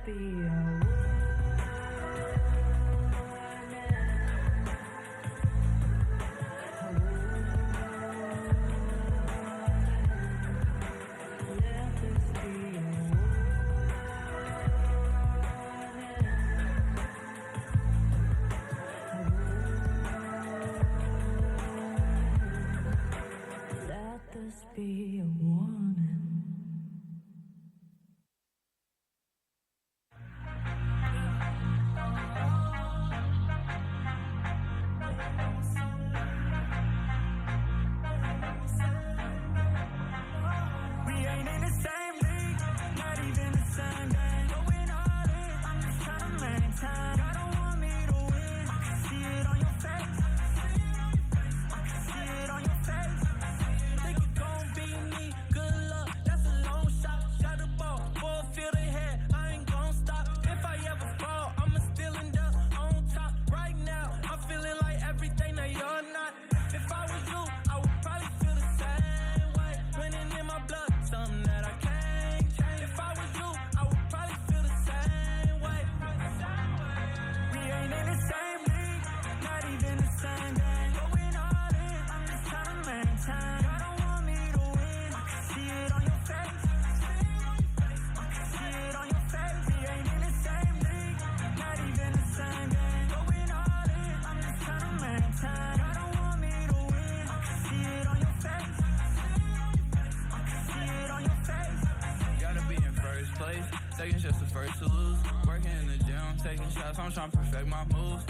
be a be a warning. We ain't in the same league, not even the same game. Going all in, I'm just trying to maintain. I don't want me to win, I can see it on your face. I can see it on your face. Think it gon' be me, good luck, that's a long shot. Shot the ball, full field ahead, I ain't gon' stop. If I ever fall, I'ma still end up on top. Right now, I'm feeling like everything that you're not. If I was you, I would probably feel the same way. Winning in my blood, something that I can't change. If I was you, I would probably feel the same way. We ain't in the same league, not even the same game. Going all in, I'm just trying to maintain. I don't want me to win, I can see it on your face. I can see it on your face. We ain't in the same league, not even the same game. Going all in, I'm just trying to maintain. I don't want me to win, I can see it on your face. I can see it on your face. Gotta be in first place, second's just the first to lose. Working in the gym, taking shots, I'm trying to perfect my moves.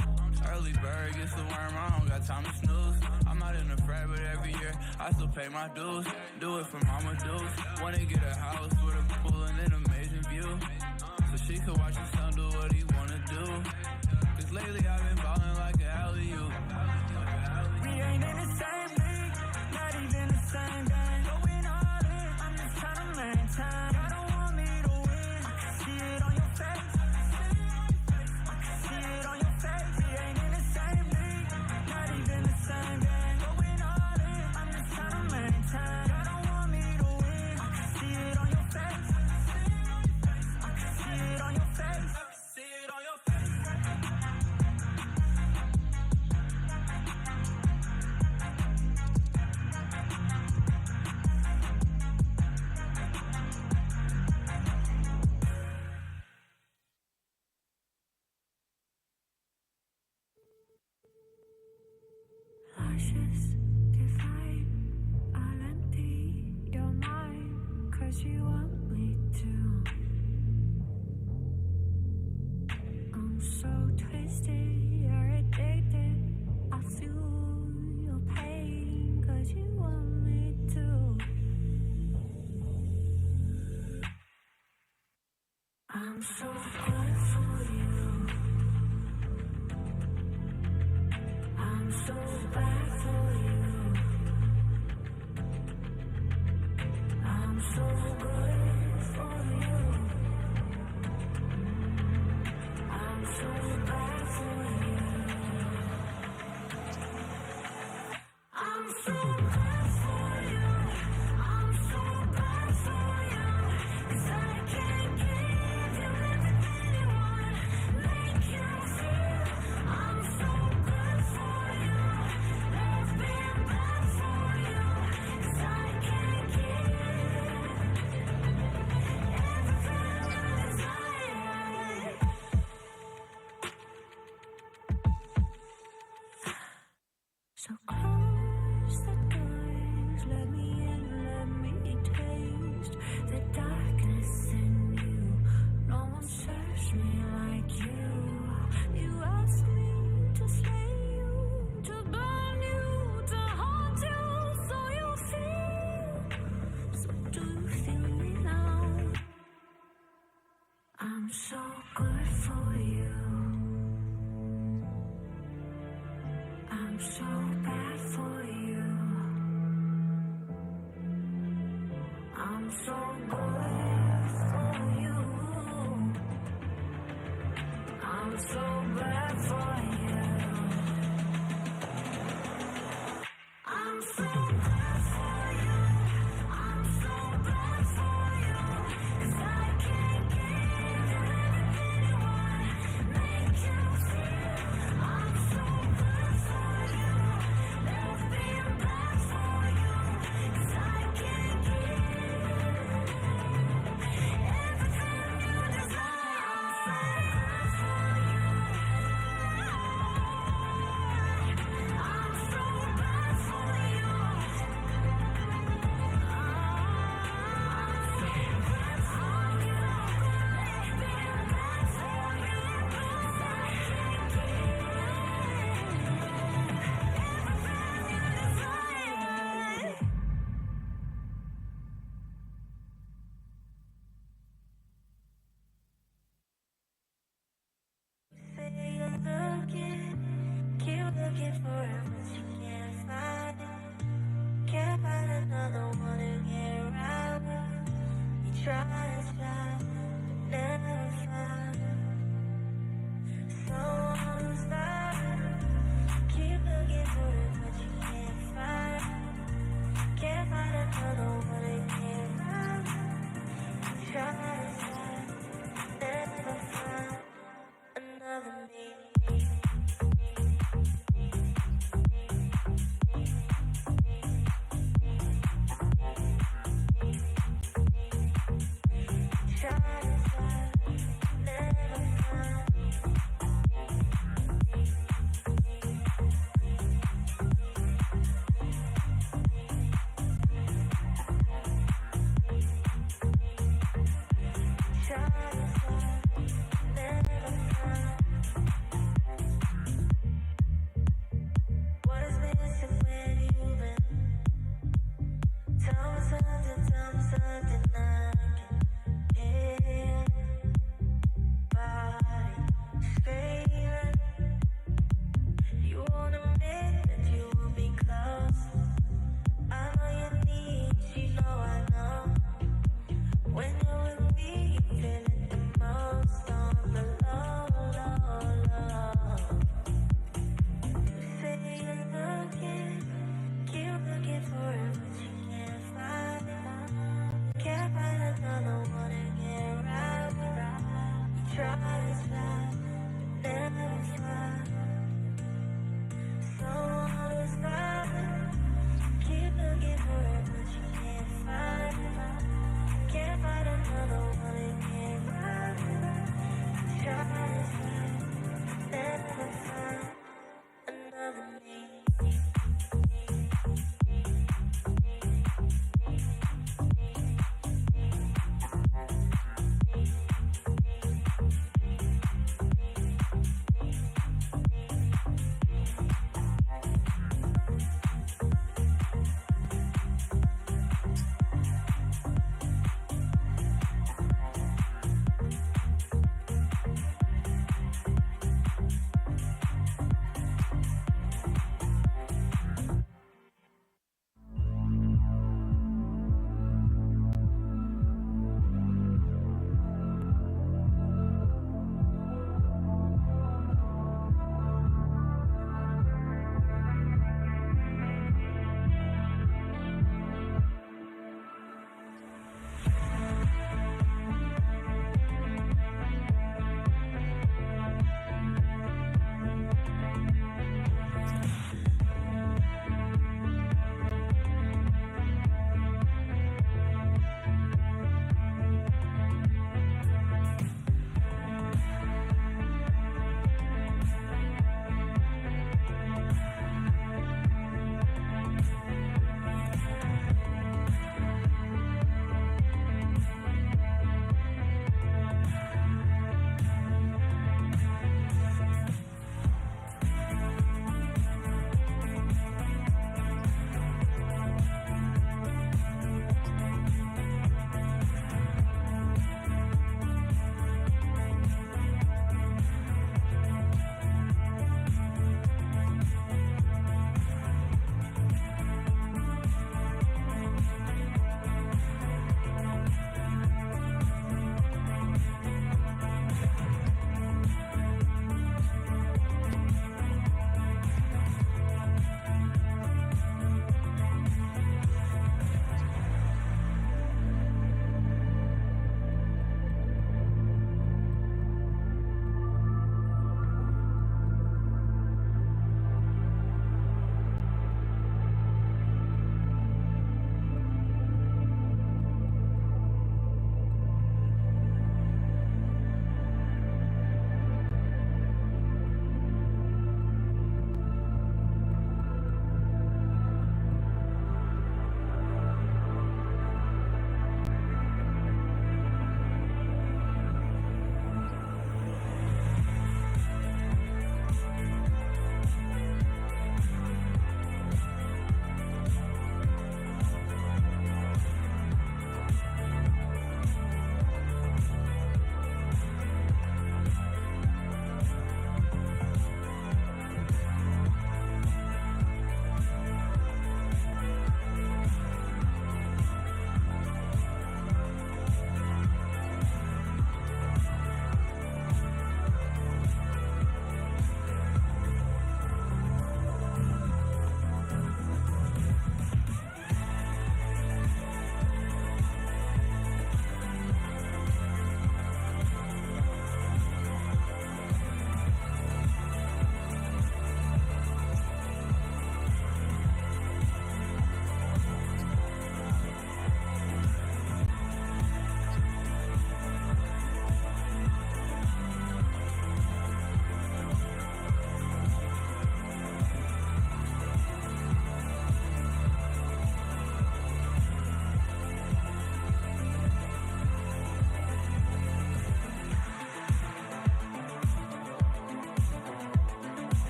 Early bird gets the worm, I don't got time to snooze. I'm not in the frat, but every year I still pay my dues. Do it for mama dues. Wanna get a house with a pool and an amazing view, so she could watch her son do what he wanna do. Cause lately I've been ballin' like an alley-oop. We ain't in the same league, not even the same game. Going all in, I'm just trying to maintain. I don't want me to win, I can see it on your face. I can see it on your face. We ain't in the same league, not even the same game. Going all in, I'm just trying to maintain. I don't want me to win, I can see it on your face. I can see it on your face. See it on your face. Luscious, divine, I'll empty your mind, 'cause you want me to. I'm so twisted, you're addicted, I feel your pain, 'cause you want me to. I'm so good for you, I'm so bad for you. I'm so good for you, I'm so bad for you. I'm so good for you, I'm so bad for you. 'Cause I can't give you everything you want, make you feel. I'm so good for you, love being bad for you. 'Cause I can't give everything I desire. So close the doors, let me in, let me taste the darkness in you. No one serves me like you. You asked me to slay you, to burn you, to haunt you, so you feel. So do you feel me now? I'm so good for you, I'm so bad for you. I'm so good for you, I'm so bad for you. I'm so good for you, I'm so bad for you. 'Cause I can't give you everything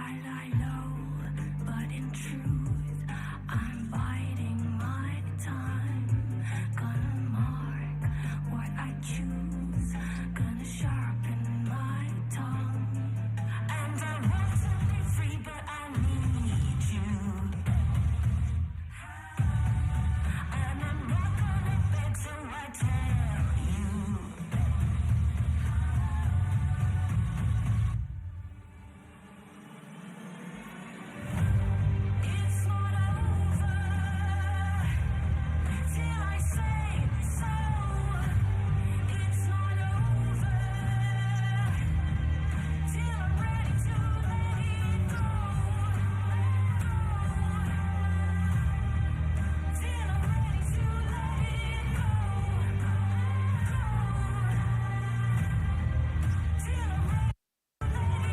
I lie low, but in truth, I'm biding my time. Gonna mark what I choose, gonna sharpen my tongue. And I want to be free, but I need you. And I'm not gonna beg till I tell you. It's not over till I say so. It's not over till I'm ready to let it go. Till I'm ready to let it go. Till I'm ready to let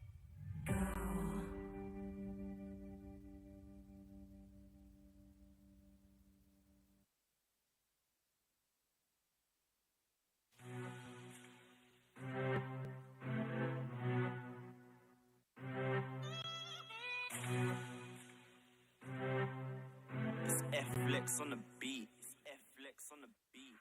it go. It's F-Flex on the beat. It's F-Flex on the beat.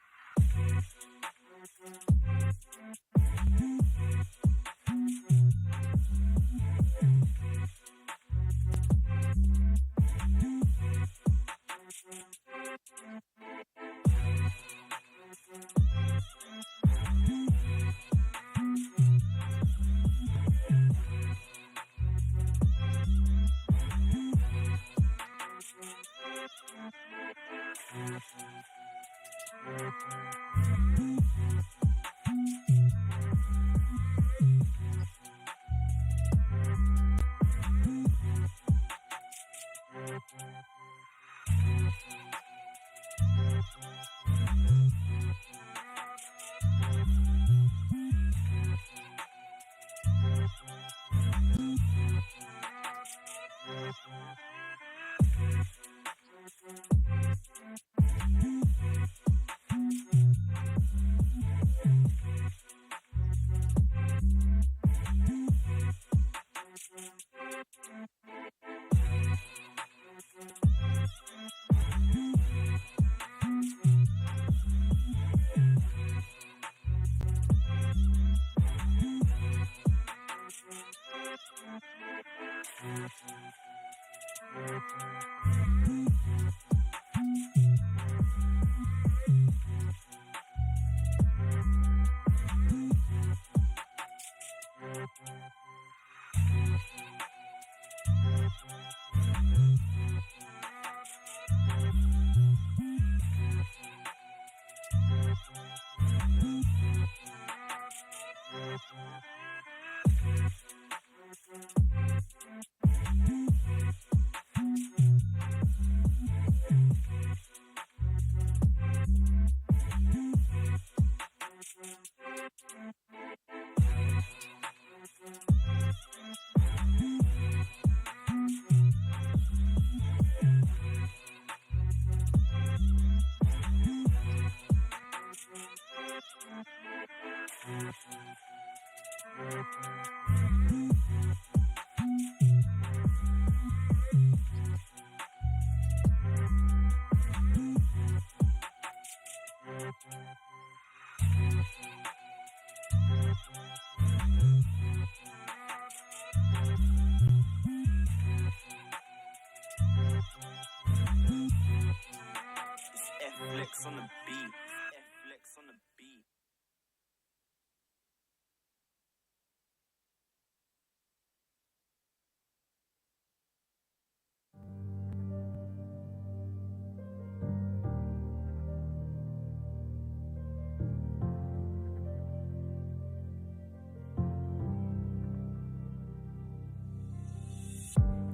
F-Flex on the beat. F-Flex on the beat.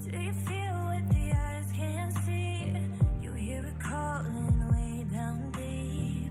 Do you feel what the eyes can't see? You hear it calling way down deep.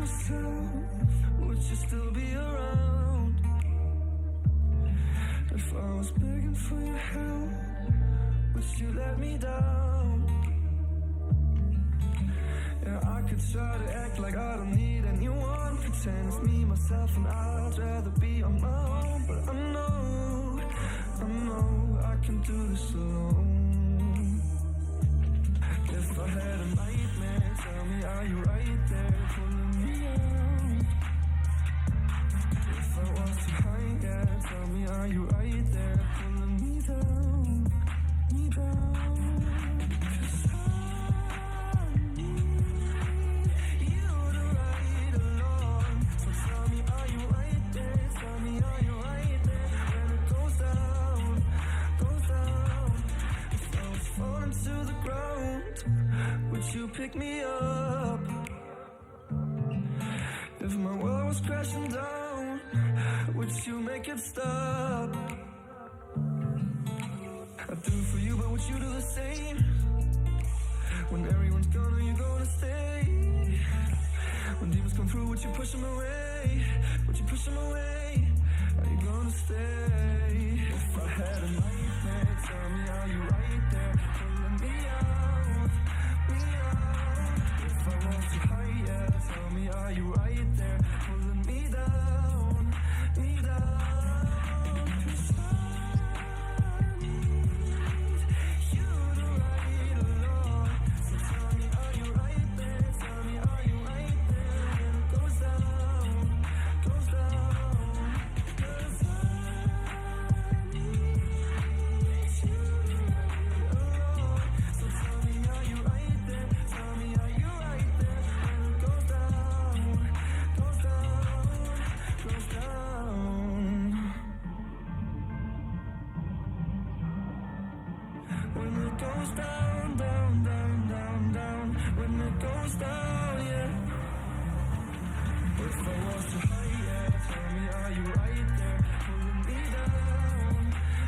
myself, would you still be around? If I was begging for your help, would you let me down? Yeah, I could try to act like I don't need anyone, pretend it's me, myself, and I'd rather be on my own. But I know I can do this alone. If I had a nightmare, tell me, are you right there pulling me out? If I was too high, yeah, tell me, are you right there pulling me down, me down? 'Cause I need you to ride along. So tell me, are you right there? Tell me, are you right there when it goes down, goes down? If I was falling to the ground, would you pick me up? If my world was crashing down, would you make it stop? I do for you, but would you do the same? When everyone's gone, are you gonna stay? When demons come through, would you push them away? Would you push them away? Are you gonna stay? If I had a nightmare, tell me, are you right there pulling me out, me out? If I was too high, yeah, tell me, are you right there pulling me down, me down? 'Cause I need you to ride along. So tell me, are you right there? Tell me, are you right there when it goes down, goes down? 'Cause I need you to ride along. So tell me, are you right there? Tell me, are you right there when it goes down, goes down, goes down? When it goes down, down, down, down, down. When it goes down, yeah. If I was too high, yeah, tell me, are you right there pulling me down,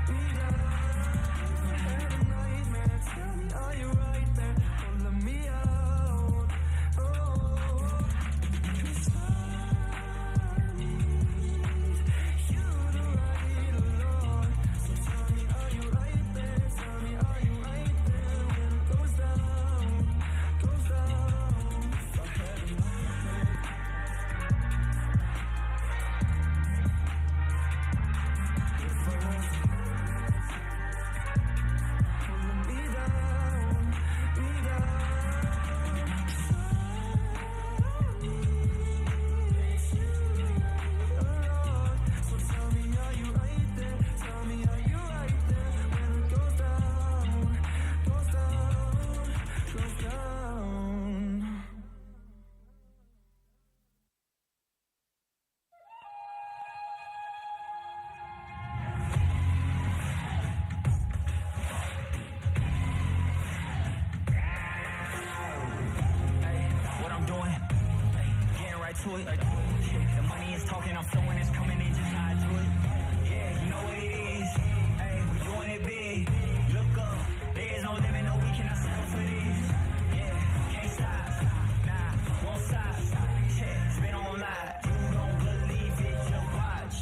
me down? If I had a nightmare, tell me, are you right there pulling me out? Oh, 'cause I need you to ride along. So tell me, are you right there? Tell me, are you right there when it goes down, goes down? If I had a nightmare, if I was pulling me down, me down. 'Cause I need you along. So tell me, are you right there? Tell me, are you right there when it goes down, goes down, goes down? What I'm doing, getting right to it. The money is talking, I'm flowing, it's coming in, just how I do it. Yeah, you know what it is. Hey, we doing it big. Look up, there is no limit, no, we cannot settle for this. Yeah, can't stop, nah, won't stop. Yeah, it's been on live, you don't believe it, just watch.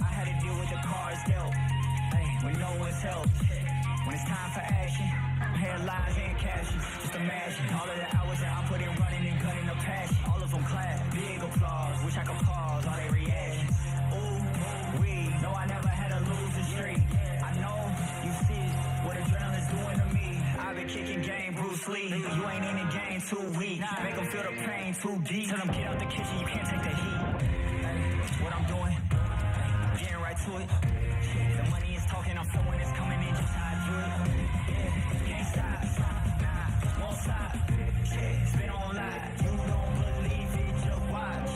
I had to deal with the cards dealt, hey, when no one's helped. When it's time for action, headlines and captions. Just imagine all of the hours that I put in running and gunning the passion. All of them clap, big applause. Wish I could pause all their reactions. Ooh, we know I never had a losing streak. I know you see what adrenaline's doing to me. I've been kicking game, Bruce Lee. You ain't in the game too weak. Make them feel the pain too deep. Tell them get out the kitchen, you can't take the heat. What I'm doing, getting right to it. The money is talking, I'm flowing, it's coming in, just how I do it. Yeah, can't stop, nah, won't stop. Yeah, it's been on live, you don't believe it, just watch.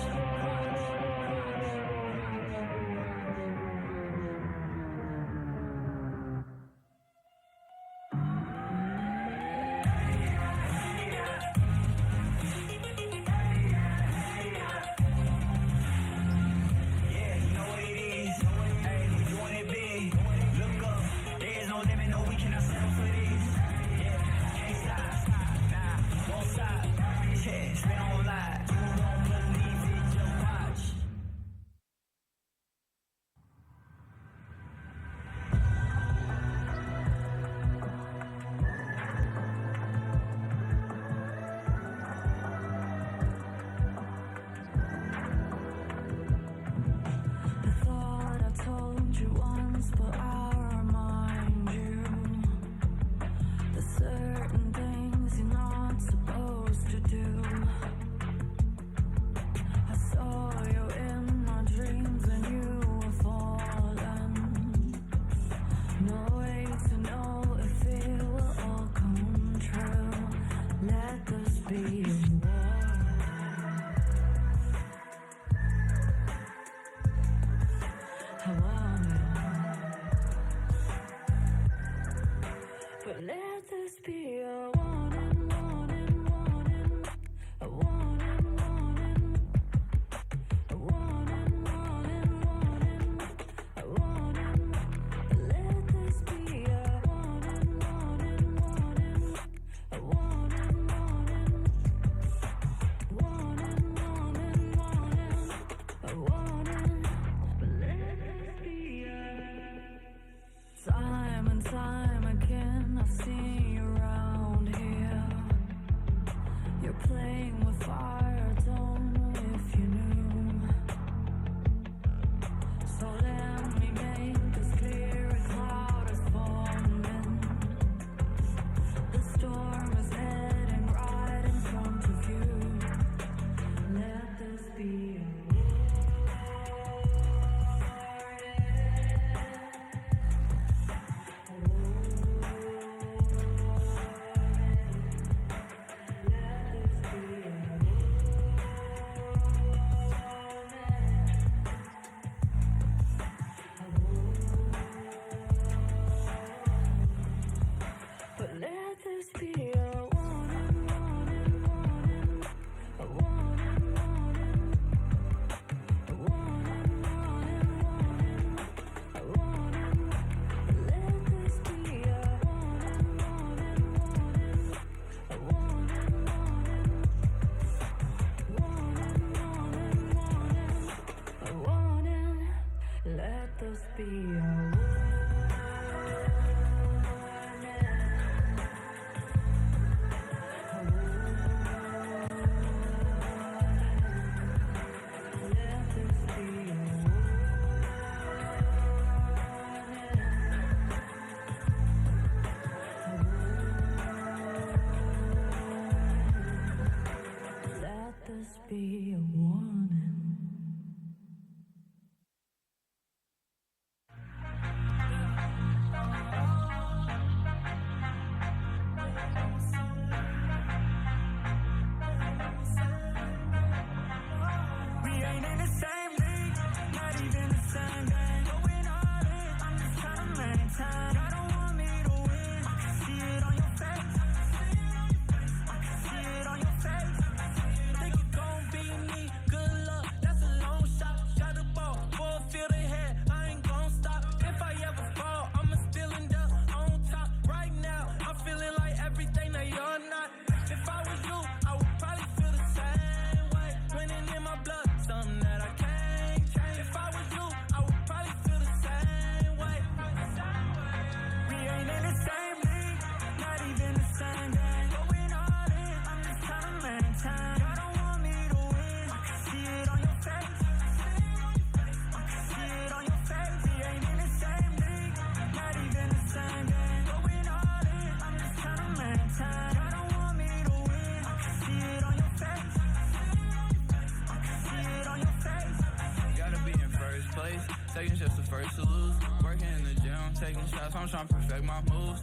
Seconds just the first to lose. Working in the gym, taking shots, I'm trying to perfect my moves.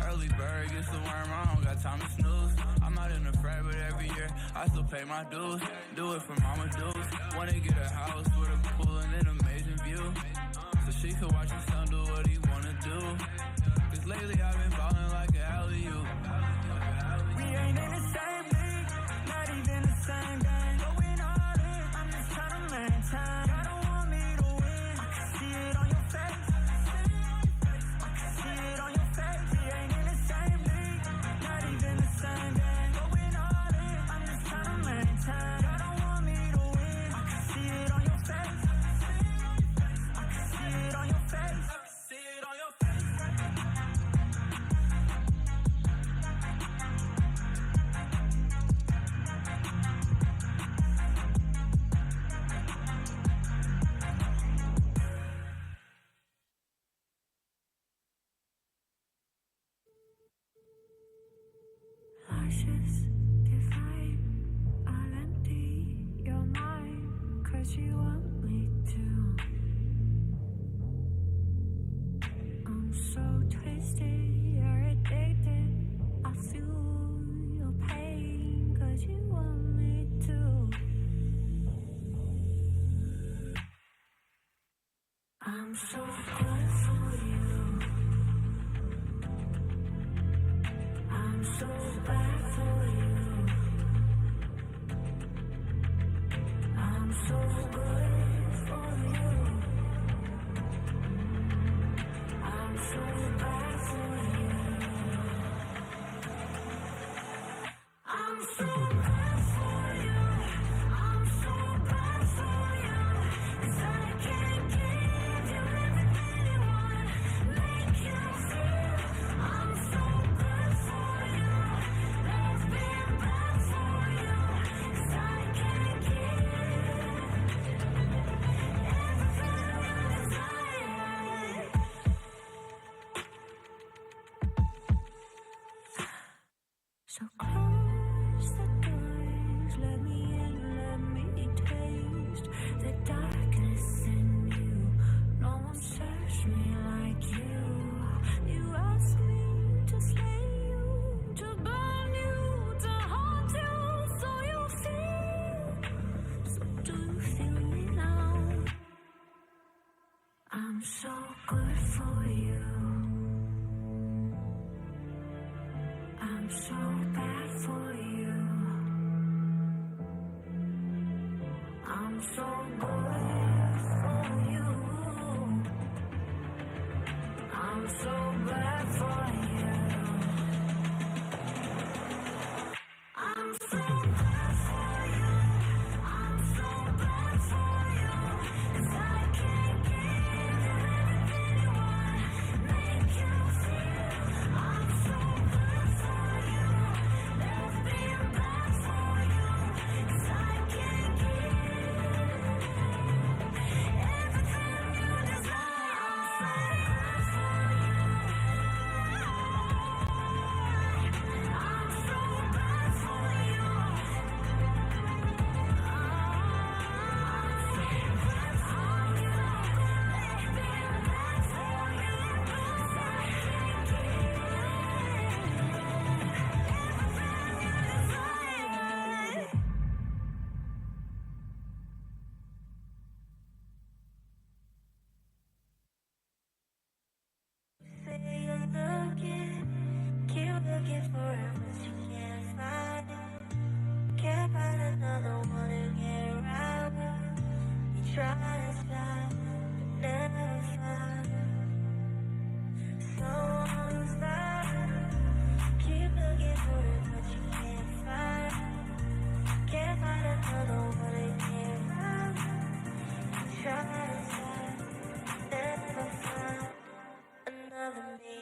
Early bird gets the worm, I don't got time to snooze. I'm not in the frat, but every year I still pay my dues. Do it for mama dues. Wanna get a house with a pool and an amazing view, so she could watch her son do what he wanna do. Cause lately I've been ballin' like an alley-oop. We ain't in the same league, not even the same game. Going all in, I'm just trying to maintain. I don't want me to win, I can see it on your face. I can see it on your face. We ain't in the same league, not even the same game. Going all in, I'm just trying to maintain. I don't want me to win, I can see it on your face. I can see it on your face. I can see it on your face. Lashes divine, I'll empty your mind, 'cause you want me to. I'm so twisted, you're addicted. I feel your pain, 'cause you want me to. I'm so good for you. I'm so bad for you. I'm so good for you. I'm so bad for you. I'm so good for you. I'm so bad for you. 'Cause I can't give you everything you want. Make you feel I'm so good for you. Love being bad for you. 'Cause I can't give everything you desire. So close the doors, let me in, let me taste the darkness in you. No one serves me like you. You ask me to slay you, to burn you, to haunt you, so you feel. So do you feel me now? I'm so good for you. I'm so bad for you. I'm so good for you. I'm so bad for you. I'm so bad for you. I'm so bad for you. 'Cause I can't give you everything you want. Make you feel I'm so good for you. Love being bad for you. 'Cause I can't give everything you desire. I'm so good for you. I'm so bad for you. Keep looking for it, but you can't find it. Can't find another one to get around it. You try to stop, but never find someone who's fine. Keep looking for it, but you can't find it. Can't find another one to get around it. You try to stop, never find another me.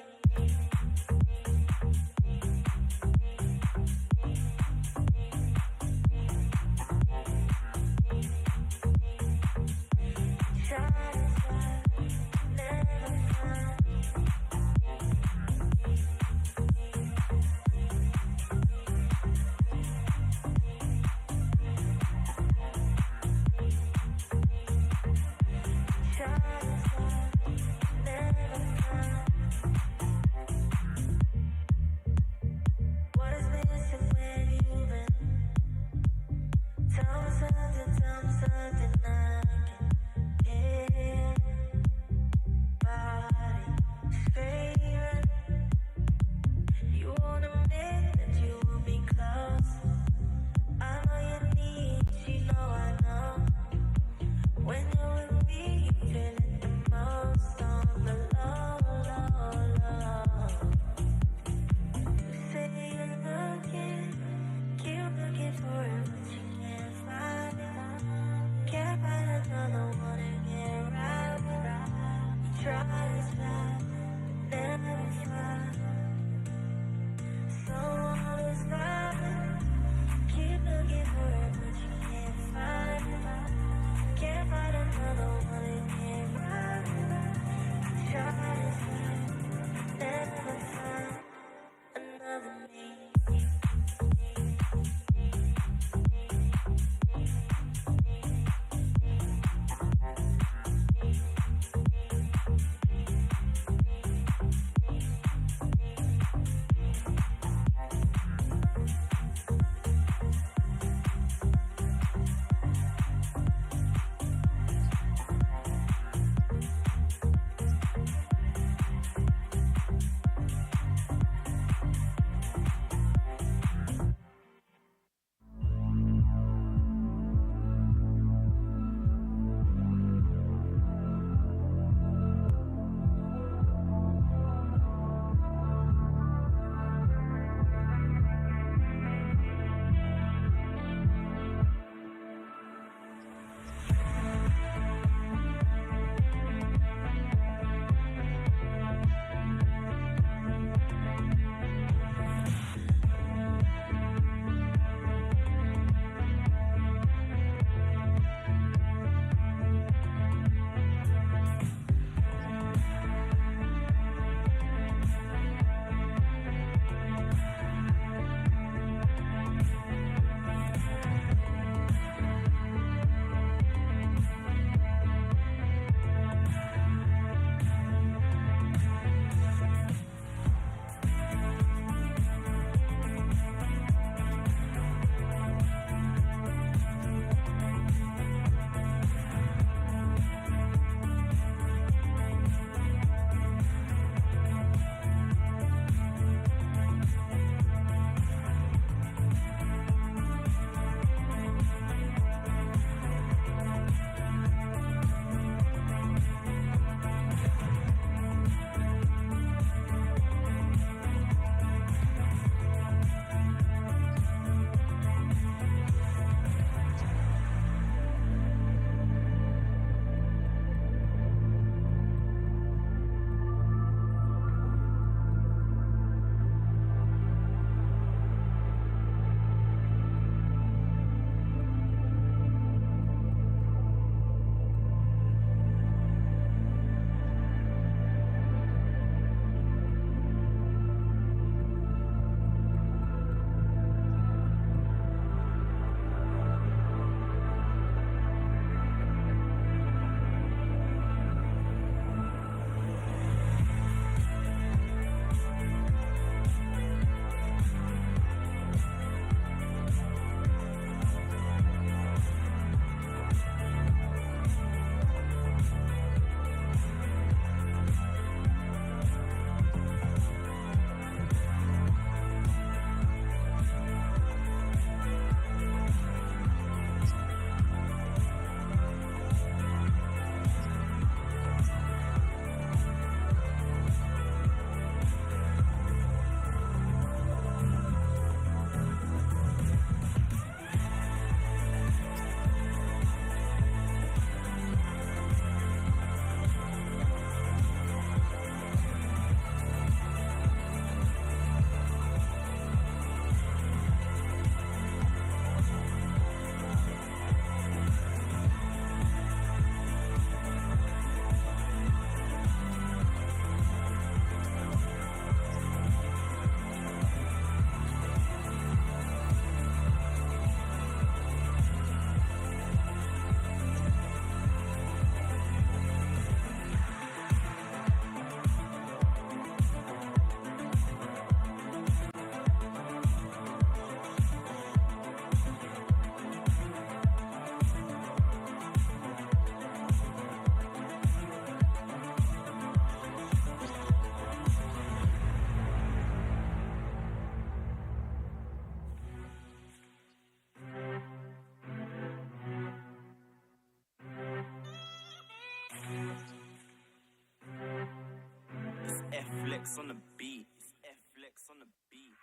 F-Flex on the beat. It's F-Flex on the beat.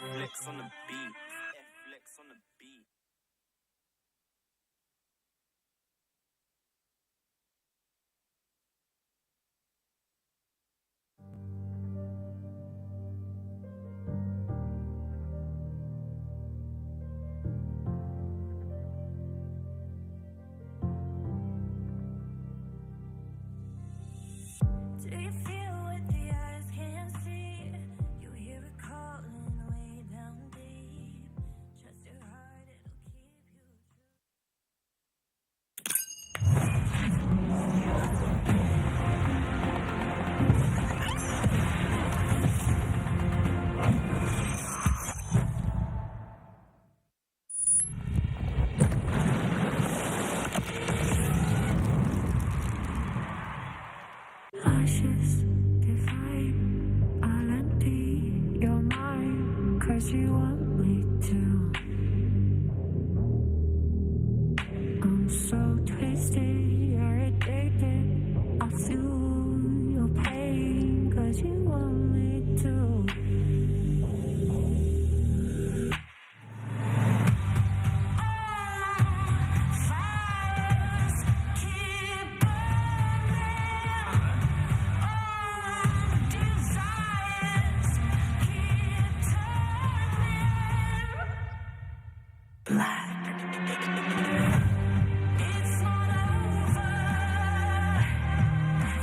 F-Flex on the beat. F-Flex on the beat. Do you feel what the eyes can't see? You hear it calling way down deep. Trust your heart, it'll keep you true. Ashes define, I'll empty your mind, 'cause you want me to. I'm so twisted, you're addicted. I feel your pain, 'cause you want me to. Fires keep burning. Desires keep turning black. It's not over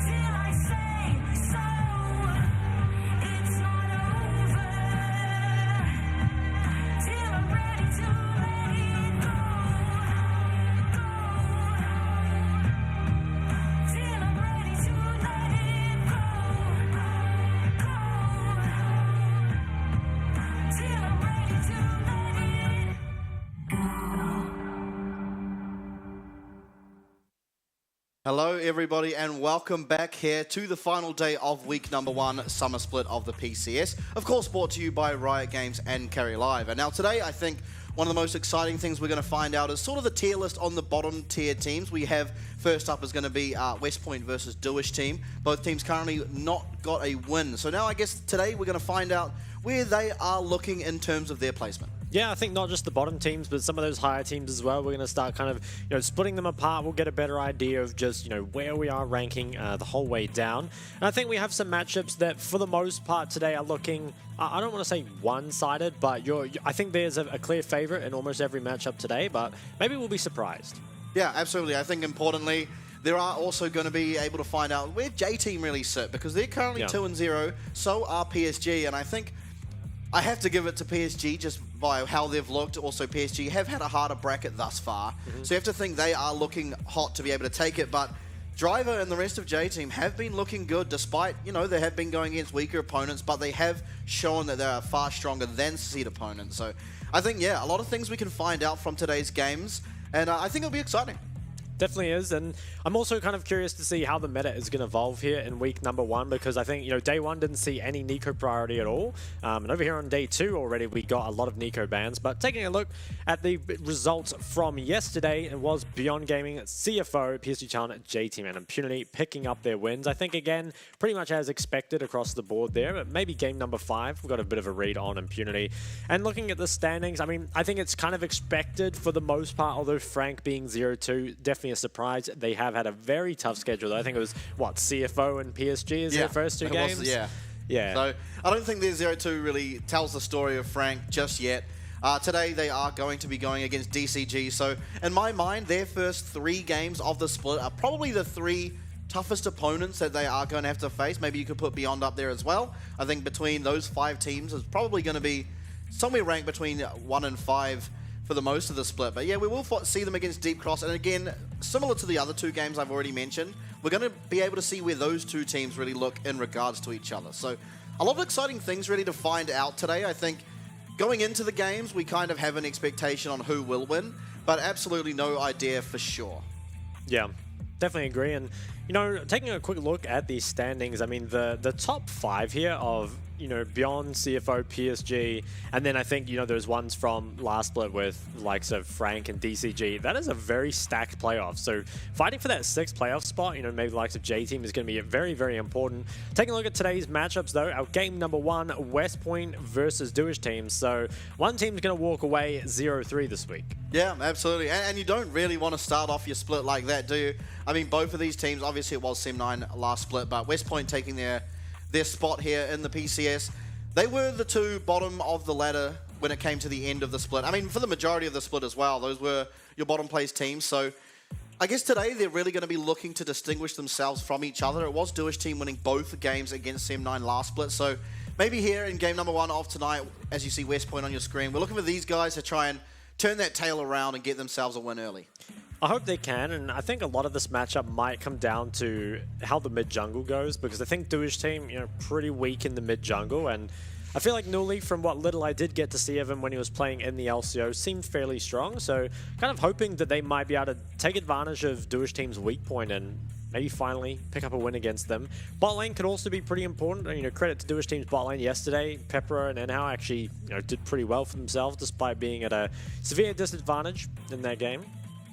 till I say so. It's not over till I'm ready to let it go. Till I'm ready to let it go. Till I'm ready to let it go. Hello, everybody, and welcome back here to the final day of week number 1 summer split of the PCS. Of course, brought to you by Riot Games and Carry Live. And now today, I think one of the most exciting things we're going to find out is sort of the tier list on the bottom tier teams. We have first up is going to be West Point versus Dewish team. Both teams currently not got a win. So now I guess today we're going to find out where they are looking in terms of their placement. Yeah, I think not just the bottom teams, but some of those higher teams as well. We're going to start kind of, splitting them apart. We'll get a better idea of just, where we are ranking the whole way down. And I think we have some matchups that, for the most part today, are looking, I don't want to say one-sided, but I think there's a clear favorite in almost every matchup today, but maybe we'll be surprised. Yeah, absolutely. I think importantly, there are also going to be able to find out where J-Team really sit, because they're currently 2-0, so are PSG, and I think I have to give it to PSG just by how they've looked. Also, PSG have had a harder bracket thus far, so you have to think they are looking hot to be able to take it, but Driver and the rest of J-Team have been looking good despite, they have been going against weaker opponents, but they have shown that they are far stronger than seed opponents. So I think, a lot of things we can find out from today's games, and I think it'll be exciting. definitely is. And I'm also kind of curious to see how the meta is going to evolve here in week number 1, because I think, day 1 didn't see any Nico priority at all. And over here on day 2 already, we got a lot of Nico bans. But taking a look at the results from yesterday, it was Beyond Gaming, CFO, PSG Chan, J-Team, and Impunity picking up their wins. I think, again, pretty much as expected across the board there. But maybe game number 5, we've got a bit of a read on Impunity. And looking at the standings, I mean, I think it's kind of expected for the most part, although Frank being 0-2, definitely a surprise. They have had a very tough schedule, though. I think it was, what, CFO and PSG is their first 2 games? Yeah. So I don't think their 0-2 really tells the story of Frank just yet. Today they are going to be going against DCG. So in my mind, their first 3 games of the split are probably the 3 toughest opponents that they are going to have to face. Maybe you could put Beyond up there as well. I think between those 5 teams is probably going to be somewhere ranked between 1 and 5 for the most of the split. But yeah, we will see them against Deep Cross. And again, similar to the other 2 games I've already mentioned, we're going to be able to see where those 2 teams really look in regards to each other. So a lot of exciting things really to find out today. I think going into the games, we kind of have an expectation on who will win, but absolutely no idea for sure. Yeah, definitely agree. And, taking a quick look at these standings, I mean, the top 5 here of, Beyond, CFO, PSG, and then I think, there's ones from last split with the likes of Frank and DCG. That is a very stacked playoff. So fighting for that 6th playoff spot, maybe the likes of J-Team is going to be very, very important. Taking a look at today's matchups, though, our game number 1, West Point versus Duish teams. So one team's going to walk away 0-3 this week. Yeah, absolutely. And you don't really want to start off your split like that, do you? I mean, both of these teams, obviously it was Sem9 last split, but West Point taking their spot here in the PCS. They were the 2 bottom of the ladder when it came to the end of the split. I mean, for the majority of the split as well, those were your bottom place teams. So I guess today they're really going to be looking to distinguish themselves from each other. It was Duish team winning both games against Sem9 last split. So maybe here in game number 1 of tonight, as you see West Point on your screen, we're looking for these guys to try and turn that tail around and get themselves a win early. I hope they can, and I think a lot of this matchup might come down to how the mid-jungle goes, because I think Duish team, pretty weak in the mid-jungle, and I feel like Nuli, from what little I did get to see of him when he was playing in the LCO, seemed fairly strong, so kind of hoping that they might be able to take advantage of Duish team's weak point and maybe finally pick up a win against them. Bot lane could also be pretty important. Credit to Duish team's bot lane yesterday. Pepero and Enhao actually, did pretty well for themselves, despite being at a severe disadvantage in that game.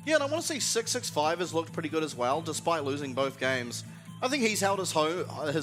Yeah, and I want to say 665 has looked pretty good as well, despite losing both games. I think he's held his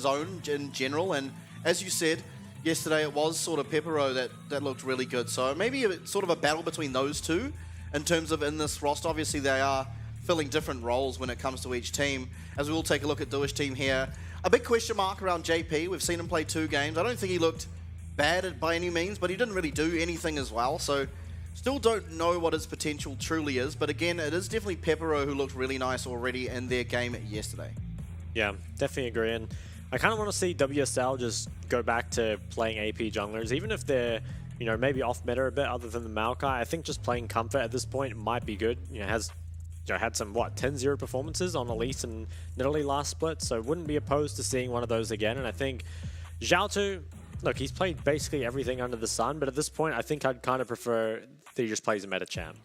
own in general, and as you said, yesterday it was sort of Pepero that looked really good. So maybe sort of a battle between those 2 in terms of in this roster. Obviously, they are filling different roles when it comes to each team. As we will take a look at Duish team here. A big question mark around JP. We've seen him play 2 games. I don't think he looked bad by any means, but he didn't really do anything as well. So still don't know what his potential truly is, but again, it is definitely Pepero who looked really nice already in their game yesterday. Yeah, definitely agree. And I kind of want to see WSL just go back to playing AP junglers, even if they're, maybe off meta a bit other than the Maokai. I think just playing Comfort at this point might be good. Has had some, 10-0 performances on Elise and Nidalee last split, so wouldn't be opposed to seeing one of those again. And I think Zhao, look, he's played basically everything under the sun, but at this point, I think I'd kind of prefer that he just plays a meta champ.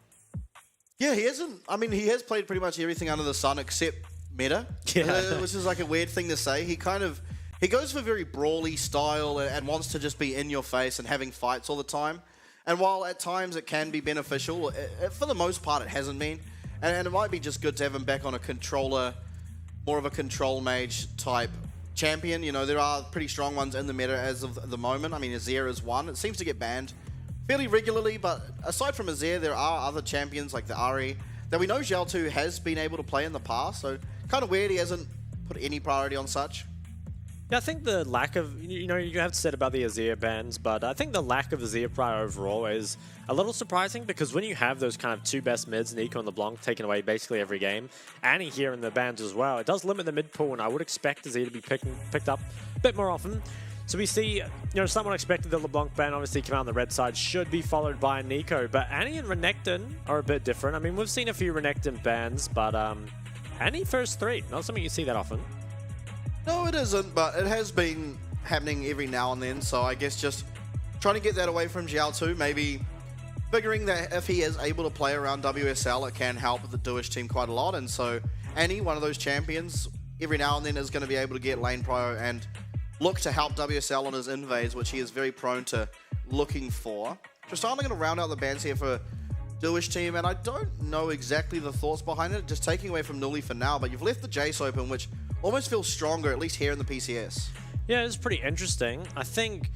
Yeah, he hasn't. I mean, he has played pretty much everything under the sun except meta, which is like a weird thing to say. He goes for very brawly style and wants to just be in your face and having fights all the time. And while at times it can be beneficial, for the most part it hasn't been. And it might be just good to have him back on a controller, more of a control mage type champion. There are pretty strong ones in the meta as of the moment. I mean, Azir is one. It seems to get banned fairly regularly, but aside from Azir, there are other champions like the Ahri that we know Zhao has been able to play in the past, so kind of weird he hasn't put any priority on such. Yeah, I think the lack of, you have said about the Azir bans, but I think the lack of Azir prior overall is a little surprising, because when you have those kind of 2 best mids, Nico and LeBlanc, taken away basically every game, Annie here in the bans as well, it does limit the mid pool, and I would expect Azir to be picked up a bit more often. So we see, someone expected the LeBlanc ban obviously come out on the red side, should be followed by Nico, but Annie and Renekton are a bit different. I mean, we've seen a few Renekton bans, but Annie first 3, not something you see that often. No, it isn't, but it has been happening every now and then, so I guess just trying to get that away from Zhao, maybe figuring that if he is able to play around WSL, it can help the Duish team quite a lot. And so Annie, one of those champions, every now and then is going to be able to get lane prio and look to help WSL on his invades, which he is very prone to looking for. Tristana going to round out the bans here for Duish team, and I don't know exactly the thoughts behind it, just taking away from Nuli for now, but you've left the Jace open, which almost feels stronger, at least here in the PCS. Yeah, it's pretty interesting. I think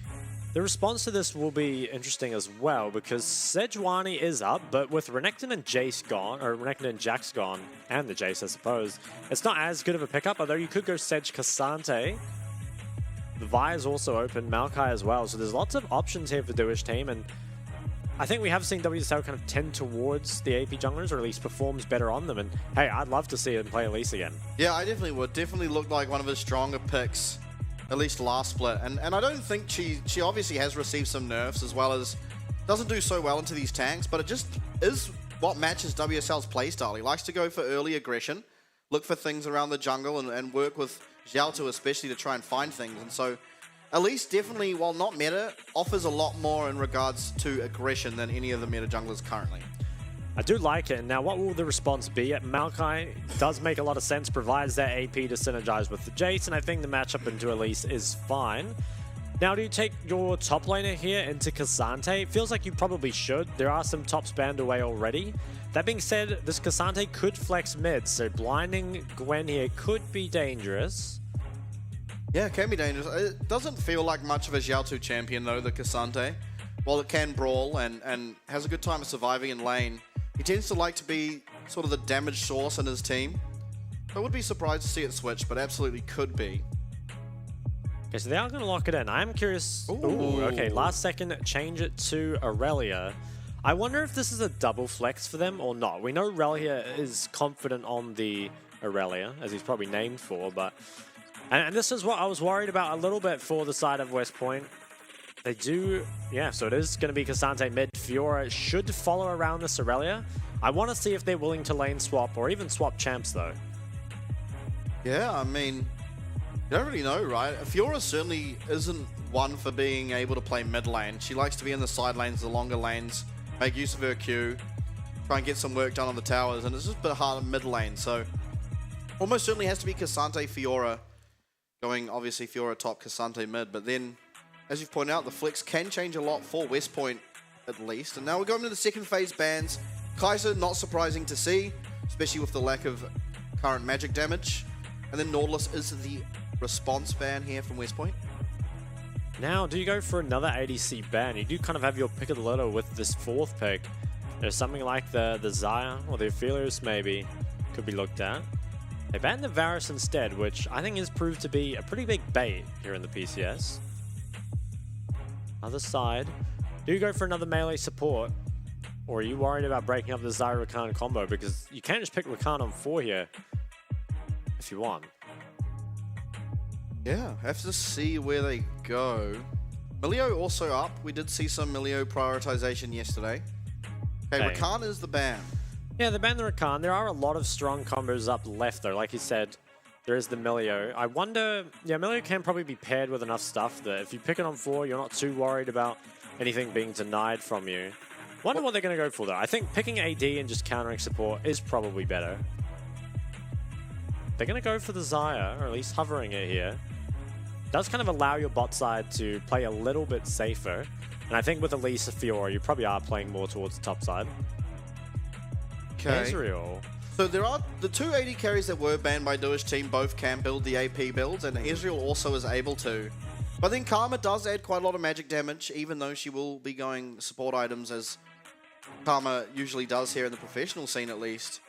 the response to this will be interesting as well, because Sejuani is up, but with Renekton and Jace gone, or Renekton and Jax gone, and the Jace, I suppose, it's not as good of a pickup, although you could go Sej Cassante. The Vi is also open, Maokai as well, so there's lots of options here for Duish team, and I think we have seen WSL kind of tend towards the AP junglers, or at least performs better on them, and hey, I'd love to see him play Elise again. Yeah, I definitely would. Definitely looked like one of his stronger picks, at least last split, and I don't think she obviously has received some nerfs, as well as doesn't do so well into these tanks, but it just is what matches WSL's playstyle. He likes to go for early aggression, look for things around the jungle, and work with Xiaotu especially to try and find things, and so Elise definitely, while not meta, offers a lot more in regards to aggression than any of the meta junglers currently. I do like it. Now, what will the response be? Maokai does make a lot of sense, provides that AP to synergize with the Jace, and I think the matchup into Elise is fine. Now, do you take your top laner here into Cassante? It feels like you probably should. There are some tops banned away already. That being said, this Cassante could flex mid, so blinding Gwen here could be dangerous. Yeah, it can be dangerous. It doesn't feel like much of a Xiaotu champion, though, the Cassante. While it can brawl and has a good time of surviving in lane, he tends to like to be sort of the damage source in his team. I would be surprised to see it switch, but absolutely could be. Okay, so they are going to lock it in. I'm curious. Ooh, okay, last second, change it to Aurelia. I wonder if this is a double flex for them or not. We know Aurelia is confident on the Aurelia, as he's probably named for, but... And this is what I was worried about a little bit for the side of West Point. They do... Yeah, so it is going to be Cassante mid. Fiora should follow around this Aurelia. I want to see if they're willing to lane swap or even swap champs, though. Yeah, I mean, you don't really know, right? Fiora certainly isn't one for being able to play mid lane. She likes to be in the side lanes, the longer lanes, make use of her Q, try and get some work done on the towers, and it's just a bit hard in mid lane, so almost certainly has to be Cassante Fiora. Going, obviously, Fiora top, Cassante mid, but then, as you've pointed out, the flex can change a lot for West Point, at least. And now we're going into the second phase bans. Kaiser, not surprising to see, especially with the lack of current magic damage. And then Nautilus is the response ban here from West Point. Now, do you go for another ADC ban? You do kind of have your pick of the litter with this fourth pick. There's something like the Xayah or the Aphelios maybe could be looked at. They banned the Varus instead, which I think has proved to be a pretty big bait here in the PCS. Other side. Do you go for another melee support? Or are you worried about breaking up the Xayah Rakan combo? Because you can just pick Rakan on 4 here if you want. Yeah, have to see where they go. Milio also up. We did see some Milio prioritization yesterday. Okay, Hey. Rakan is the ban. Yeah, they banned the Rakan. There are a lot of strong combos up left, though. Like you said, there is the Milio. I wonder... Yeah, Milio can probably be paired with enough stuff that if you pick it on 4, you're not too worried about anything being denied from you. Wonder what they're going to go for, though. I think picking AD and just countering support is probably better. They're going to go for the Xayah, or at least hovering it here. Does kind of allow your bot side to play a little bit safer. And I think with Elise and Fiora, you probably are playing more towards the top side. Okay. Ezreal. So there are the 2 AD carries that were banned by Duish team both can build the AP builds, and Ezreal also is able to. But then Karma does add quite a lot of magic damage, even though she will be going support items as Karma usually does here in the professional scene at least.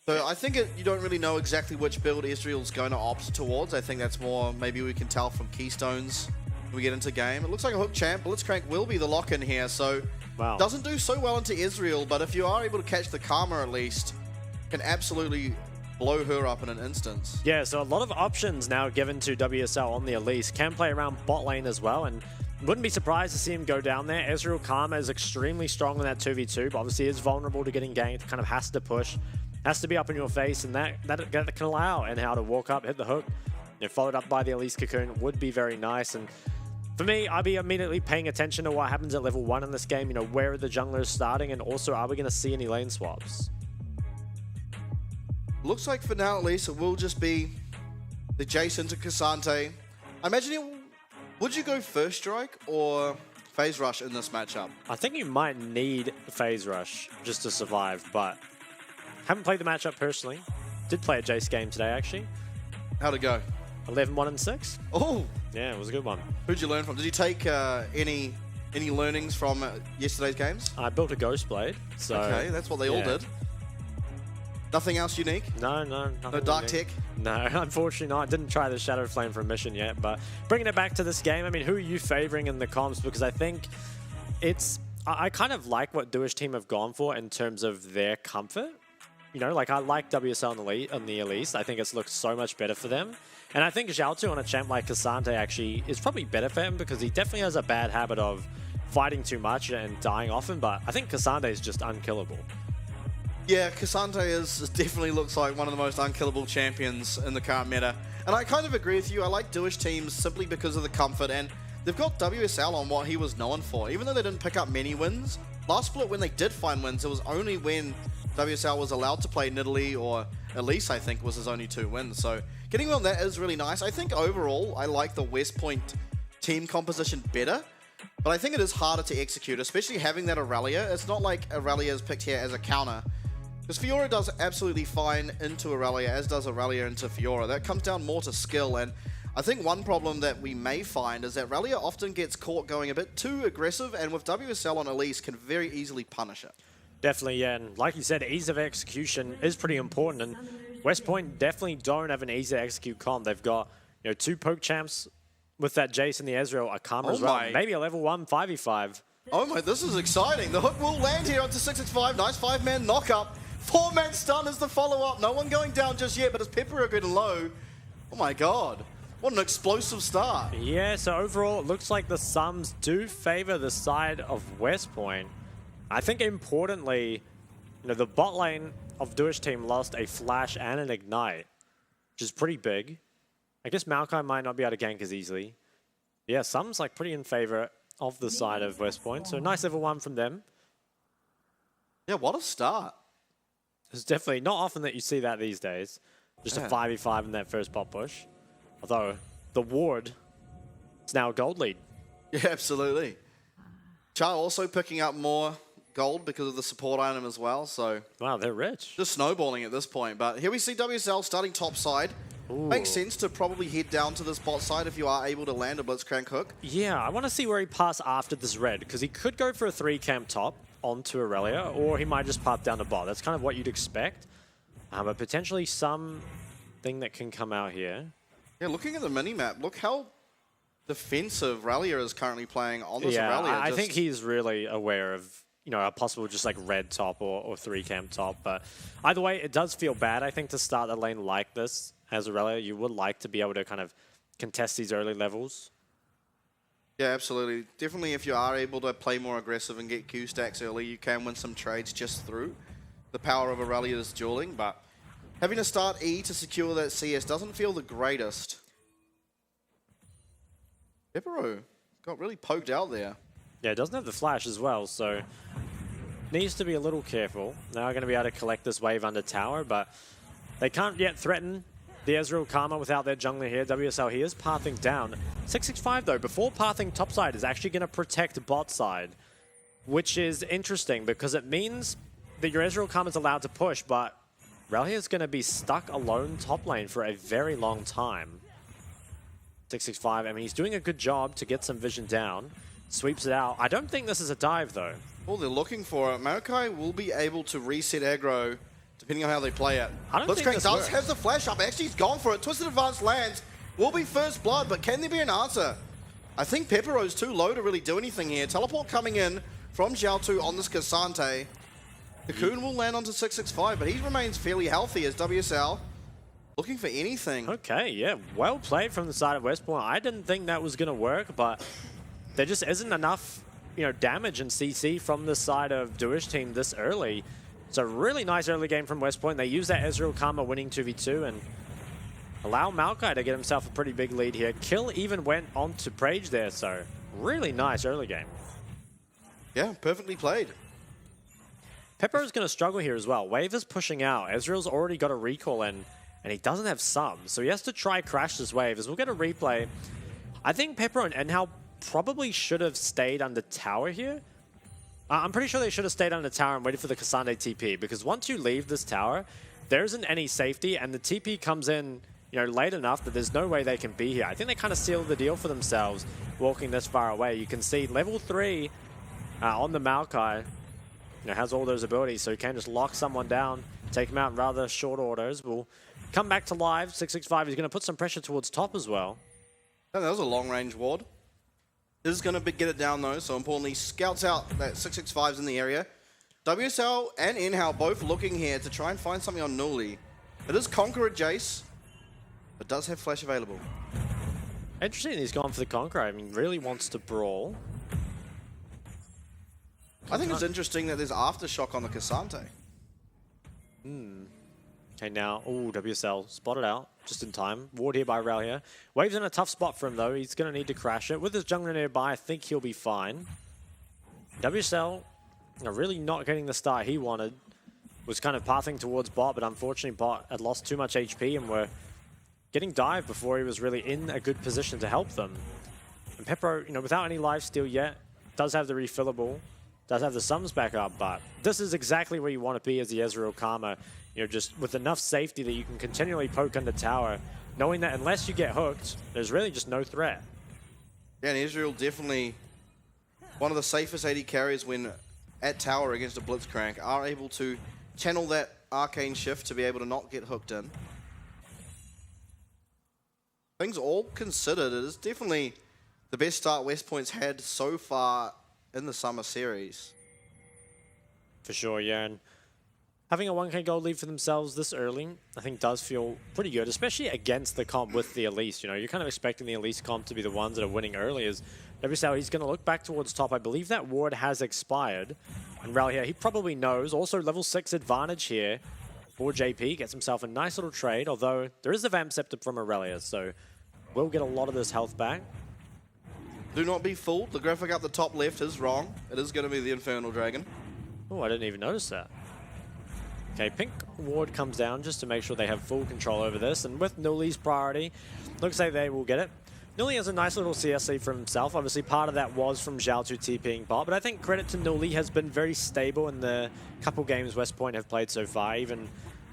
So I think you don't really know exactly which build Ezreal's going to opt towards. I think that's more, maybe we can tell from Keystones when we get into game. It looks like a hook champ. Blitzcrank will be the lock-in here, so Wow. doesn't do so well into Ezreal, but if you are able to catch the Karma at least, can absolutely blow her up in an instance. Yeah, so a lot of options now given to WSL on the Elise. Can play around bot lane as well, and wouldn't be surprised to see him go down there. Ezreal Karma is extremely strong in that 2v2, but obviously is vulnerable to getting ganked, kind of has to push, has to be up in your face, and that can allow and how to walk up, hit the hook, followed up by the Elise Cocoon would be very nice. And For me, I'll be immediately paying attention to what happens at level 1 in this game. You know, where are the junglers starting, and also, are we going to see any lane swaps? Looks like for now, at least, it will just be the Jason to Cassante. I imagine would you go first strike or phase rush in this matchup? I think you might need phase rush just to survive, but haven't played the matchup personally. Did play a Jace game today, actually. How'd it go? 11-1-6. Oh! Yeah, it was a good one. Who'd you learn from? Did you take any learnings from yesterday's games? I built a Ghost Blade, so... Okay, that's what they all did. Nothing else unique? No, No dark tech? No, unfortunately not. Didn't try the Shadow Flame for a mission yet, but bringing it back to this game, I mean, who are you favoring in the comps? Because I think it's... I kind of like what Duish team have gone for in terms of their comfort. You know, like I like WSL on the Elise. I think it's looked so much better for them. And I think Xiaotu on a champ like Cassante actually is probably better for him because he definitely has a bad habit of fighting too much and dying often, but I think Cassante is just unkillable. Yeah, Cassante definitely looks like one of the most unkillable champions in the current meta. And I kind of agree with you. I like Duish teams simply because of the comfort, and they've got WSL on what he was known for. Even though they didn't pick up many wins, last split when they did find wins, it was only when WSL was allowed to play Nidalee or Elise, I think, was his only 2 wins. So getting on that is really nice. I think overall, I like the West Point team composition better, but I think it is harder to execute, especially having that Aurelia. It's not like Aurelia is picked here as a counter, because Fiora does absolutely fine into Aurelia, as does Aurelia into Fiora. That comes down more to skill, and I think one problem that we may find is that Aurelia often gets caught going a bit too aggressive, and with WSL on Elise can very easily punish it. Definitely, yeah, and like you said, ease of execution is pretty important, and West Point definitely don't have an easy to execute comp. They've got, you know, 2 poke champs with that Jace and the Ezreal, Akama as well. Maybe a level 1 5v5. Oh my, this is exciting. The hook will land here onto 665. Nice 5-man knock-up. 4-man stun is the follow-up. No one going down just yet, but it's Pepper getting low. Oh my god. What an explosive start. Yeah, so overall, it looks like the sums do favor the side of West Point. I think importantly, you know, the bot lane of Duish team lost a flash and an ignite, which is pretty big. I guess Maokai might not be able to gank as easily. Yeah, sums like pretty in favor of the side of West Point, so nice level 1 from them. Yeah, what a start. It's definitely not often that you see that these days. Just a 5v5 in that first bot push. Although, the ward is now a gold lead. Yeah, absolutely. Char also picking up more gold because of the support item as well, so... Wow, they're rich. Just snowballing at this point, but here we see WSL starting top side. Ooh. Makes sense to probably head down to this bot side if you are able to land a Blitzcrank hook. Yeah, I want to see where he pass after this red, because he could go for a 3-camp top onto Aurelia, or he might just path down the bot. That's kind of what you'd expect, but potentially something that can come out here. Yeah, looking at the minimap, look how defensive Aurelia is currently playing on this Aurelia. I think he's really aware of, you know, a possible just like red top or 3-camp top. But either way, it does feel bad, I think, to start a lane like this as Aurelia. You would like to be able to kind of contest these early levels. Yeah, absolutely. Definitely if you are able to play more aggressive and get Q stacks early, you can win some trades just through the power of Aurelia's dueling. But having to start E to secure that CS doesn't feel the greatest. Pepero got really poked out there. Yeah, it doesn't have the flash as well, so needs to be a little careful. Now we're going to be able to collect this wave under tower, but they can't yet threaten the Ezreal Karma without their jungler here. WSL here is pathing down. 665 though, before pathing topside, is actually going to protect bot side, which is interesting because it means that your Ezreal Karma is allowed to push, but Aurelia is going to be stuck alone top lane for a very long time. 665, I mean, he's doing a good job to get some vision down. Sweeps it out. I don't think this is a dive, though. Well, they're looking for it. Maokai will be able to reset aggro depending on how they play it. I don't think this does have the flash up. Actually, he's gone for it. Twisted Advance lands. Will be first blood, but can there be an answer? I think Peppero's too low to really do anything here. Teleport coming in from Xiaotu on this Cassante. Cocoon will land onto 665, but he remains fairly healthy as WSL looking for anything. Okay, yeah. Well played from the side of West Point. I didn't think that was going to work, but there just isn't enough, you know, damage and CC from the side of Duish team this early. It's a really nice early game from West Point. They use that Ezreal Karma winning 2v2, and allow Maokai to get himself a pretty big lead here. Kill even went on to Prage there, so really nice early game. Yeah, perfectly played. Pepper is going to struggle here as well. Wave is pushing out. Ezreal's already got a recall in, and he doesn't have some, so he has to try crash this wave. As we'll get a replay, I think Pepper and Enhal probably should have stayed under tower here. I'm pretty sure they should have stayed under tower and waited for the Cassandre TP, because once you leave this tower, there isn't any safety, and the TP comes in, you know, late enough that there's no way they can be here. I think they kind of sealed the deal for themselves walking this far away. You can see level 3 on the Maokai, you know, has all those abilities, so you can just lock someone down, take him out in rather short orders. We'll come back to live. 665 is going to put some pressure towards top as well. Oh, that was a long-range ward. This is going to get it down, though, so importantly, scouts out that 665's in the area. WSL and Inhal both looking here to try and find something on Nuli. It is Conqueror Jace, but does have Flash available. Interesting he's gone for the Conqueror. I mean, really wants to brawl. I think it's interesting that there's Aftershock on the Cassandre. Okay, now, WSL spotted out just in time. Ward here by Rel here. Wave's in a tough spot for him, though. He's going to need to crash it. With his jungler nearby, I think he'll be fine. WSL, really not getting the start he wanted. Was kind of pathing towards bot, but unfortunately bot had lost too much HP and were getting dived before he was really in a good position to help them. And Pepper, without any lifesteal yet, does have the refillable, does have the sums back up, but this is exactly where you want to be as the Ezreal Karma. Just with enough safety that you can continually poke under tower, knowing that unless you get hooked, there's really just no threat. Yeah, and Ezreal definitely one of the safest AD carriers when at tower against a Blitzcrank, are able to channel that arcane shift to be able to not get hooked in. Things all considered, it is definitely the best start West Point's had so far in the summer series. For sure, yeah. And having a 1k gold lead for themselves this early, I think does feel pretty good, especially against the comp with the Elise. You're kind of expecting the Elise comp to be the ones that are winning early. As WSL, he's going to look back towards top. I believe that ward has expired. And Rel here, he probably knows. Also, level 6 advantage here for JP. Gets himself a nice little trade, although there is a Vamp Scepter from Aurelia, so we'll get a lot of this health back. Do not be fooled. The graphic up the top left is wrong. It is going to be the Infernal Dragon. Oh, I didn't even notice that. Okay, pink ward comes down just to make sure they have full control over this. And with Nuli's priority, looks like they will get it. Nuli has a nice little CSC for himself. Obviously, part of that was from Zhao2 TPing bot. But I think credit to Nuli has been very stable in the couple games West Point have played so far. Even,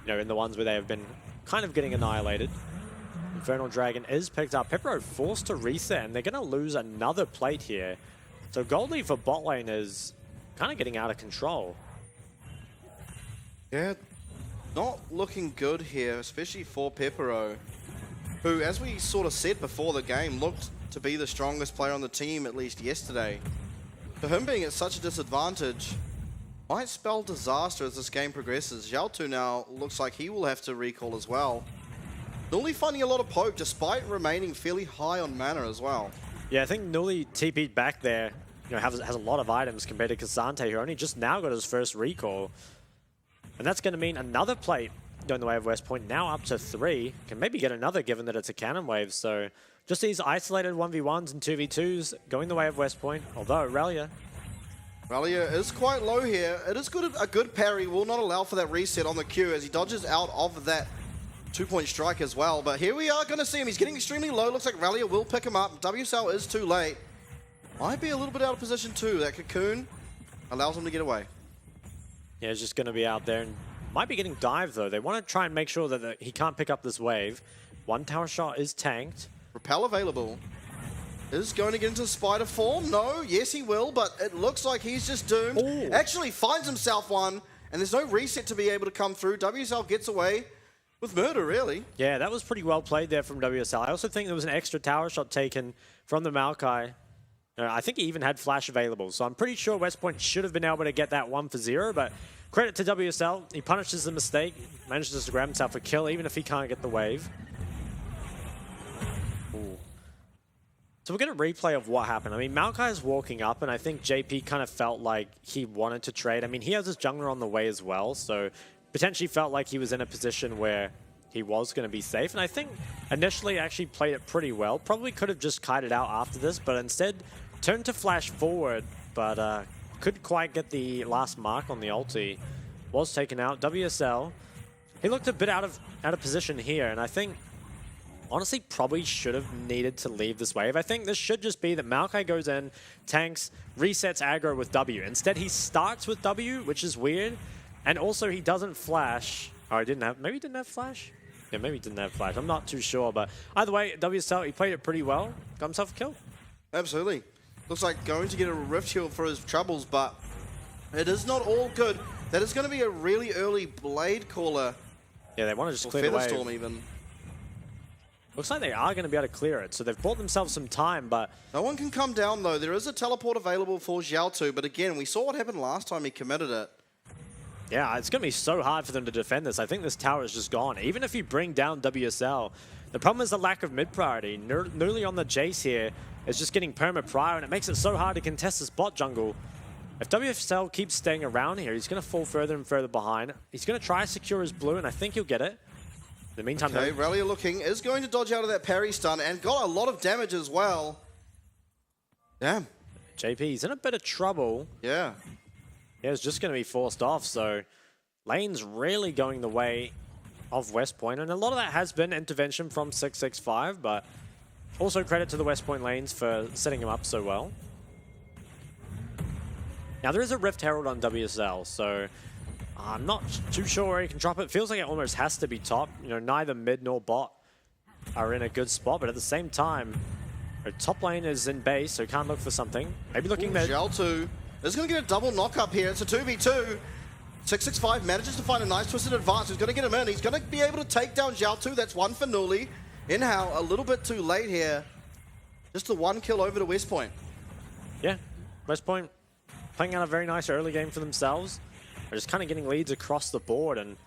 in the ones where they have been kind of getting annihilated. Infernal Dragon is picked up. Pepero forced to reset, and they're going to lose another plate here. So gold lead for bot lane is kind of getting out of control. Yeah, not looking good here, especially for Pepero, who, as we sort of said before the game, looked to be the strongest player on the team, at least yesterday. For him being at such a disadvantage might spell disaster as this game progresses. Zhao2 now looks like he will have to recall as well. Nuli finding a lot of poke, despite remaining fairly high on mana as well. Yeah, I think Nuli TP'd back there, has a lot of items compared to Cassandre, who only just now got his first recall. And that's going to mean another plate going the way of West Point, now up to 3. Can maybe get another given that it's a cannon wave. So just these isolated 1v1s and 2v2s going the way of West Point. Although Aurelia is quite low here. It is good. A good parry will not allow for that reset on the Q as he dodges out of that 2-point strike as well. But here we are going to see him. He's getting extremely low. Looks like Aurelia will pick him up. WSL is too late. Might be a little bit out of position too. That cocoon allows him to get away. Yeah, he's just going to be out there and might be getting dived, though. They want to try and make sure that he can't pick up this wave. One tower shot is tanked. Repel available. Is going to get into spider form? No, yes he will, but it looks like he's just doomed. Ooh. Actually finds himself one, and there's no reset to be able to come through. WSL gets away with murder, really. Yeah, that was pretty well played there from WSL. I also think there was an extra tower shot taken from the Maokai. I think he even had flash available, so I'm pretty sure West Point should have been able to get that 1-for-0, but credit to WSL. He punishes the mistake, manages to grab himself a kill, even if he can't get the wave. Ooh. So we'll get a replay of what happened. I mean, Maokai is walking up, and I think JP kind of felt like he wanted to trade. I mean, he has his jungler on the way as well, so potentially felt like he was in a position where he was going to be safe. And I think initially actually played it pretty well. Probably could have just kited out after this, but instead turned to flash forward, but couldn't quite get the last mark on the ulti. Was taken out. WSL, he looked a bit out of position here, and I think honestly probably should have needed to leave this wave. I think this should just be that Maokai goes in, tanks, resets aggro with W. Instead he starts with W, which is weird, and also he doesn't flash. Oh, maybe he didn't have flash? Yeah, maybe he didn't have flash. I'm not too sure, but either way, WSL, he played it pretty well. Got himself a kill. Absolutely. Looks like going to get a Rift Shield for his troubles, but it is not all good. That is going to be a really early Blade Caller. Yeah, they want to just clear the wave. Featherstorm even. Looks like they are going to be able to clear it, so they've bought themselves some time, but... No one can come down, though. There is a teleport available for Xiaotu, but again, we saw what happened last time he committed it. Yeah, it's going to be so hard for them to defend this. I think this tower is just gone. Even if you bring down WSL, the problem is the lack of mid-priority. Newly on the Jace here is just getting perma-prior, and it makes it so hard to contest this bot jungle. If WSL keeps staying around here, he's going to fall further and further behind. He's going to try to secure his blue, and I think he'll get it. In the meantime, okay, Relia looking, is going to dodge out of that parry stun, and got a lot of damage as well. Damn. JP's in a bit of trouble. Yeah. Yeah, it's just going to be forced off, so lane's really going the way of West Point, and a lot of that has been intervention from 665, but also credit to the West Point lanes for setting him up so well. Now, there is a Rift Herald on WSL, so I'm not too sure where he can drop it. Feels like it almost has to be top. You know, neither mid nor bot are in a good spot, but at the same time, top lane is in base, so can't look for something. Maybe looking mid. Xiaotu is going to get a double knock up here. It's a 2v2. 665 manages to find a nice twisted advance. He's going to get him in. He's going to be able to take down Xiaotu. That's one for Nuli. Inhao a little bit too late here. Just the one kill over to West Point. Yeah, West Point playing out a very nice early game for themselves. They're just kind of getting leads across the board, and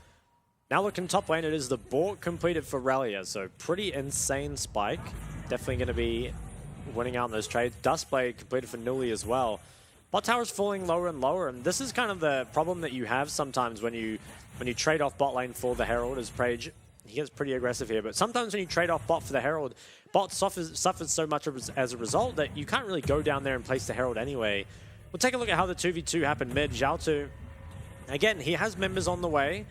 now looking top lane, it is the Bork completed for Relia, so pretty insane spike. Definitely going to be winning out in those trades. Dustblade completed for Nuli as well. Bot tower's falling lower and lower, and this is kind of the problem that you have sometimes when you trade off bot lane for the Herald, as Prage, he gets pretty aggressive here, but sometimes when you trade off bot for the Herald, bot suffers so much as a result that you can't really go down there and place the Herald anyway. We'll take a look at how the 2v2 happened mid. Xiaotu, again, he has members on the way.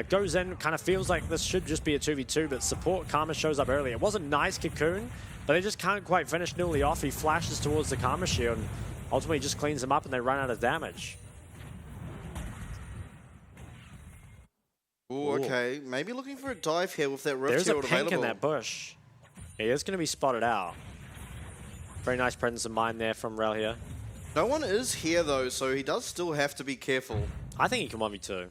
Goes in, kind of feels like this should just be a 2v2, but support Karma shows up early. It was a nice cocoon, but they just can't quite finish Newly off. He flashes towards the Karma shield, and ultimately just cleans them up, and they run out of damage. Ooh, okay. Maybe looking for a dive here with that Rift Shield available. There's a pink in that bush. Yeah, he is going to be spotted out. Very nice presence of mind there from Rel here. No one is here, though, so he does still have to be careful. I think he can 1v2.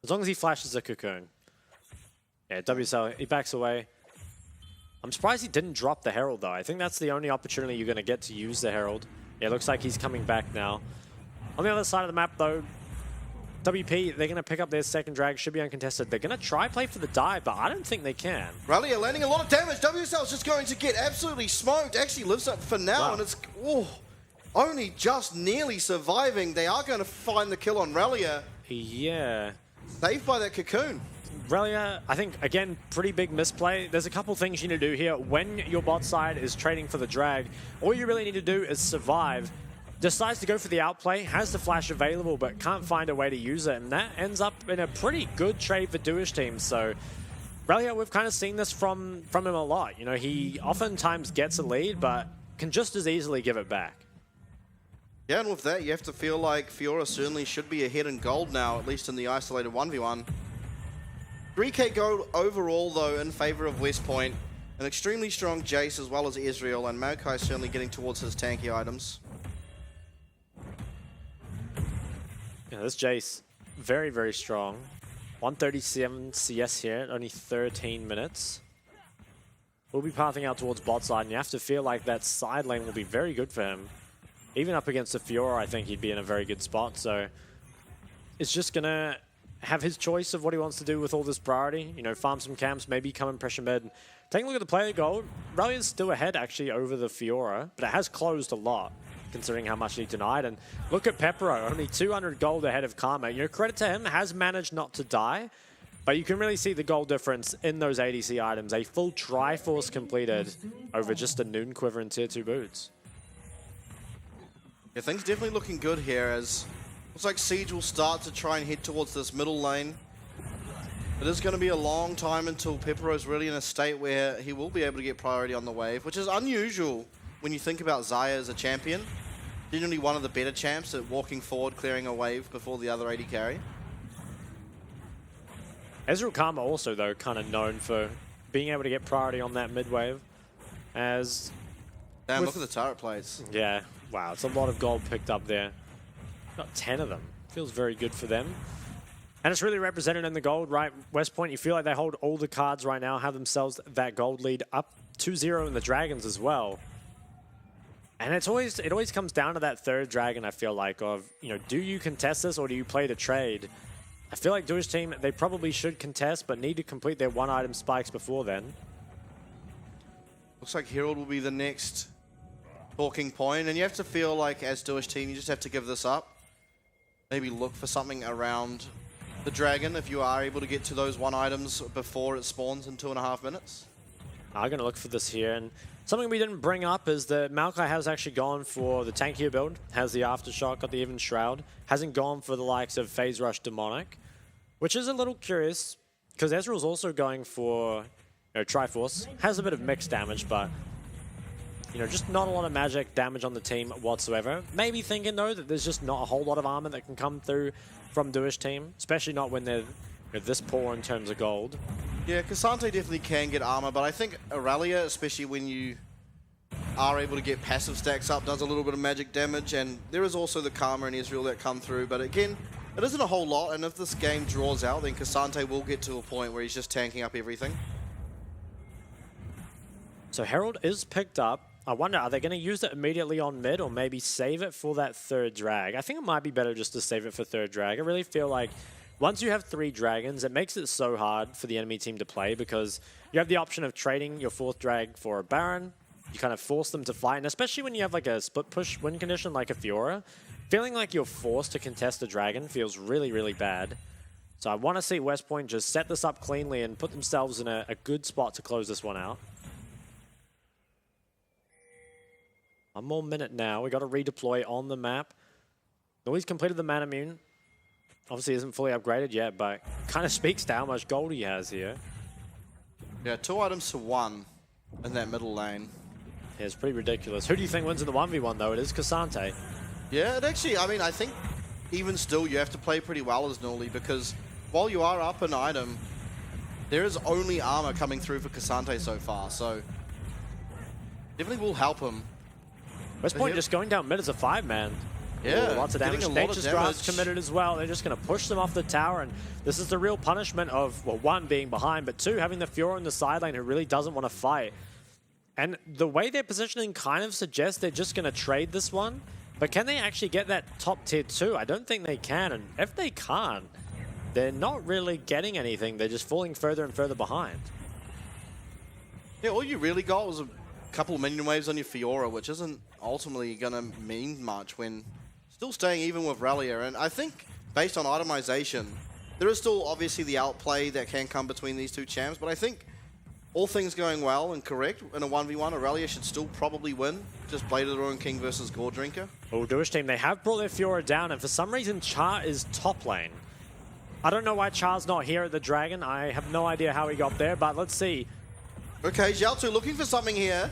As long as he flashes a cocoon. Yeah, WSL, he backs away. I'm surprised he didn't drop the Herald, though. I think that's the only opportunity you're going to get to use the Herald. Yeah, it looks like he's coming back now. On the other side of the map, though, WP, they're going to pick up their second drag. Should be uncontested. They're going to try play for the dive, but I don't think they can. Relia landing a lot of damage. WSL's just going to get absolutely smoked. Actually lives up for now, wow. And it's only just nearly surviving. They are going to find the kill on Relia. Yeah. Saved by that cocoon. Relia, I think, again, pretty big misplay. There's a couple things you need to do here. When your bot side is trading for the drag, all you really need to do is survive. Decides to go for the outplay, has the flash available, but can't find a way to use it. And that ends up in a pretty good trade for Duish teams. So Relia, we've kind of seen this from him a lot. You know, he oftentimes gets a lead, but can just as easily give it back. Yeah, and with that, you have to feel like Fiora certainly should be ahead in gold now, at least in the isolated 1v1. 3k gold overall, though, in favor of West Point. An extremely strong Jace as well as Israel, and Maokai certainly getting towards his tanky items. Yeah, this Jace, very, very strong. 137 CS here, only 13 minutes. We'll be pathing out towards bot side, and you have to feel like that side lane will be very good for him. Even up against the Fiora, I think he'd be in a very good spot, so it's just going to have his choice of what he wants to do with all this priority. You know, farm some camps, maybe come and pressure mid. Taking a look at the player goal, Relia's still ahead actually over the Fiora, but it has closed a lot considering how much he denied. And look at Pepero, only 200 gold ahead of Karma. You know, credit to him, has managed not to die. But you can really see the goal difference in those ADC items. A full Triforce completed over just a Noon Quiver and Tier 2 boots. Yeah, things definitely looking good here as looks like Siege will start to try and head towards this middle lane. It is going to be a long time until Peppero's really in a state where he will be able to get priority on the wave, which is unusual when you think about Xayah as a champion. Generally one of the better champs at walking forward, clearing a wave before the other AD carry. Ezreal Karma also, though, kind of known for being able to get priority on that mid wave. As Damn, look at the turret plates. Yeah, wow, it's a lot of gold picked up there. Got 10 of them. Feels very good for them. And it's really represented in the gold, right? West Point, you feel like they hold all the cards right now, have themselves that gold lead up 2-0 in the Dragons as well. And it always comes down to that third dragon, I feel like, of, do you contest this or do you play the trade? I feel like Duish team, they probably should contest, but need to complete their one-item spikes before then. Looks like Herald will be the next talking point, and you have to feel like, as Duish team, you just have to give this up. Maybe look for something around the dragon if you are able to get to those one items before it spawns in 2.5 minutes. I'm going to look for this here, and something we didn't bring up is that Maokai has actually gone for the tankier build, has the Aftershock, got the Even Shroud, hasn't gone for the likes of Phase Rush Demonic, which is a little curious, because Ezreal's also going for Triforce, has a bit of mixed damage, but just not a lot of magic damage on the team whatsoever. Maybe thinking, though, that there's just not a whole lot of armor that can come through from Duish team, especially not when they're this poor in terms of gold. Yeah, Cassante definitely can get armor, but I think Aurelia, especially when you are able to get passive stacks up, does a little bit of magic damage, and there is also the Karma and Ezreal that come through, but again, it isn't a whole lot, and if this game draws out, then Cassante will get to a point where he's just tanking up everything. So Herald is picked up. I wonder, are they going to use it immediately on mid or maybe save it for that third drag? I think it might be better just to save it for third drag. I really feel like once you have 3 dragons, it makes it so hard for the enemy team to play because you have the option of trading your 4th drag for a Baron. You kind of force them to fight, and especially when you have like a split push win condition like a Fiora, feeling like you're forced to contest a dragon feels really, really bad. So I want to see West Point just set this up cleanly and put themselves in a good spot to close this one out. 1 more minute now. We got to redeploy on the map. Noise completed the Manamune. Obviously isn't fully upgraded yet, but kind of speaks to how much gold he has here. Yeah, 2 items to 1 in that middle lane. Yeah, it's pretty ridiculous. Who do you think wins in the 1v1 though? It is Cassante. Yeah, it actually, I think even still you have to play pretty well as Nuli because while you are up an item, there is only armor coming through for Cassante so far, so definitely will help him. West Point just going down mid as a 5-man. Yeah, ooh, lots of damage. Nature's Draft's committed as well. They're just going to push them off the tower, and this is the real punishment of, well, 1, being behind, but 2, having the Fiora in the side lane who really doesn't want to fight. And the way they're positioning kind of suggests they're just going to trade this one, but can they actually get that top tier 2? I don't think they can, and if they can't, they're not really getting anything. They're just falling further and further behind. Yeah, all you really got was a couple of minion waves on your Fiora, which isn't ultimately going to mean much when still staying even with Relia. And I think based on itemization, there is still obviously the outplay that can come between these 2 champs, but I think all things going well and correct in a 1v1, Aurelia should still probably win. Just Blade of the Ruined King versus Gore Drinker. Oh, Duish team, they have brought their Fiora down, and for some reason Char is top lane. I don't know why Char's not here at the Dragon. I have no idea how he got there, but let's see. Okay, Xiaotu looking for something here.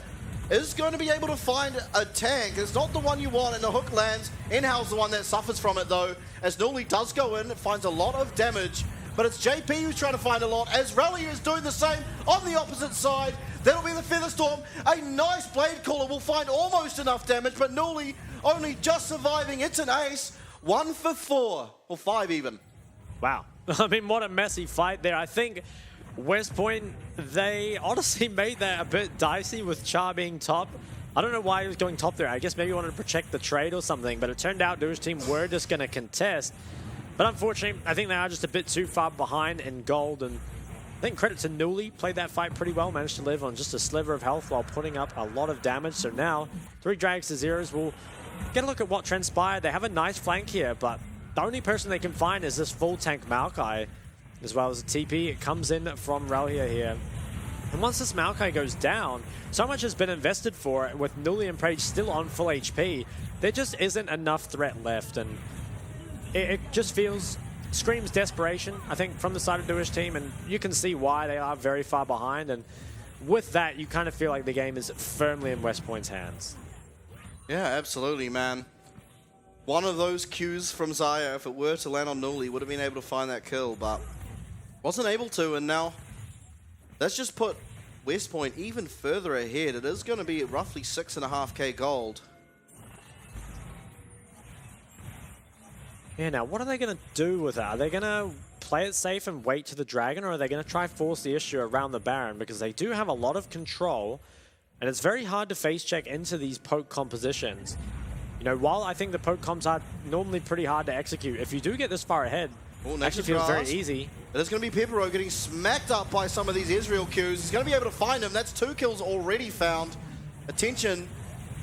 Is going to be able to find a tank. It's not the one you want, and the hook lands. In-house the one that suffers from it, though, as Nuli does go in. It finds a lot of damage, but it's JP who's trying to find a lot, as Relia is doing the same on the opposite side. That'll be the Featherstorm. A nice Blade Caller will find almost enough damage, but Nuli only just surviving. It's an ace. 1 for 4, or 5 even. Wow. I mean, what a messy fight there. I think West Point, they honestly made that a bit dicey with Char being top. I don't know why he was going top there. I guess maybe he wanted to protect the trade or something, but it turned out Duish team were just going to contest. But unfortunately, I think they are just a bit too far behind in gold, and I think credit to Nuli, played that fight pretty well, managed to live on just a sliver of health while putting up a lot of damage. So now, 3 drags to 0s. We'll get a look at what transpired. They have a nice flank here, but the only person they can find is this full tank Maokai. as well as a TP. It comes in from Relia here. And once this Maokai goes down, so much has been invested for it with Nuli and Prage still on full HP. There just isn't enough threat left, and it just screams desperation, I think, from the side of Duish team, and you can see why they are very far behind, and with that, you kind of feel like the game is firmly in West Point's hands. Yeah, absolutely, man. One of those Qs from Xayah, if it were to land on Nuli, would have been able to find that kill, but wasn't able to, and now let's just put West Point even further ahead. It is going to be roughly 6.5k gold. Yeah, now what are they going to do with that? Are they going to play it safe and wait to the Dragon, or are they going to try force the issue around the Baron? Because they do have a lot of control, and it's very hard to face check into these poke compositions. You know, while I think the poke comps are normally pretty hard to execute, if you do get this far ahead, it actually feels very easy. There's going to be Pepero getting smacked up by some of these Israel Qs. He's going to be able to find him. That's 2 kills already found. Attention,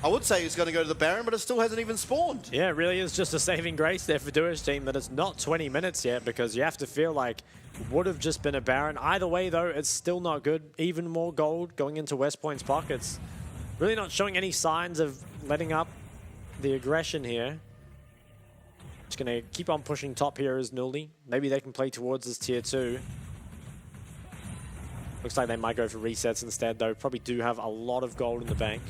I would say he's going to go to the Baron, but it still hasn't even spawned. Yeah, it really is just a saving grace there for Duish team that it's not 20 minutes yet, because you have to feel like it would have just been a Baron. Either way, though, it's still not good. Even more gold going into West Point's pockets. Really not showing any signs of letting up the aggression here. Just going to keep on pushing top here as Nuli. Maybe they can play towards this tier 2. Looks like they might go for resets instead, though. Probably do have a lot of gold in the bank.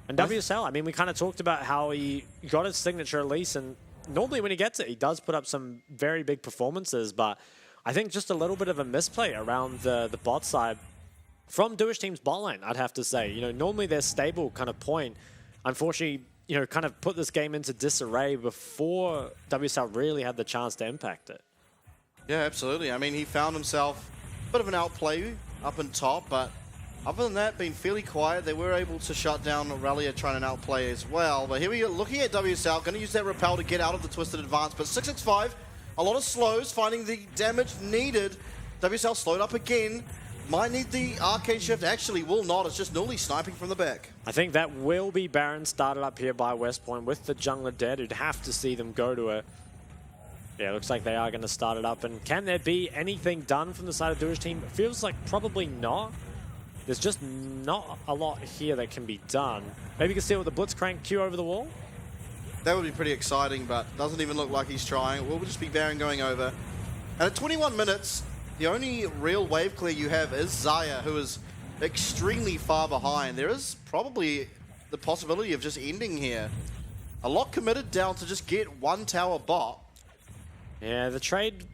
And WSL, I mean, we kind of talked about how he got his signature release, and normally when he gets it, he does put up some very big performances, but I think just a little bit of a misplay around the bot side from Duish team's bot lane, I'd have to say. You know, normally their stable kind of point, unfortunately, you know, kind of put this game into disarray before WSL really had the chance to impact it. Yeah, absolutely. I mean, he found himself a bit of an outplay up in top, but other than that, been fairly quiet. They were able to shut down Relia trying to outplay as well. But here we go, looking at WSL, going to use that repel to get out of the Twisted Advance. But 665, a lot of slows, finding the damage needed. WSL slowed up again. Might need the arcade shift. Actually, will not. It's just Nuli sniping from the back. I think that will be Baron started up here by West Point with the jungler dead. You'd have to see them go to it. Yeah, looks like they are going to start it up. And can there be anything done from the side of Duish team? It feels like probably not. There's just not a lot here that can be done. Maybe you can see with the Blitzcrank Q over the wall. That would be pretty exciting, but doesn't even look like he's trying. It will just be Baron going over. And at 21 minutes, the only real wave clear you have is Xayah, who is extremely far behind. There is probably the possibility of just ending here. A lot committed down to just get one tower bot. Yeah, the trade,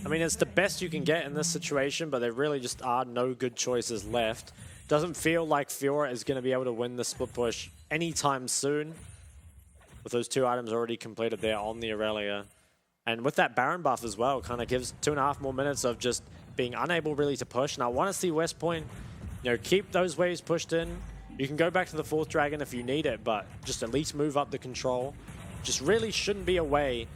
I mean, it's the best you can get in this situation, but there really just are no good choices left. Doesn't feel like Fiora is going to be able to win the split push anytime soon, with those 2 items already completed there on the Aurelia. And with that Baron buff as well, kind of gives 2.5 more minutes of just being unable really to push. And I want to see West Point, you know, keep those waves pushed in. You can go back to the 4th Dragon if you need it, but just at least move up the control. Just really shouldn't be a way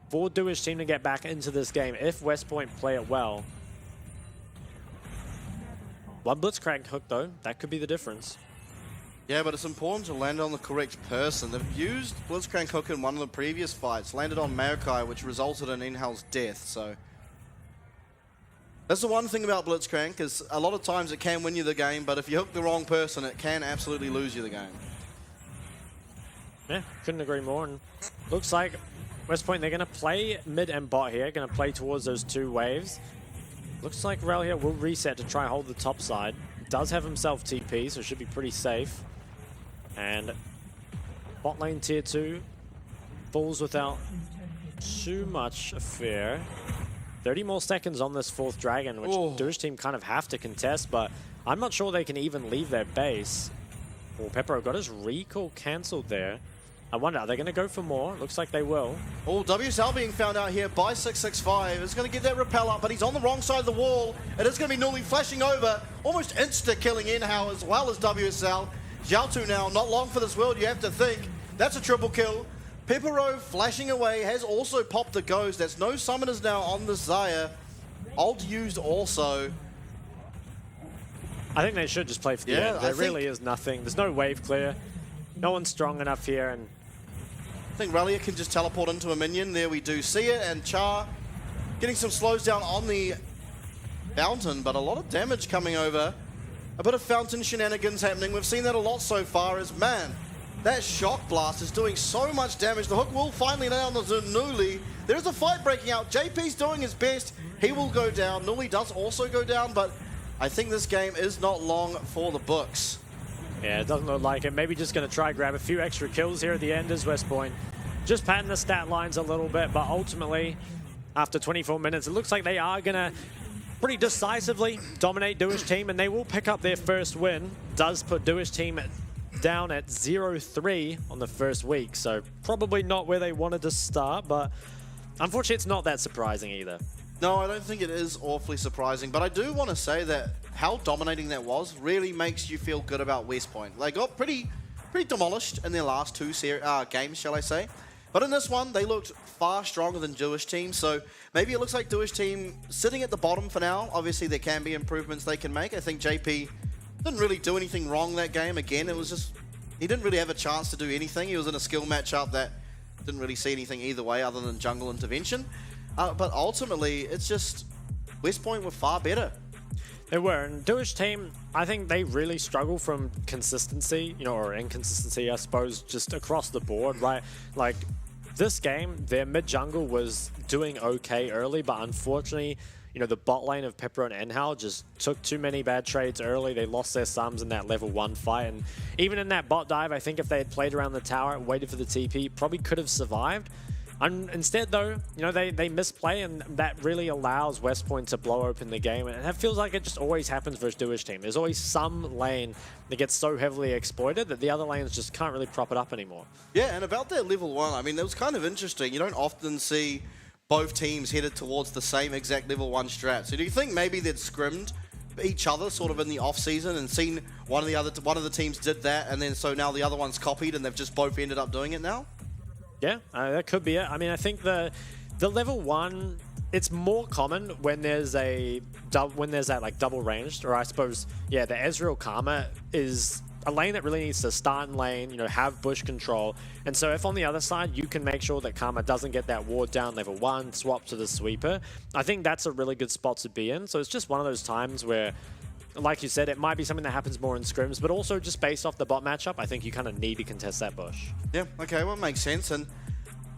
for Duish team to get back into this game if West Point play it well. One Blitzcrank hook though, that could be the difference. Yeah, but it's important to land on the correct person. They've used Blitzcrank hook in one of the previous fights, landed on Maokai, which resulted in Inhal's death, so. That's the one thing about Blitzcrank, is a lot of times it can win you the game, but if you hook the wrong person, it can absolutely lose you the game. Yeah, couldn't agree more. And looks like West Point, they're going to play mid and bot here, going to play towards those 2 waves. Looks like Rel here will reset to try and hold the top side. Does have himself TP, so should be pretty safe. And bot lane tier 2 falls without too much affair. 30 more seconds on this 4th Dragon, which Duish team kind of have to contest, but I'm not sure they can even leave their base. Oh, Pepero got his recall cancelled there. I wonder, are they going to go for more? Looks like they will. Oh, WSL being found out here by 665. Is going to get that repel up, but he's on the wrong side of the wall. It is going to be Nuli flashing over, almost insta-killing Inhao as well as WSL. Jiaotu now, not long for this world, you have to think. That's a triple kill. Pepero flashing away, has also popped the ghost. That's no summoners now on the Xayah. Ult used also. I think they should just play for the end. There really is nothing. There's no wave clear. No one's strong enough here, and I think Relia can just teleport into a minion. There we do see it, and Char getting some slows down on the fountain, but a lot of damage coming over. A bit of fountain shenanigans happening. We've seen that a lot so far as, man, that shock blast is doing so much damage. The hook will finally lay on the Nuli. There's a fight breaking out. JP's doing his best. He will go down. Nuli does also go down, but I think this game is not long for the books. Yeah, it doesn't look like it. Maybe just going to try grab a few extra kills here at the end as West Point. Just padding the stat lines a little bit, but ultimately, after 24 minutes, it looks like they are going to pretty decisively dominate Duish Team, and they will pick up their first win. Does put Duish Team down at 0-3 on the first week, so probably not where they wanted to start, but unfortunately it's not that surprising either. No, I don't think it is awfully surprising, but I do want to say that how dominating that was really makes you feel good about West Point. They got pretty demolished in their last two games, shall I say. But in this one, they looked far stronger than Duish Team, so maybe it looks like Duish Team sitting at the bottom for now. Obviously, there can be improvements they can make. I think JP didn't really do anything wrong that game. Again, it was just, he didn't really have a chance to do anything. He was in a skill matchup that didn't really see anything either way other than jungle intervention. But ultimately, it's just, West Point were far better. They were, and Duish Team, I think they really struggle from consistency, or inconsistency, I suppose, just across the board, right? Like, this game, their mid-jungle was doing okay early, but unfortunately, the bot lane of Pepper and Enhal just took too many bad trades early. They lost their sums in that level 1 fight, and even in that bot dive, I think if they had played around the tower and waited for the TP, probably could have survived. Instead, though, they misplay, and that really allows West Point to blow open the game. And it feels like it just always happens versus Duish Team. There's always some lane that gets so heavily exploited that the other lanes just can't really prop it up anymore. Yeah, and about that level 1, I mean, it was kind of interesting. You don't often see both teams headed towards the same exact level 1 strat. So do you think maybe they'd scrimmed each other sort of in the off-season and seen one of the teams did that, and then so now the other one's copied and they've just both ended up doing it now? Yeah, that could be it. I mean, I think the level 1, it's more common when there's that like double ranged, or I suppose, yeah, the Ezreal Karma is a lane that really needs to start in lane, have bush control. And so if on the other side you can make sure that Karma doesn't get that ward down level 1, swap to the sweeper, I think that's a really good spot to be in. So it's just one of those times where, like you said, it might be something that happens more in scrims, but also just based off the bot matchup, I think you kind of need to contest that bush. Yeah, okay, well, it makes sense. And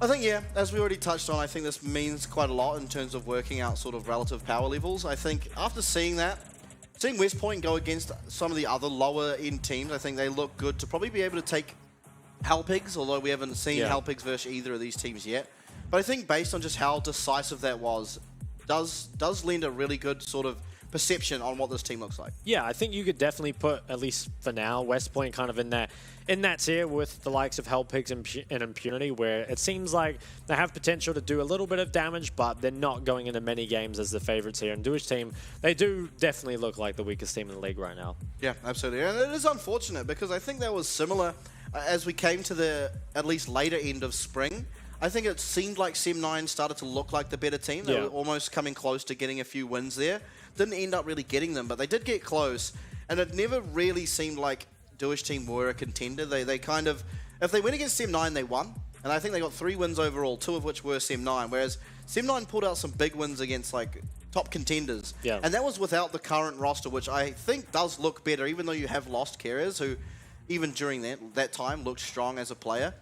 I think, yeah, as we already touched on, I think this means quite a lot in terms of working out sort of relative power levels. I think after seeing West Point go against some of the other lower end teams, I think they look good to probably be able to take Hellpigs, although we haven't seen Hellpigs versus either of these teams yet. But I think based on just how decisive that was, does lend a really good sort of perception on what this team looks like. Yeah, I think you could definitely put, at least for now, West Point kind of in that tier with the likes of Hellpigs and Impunity, where it seems like they have potential to do a little bit of damage, but they're not going into many games as the favorites here. And Duish Team, they do definitely look like the weakest team in the league right now. Yeah, absolutely. And it is unfortunate because I think that was similar as we came to the at least later end of spring. I think it seemed like Sem9 started to look like the better team. They were almost coming close to getting a few wins there. Didn't end up really getting them, but they did get close. And it never really seemed like Duish Team were a contender. They kind of, if they went against Sem9, they won. And I think they got 3 wins overall, 2 of which were Sem9. Whereas Sem9 pulled out some big wins against like top contenders. Yeah. And that was without the current roster, which I think does look better, even though you have lost Keres, who even during that time looked strong as a player.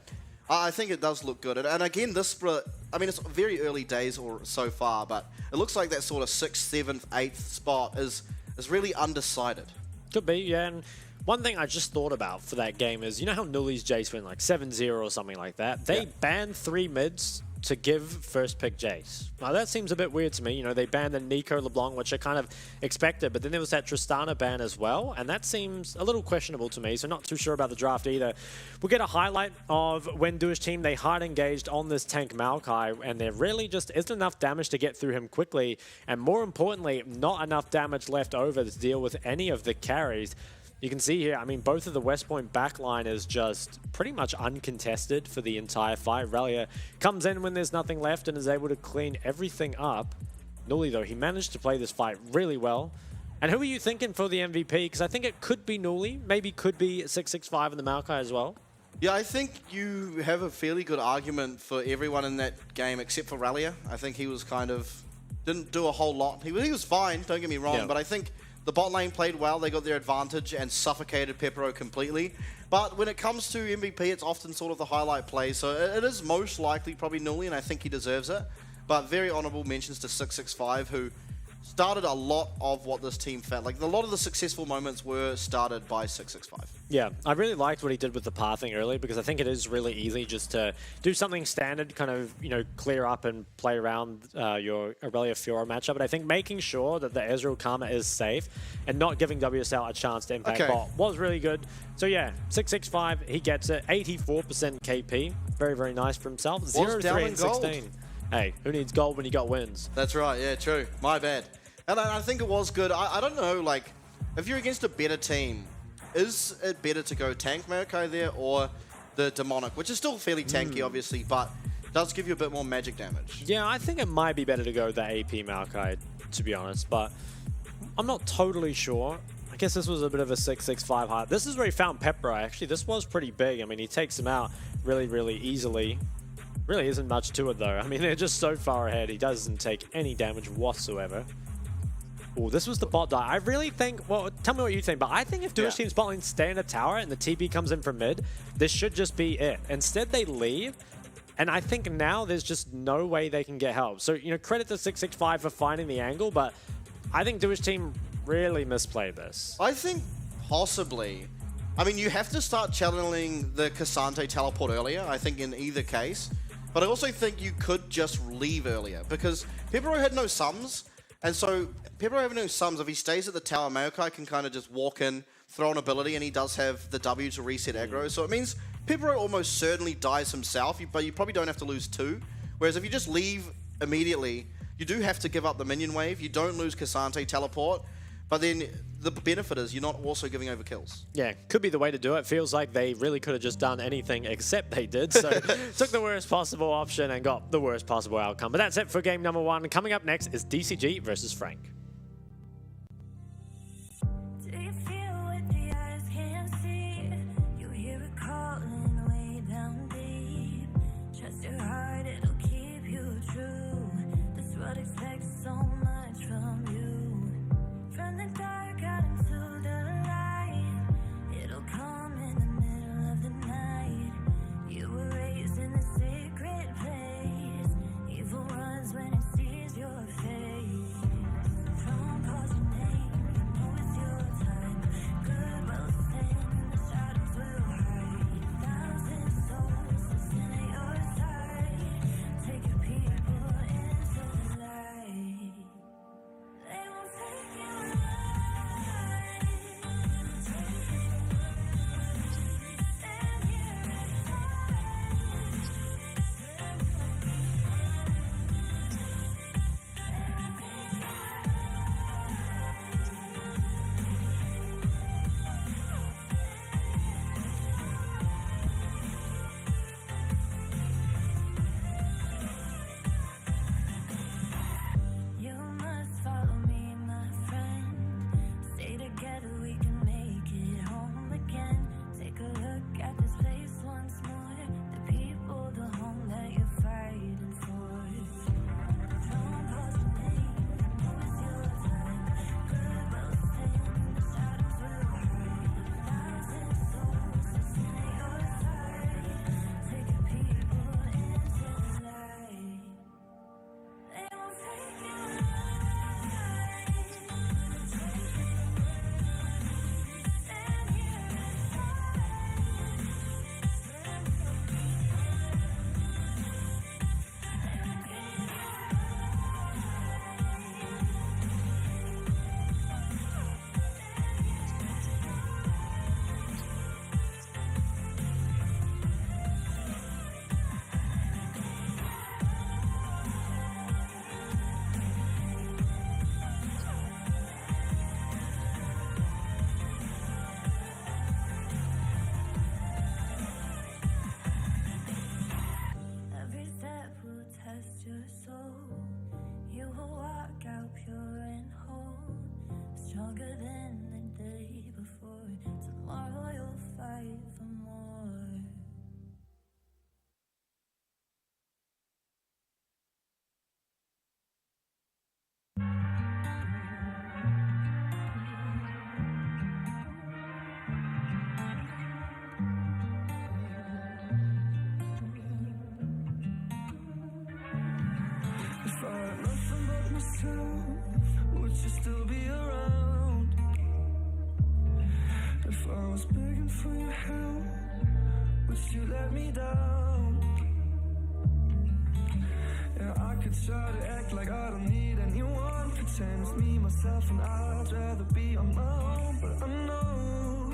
I think it does look good. And again, this split, I mean, it's very early days or so far, but it looks like that sort of 6th, 7th, 8th spot is really undecided. Could be, yeah. And one thing I just thought about for that game is, how Nuli's Jace went like 7-0 or something like that? They banned 3 mids to give first pick Jace. Now that seems a bit weird to me. They banned the Nico LeBlanc, which I kind of expected, but then there was that Tristana ban as well, and that seems a little questionable to me, so not too sure about the draft either. We'll get a highlight of when Duish Team, they hard engaged on this tank Maokai, and there really just isn't enough damage to get through him quickly, and more importantly, not enough damage left over to deal with any of the carries. You can see here, I mean, both of the West Point backline is just pretty much uncontested for the entire fight. Relia comes in when there's nothing left and is able to clean everything up. Nuli, though, he managed to play this fight really well. And who are you thinking for the MVP? Because I think it could be Nuli, maybe could be 665 in the Maokai as well. Yeah, I think you have a fairly good argument for everyone in that game except for Rallia. I think he was kind of... didn't do a whole lot. He was fine, don't get me wrong, but I think the bot lane played well. They got their advantage and suffocated Pepero completely. But when it comes to MVP, it's often sort of the highlight play. So it is most likely probably Nuli, and I think he deserves it. But very honorable mentions to 665, who started a lot of what this team felt like. A lot of the successful moments were started by 665. Yeah, I really liked what he did with the pathing early, because I think it is really easy just to do something standard, kind of, you know, clear up and play around your Aurelia Fiora matchup. But I think making sure that the Ezreal Karma is safe and not giving WSL a chance to impact bot was really good. So yeah, 665, he gets it. 84% KP. Very, very nice for himself. 0-3 and 16. Hey, who needs gold when you got wins? That's right, yeah, true. My bad. And I think it was good. I don't know, like, if you're against a better team, is it better to go tank Maokai there or the Demonic, which is still fairly tanky, obviously, but does give you a bit more magic damage? Yeah, I think it might be better to go the AP Maokai, to be honest, but I'm not totally sure. I guess this was a bit of a 6-6-5 high. This is where he found Pepra, actually. This was pretty big. I mean, he takes him out really, really easily. Really isn't much to it, though. I mean, they're just so far ahead. He doesn't take any damage whatsoever. Oh, this was the bot die. I really think, well, tell me what you think, but I think if Duish Team's bot lane stay in a tower and the TP comes in from mid, this should just be it. Instead, they leave, and I think now there's just no way they can get help. So, you know, credit to 665 for finding the angle, but I think Duish Team really misplayed this. I think possibly. I mean, you have to start channeling the Cassante teleport earlier, I think, in either case. But I also think you could just leave earlier, because Pepero had no sums, and so Pepero having no sums, if he stays at the tower, Maokai can kind of just walk in, throw an ability, and he does have the W to reset aggro. So it means Pepero almost certainly dies himself, but you probably don't have to lose 2. Whereas if you just leave immediately, you do have to give up the minion wave. You don't lose Cassante teleport, but then the benefit is you're not also giving over kills. Yeah, could be the way to do it. Feels like they really could have just done anything except they did. So took the worst possible option and got the worst possible outcome. But that's it for game number 1. Coming up next is DCG versus Frank. Do you feel what the eyes can't see? You hear it calling way down deep. Trust your heart, it'll keep you true. This world expects so much from you. From the dark out into the light, it'll come in the middle of the night. You were raised in a secret place. Evil runs when it sees your face. From calls your name, you know it's your time. myself, would you still be around? If I was begging for your help, would you let me down? Yeah, I could try to act like I don't need anyone, pretend it's me, myself, and I'd rather be on my own. But I know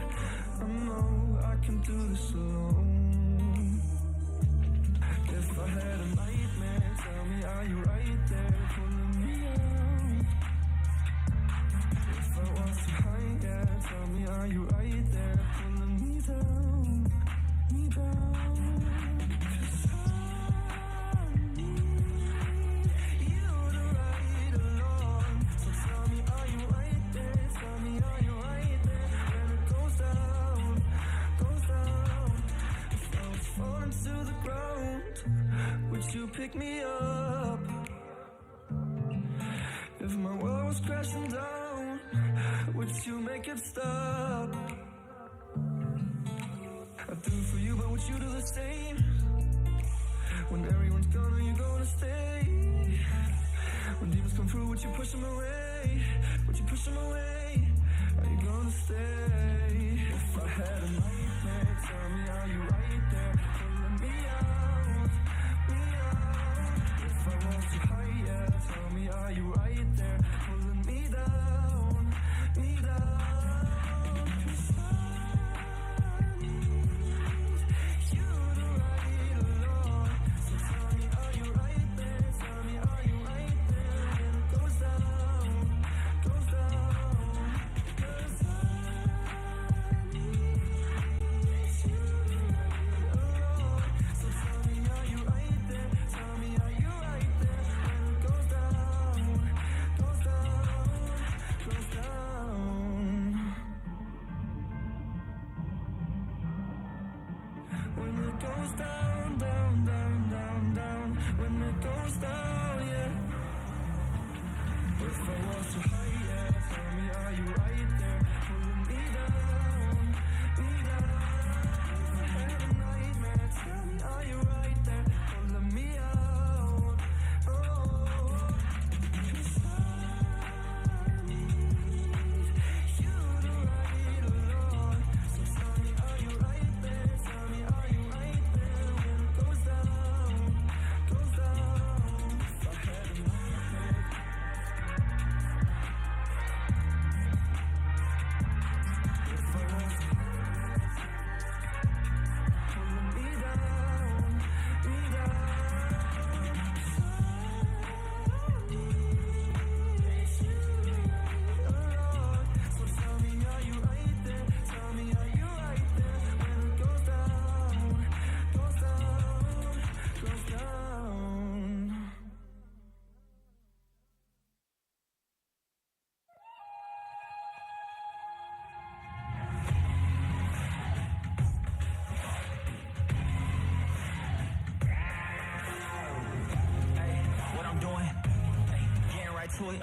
I can do this alone. If I had a nightmare, tell me, are you right there pulling me out? If I was too high, yeah, tell me, are you right there pulling me down, me down? 'Cause I need you to ride along. So tell me, are you right there? Tell me, are you right there when it goes down, goes down? If I was falling to the ground, would you pick me up? If my world was crashing down, would you make it stop? I do for you, but would you do the same? When everyone's gone, are you gonna stay? When demons come through, would you push them away? Would you push them away? Are you gonna stay? If I had a nightmare, tell me, are you right there pulling me out, me out? If I was too high, yeah, tell me, are you right there pulling me down, me down? 'Cause I need you to ride along. So tell me, are you right there? Tell me, are you right there when it goes down, goes down? 'Cause I need you to ride along. So tell me, are you right there? Tell me, are you right there when it goes down, goes down, goes down? When it goes down, down, down, down, down. When it goes down, yeah. If I was too high, yeah, tell me, are you right there pulling me down, me down? If I had a nightmare, tell me, are you right there pulling me out? Oh, 'cause I need you to ride along. So tell me, are you right there? Tell me, are you right there when it goes down, goes down? If I had a nightmare, if I was pulling me down, me down. 'Cause I need you along. So tell me, are you right there? Tell me, are you right there when it goes down, goes down, goes down? What I'm doing, getting right to it.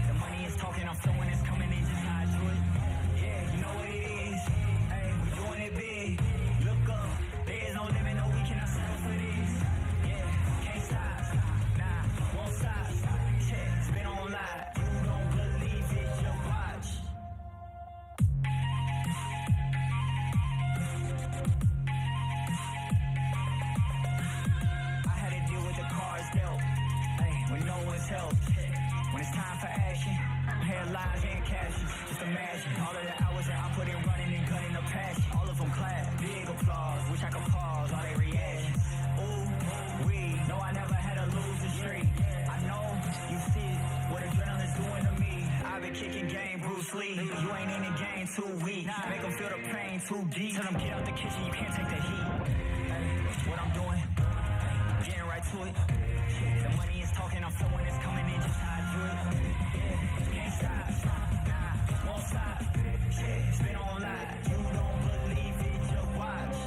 The money is talking, I'm feeling it's coming in, just how I do it. Yeah, you know what it is. Hey, we doing it big. Look up, there is no limit, no, we cannot settle for this. Yeah, can't stop, nah, won't stop. Yeah, it's been on live. You don't believe it, just watch. I had to deal with the cards dealt, hey, with no one's help. When it's time for action, headlines and cashes. Just imagine all of the hours that I put in running and gunning the passion. All of them clap, big applause. Wish I could pause all they reactions. Ooh, we know I never had a losing streak. I know you see what adrenaline's doing to me. I've been kicking game Bruce Lee. You ain't in the game too weak. Make them feel the pain too deep. Tell them get out the kitchen, you can't take the heat. Hey, what I'm doing, getting right to it. The money is talking, I'm feeling it's coming in, just how I do it. Yeah, can't stop, nah, won't stop. Yeah, it's been on live. You don't believe it, just watch.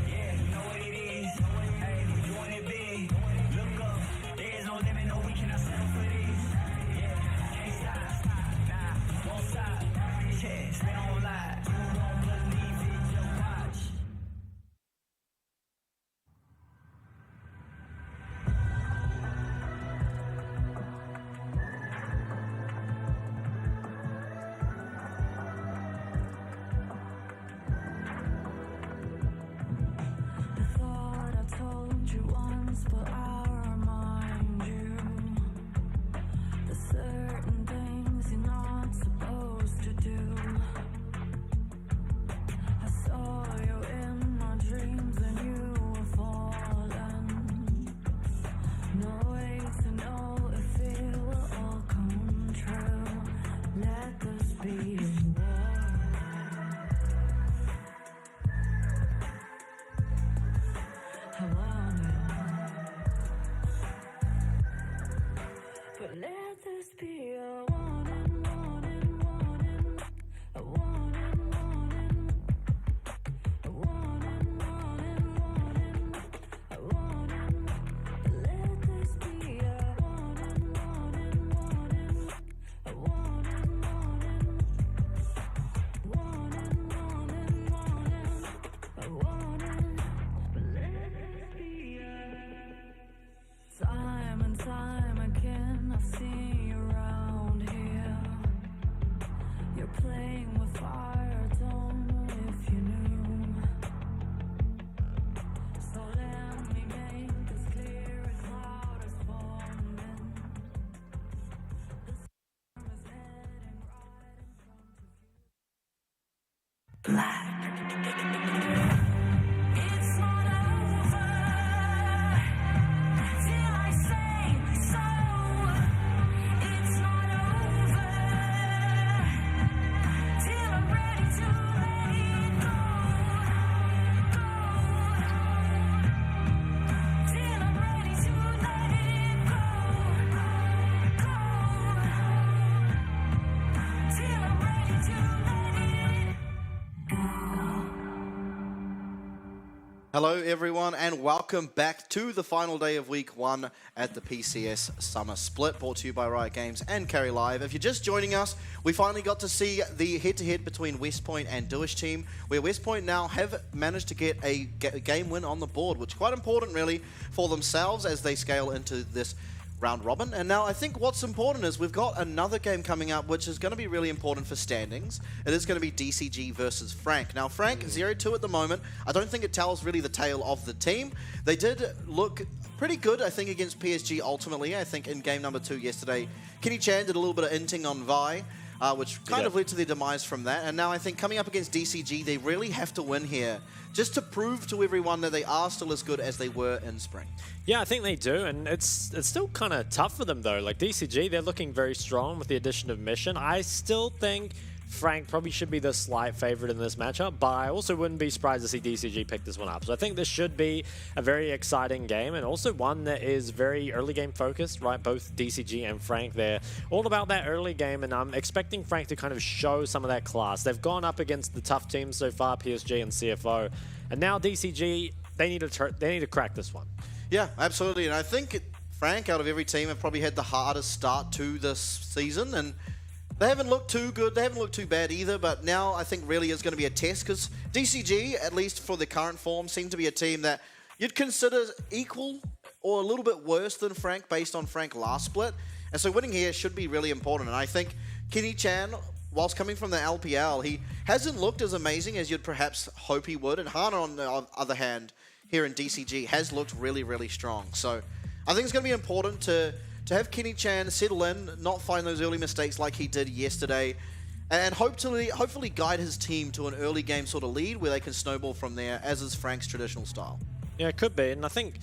Yeah, you know what it is. Hey, we doing it big. Look up, there is no limit. once, but I'll remind you. There's certain things you're not supposed to do. I saw you in my dreams and you were falling. No way to know if it will all come true. Let this be a war. I want it, but let this be a warning, warning, warning, a warning, warning, a warning, warning, warning, a warning. Let this be a warning, warning, warning, a warning, warning, warning, warning, warning, a warning. Time and time again, I've seen you around here. You're playing with fire, don't know if you knew. So let me make this clear, a cloud is forming. The storm is heading right in front of you. Black. It's not over till I say so. It's not over till I'm ready to let it go. Till I'm ready to let it go. Till I'm ready to let it go. Hello everyone and welcome back to the final day of week 1 at the PCS Summer Split, brought to you by Riot Games and Carry Live. If you're just joining us, we finally got to see the head-to-head between West Point and Duish team, where West Point now have managed to get a game win on the board, which is quite important really for themselves as they scale into this round robin. And now I think what's important is we've got another game coming up which is going to be really important for standings. It is going to be DCG versus Frank. Now Frank 0-2 at the moment. I don't think it tells really the tale of the team. They did look pretty good I think against PSG ultimately. I think in game number 2 yesterday, Kenny Chan did a little bit of inting on Vi, which kind of led to their demise from that. And now I think coming up against DCG, they really have to win here just to prove to everyone that they are still as good as they were in spring. Yeah, I think they do, and it's still kind of tough for them though. Like DCG, they're looking very strong with the addition of Mission. I still think Frank probably should be the slight favorite in this matchup, but I also wouldn't be surprised to see DCG pick this one up. So I think this should be a very exciting game, and also one that is very early game focused, right? Both DCG and Frank, they're all about that early game, and I'm expecting Frank to kind of show some of that class. They've gone up against the tough teams so far, PSG and CFO, and now DCG, they need to crack this one. Yeah, absolutely, and I think Frank, out of every team, have probably had the hardest start to this season, and they haven't looked too good, they haven't looked too bad either, but now I think really is going to be a test, because DCG, at least for the current form, seem to be a team that you'd consider equal or a little bit worse than Frank based on Frank last split, and so winning here should be really important. And I think Kenny Chan, whilst coming from the LPL, he hasn't looked as amazing as you'd perhaps hope he would, and Hana, on the other hand, here in DCG, has looked really, really strong. So I think it's going to be important to have Kenny Chan settle in, not find those early mistakes like he did yesterday, and hopefully guide his team to an early game sort of lead where they can snowball from there, as is Frank's traditional style. Yeah, it could be, and I think,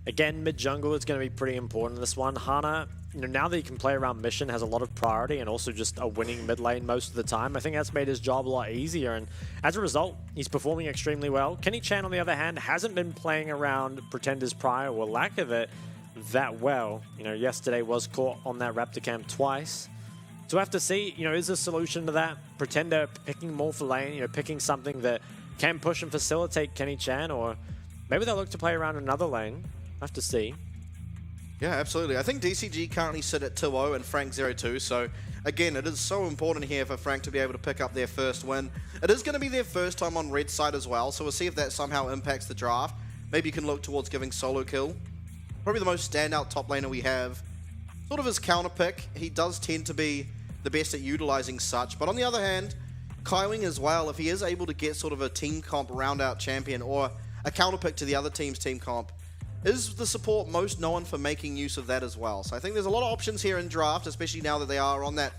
again, mid-jungle is going to be pretty important in this one. Hana, now that he can play around Mission, has a lot of priority and also just a winning mid lane most of the time. I think that's made his job a lot easier, and as a result, he's performing extremely well. Kenny Chan, on the other hand, hasn't been playing around Pretender's Prior, or lack of it, that well. Yesterday was caught on that Raptor Cam twice. So we have to see, is the solution to that Pretender picking more for lane, picking something that can push and facilitate Kenny Chan, or maybe they'll look to play around another lane. I have to see. Yeah, absolutely. I think DCG currently sit at 2-0 and Frank 0-2, so again, it is so important here for Frank to be able to pick up their first win. It is going to be their first time on red side as well, so we'll see if that somehow impacts the draft. Maybe you can look towards giving solo kill. Probably the most standout top laner we have. Sort of his counter pick. He does tend to be the best at utilizing such, but on the other hand, Kaiwing as well, if he is able to get sort of a team comp round out champion or a counter pick to the other team's team comp, is the support most known for making use of that as well. So I think there's a lot of options here in draft, especially now that they are on that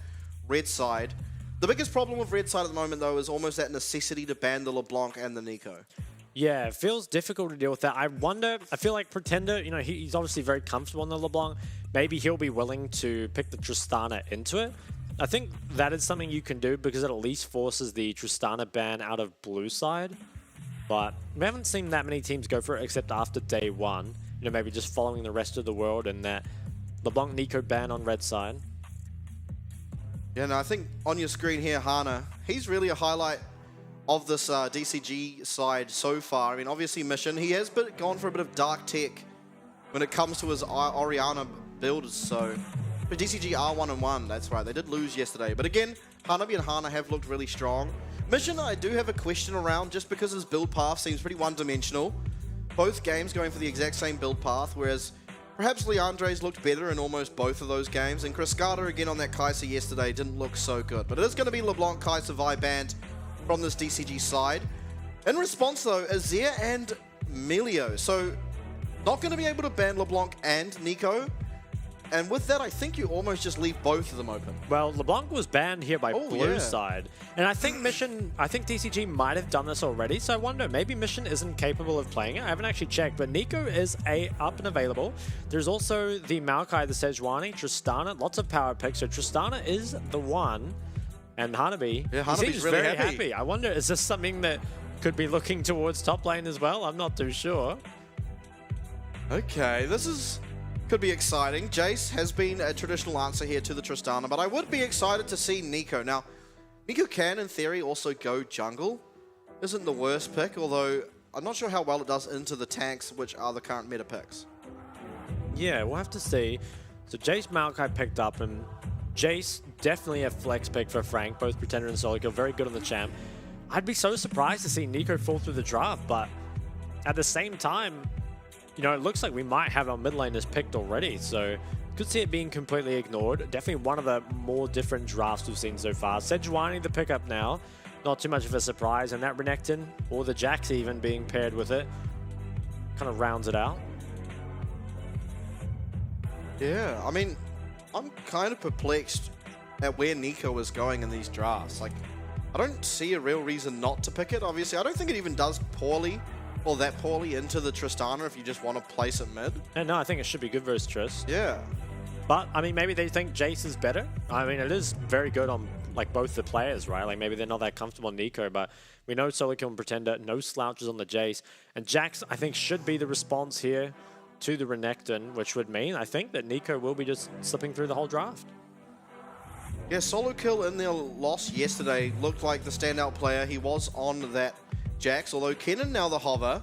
red side. The biggest problem with red side at the moment, though, is almost that necessity to ban the LeBlanc and the Nico. Yeah, it feels difficult to deal with that. I wonder, I feel like Pretender, you know, he's obviously very comfortable on the LeBlanc. Maybe he'll be willing to pick the Tristana into it. I think that is something you can do because it at least forces the Tristana ban out of blue side. But we haven't seen that many teams go for it except after day one. You know, maybe just following the rest of the world and that LeBlanc Nico ban on red side. Yeah, no, I think on your screen here, Hana, he's really a highlight of this DCG side so far. I mean, obviously Mission, he has gone for a bit of dark tech when it comes to his Orianna builds, so... But DCG are 1-1, that's right. They did lose yesterday. But again, Hanabi and Hana have looked really strong. Mission, I do have a question around just because his build path seems pretty one-dimensional. Both games going for the exact same build path, whereas perhaps Leandre's looked better in almost both of those games. And Cascada again on that Kai'Sa yesterday didn't look so good. But it is going to be LeBlanc Kai'Sa Vi banned from this DCG side. In response though, Azir and Melio. So not going to be able to ban LeBlanc and Nico. And with that, I think you almost just leave both of them open. Well, LeBlanc was banned here by blue side. And I think DCG might have done this already, so I wonder, maybe Mission isn't capable of playing it. I haven't actually checked, but Nico is up and available. There's also the Maokai, the Sejuani, Tristana, lots of power picks. So Tristana is the one. And Hanabi, he seems really very happy. I wonder, is this something that could be looking towards top lane as well? I'm not too sure. Okay, could be exciting. Jace has been a traditional answer here to the Tristana, but I would be excited to see Nico. Now, Nico can, in theory, also go jungle. Isn't the worst pick, although I'm not sure how well it does into the tanks, which are the current meta picks. Yeah, we'll have to see. So Jace Maokai picked up, and Jace definitely a flex pick for Frank, both Pretender and Solo Kill, very good on the champ. I'd be so surprised to see Nico fall through the draft, but at the same time, you know, it looks like we might have our mid laners picked already, so could see it being completely ignored. Definitely one of the more different drafts we've seen so far. Sejuani the pickup now, not too much of a surprise, and that Renekton, or the Jax even being paired with it, kind of rounds it out. Yeah, I mean, I'm kind of perplexed at where Nico is going in these drafts. Like, I don't see a real reason not to pick it, obviously. I don't think it even does poorly, or that poorly, into the Tristana if you just want to place it mid. And no, I think it should be good versus Trist. Yeah. But, I mean, maybe they think Jace is better. I mean, it is very good on, like, both the players, right? Like, maybe they're not that comfortable on Nico, but we know Solo Kill and Pretender, no slouches on the Jace. And Jax, I think, should be the response here to the Renekton, which would mean, I think, that Nico will be just slipping through the whole draft. Yeah, Solo Kill in their loss yesterday looked like the standout player. He was on that Jax, although Kennen now the hover.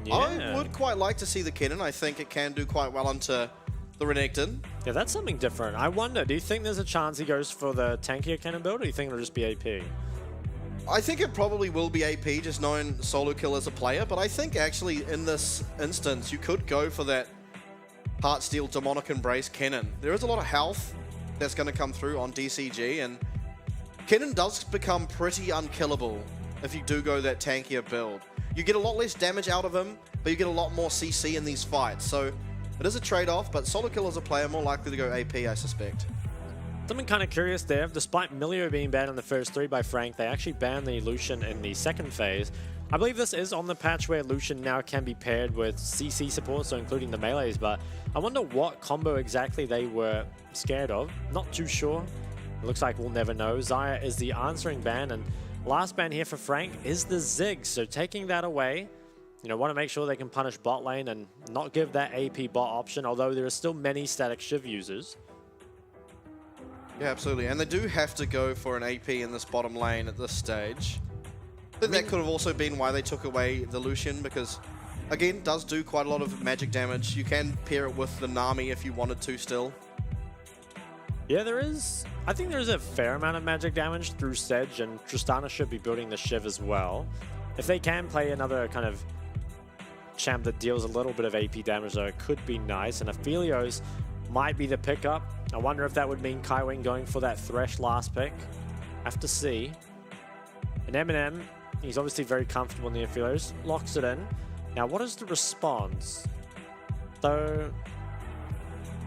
Yeah. I would quite like to see the Kennen. I think it can do quite well onto the Renekton. Yeah, that's something different. I wonder, do you think there's a chance he goes for the tankier Kennen build, or do you think it'll just be AP? I think it probably will be AP, just knowing Solo Kill as a player, but I think actually in this instance, you could go for that Heartsteel Demonic Embrace Kennen. There is a lot of health that's going to come through on DCG, and Kennen does become pretty unkillable if you do go that tankier build. You get a lot less damage out of him, but you get a lot more CC in these fights. So it is a trade-off, but Solo Kill as a player more likely to go AP, I suspect. Something kind of curious there. Despite Melio being banned in the first 3 by Frank, they actually banned the Lucian in the second phase. I believe this is on the patch where Lucian now can be paired with CC support, so including the melees, but I wonder what combo exactly they were scared of. Not too sure. It looks like we'll never know. Xayah is the answering ban, and last ban here for Frank is the Ziggs, so taking that away, you know, want to make sure they can punish bot lane and not give that AP bot option, although there are still many static Shiv users. Yeah, absolutely, and they do have to go for an AP in this bottom lane at this stage. I think that could have also been why they took away the Lucian, because, again, does do quite a lot of magic damage. You can pair it with the Nami if you wanted to still. Yeah, there is. I think there's a fair amount of magic damage through Sedge, and Tristana should be building the Shiv as well. If they can play another kind of champ that deals a little bit of AP damage, though, it could be nice. And Aphelios might be the pickup. I wonder if that would mean Kaiwing going for that Thresh last pick. Have to see. And Eminem, he's obviously very comfortable in the Aphelios. Locks it in. Now, what is the response? So,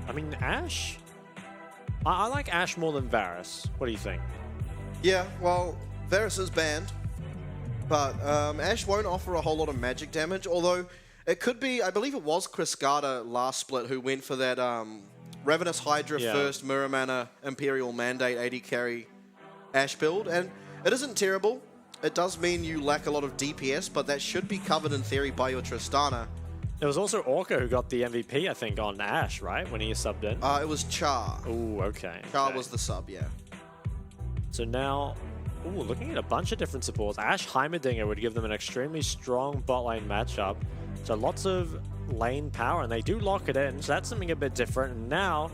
I mean, Ashe? I like Ashe more than Varus. What do you think? Yeah, well, Varus is banned, but Ashe won't offer a whole lot of magic damage, although it could be, I believe it was Kriskata last split who went for that Ravenous Hydra first, Mirror Mana, Imperial Mandate, 80 carry Ashe build, and it isn't terrible. It does mean you lack a lot of DPS, but that should be covered in theory by your Tristana. It was also Orca who got the MVP, I think, on Ashe, right? When he subbed in. It was Char. Ooh, okay. Char was the sub, yeah. So now, looking at a bunch of different supports. Ashe Heimerdinger would give them an extremely strong bot lane matchup. So lots of lane power, and they do lock it in. So that's something a bit different. And now,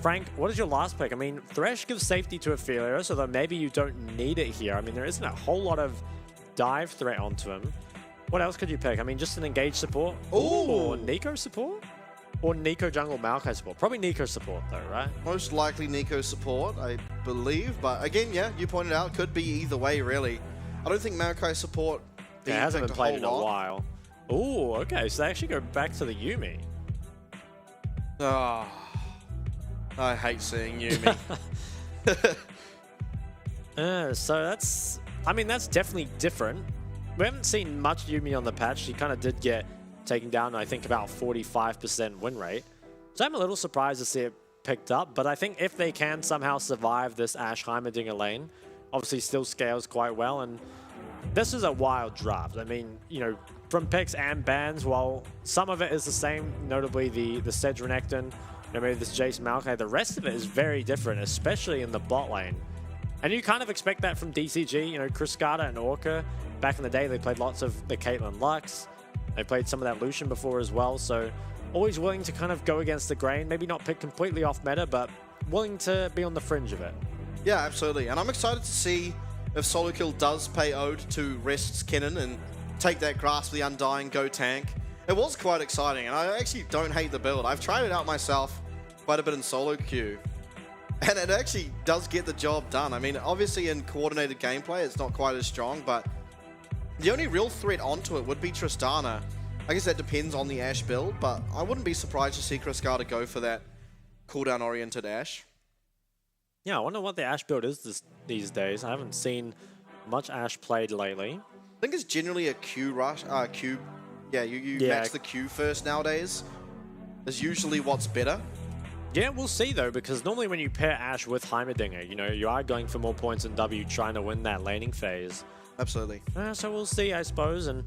Frank, what is your last pick? I mean, Thresh gives safety to Ophelia, so that maybe you don't need it here. I mean, there isn't a whole lot of dive threat onto him. What else could you pick? I mean, just an engaged support? Or Nico support? Or Nico jungle Maokai support? Probably Nico support though, right? Most likely Nico support, I believe. But again, yeah, you pointed out, could be either way, really. I don't think Maokai support... Yeah, it hasn't been played in a while. Ooh, okay, so they actually go back to the Yuumi. I hate seeing Yuumi. So that's... I mean, that's definitely different. We haven't seen much Yuumi on the patch. She kind of did get taken down, I think, about 45% win rate. So I'm a little surprised to see it picked up, but I think if they can somehow survive this Ashe Heimerdinger lane, obviously still scales quite well, and this is a wild draft. I mean, you know, from picks and bans, while some of it is the same, notably the Sedge Renekton, you know, maybe this Jace Maokai, the rest of it is very different, especially in the bot lane. And you kind of expect that from DCG, you know, Kriskata and Orca. Back in the day, they played lots of the Caitlyn Lux. They played some of that Lucian before as well, so always willing to kind of go against the grain. Maybe not pick completely off meta, but willing to be on the fringe of it. Yeah, absolutely. And I'm excited to see if Solo Kill does pay ode to Rest's Kennen and take that Grasp of the Undying, go tank. It was quite exciting, and I actually don't hate the build. I've tried it out myself quite a bit in solo queue, and it actually does get the job done. I mean, obviously in coordinated gameplay, it's not quite as strong, but the only real threat onto it would be Tristana. I guess that depends on the Ashe build, but I wouldn't be surprised to see Kriskata go for that cooldown-oriented Ashe. Yeah, I wonder what the Ashe build is these days. I haven't seen much Ashe played lately. I think it's generally a Q rush. You max the Q first nowadays. Is usually what's better. Yeah, we'll see though, because normally when you pair Ashe with Heimerdinger, you know, you are going for more points in W, trying to win that laning phase. Absolutely. So we'll see, I suppose. And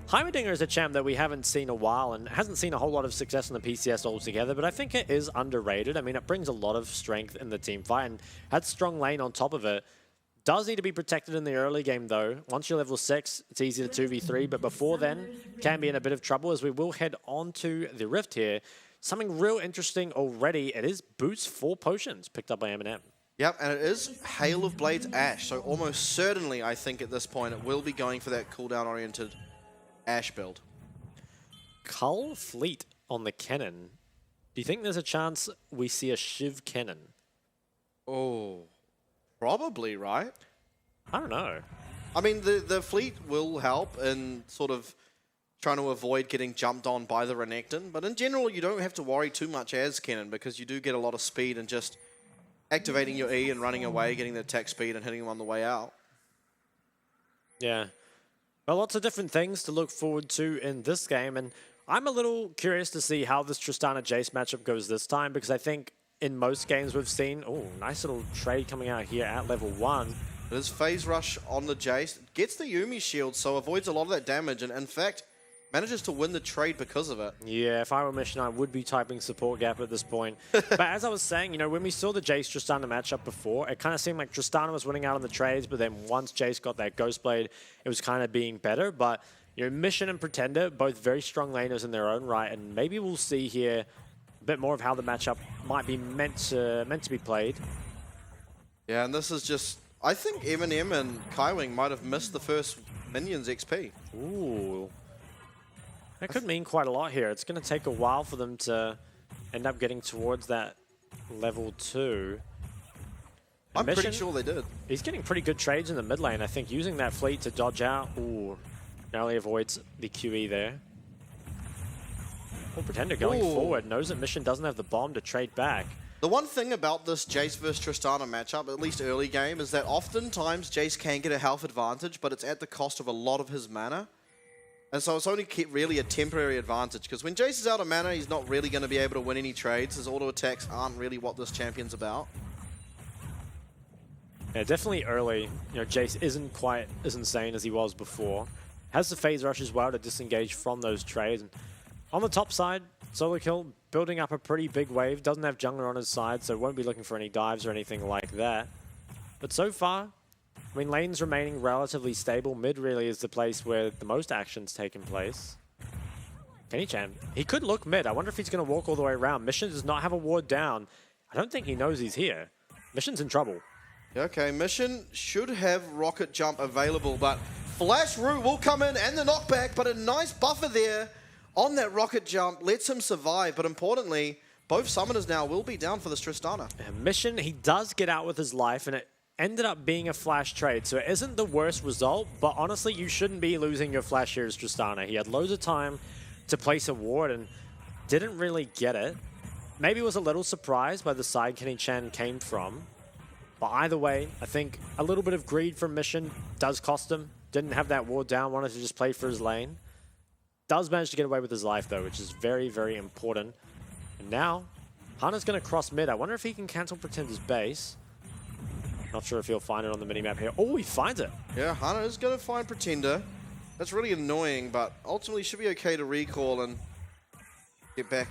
Heimerdinger is a champ that we haven't seen a while and hasn't seen a whole lot of success in the PCS altogether, but I think it is underrated. I mean, it brings a lot of strength in the team fight and had strong lane on top of it. Does need to be protected in the early game though. Once you're level 6, it's easy to 2v3, but before then, can be in a bit of trouble as we will head on to the Rift here. Something real interesting already. It is Boots 4 potions picked up by Eminem. Yep, and it is Hail of Blades Ashe, so almost certainly, I think at this point, it will be going for that cooldown-oriented Ashe build. Cull Fleet on the Kennen. Do you think there's a chance we see a Shiv Kennen? Oh, probably, right? I don't know. I mean, the fleet will help in sort of trying to avoid getting jumped on by the Renekton, but in general, you don't have to worry too much as Kennen because you do get a lot of speed and just activating your E and running away, getting the attack speed and hitting them on the way out. Yeah. Well, lots of different things to look forward to in this game, and I'm a little curious to see how this Tristana-Jace matchup goes this time, because I think in most games we've seen, nice little trade coming out here at level 1. It is Phase Rush on the Jace. Gets the Yuumi shield, so avoids a lot of that damage, and in fact, manages to win the trade because of it. Yeah, if I were Mission, I would be typing support gap at this point. But as I was saying, you know, when we saw the Jace-Tristana matchup before, it kind of seemed like Tristana was winning out on the trades, but then once Jace got that Ghost Blade, it was kind of being better. But, you know, Mission and Pretender, both very strong laners in their own right, and maybe we'll see here a bit more of how the matchup might be meant to be played. Yeah, and this is just... I think Eminem and Kaiwing might have missed the first Minions XP. Ooh. That could mean quite a lot here. It's going to take a while for them to end up getting towards that level 2. I'm pretty sure they did. He's getting pretty good trades in the mid lane. I think using that fleet to dodge out. Ooh, narrowly avoids the QE there. Oh, Pretender going forward. Knows that Mission doesn't have the bomb to trade back. The one thing about this Jace versus Tristana matchup, at least early game, is that oftentimes Jace can get a health advantage, but it's at the cost of a lot of his mana. And so it's only really a temporary advantage, because when Jace is out of mana, he's not really going to be able to win any trades. His auto attacks aren't really what this champion's about. Yeah, definitely early. You know, Jace isn't quite as insane as he was before. Has the phase rush as well to disengage from those trades. And on the top side, Solo Kill building up a pretty big wave. Doesn't have jungler on his side, so won't be looking for any dives or anything like that. But so far, I mean, lane's remaining relatively stable. Mid really is the place where the most action's taken place. Kenny-chan, he could look mid. I wonder if he's going to walk all the way around. Mission does not have a ward down. I don't think he knows he's here. Mission's in trouble. Okay, Mission should have rocket jump available, but Flash Root will come in and the knockback, but a nice buffer there on that rocket jump lets him survive. But importantly, both summoners now will be down for this Tristana. Mission, he does get out with his life, and it ended up being a flash trade, so it isn't the worst result, but honestly, you shouldn't be losing your flash here as Tristana. He had loads of time to place a ward and didn't really get it. Maybe was a little surprised by the side Kenny-chan came from. But either way, I think a little bit of greed from Mission does cost him. Didn't have that ward down, wanted to just play for his lane. Does manage to get away with his life though, which is very, very important. And now, Hana's going to cross mid. I wonder if he can cancel Pretender's base. Not sure if he'll find it on the minimap here. Oh, he finds it. Yeah, Hana is going to find Pretender. That's really annoying, but ultimately should be okay to recall and get back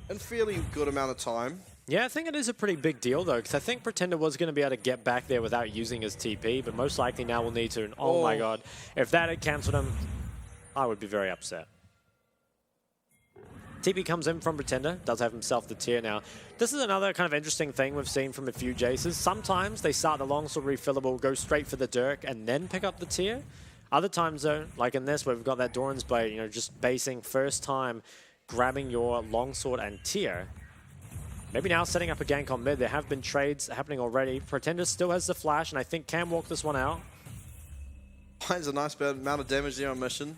in fairly good amount of time. Yeah, I think it is a pretty big deal, though, because I think Pretender was going to be able to get back there without using his TP, but most likely now we'll need to. And oh my god, if that had cancelled him, I would be very upset. TP comes in from Pretender, does have himself the tier now. This is another kind of interesting thing we've seen from a few Jaces. Sometimes they start the longsword refillable, go straight for the Dirk, and then pick up the tier. Other times, though, like in this, where we've got that Doran's Blade, you know, just basing first time, grabbing your longsword and tier. Maybe now setting up a gank on mid. There have been trades happening already. Pretender still has the flash, and I think can walk this one out. Finds a nice amount of damage there on Mission.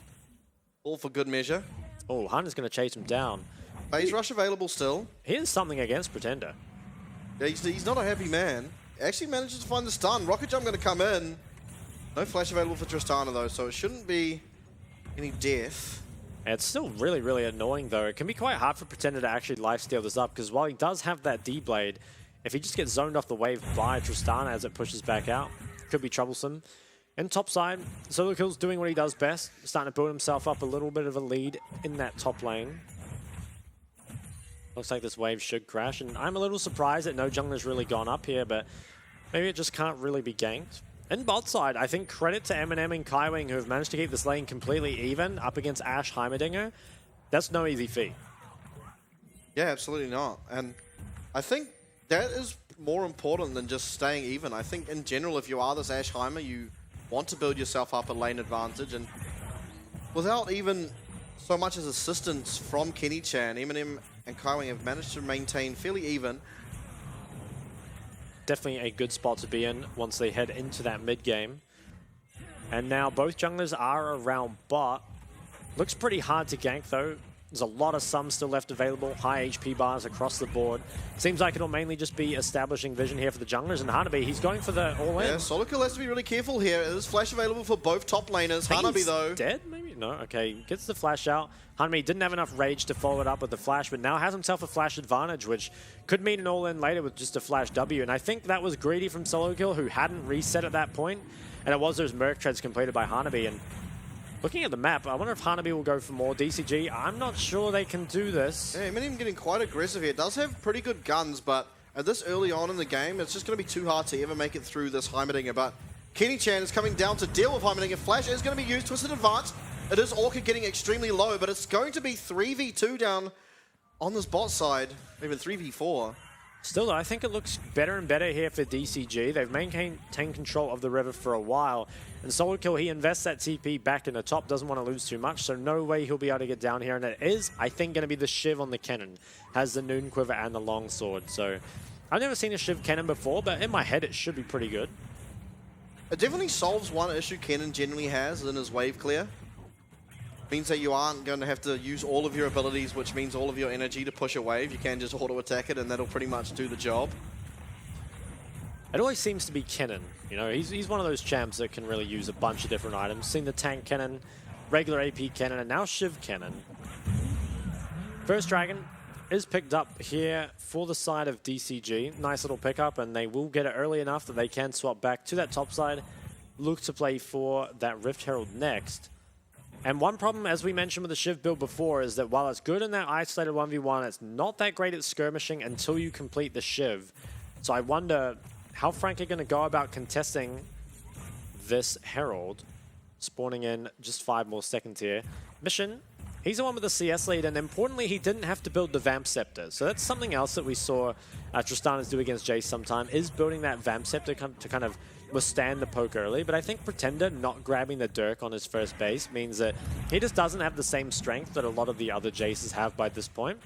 All for good measure. Oh, Hunter's going to chase him down. Phase rush available still. Here's something against Pretender. Yeah, he's not a happy man. Actually manages to find the stun. Rocket jump going to come in. No flash available for Tristana though, so it shouldn't be any death. It's still really, really annoying though. It can be quite hard for Pretender to actually lifesteal this up, because while he does have that D-Blade, if he just gets zoned off the wave by Tristana as it pushes back out, could be troublesome. And top side, Solo Kill's doing what he does best, starting to build himself up a little bit of a lead in that top lane. Looks like this wave should crash, and I'm a little surprised that no jungler's really gone up here, but maybe it just can't really be ganked. And bot side, I think credit to Eminem and Kaiwing, who have managed to keep this lane completely even up against Ashe Heimerdinger. That's no easy feat. Yeah, absolutely not. And I think that is more important than just staying even. I think in general, if you are this Ashe Heimer, you want to build yourself up a lane advantage, and without even so much as assistance from Kenny-chan, Eminem and Kaiwing have managed to maintain fairly even. Definitely a good spot to be in once they head into that mid game. And now both junglers are around bot. Looks pretty hard to gank though. There's a lot of sums still left available, high HP bars across the board. Seems like it'll mainly just be establishing vision here for the junglers, and Hanabi, he's going for the all-in. Yeah, Solo Kill has to be really careful here. There's flash available for both top laners. Hanabi though. Dead, maybe? No, okay, gets the flash out. Hanabi didn't have enough rage to follow it up with the flash, but now has himself a flash advantage, which could mean an all-in later with just a flash W, and I think that was greedy from Solo Kill, who hadn't reset at that point, and it was those Merc treads completed by Hanabi, and looking at the map, I wonder if Hanabi will go for more DCG. I'm not sure they can do this. Yeah, Eminem getting quite aggressive here. Does have pretty good guns, but at this early on in the game, it's just going to be too hard to ever make it through this Heimerdinger. But Kenny-chan is coming down to deal with Heimerdinger. Flash is going to be used, Twisted Advance. It is Orchid getting extremely low, but it's going to be 3v2 down on this bot side, even 3v4. Still though, I think it looks better and better here for DCG. They've maintained control of the river for a while. And Solo Kill, he invests that TP back in the top, doesn't want to lose too much, so no way he'll be able to get down here. And it is, I think, going to be the Shiv on the cannon. Has the Noon Quiver and the Longsword. So I've never seen a Shiv cannon before, but in my head it should be pretty good. It definitely solves one issue Kennen generally has in his wave clear. Means that you aren't going to have to use all of your abilities, which means all of your energy to push a wave. You can just auto-attack it, and that'll pretty much do the job. It always seems to be Kennen. You know, he's one of those champs that can really use a bunch of different items. Seen the tank Kennen, regular AP Kennen, and now Shiv Kennen. First Dragon is picked up here for the side of DCG. Nice little pickup, and they will get it early enough that they can swap back to that top side. Look to play for that Rift Herald next. And one problem, as we mentioned with the Shiv build before, is that while it's good in that isolated 1v1, it's not that great at skirmishing until you complete the Shiv. So I wonder how Frank are going to go about contesting this Herald, spawning in just 5 more seconds here. Mission, he's the one with the CS lead, and importantly, he didn't have to build the Vamp Scepter. So that's something else that we saw Tristanas do against Jace sometime, is building that Vamp Scepter to kind of withstand the poke early. But I think Pretender not grabbing the Dirk on his first base means that he just doesn't have the same strength that a lot of the other Jaces have by this point.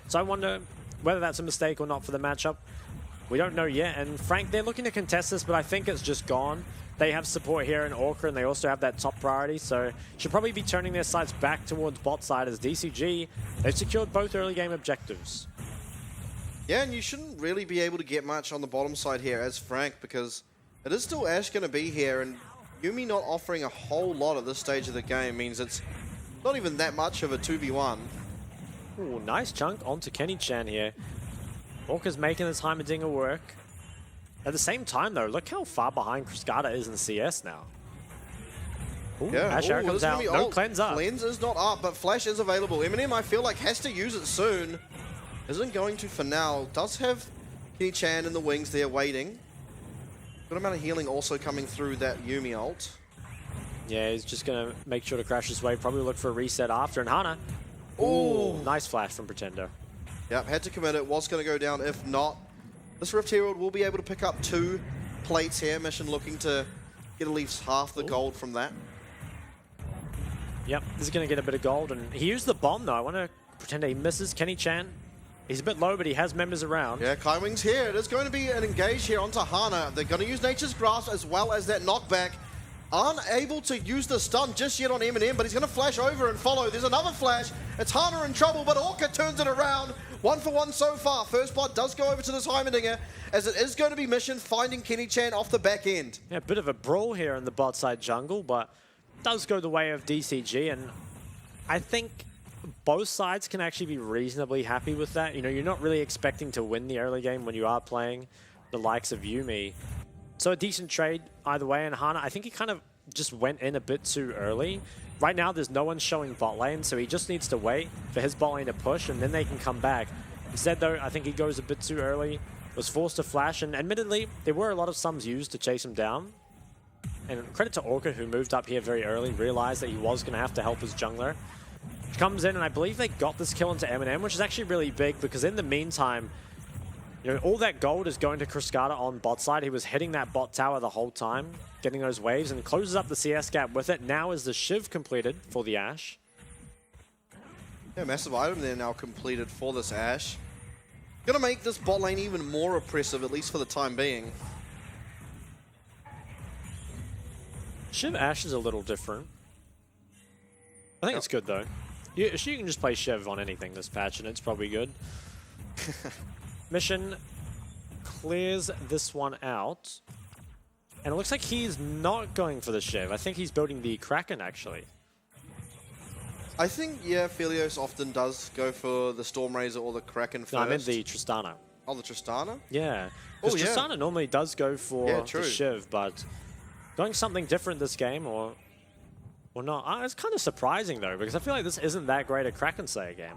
So I wonder whether that's a mistake or not for the matchup. We don't know yet, and Frank, they're looking to contest this, but I think it's just gone. They have support here in Orca, and they also have that top priority, so should probably be turning their sights back towards bot side as DCG. They've secured both early game objectives. Yeah, and you shouldn't really be able to get much on the bottom side here as Frank, because it is still Ashe going to be here, and Yuumi not offering a whole lot at this stage of the game means it's not even that much of a 2v1. Ooh, nice chunk onto Kenny Chan here. Orca's making this Heimerdinger work. At the same time, though, look how far behind Kriskata is in CS now. Ooh, yeah, Ashe Arrow comes out. No cleanse up. Cleanse is not up, but Flash is available. Eminem, I feel like, has to use it soon. Isn't going to for now. Does have Kenny Chan in the wings there waiting. Good amount of healing also coming through that Yuumi ult. Yeah, he's just going to make sure to crash his wave. Probably look for a reset after. And Hana. Ooh, nice flash from Pretender. Yep, had to commit it. Was going to go down. If not, this Rift Herald will be able to pick up 2 plates here. Mission looking to get at least half the gold from that. Yep, this is going to get a bit of gold. And he used the bomb, though. I want to pretend he misses Kenny Chan. He's a bit low, but he has members around. Yeah, Kaiwing's here. It is going to be an engage here onto Hana. They're going to use Nature's Grasp as well as that knockback. Unable to use the stun just yet on Eminem, but he's going to flash over and follow. There's another flash. It's Hana in trouble, but Orca turns it around. 1 for 1 so far. First blood does go over to this Heimerdinger, as it is going to be Mission finding Kenny Chan off the back end. Yeah, a bit of a brawl here in the bot side jungle, but does go the way of DCG, and I think both sides can actually be reasonably happy with that. You know, you're not really expecting to win the early game when you are playing the likes of Yuumi. So a decent trade either way, and Hana, I think he kind of just went in a bit too early. Right now, there's no one showing bot lane, so he just needs to wait for his bot lane to push, and then they can come back. Instead, though, I think he goes a bit too early, was forced to flash, and admittedly, there were a lot of sums used to chase him down. And credit to Orca, who moved up here very early, realized that he was going to have to help his jungler. Comes in, and I believe they got this kill into Eminem, which is actually really big, because in the meantime, you know, all that gold is going to Kriskata on bot side. He was hitting that bot tower the whole time, getting those waves, and closes up the CS gap with it. Now is the Shiv completed for the Ashe. Yeah, massive item there now completed for this Ashe. Gonna make this bot lane even more oppressive, at least for the time being. Shiv Ashe is a little different. I think it's good, though. You can just play Shiv on anything this patch, and it's probably good. Mission clears this one out. And it looks like he's not going for the Shiv. I think he's building the Kraken, actually. I think, yeah, Phelios often does go for the Stormrazor or the Kraken first. No, I meant the Tristana. Oh, the Tristana? Yeah. Because Tristana normally does go for the Shiv, but going something different this game, or not. It's kind of surprising, though, because I feel like this isn't that great a Kraken Slayer game.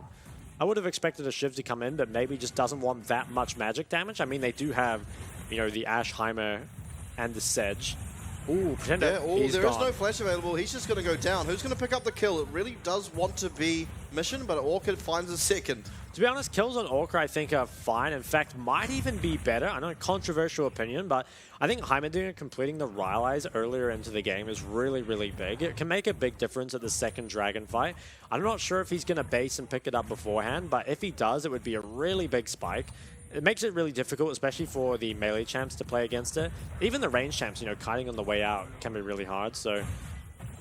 I would have expected a Shiv to come in, but maybe just doesn't want that much magic damage. I mean, they do have, you know, the Ashe, Heimer, and the Sedge. Ooh, Pretender, there is no flash available. He's just going to go down. Who's going to pick up the kill? It really does want to be Mission, but Orchid finds a second. To be honest, kills on Orca I think are fine. In fact, might even be better. I know, controversial opinion, but I think Heimerdinger completing the Rylai's earlier into the game is really, really big. It can make a big difference at the second dragon fight. I'm not sure if he's going to base and pick it up beforehand, but if he does, it would be a really big spike. It makes it really difficult, especially for the melee champs to play against it. Even the range champs, you know, kiting on the way out can be really hard. So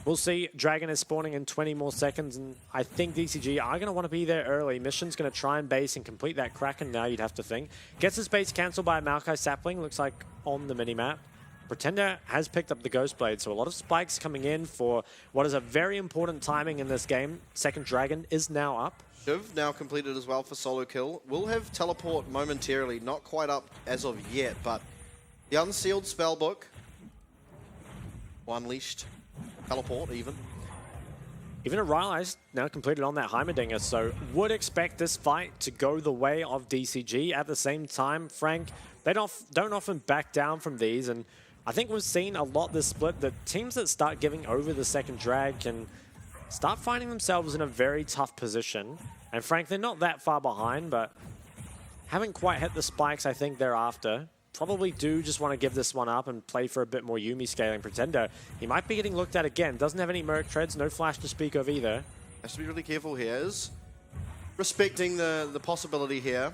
We'll see. Dragon is spawning in 20 more seconds, and I think DCG are going to want to be there early. Mission's going to try and base and complete that Kraken now, you'd have to think. Gets his base cancelled by a Maokai Sapling, looks like on the minimap. Pretender has picked up the Ghost Blade, so a lot of spikes coming in for what is a very important timing in this game. Second Dragon is now up. Shiv now completed as well for solo kill. Will have teleport momentarily, not quite up as of yet, but the unsealed spellbook, unleashed, teleport even. Even a Rylai's now completed on that Heimerdinger, so would expect this fight to go the way of DCG. At the same time, Frank, they don't often back down from these, and I think we've seen a lot this split that teams that start giving over the second drag can start finding themselves in a very tough position. And Frank, they're not that far behind, but haven't quite hit the spikes I think they're after. Probably do just want to give this one up and play for a bit more Yuumi scaling. Pretender, he might be getting looked at again. Doesn't have any Merc treads, no flash to speak of either. Has to be really careful here. Is respecting the possibility here.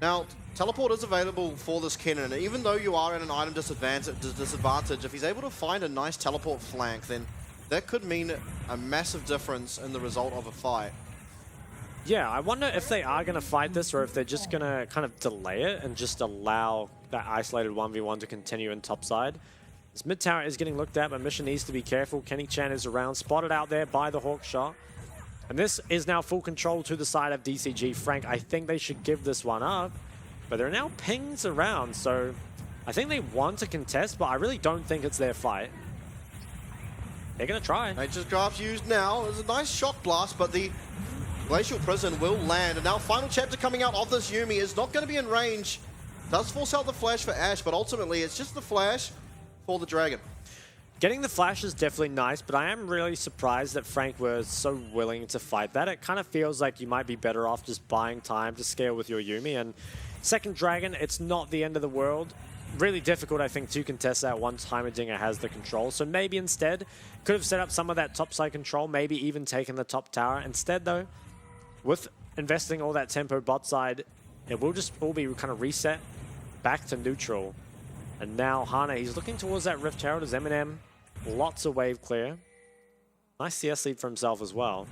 Now, teleport is available for this Kennen, and even though you are in an item disadvantage, if he's able to find a nice teleport flank, then that could mean a massive difference in the result of a fight. Yeah, I wonder if they are going to fight this or if they're just going to kind of delay it and just allow that isolated 1v1 to continue in topside. This mid tower is getting looked at, but Mission needs to be careful. Kenny Chan is around, spotted out there by the Hawk shot. And this is now full control to the side of DCG. Frank, I think they should give this one up, but there are now pings around, so I think they want to contest, but I really don't think it's their fight. They're going to try. Nature's Grasp used now. There's a nice shock blast, but the Glacial Prison will land. And now final chapter coming out of this Yuumi is not going to be in range. Does force out the flash for Ashe, but ultimately it's just the flash for the Dragon. Getting the flash is definitely nice, but I am really surprised that Frank was so willing to fight that. It kind of feels like you might be better off just buying time to scale with your Yuumi. And second Dragon, it's not the end of the world. Really difficult, I think, to contest that once Heimerdinger has the control. So maybe instead, could have set up some of that topside control, maybe even taken the top tower. Instead, though, with investing all that tempo bot side, it will just all be kind of reset back to neutral. And now Hana, he's looking towards that Rift Herald as Eminem. Lots of wave clear. Nice CS lead for himself as well.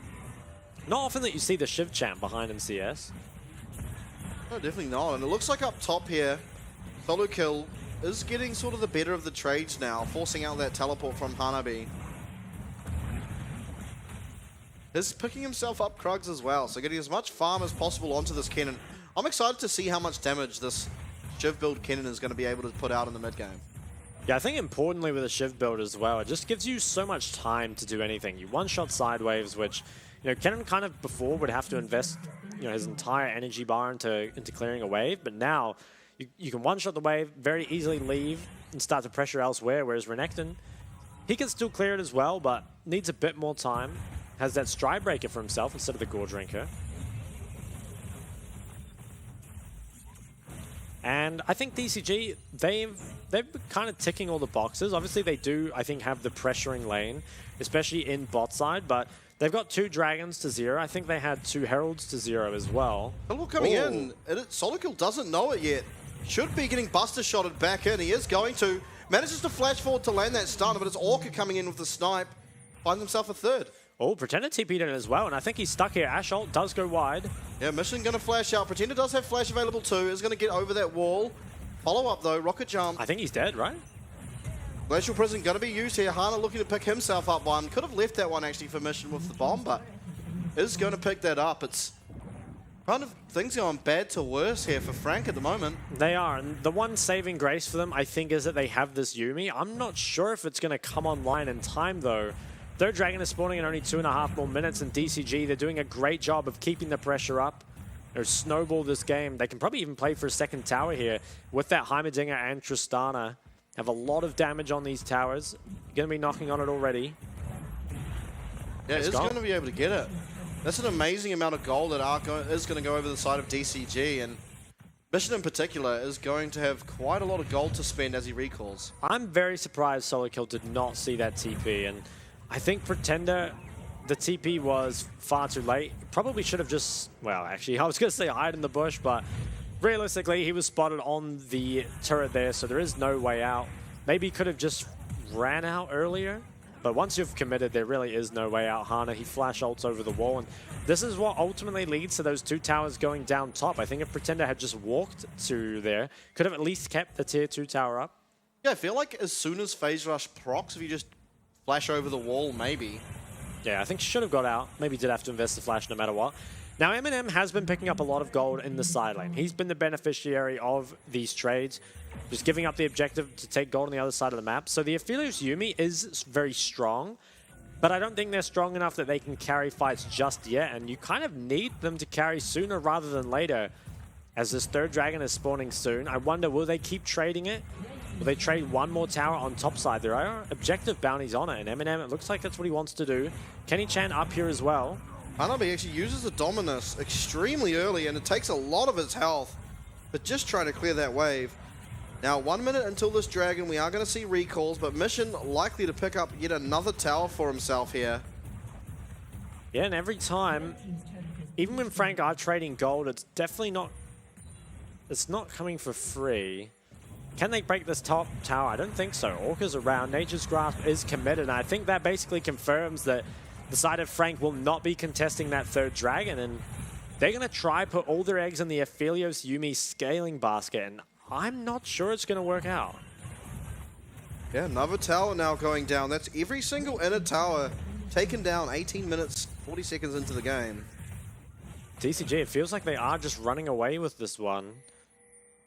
Not often that you see the Shiv champ behind him CS. No, definitely not. And it looks like up top here, Solo Kill is getting sort of the better of the trades now, forcing out that teleport from Hanabi. Is picking himself up Krugs as well, so getting as much farm as possible onto this Kennen. I'm excited to see how much damage this Shiv build Kennen is going to be able to put out in the mid game. Yeah, I think importantly with a Shiv build as well, it just gives you so much time to do anything. You one-shot side waves, which, you know, Kennen kind of before would have to invest, you know, his entire energy bar into clearing a wave, but now you can one-shot the wave, very easily leave and start to pressure elsewhere, whereas Renekton, he can still clear it as well, but needs a bit more time. Has that Stride Breaker for himself instead of the Gore Drinker. And I think DCG, they've been kind of ticking all the boxes. Obviously, they do, I think, have the pressuring lane, especially in bot side, but they've got 2 Dragons to 0. I think they had 2 Heralds to 0 as well. Hello coming in. Solokil doesn't know it yet. Should be getting Buster shotted back in. He is going to. Manages to flash forward to land that stun, but it's Orca coming in with the snipe. Finds himself a third. Oh, Pretender TP'd in as well, and I think he's stuck here. Ashe ult does go wide. Yeah, Mission going to flash out. Pretender does have flash available too. Is going to get over that wall. Follow up though, rocket jump. I think he's dead, right? Glacial Prison going to be used here. Hana looking to pick himself up one. Could have left that one actually for Mission with the bomb, but is going to pick that up. It's kind of things going bad to worse here for Frank at the moment. They are, and the one saving grace for them, I think, is that they have this Yuumi. I'm not sure if it's going to come online in time though. Third Dragon is spawning in only 2.5 more minutes, and DCG, they're doing a great job of keeping the pressure up. They're snowball this game. They can probably even play for a second tower here with that Heimerdinger and Tristana. Have a lot of damage on these towers. Going to be knocking on it already. Yeah, it's going to be able to get it. That's an amazing amount of gold that is going to go over the side of DCG, and Mission in particular is going to have quite a lot of gold to spend as he recalls. I'm very surprised Solokil did not see that TP, and I think Pretender, the TP was far too late. Probably should have just, well, actually, I was going to say hide in the bush, but realistically, he was spotted on the turret there, so there is no way out. Maybe he could have just ran out earlier. But once you've committed, there really is no way out. Hana, he flash ults over the wall, and this is what ultimately leads to those 2 towers going down top. I think if Pretender had just walked to there, could have at least kept the tier 2 tower up. Yeah, I feel like as soon as Phase Rush procs, if you just flash over the wall, maybe. Yeah, I think should have got out. Maybe did have to invest the flash no matter what. Now, Eminem has been picking up a lot of gold in the side lane. He's been the beneficiary of these trades, just giving up the objective to take gold on the other side of the map. So the Aphelios Yuumi is very strong, but I don't think they're strong enough that they can carry fights just yet, and you kind of need them to carry sooner rather than later. As this 3rd dragon is spawning soon, I wonder, will they keep trading it? Will they trade one more tower on top side? There are objective bounties on it, and Eminem, it looks like that's what he wants to do. Kenny Chan up here as well. Hanabi actually uses the Dominus extremely early, and it takes a lot of his health, but just trying to clear that wave. Now, 1 minute until this dragon, we are going to see recalls, but Mission likely to pick up yet another tower for himself here. Yeah, and every time, even when Frank are trading gold, it's definitely not, it's not coming for free. Can they break this top tower? I don't think so. Orca's around, Nature's Grasp is committed, and I think that basically confirms that the side of Frank will not be contesting that 3rd dragon, and they're going to try put all their eggs in the Aphelios Yuumi scaling basket, and I'm not sure it's going to work out. Yeah, another tower now going down. That's every single inner tower taken down 18 minutes, 40 seconds into the game. TCG, it feels like they are just running away with this one.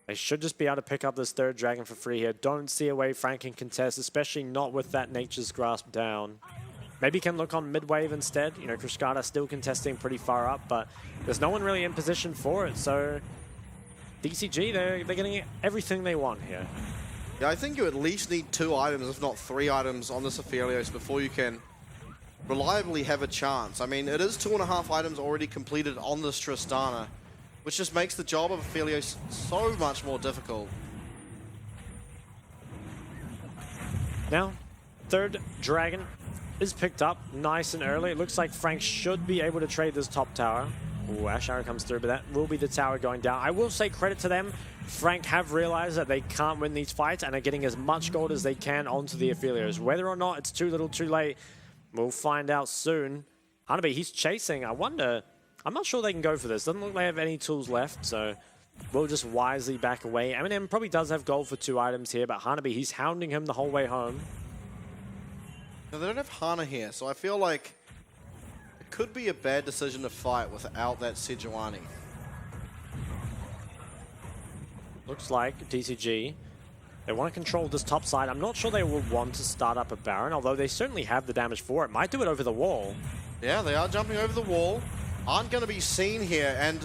They should just be able to pick up this 3rd dragon for free here. Don't see a way Frank can contest, especially not with that Nature's Grasp down. Maybe can look on mid-wave instead. You know, Krishkada still contesting pretty far up, but there's no one really in position for it. So DCG, they're getting everything they want here. Yeah, I think you at least need 2 items, if not 3 items on this Aphelios before you can reliably have a chance. I mean, it is 2.5 items already completed on this Tristana, which just makes the job of Aphelios so much more difficult. Now, 3rd dragon is picked up nice and early. It looks like Frank should be able to trade this top tower. Ooh, Ash Arrow comes through, but that will be the tower going down. I will say credit to them. Frank have realized that they can't win these fights and are getting as much gold as they can onto the Aphelios. Whether or not it's too little too late, we'll find out soon. Hanabi, he's chasing. I wonder, I'm not sure they can go for this. Doesn't look like they have any tools left, so we'll just wisely back away. Eminem probably does have gold for 2 items here, but Hanabi, he's hounding him the whole way home. Now, they don't have Hana here, so I feel like it could be a bad decision to fight without that Sejuani. Looks like TCG, they want to control this top side. I'm not sure they will want to start up a Baron, although they certainly have the damage for it. Might do it over the wall. Yeah, they are jumping over the wall. Aren't going to be seen here, and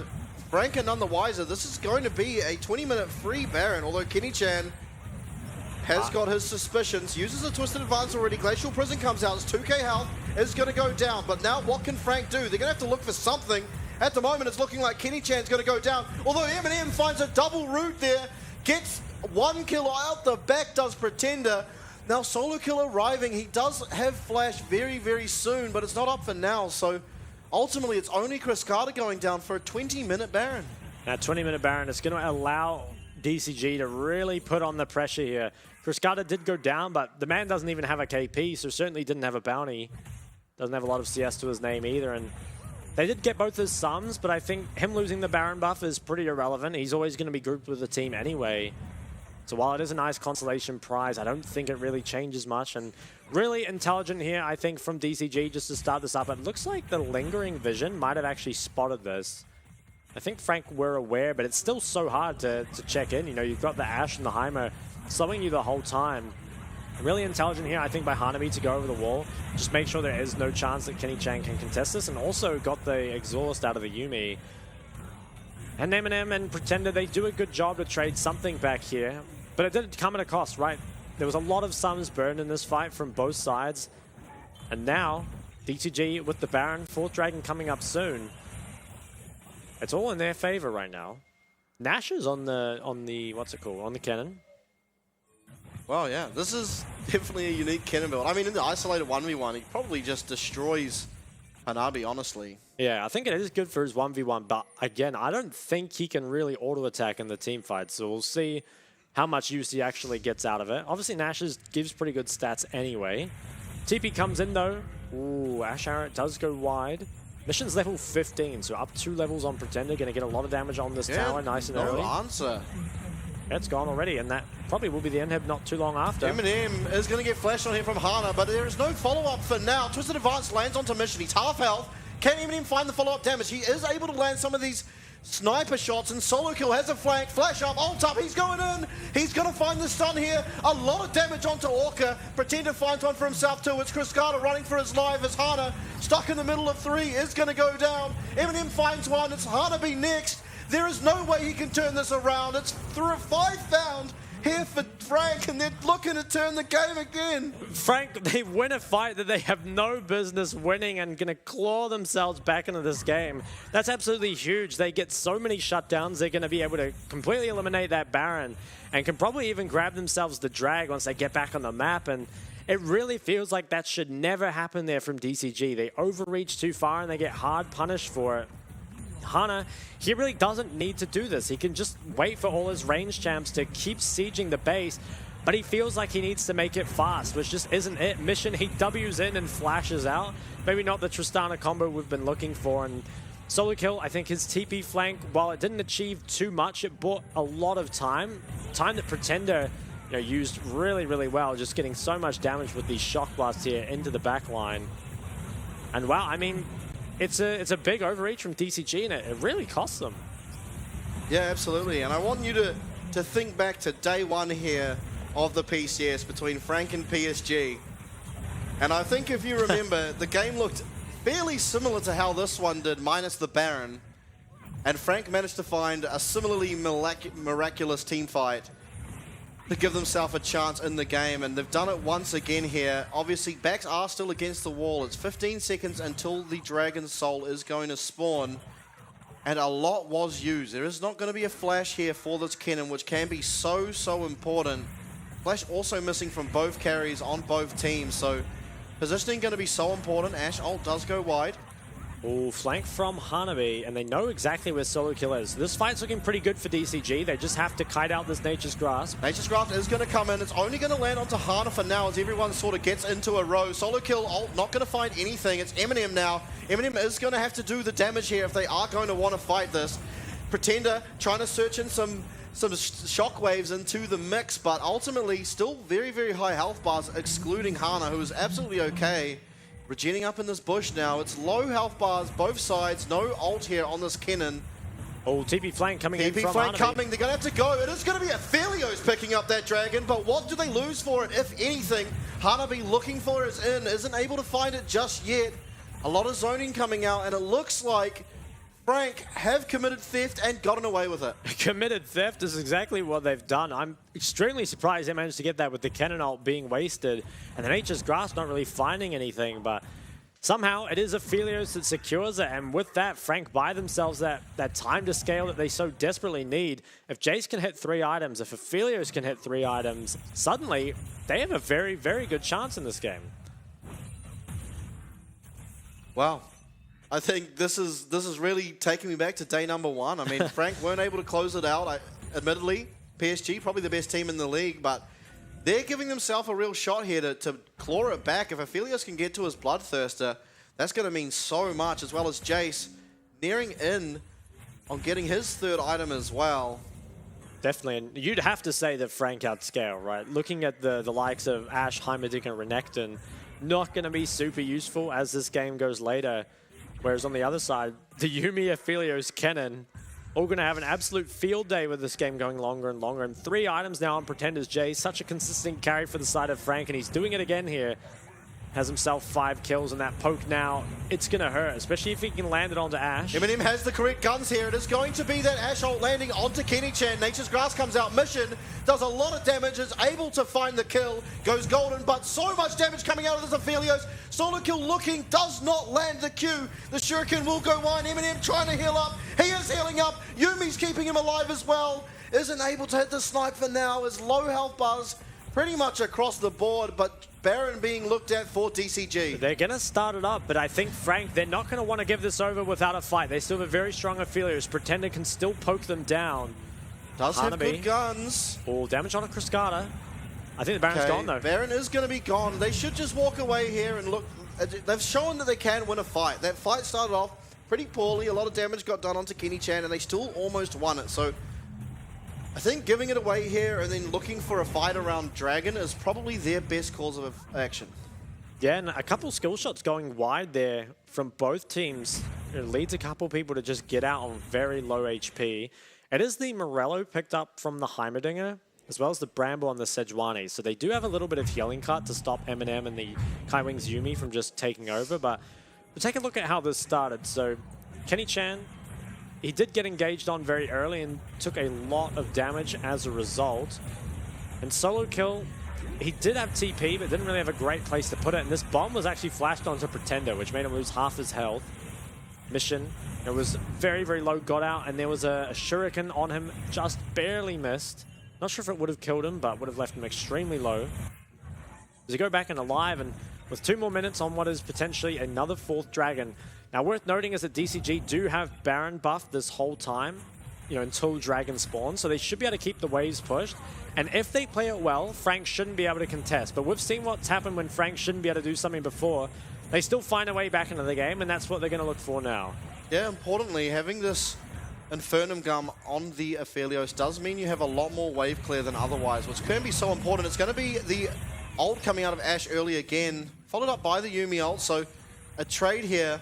Frank are none the wiser. This is going to be a 20-minute free Baron, although Kenny Chan has got his suspicions, uses a Twisted Advance already. Glacial Prison comes out, it's 2k health, is going to go down. But now what can Frank do? They're going to have to look for something. At the moment, it's looking like Kenny Chan's going to go down. Although Eminem finds a double root there, gets 1 kill out the back, does Pretender. Now Solo Kill arriving, he does have Flash very, very soon, but it's not up for now. So ultimately, it's only Chris Carter going down for a 20-minute Baron. That 20-minute Baron is going to allow DCG to really put on the pressure here. Krishkada did go down, but the man doesn't even have a KP, so certainly didn't have a bounty. Doesn't have a lot of CS to his name either, and they did get both his sums, but I think him losing the Baron buff is pretty irrelevant. He's always going to be grouped with the team anyway. So while it is a nice consolation prize, I don't think it really changes much, and really intelligent here, I think, from DCG just to start this up. It looks like the Lingering Vision might have actually spotted this. I think Frank were aware, but it's still so hard to check in. You know, you've got the Ashe and the Heimer slowing you the whole time. Really intelligent here, I think, by Hanabi to go over the wall. Just make sure there is no chance that Kenny Chan can contest this, and also got the exhaust out of the Yuumi. And Eminem and Pretender, they do a good job to trade something back here, but it did come at a cost, right? There was a lot of sums burned in this fight from both sides, and now DTG with the Baron, 4th Dragon coming up soon. It's all in their favor right now. Nash is on the what's it called? On the cannon. Well, yeah, this is definitely a unique cannon build. I mean, in the isolated 1v1, he probably just destroys Hanabi, honestly. Yeah, I think it is good for his 1v1, but again, I don't think he can really auto-attack in the team fight, so we'll see how much use he actually gets out of it. Obviously, Nash gives pretty good stats anyway. TP comes in though. Ooh, Ash Arrow does go wide. Mission's level 15, so up 2 levels on Pretender. Going to get a lot of damage on this tower, nice and early. No answer. It's gone already, and that probably will be the end not too long after. Eminem is going to get flashed on here from Hana, but there is no follow-up for now. Twisted Advance lands onto Mission. He's half health. Can Eminem find the follow-up damage? He is able to land some of these sniper shots, and Solo Kill has a flank. Flash up, ult up, he's going in. He's going to find the stun here. A lot of damage onto Orca. Pretender finds one for himself too. It's Cryscata running for his life as Hana, stuck in the middle of 3, is going to go down. Eminem finds one. It's Hanabi next. There is no way he can turn this around. It's through a 5-pound here for Frank, and they're looking to turn the game again. Frank, they win a fight that they have no business winning and going to claw themselves back into this game. That's absolutely huge. They get so many shutdowns, they're going to be able to completely eliminate that Baron and can probably even grab themselves the drag once they get back on the map. And it really feels like that should never happen there from DCG. They overreach too far and they get hard punished for it. Hana, he really doesn't need to do this. He can just wait for all his range champs to keep sieging the base, but he feels like he needs to make it fast, which just isn't it. Mission, he W's in and flashes out. Maybe not the Tristana combo we've been looking for. And Solo Kill, I think his TP flank, while it didn't achieve too much, it bought a lot of time. Time that Pretender used really, really well, just getting so much damage with these shock blasts here into the back line. And wow, I mean, it's a big overreach from DCG, and it really costs them. Yeah, absolutely. And I want you to think back to day 1 here of the PCS between Frank and PSG. And I think if you remember, the game looked fairly similar to how this one did, minus the Baron. And Frank managed to find a similarly miraculous team fight to give themselves a chance in the game, and they've done it once again here. Obviously, backs are still against the wall. It's 15 seconds until the Dragon's Soul is going to spawn, and a lot was used. There is not going to be a flash here for this Kennen, which can be so important. Flash also missing from both carries on both teams, so positioning going to be so important. Ash ult does go wide. Ooh, flank from Hanabi, and they know exactly where Solo Kill is. This fight's looking pretty good for DCG. They just have to kite out this Nature's Grasp. Nature's Grasp is going to come in. It's only going to land onto Hana for now as everyone sort of gets into a row. Solo Kill ult not going to find anything. It's Eminem now. Eminem is going to have to do the damage here if they are going to want to fight this. Pretender trying to search in some shockwaves into the mix, but ultimately still very, very high health bars, excluding Hana, who is absolutely okay. Regening up in this bush now. It's low health bars, both sides. No ult here on this Kennen. Oh, TP flank coming in from TP flank Hanabi. coming. They're going to have to go. It is going to be Aphelios picking up that dragon, but what do they lose for it, if anything? Hanabi looking for his in, isn't able to find it just yet. A lot of zoning coming out, and it looks like Frank have committed theft and gotten away with it. Committed theft is exactly what they've done. I'm extremely surprised they managed to get that with the Kennen ult being wasted and the Nature's Grasp not really finding anything, but somehow it is Aphelios that secures it, and with that, Frank buy themselves that time to scale that they so desperately need. If Jace can hit 3 items, if Aphelios can hit 3 items, suddenly they have a very, very good chance in this game. Wow. I think this is really taking me back to day number 1. I mean, Frank weren't able to close it out. Admittedly, PSG, probably the best team in the league, but they're giving themselves a real shot here to claw it back. If Aphelios can get to his Bloodthirster, that's going to mean so much, as well as Jace nearing in on getting his 3rd item as well. Definitely, and you'd have to say that Frank outscale, right? Looking at the likes of Ashe, Heimerdinger, and Renekton, not going to be super useful as this game goes later. Whereas on the other side, the Yuumi, Aphelios, Kennen, all going to have an absolute field day with this game going longer and longer. And 3 items now on Pretender's Jay. Such a consistent carry for the side of Frank, and he's doing it again here. Has himself 5 kills, and that poke now, it's going to hurt, especially if he can land it onto Ashe. Eminem has the correct guns here. It is going to be that Ashe ult landing onto Kenny-chan. Nature's Grasp comes out. Mission does a lot of damage, is able to find the kill, goes golden, but so much damage coming out of this Aphelios. Solo Kill looking, does not land the Q. The Shuriken will go wide. Eminem trying to heal up. He is healing up. Yuumi's keeping him alive as well. Isn't able to hit the snipe for now. Is low health bars pretty much across the board, but Baron being looked at for DCG. They're going to start it up, but I think Frank, they're not going to want to give this over without a fight. They still have a very strong Aphelios. Pretender can still poke them down. Does have good guns. All damage on a Cryscata. I think the Baron's gone, though. Baron is going to be gone. They should just walk away here and look. They've shown that they can win a fight. That fight started off pretty poorly. A lot of damage got done onto Kenny Chan, and they still almost won it. So I think giving it away here and then looking for a fight around Dragon is probably their best course of action. Yeah, and a couple skill shots going wide there from both teams. It leads a couple people to just get out on very low HP. It is the Morello picked up from the Heimerdinger, as well as the Bramble on the Sejuani. So they do have a little bit of healing cut to stop Eminem and the Kaiwing's Yuumi from just taking over. But we'll take a look at how this started. So Kenny Chan, he did get engaged on very early and took a lot of damage as a result. And solo kill, he did have TP, but didn't really have a great place to put it. And this bomb was actually flashed onto Pretender, which made him lose half his health. Mission, it was very, very low, got out, and there was a shuriken on him, just barely missed. Not sure if it would have killed him, but would have left him extremely low. As he go back and alive, and with 2 more minutes on what is potentially another 4th Dragon. Now, worth noting is that DCG do have Baron buff this whole time, you know, until Dragon spawn, so they should be able to keep the waves pushed. And if they play it well, Frank shouldn't be able to contest. But we've seen what's happened when Frank shouldn't be able to do something before. They still find a way back into the game, and that's what they're going to look for now. Yeah, importantly, having this Infernum Gum on the Aphelios does mean you have a lot more wave clear than otherwise, which can be so important. It's going to be the ult coming out of Ashe early again, followed up by the Yuumi ult, so a trade here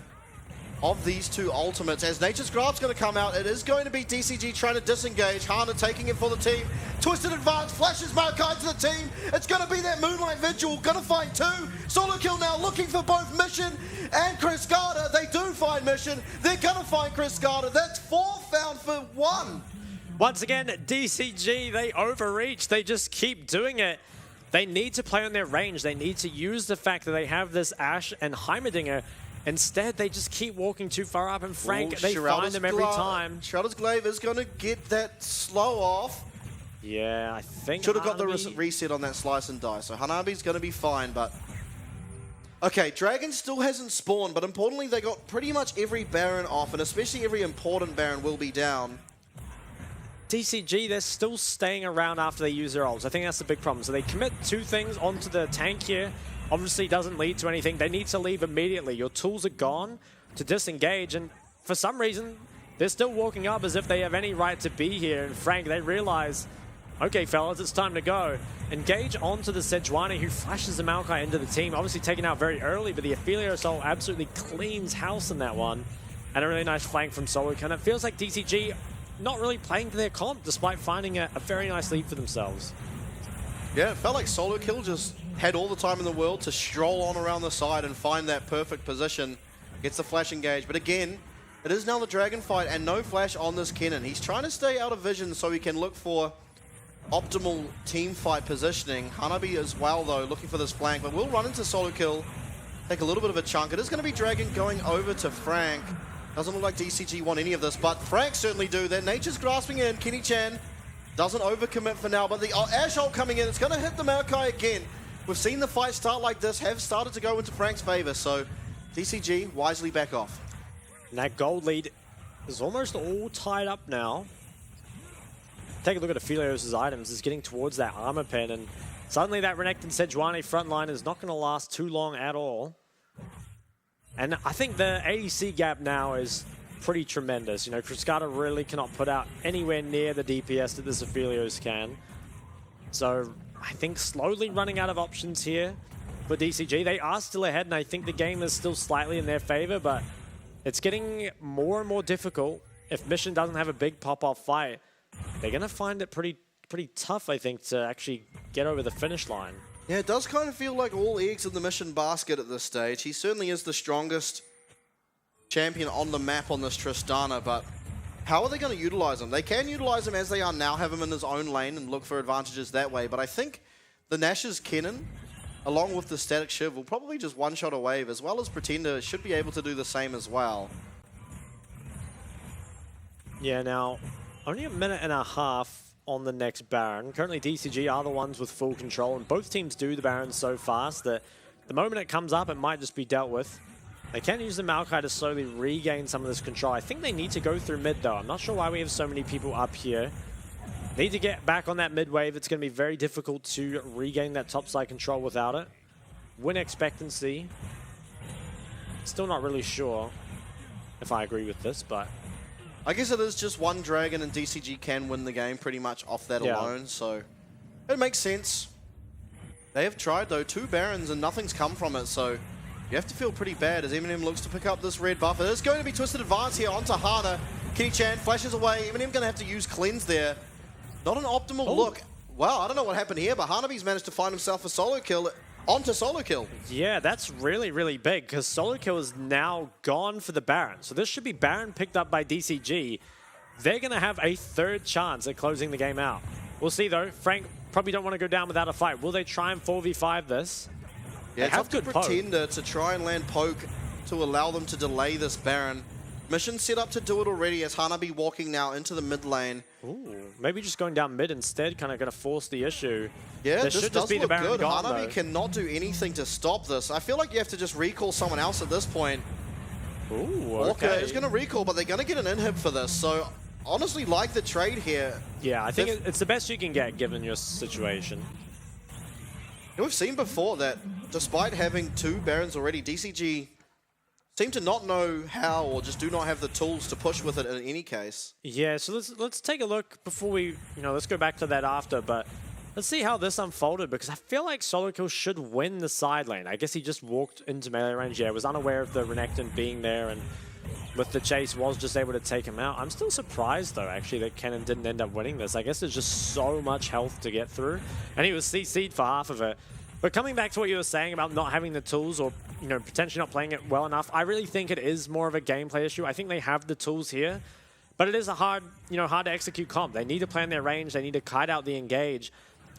of these two ultimates. As Nature's Grasp's going to come out, it is going to be DCG trying to disengage. Hana taking it for the team. Twisted advance, flashes Maokai to the team. It's going to be that Moonlight Vigil. Going to find 2. Solo kill now, looking for both Mission and Criscata. They do find Mission. They're going to find Criscata. That's 4 found for 1. Once again, DCG, they overreach. They just keep doing it. They need to play on their range. They need to use the fact that they have this Ashe and Heimerdinger. Instead, they just keep walking too far up, and Frank, they find them every time. Shroud's Glaive is going to get that slow off. Yeah, I think should have got the reset on that slice and die, so Hanabi's going to be fine, but... Okay, Dragon still hasn't spawned, but importantly, they got pretty much every Baron off, and especially every important Baron will be down. DCG, they're still staying around after they use their ults. I think that's the big problem. So they commit 2 things onto the tank here. Obviously doesn't lead to anything. They need to leave immediately. Your tools are gone to disengage, and for some reason, they're still walking up as if they have any right to be here. And Frank, they realize, okay, fellas, it's time to go. Engage onto the Sejuani, who flashes the Maokai into the team. Obviously taken out very early, but the Aphelios ult absolutely cleans house in that one. And a really nice flank from Solo. And it feels like DCG not really playing to their comp, despite finding a very nice lead for themselves. Yeah, it felt like Solo Kill just had all the time in the world to stroll on around the side and find that perfect position. Gets the flash engage, but again, it is now the Dragon fight and no flash on this Kennen. He's trying to stay out of vision so he can look for optimal team fight positioning. Hanabi as well, though, looking for this flank, but will run into Solo Kill, take a little bit of a chunk. It is going to be Dragon going over to Frank. Doesn't look like DCG want any of this, but Frank certainly do. That Nature's grasping in. Kenny Chan doesn't overcommit for now, but the Ashe ult coming in. It's going to hit the Maokai again. We've seen the fight start like this, have started to go into Frank's favor, so DCG wisely back off. And that gold lead is almost all tied up now. Take a look at Aphelios' items. It's getting towards that armor pen, and suddenly that Renekton Sejuani front line is not going to last too long at all. And I think the ADC gap now is pretty tremendous. You know, Criscata really cannot put out anywhere near the DPS that this Aphelios can. So I think slowly running out of options here for DCG. They are still ahead, and I think the game is still slightly in their favor, but it's getting more and more difficult. If Mission doesn't have a big pop-off fight, they're going to find it pretty tough, I think, to actually get over the finish line. Yeah, it does kind of feel like all eggs in the Mission basket at this stage. He certainly is the strongest champion on the map on this Tristana, but how are they going to utilize him? They can utilize him as they are now, have him in his own lane and look for advantages that way, but I think the Nash's Kennen, along with the Static Shiv, will probably just one-shot a wave, as well as Pretender should be able to do the same as well. Yeah, now, only a minute and a half on the next Baron. Currently, DCG are the ones with full control, and both teams do the Baron so fast that the moment it comes up, it might just be dealt with. They can use the Maokai to slowly regain some of this control. I think they need to go through mid, though. I'm not sure why we have so many people up here. Need to get back on that mid wave. It's going to be very difficult to regain that top side control without it. Win expectancy. Still not really sure if I agree with this, but... I guess it is just one dragon and DCG can win the game pretty much off that alone, so it makes sense. They have tried though, 2 Barons and nothing's come from it, so you have to feel pretty bad as Eminem looks to pick up this red buff. It is going to be Twisted Advance here onto Hana. Kenny Chan flashes away. Eminem going to have to use Cleanse there. Not an optimal look. Wow, I don't know what happened here, but Hanabi's managed to find himself a solo kill onto solo kill. Yeah, that's really, really big because solo kill is now gone for the Baron. So this should be Baron picked up by DCG. They're going to have a 3rd chance at closing the game out. We'll see though. Frank probably don't want to go down without a fight. Will they try and 4v5 this? Yeah, it's up to Pretender to try and land poke to allow them to delay this Baron. Mission set up to do it already as Hanabi walking now into the mid lane. Ooh, maybe just going down mid instead, kind of going to force the issue. Yeah, this this should does just be look the Baron good. gone, Hanabi though. cannot do anything to stop this. I feel like you have to just recall someone else at this point. Ooh, Walker okay. is going to recall, but they're going to get an inhib for this. So honestly, like the trade here. Yeah, I think it's the best you can get given your situation. We've seen before that despite having 2 Barons already, DCG seem to not know how or just do not have the tools to push with it in any case. Yeah, so let's take a look before we, let's go back to that after, but let's see how this unfolded because I feel like Solo Kill should win the side lane. I guess he just walked into melee range, yeah, was unaware of the Renekton being there and with the chase was just able to take him out. I'm still surprised though actually that Kennen didn't end up winning this. I guess there's just so much health to get through and he was CC'd for half of it. But coming back to what you were saying about not having the tools or, potentially not playing it well enough, I really think it is more of a gameplay issue. I think they have the tools here, but it is a hard to execute comp. They need to plan their range. They need to kite out the engage.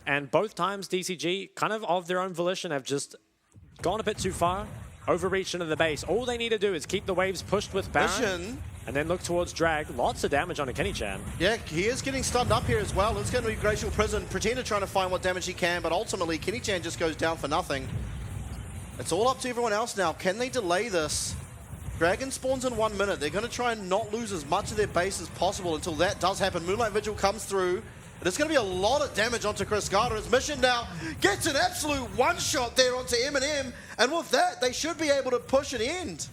And both times DCG, kind of their own volition, have just gone a bit too far, overreached into the base. All they need to do is keep the waves pushed with Baron and then look towards drag. Lots of damage onto Kenny Chan. Yeah, he is getting stunned up here as well. It's going to be Glacial Prison. Pretender trying to find what damage he can, but ultimately Kenny Chan just goes down for nothing. It's all up to everyone else now. Can they delay this? Dragon spawns in 1 minute. They're going to try and not lose as much of their base as possible until that does happen. Moonlight Vigil comes through. There's going to be a lot of damage onto Chris Carter. His mission now gets an absolute one-shot there onto Eminem. And with that, they should be able to push an end.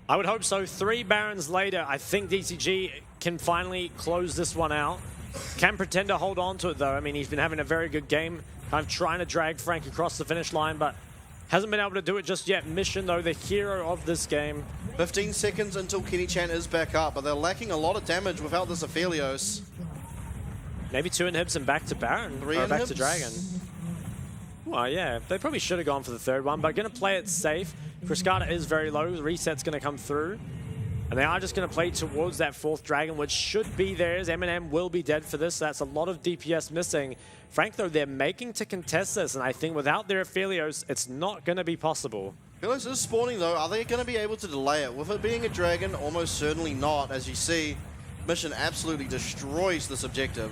I would hope so. 3 Barons later, I think DCG can finally close this one out. Can Pretender hold on to it, though? I mean, he's been having a very good game, kind of trying to drag Frank across the finish line, but hasn't been able to do it just yet. Mission, though, the hero of this game. 15 seconds until Kenny Chan is back up, but they're lacking a lot of damage without this Aphelios. Maybe 2 inhibs and back to Baron, 3 or back to inhibs? Dragon. Well, yeah, they probably should have gone for the 3rd one, but going to play it safe. Friscata is very low. The reset's going to come through. And they are just going to play towards that 4th Dragon, which should be theirs. Eminem will be dead for this. That's a lot of DPS missing. Frank, though, they're making to contest this, and I think without their Aphelios, it's not going to be possible. Aphelios is spawning, though. Are they going to be able to delay it? With it being a dragon, almost certainly not. As you see, Mission absolutely destroys this objective.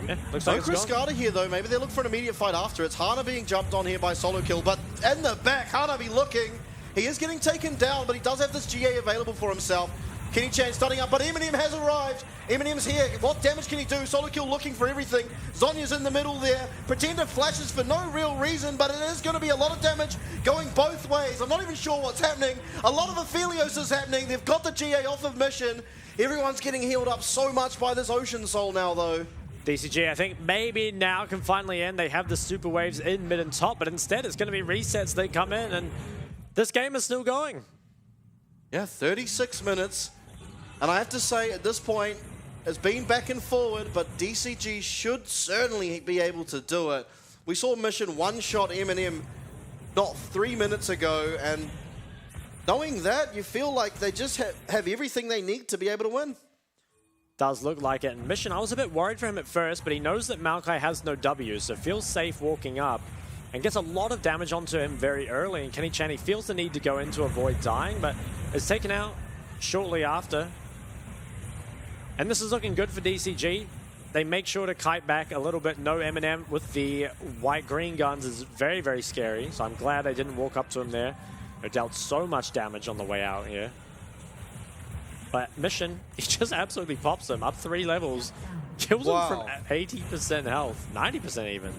Yeah, looks like Chris Carter here, though. Maybe they look for an immediate fight after. It's Hana being jumped on here by Solo Kill, but in the back, Hana be looking. He is getting taken down, but he does have this GA available for himself. Kenny Chan starting up, but Eminem has arrived. Eminem's here. What damage can he do? Solo Kill looking for everything. Zonya's in the middle there. Pretender flashes for no real reason, but it is going to be a lot of damage going both ways. I'm not even sure what's happening. A lot of Aphelios is happening. They've got the GA off of Mission. Everyone's getting healed up so much by this Ocean Soul now, though. DCG, I think maybe now can finally end. They have the super waves in mid and top, but instead it's going to be resets. They come in, and this game is still going. Yeah, 36 minutes. And I have to say, at this point, it's been back and forward, but DCG should certainly be able to do it. We saw Mission one-shot Eminem not 3 minutes ago, and knowing that, you feel like they just have everything they need to be able to win. Does look like it. And Mission, I was a bit worried for him at first, but he knows that Maokai has no W, so feels safe walking up and gets a lot of damage onto him very early. And Kenny Chan, he feels the need to go in to avoid dying, but is taken out shortly after. And this is looking good for DCG. They make sure to kite back a little bit. No Eminem with the white-green guns is very, very scary, so I'm glad they didn't walk up to him there. They dealt so much damage on the way out here. But Mission, he just absolutely pops him up 3 levels. Kills him from 80% health, 90% even.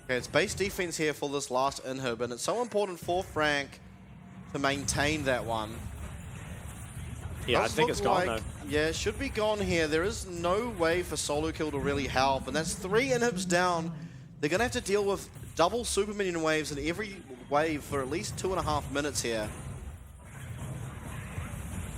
Okay, it's base defense here for this last inhib, and it's so important for Frank to maintain that one. Yeah, I think it's gone though. Yeah, it should be gone here. There is no way for solo kill to really help, and that's 3 inhibs down. They're going to have to deal with double super minion waves in every wave for at least 2.5 minutes here.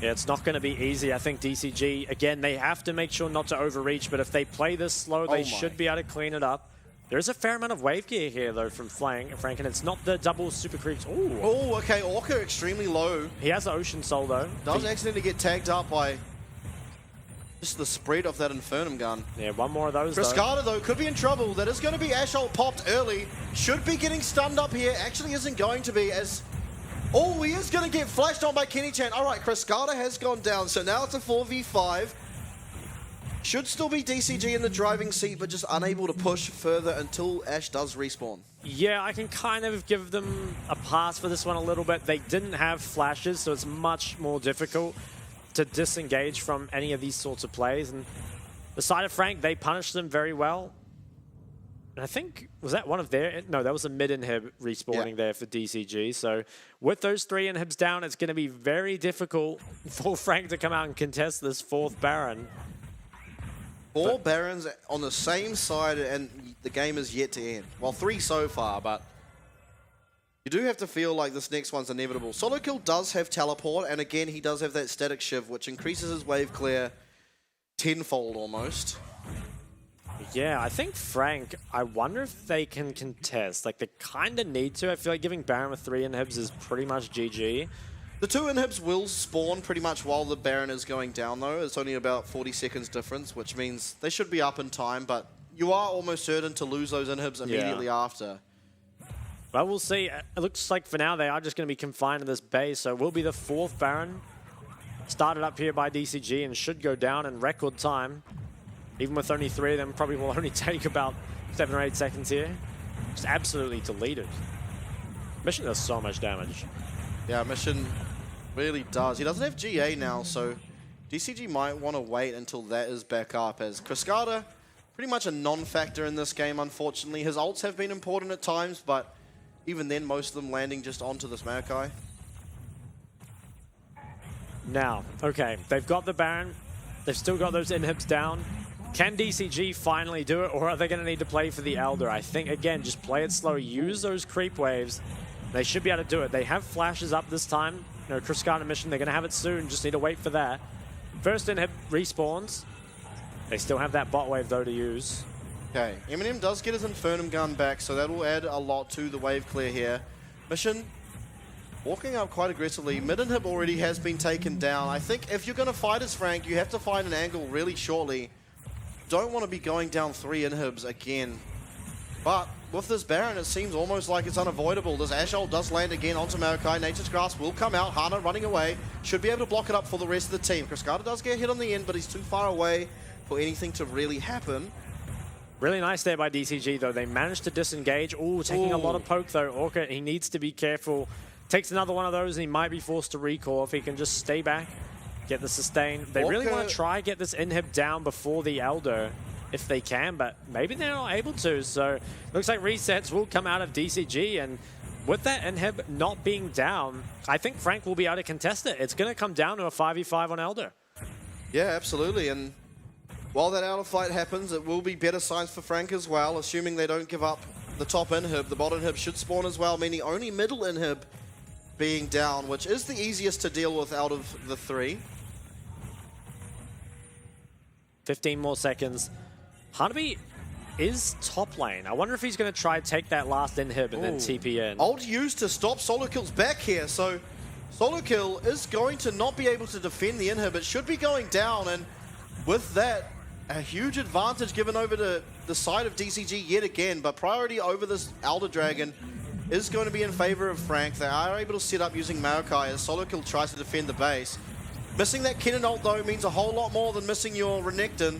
Yeah, it's not going to be easy. I think DCG, again, they have to make sure not to overreach, but if they play this slow, they should be able to clean it up. There is a fair amount of wave gear here, though, from Frank, and it's not the double super creeps. Ooh. Oh, okay, Orca extremely low. He has the Ocean Soul, though. Does accidentally get tagged up by just the spread of that Infernum gun. Yeah, one more of those, Cascada, though, could be in trouble. That is going to be Ashult popped early. Should be getting stunned up here. Actually isn't going to be as... Oh, he is going to get flashed on by Kenny Chan. All right, Cascada has gone down, so now it's a 4v5. Should still be DCG in the driving seat, but just unable to push further until Ash does respawn. Yeah, I can kind of give them a pass for this one a little bit. They didn't have flashes, so it's much more difficult to disengage from any of these sorts of plays. And the side of Frank, they punished them very well. And I think, was that one of their... No, that was a mid-inhib respawning there for DCG. So with those 3 inhibs down, it's going to be very difficult for Frank to come out and contest this 4th Baron. 4 Barons on the same side, and the game is yet to end. Well, 3 so far, but you do have to feel like this next one's inevitable. Solo Kill does have teleport, and again, he does have that static shiv, which increases his wave clear tenfold almost. Yeah, I think Frank, I wonder if they can contest. Like, they kind of need to. I feel like giving Baron with 3 inhibs is pretty much GG. The 2 inhibs will spawn pretty much while the Baron is going down, though. It's only about 40 seconds difference, which means they should be up in time, but you are almost certain to lose those inhibs immediately after. Well, we'll see. It looks like for now they are just going to be confined to this base, so it will be the 4th Baron. Started up here by DCG and should go down in record time. Even with only 3 of them, probably will only take about 7 or 8 seconds here. Just absolutely deleted. Mission does so much damage. Yeah, Mission really does. He doesn't have GA now, so DCG might want to wait until that is back up, as Cascada, pretty much a non-factor in this game, unfortunately. His ults have been important at times, but even then, most of them landing just onto this Maokai. Now, okay, they've got the Baron. They've still got those inhibs down. Can DCG finally do it, or are they going to need to play for the Elder? I think, again, just play it slow. Use those creep waves. They should be able to do it. They have flashes up this time. You know, Cascada Mission, they're going to have it soon. Just need to wait for that. First inhib respawns. They still have that bot wave, though, to use. Okay, Eminem does get his Infernum gun back, so that will add a lot to the wave clear here. Mission walking up quite aggressively. Mid-inhib already has been taken down. I think if you're going to fight as Frank, you have to find an angle really shortly. Don't want to be going down 3 inhibs again. But with this Baron, it seems almost like it's unavoidable. This Ash ult does land again onto Maokai. Nature's Grasp will come out. Hana running away. Should be able to block it up for the rest of the team. Cascada does get hit on the end, but he's too far away for anything to really happen. Really nice there by DCG, though. They managed to disengage. Ooh, taking a lot of poke, though. Orca, he needs to be careful. Takes another one of those, and he might be forced to recall if he can just stay back, get the sustain. They really want to try get this inhib down before the Elder, if they can, but maybe they're not able to. So looks like resets will come out of DCG, and with that inhib not being down, I think Frank will be able to contest it. It's going to come down to a 5v5 on Elder. Yeah, absolutely. And while that Elder fight happens, it will be better signs for Frank as well, assuming they don't give up the top inhib. The bot inhib should spawn as well, meaning only middle inhib being down, which is the easiest to deal with out of the 3. 15 more seconds. Hanabi is top lane. I wonder if he's going to try take that last inhib and then TP in. Ult used to stop Solo Kill's back here, so Solo Kill is going to not be able to defend the inhib. It should be going down, and with that, a huge advantage given over to the side of DCG yet again, but priority over this Elder Dragon is going to be in favor of Frank. They are able to set up using Maokai as Solo Kill tries to defend the base. Missing that Kennen ult, though, means a whole lot more than missing your Renekton.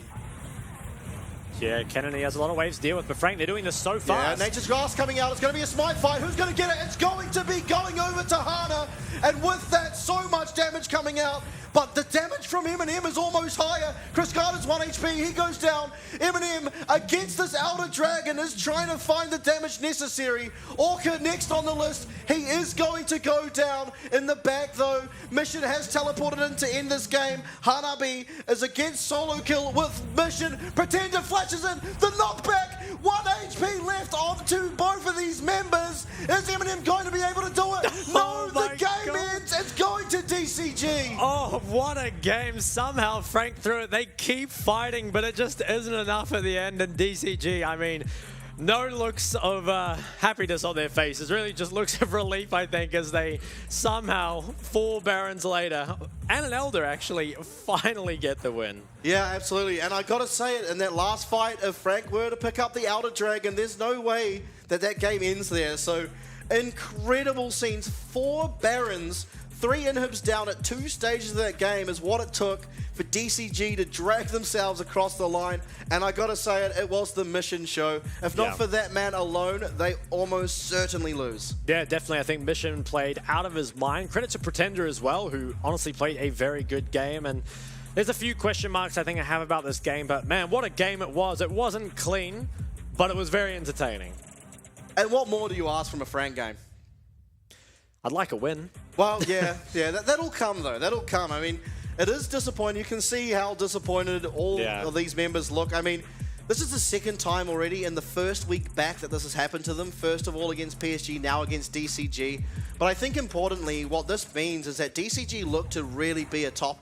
Yeah, Kennedy has a lot of waves to deal with, but Frank, they're doing this so fast. Yeah, Nature's Grass coming out. It's going to be a smite fight. Who's going to get it? It's going to be going over to Hana. And with that, so much damage coming out. But the damage from Eminem is almost higher. Chris Carter's 1 HP. He goes down. Eminem against this Elder Dragon is trying to find the damage necessary. Orca next on the list. He is going to go down in the back, though. Mission has teleported in to end this game. Hanabi is against Solo Kill with Mission. Pretender flashes in. The knockback. 1 HP left onto both of these members. Is Eminem going to be able to do it? No, the game ends. It's going to DCG. Oh, what a game. Somehow Frank threw it. They keep fighting, but it just isn't enough at the end. And DCG, I mean, no looks of happiness on their faces. Really just looks of relief, I think, as they somehow, 4 Barons later, and an Elder actually, finally get the win. Yeah, absolutely. And I got to say it, in that last fight, if Frank were to pick up the Elder Dragon, there's no way that that game ends there. So, incredible scenes. 4 Barons, 3 inhibs down at 2 stages of that game is what it took for DCG to drag themselves across the line. And I gotta say it was the Mission show. If not for that man alone, they almost certainly lose. Yeah, definitely. I think Mission played out of his mind. Credit to Pretender as well, who honestly played a very good game. And there's a few question marks I think I have about this game, but man, what a game it was. It wasn't clean, but it was very entertaining. And what more do you ask from a Frank game? I'd like a win. Well, yeah, that'll come though. That'll come. I mean, it is disappointing. You can see how disappointed all of these members look. I mean, this is the second time already in the first week back that this has happened to them. First of all against PSG, now against DCG. But I think importantly, what this means is that DCG look to really be a top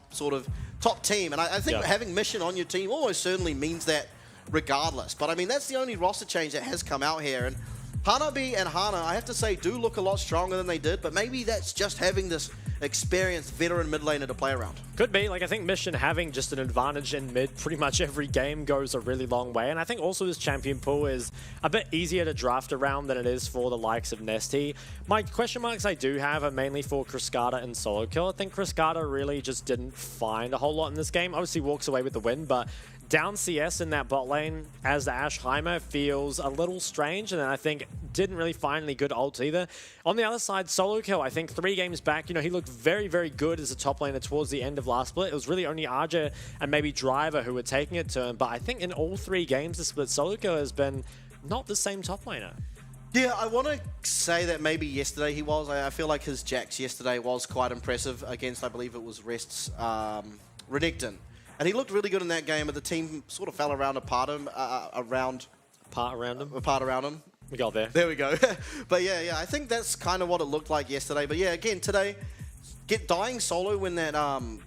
team. And I think having Mission on your team almost certainly means that regardless. But I mean, that's the only roster change that has come out here. And Hanabi and Hana, I have to say, do look a lot stronger than they did, but maybe that's just having this experienced veteran mid laner to play around. Could be. Like, I think Mission having just an advantage in mid pretty much every game goes a really long way, and I think also his champion pool is a bit easier to draft around than it is for the likes of Nesty. My question marks I do have are mainly for Cascada and Solo Kill. I think Cascada really just didn't find a whole lot in this game. Obviously walks away with the win, but down CS in that bot lane as the Ashheimer feels a little strange, and then I think didn't really find any good ults either. On the other side, Solo Kill, I think 3 games back, you know, he looked very, very good as a top laner towards the end of last split. It was really only Arja and maybe Driver who were taking it to him, but I think in all 3 games this split, Solo Kill has been not the same top laner. Yeah, I want to say that maybe yesterday he was. I feel like his Jax yesterday was quite impressive against, I believe it was Rest's Renekton. And he looked really good in that game, but the team sort of fell around apart around him. We got there. There we go. But yeah, I think that's kind of what it looked like yesterday. But yeah, again, today, dying solo when that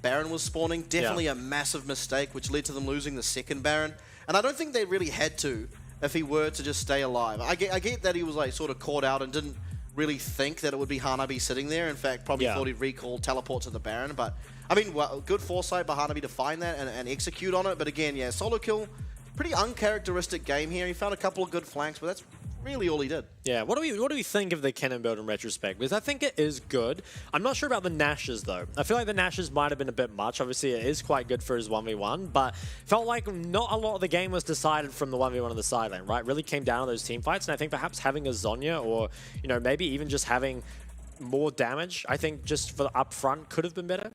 Baron was spawning, definitely a massive mistake, which led to them losing the second Baron. And I don't think they really had to if he were to just stay alive. I get that he was like sort of caught out and didn't really think that it would be Hanabi sitting there. In fact, probably thought he'd recall, teleport to the Baron. But I mean, well, good foresight by Hanabi to find that and execute on it. But again, yeah, Solo Kill, pretty uncharacteristic game here. He found a couple of good flanks, but that's really all he did. Yeah, what do we think of the Cannon build in retrospect? Because I think it is good. I'm not sure about the Nashes though. I feel like the Nashes might have been a bit much. Obviously it is quite good for his 1v1, but felt like not a lot of the game was decided from the 1v1 on the side lane, right? Really came down to those team fights, and I think perhaps having a Zhonya or, you know, maybe even just having more damage, I think just for the upfront could have been better.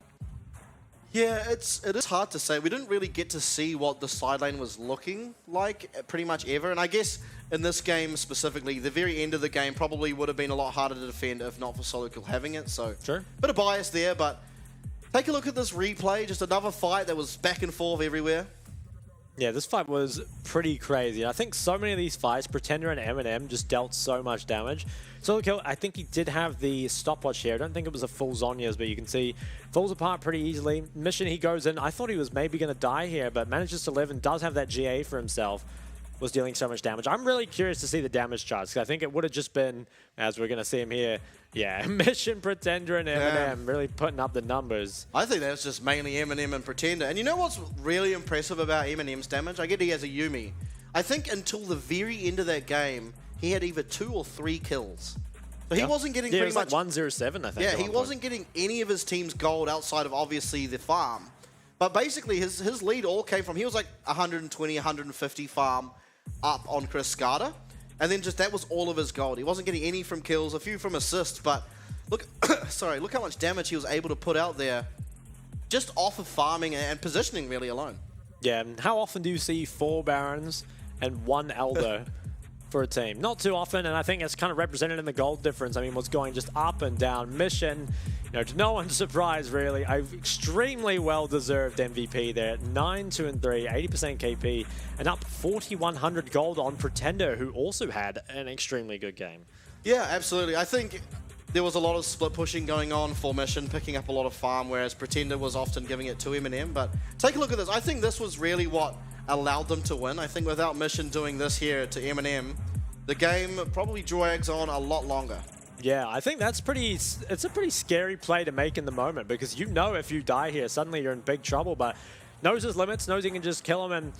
Yeah, it is hard to say. We didn't really get to see what the side lane was looking like pretty much ever. And I guess in this game specifically, the very end of the game probably would have been a lot harder to defend if not for Solo Kill having it. So, sure. Bit of bias there, but take a look at this replay. Just another fight that was back and forth everywhere. Yeah, this fight was pretty crazy. I think so many of these fights, Pretender and Eminem just dealt so much damage. Solo Kill, I think he did have the stopwatch here. I don't think it was a full Zhonya's, but you can see falls apart pretty easily. Mission, he goes in. I thought he was maybe going to die here, but manages to live and does have that GA for himself. Was dealing so much damage. I'm really curious to see the damage charts, because I think it would have just been, as we're going to see him here, yeah, Mission, Pretender, and Eminem really putting up the numbers. I think that's just mainly Eminem and Pretender. And you know what's really impressive about Eminem's damage? I get he has a Yuumi. I think until the very end of that game, he had either 2 or 3 kills. So he wasn't getting pretty much... like 107, I think. Yeah, he wasn't getting any of his team's gold outside of obviously the farm. But basically, his lead all came from, he was like 120, 150 farm up on Chris Scarter. And then just that was all of his gold. He wasn't getting any from kills, a few from assists, but look, look how much damage he was able to put out there just off of farming and positioning really alone. Yeah, and how often do you see 4 Barons and 1 Elder for a team? Not too often, and I think it's kind of represented in the gold difference. I mean, what's going just up and down. Mission, you know, to no one's surprise, really, a extremely well-deserved MVP there. 9-2-3, 80% KP, and up 4,100 gold on Pretender, who also had an extremely good game. Yeah, absolutely. I think there was a lot of split pushing going on for Mission, picking up a lot of farm, whereas Pretender was often giving it to Eminem. But take a look at this. I think this was really what allowed them to win. I think without Mission doing this here to Eminem, the game probably drags on a lot longer. Yeah, I think it's a pretty scary play to make in the moment, because you know if you die here, suddenly you're in big trouble, but knows his limits, knows he can just kill him, and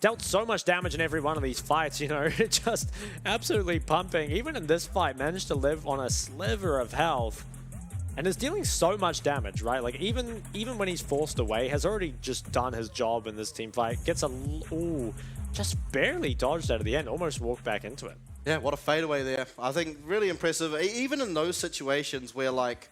dealt so much damage in every one of these fights, you know, just absolutely pumping. Even in this fight, managed to live on a sliver of health and is dealing so much damage, right? Like even when he's forced away, has already just done his job in this team fight. Gets just barely dodged out of the end, almost walked back into it. Yeah, what a fadeaway there. I think really impressive. Even in those situations where, like,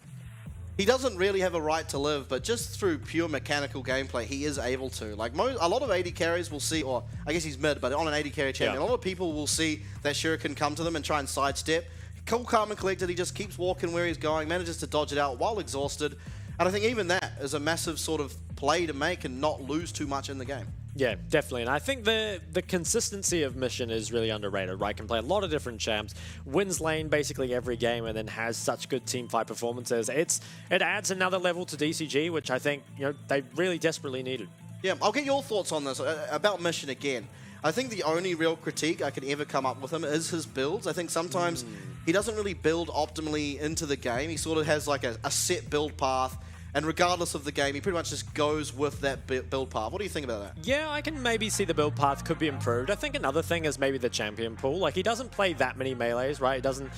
he doesn't really have a right to live, but just through pure mechanical gameplay, he is able to. Like, a lot of AD carries will see, or I guess he's mid, but on an AD carry champion, a lot of people will see that Shuriken come to them and try and sidestep. Cool, calm, and collected. He just keeps walking where he's going, manages to dodge it out while exhausted. And I think even that is a massive sort of play to make and not lose too much in the game. Yeah, definitely. And I think the consistency of Mission is really underrated, right? Can play a lot of different champs, wins lane basically every game, and then has such good team fight performances. It adds another level to DCG, which I think, you know, they really desperately needed. Yeah, I'll get your thoughts on this, about Mission again. I think the only real critique I could ever come up with him is his builds. I think sometimes he doesn't really build optimally into the game. He sort of has like a set build path, and regardless of the game, he pretty much just goes with that build path. What do you think about that? Yeah, I can maybe see the build path could be improved. I think another thing is maybe the champion pool. Like, he doesn't play that many melees, right? He doesn't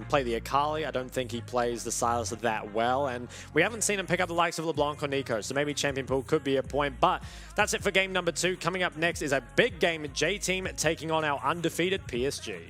play the Akali. I don't think he plays the Sylas that well, and we haven't seen him pick up the likes of LeBlanc or Nico, so maybe champion pool could be a point. But that's it for game number 2. Coming up next is a big game, J-Team taking on our undefeated PSG.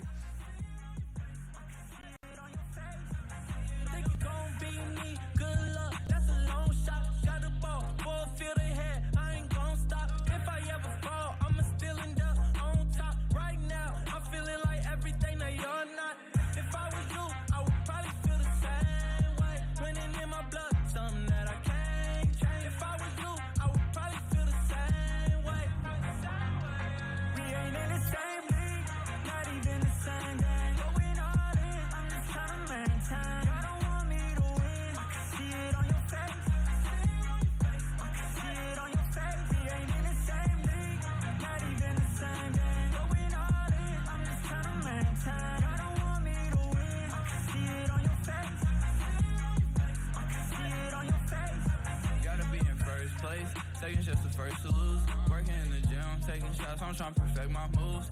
Second's just the first to lose. Working in the gym, taking shots, I'm trying to perfect my moves.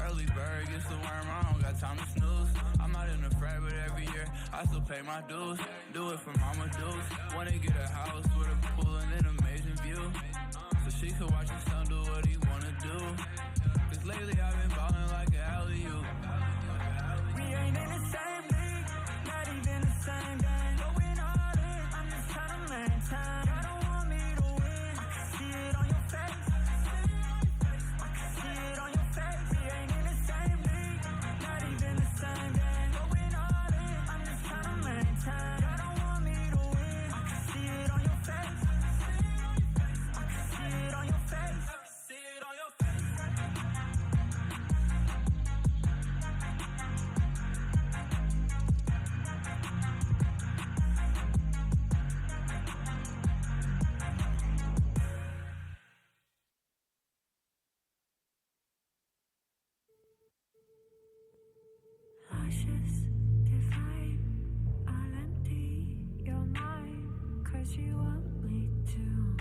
Early bird gets the worm, I don't got time to snooze. I'm not in the fray, but every year I still pay my dues. Do it for mama dues. Wanna get a house with a pool and an amazing view, so she could watch her son do what he wanna do. Cause lately I've been ballin' like an alley-oop. We ain't in the same league, not even the same game. Going all in, I'm just trying to maintain. I don't want me to win, I can see it on your face. I can see it on your face. We ain't in the same league, not even the same game. Going all in, I'm just trying to maintain. I don't want me to win, I can see it on your face. I can see it on your face. I can see it on your face. Luscious, divine, I'll empty your mind, 'cause you want me to.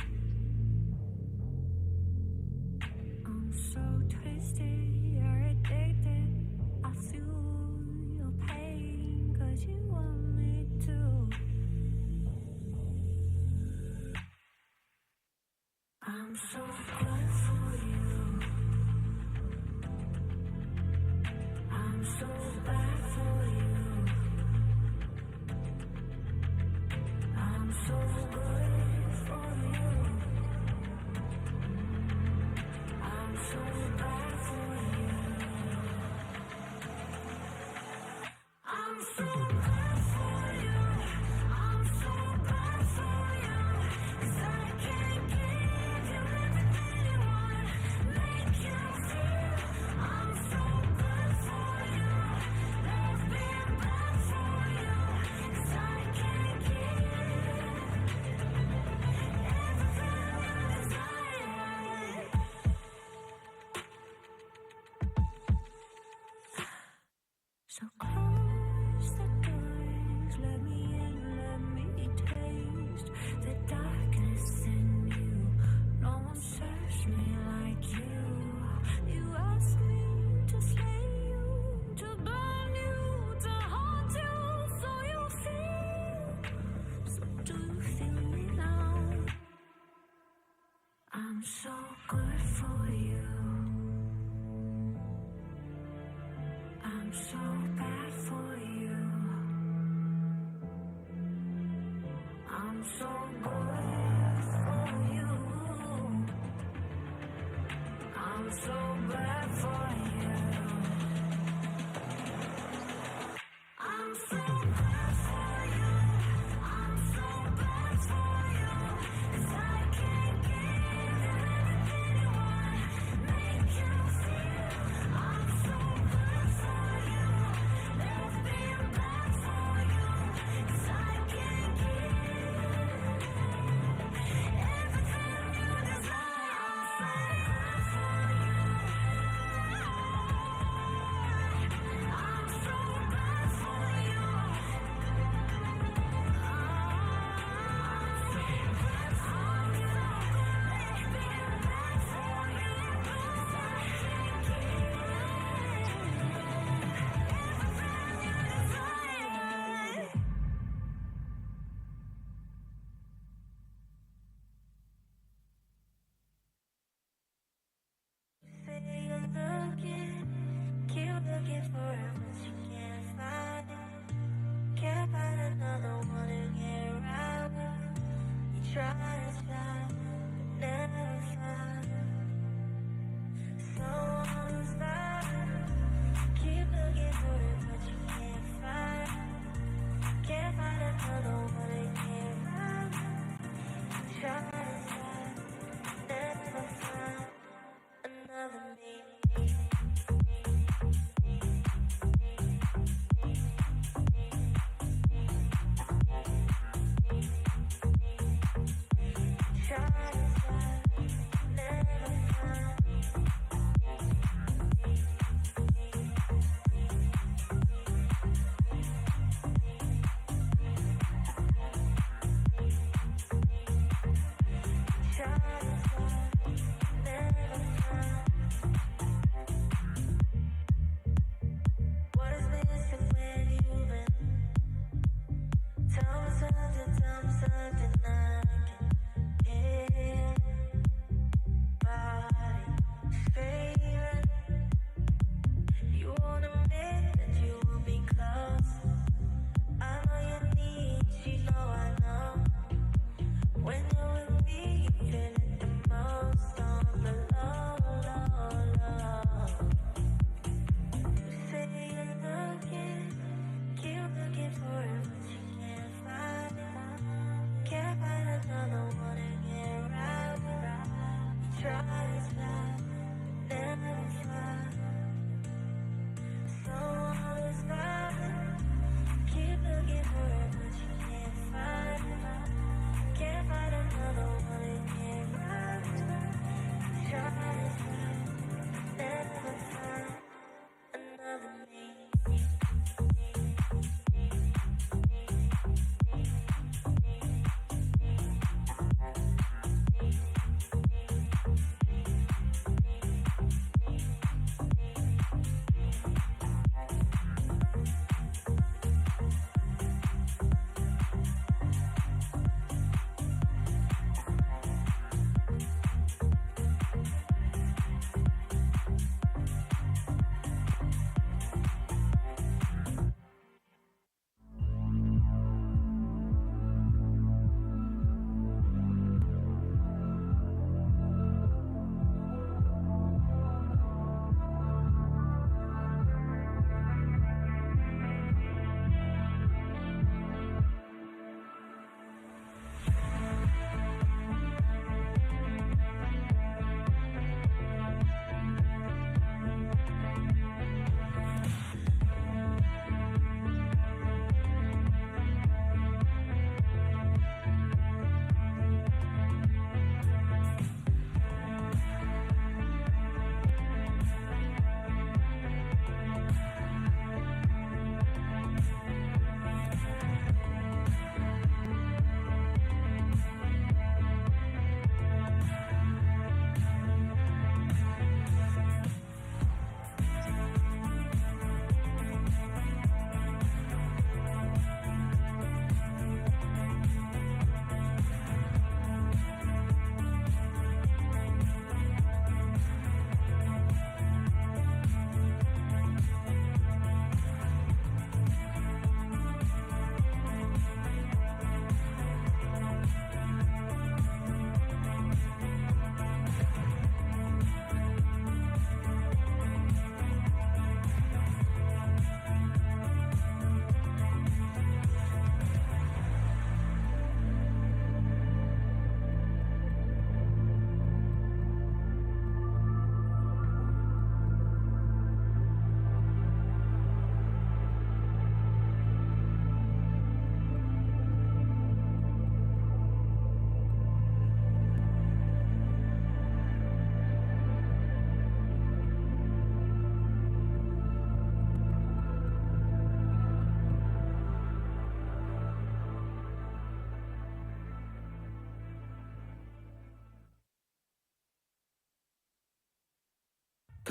I'm so twisted, you're addicted, I'll soothe your pain, 'cause you want me to. I'm so good for you. I'm so bad for you. I'm so good for you. I'm so bad for you. I'm so good for you. I'm so bad for you. 'Cause I can't give you everything you want. Make you feel I'm so good for you. Love being bad for you. 'Cause I can't give so close the doors, let me in, let me taste the darkness in you. No one serves me like you. You ask me to slay you, to burn you, to haunt you, so you feel. So do you feel me now? I'm so good for you. I'm so bad for you. I'm so good for you. I'm so bad for you. I'm so good for you. I'm so bad for you. 'Cause I can't give you everything you want. Make you feel I'm so good for you. Love being bad for you. 'Cause I can't give everything you desire. I'm so good for you. I'm so bad for you. Keep looking for it, but you can't find it. Can't find another one to get around it. You try to find, but never find someone who's mine. Keep looking for it, but you can't find it. Can't find another one to get around it. You try to find, never find another me. Can't find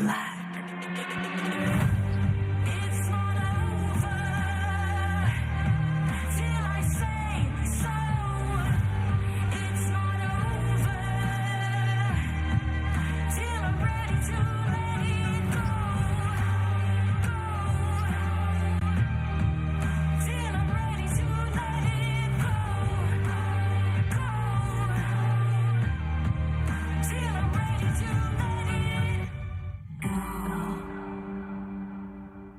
black. It's not over till I say so. It's not over till I'm ready to let it go. Till I'm ready to let it go. Till I'm ready to let it go.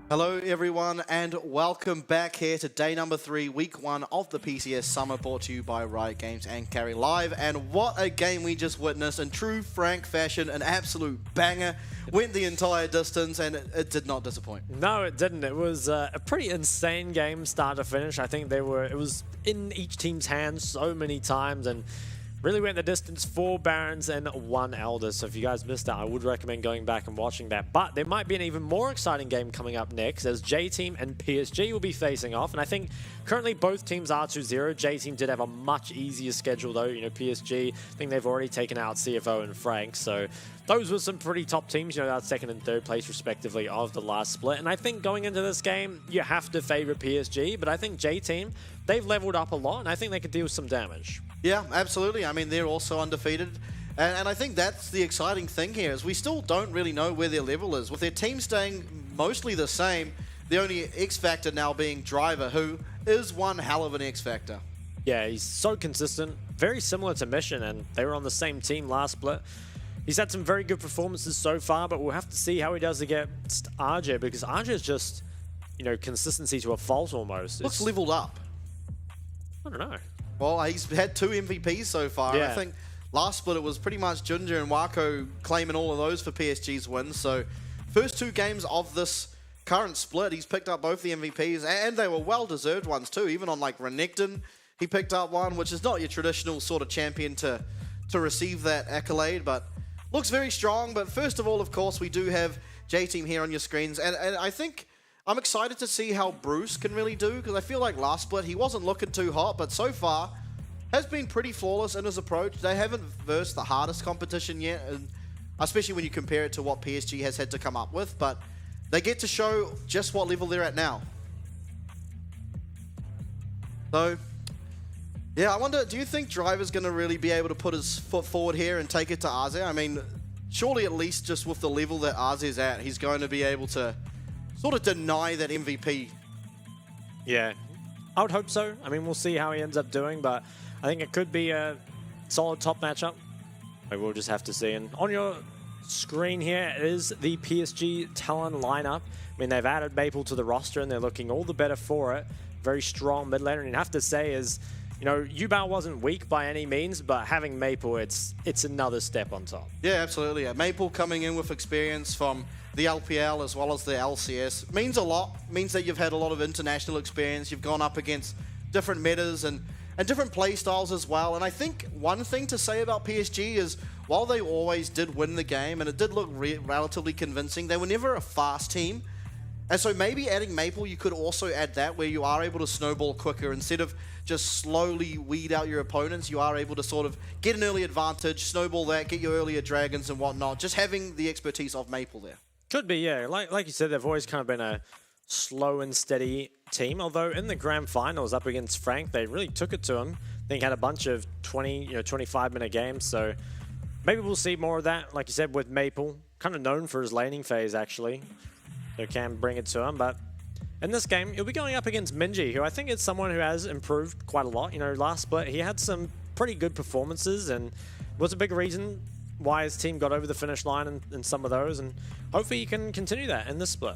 Hello everyone and welcome back here to day number 3, week 1 of the PCS Summer, brought to you by Riot Games and Carry Live. And what a game we just witnessed in true Frank fashion, an absolute banger. Went the entire distance and it did not disappoint. No, it didn't. It was a pretty insane game start to finish. I think it was in each team's hands so many times and really went the distance. 4 Barons and 1 Elder. So if you guys missed that, I would recommend going back and watching that. But there might be an even more exciting game coming up next, as J-Team and PSG will be facing off. And I think currently both teams are 2-0. J-Team did have a much easier schedule though. You know, PSG, I think they've already taken out CFO and Frank. So those were some pretty top teams, you know, that 2nd and 3rd place respectively of the last split. And I think going into this game, you have to favor PSG. But I think J-Team, they've leveled up a lot and I think they could deal some damage. Yeah, absolutely. I mean, they're also undefeated. And I think that's the exciting thing here, is we still don't really know where their level is. With their team staying mostly the same, the only X factor now being Driver, who is one hell of an X factor. Yeah, he's so consistent, very similar to Mission, and they were on the same team last split. He's had some very good performances so far, but we'll have to see how he does against RJ, because RJ is just, you know, consistency to a fault almost. Looks leveled up. I don't know. Well, he's had 2 MVPs so far. Yeah. I think last split it was pretty much Ginger and Wako claiming all of those for PSG's wins. So first 2 games of this current split, he's picked up both the MVPs, and they were well-deserved ones too. Even on like Renekton, he picked up one, which is not your traditional sort of champion to receive that accolade, but looks very strong. But first of all, of course, we do have J-Team here on your screens, and I think I'm excited to see how Bruce can really do, because I feel like last split he wasn't looking too hot, but so far has been pretty flawless in his approach. They haven't versed the hardest competition yet, and especially when you compare it to what PSG has had to come up with, but they get to show just what level they're at now. So, yeah, I wonder, do you think Driver's going to really be able to put his foot forward here and take it to Arze? I mean, surely at least just with the level that Arze is at, he's going to be able to sort of deny that MVP. Yeah, I would hope so. I mean, we'll see how he ends up doing, but I think it could be a solid top matchup. We'll just have to see. And on your screen here is the PSG Talon lineup. I mean, they've added Maple to the roster, and they're looking all the better for it. Very strong mid laner, and you have to say is, you know, Yubao wasn't weak by any means, but having Maple, it's another step on top. Yeah, absolutely. Yeah. Maple coming in with experience from the LPL as well as the LCS means a lot. Means that you've had a lot of international experience. You've gone up against different metas and different play styles as well. And I think one thing to say about PSG is, while they always did win the game and it did look relatively convincing, they were never a fast team. And so maybe adding Maple, you could also add that, where you are able to snowball quicker. Instead of just slowly weed out your opponents, you are able to sort of get an early advantage, snowball that, get your earlier dragons and whatnot. Just having the expertise of Maple there. Could be, yeah. Like you said, they've always kind of been a slow and steady team. Although in the grand finals up against Frank, they really took it to him. I think had a bunch of 25-minute games. So maybe we'll see more of that. Like you said, with Maple, kind of known for his laning phase actually. So can bring it to him. But in this game, he'll be going up against Minji, who I think is someone who has improved quite a lot. You know, last split he had some pretty good performances and was a big reason why his team got over the finish line in some of those, and hopefully he can continue that in this split.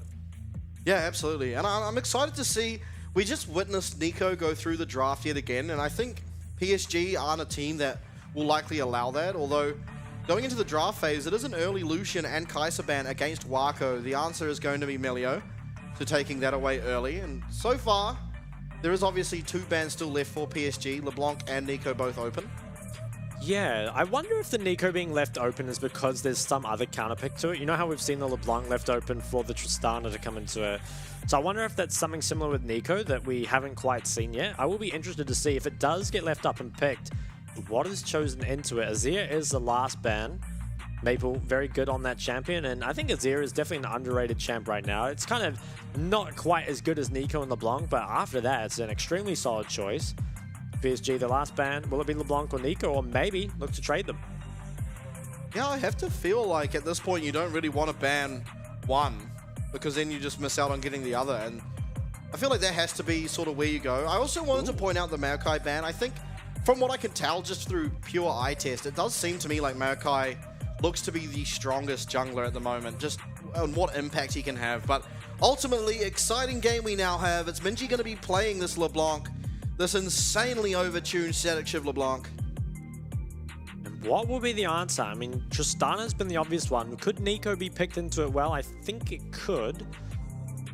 Yeah, absolutely. And I'm excited to see, we just witnessed Nico go through the draft yet again, and I think PSG aren't a team that will likely allow that, although going into the draft phase, it is an early Lucian and Kai'Sa ban against Wako. The answer is going to be Melio, so taking that away early, and so far, there is obviously 2 bans still left for PSG, LeBlanc and Nico both open. Yeah, I wonder if the Nico being left open is because there's some other counterpick to it. You know how we've seen the LeBlanc left open for the Tristana to come into it. So I wonder if that's something similar with Nico that we haven't quite seen yet. I will be interested to see if it does get left up and picked. What is chosen into it? Azir is the last ban. Maple, very good on that champion, and I think Azir is definitely an underrated champ right now. It's kind of not quite as good as Nico and LeBlanc, but after that, it's an extremely solid choice. PSG, the last ban, will it be LeBlanc or Nico, or maybe look to trade them? Yeah, I have to feel like at this point you don't really want to ban one, because then you just miss out on getting the other, and I feel like that has to be sort of where you go. I also wanted to point out the Maokai ban. I think from what I can tell just through pure eye test, it does seem to me like Maokai looks to be the strongest jungler at the moment, just on what impact he can have. But ultimately, exciting game we now have. It's Minji going to be playing this LeBlanc, this insanely overtuned Static Shiv LeBlanc. And what will be the answer? I mean, Tristana's been the obvious one. Could Nico be picked into it well? I think it could.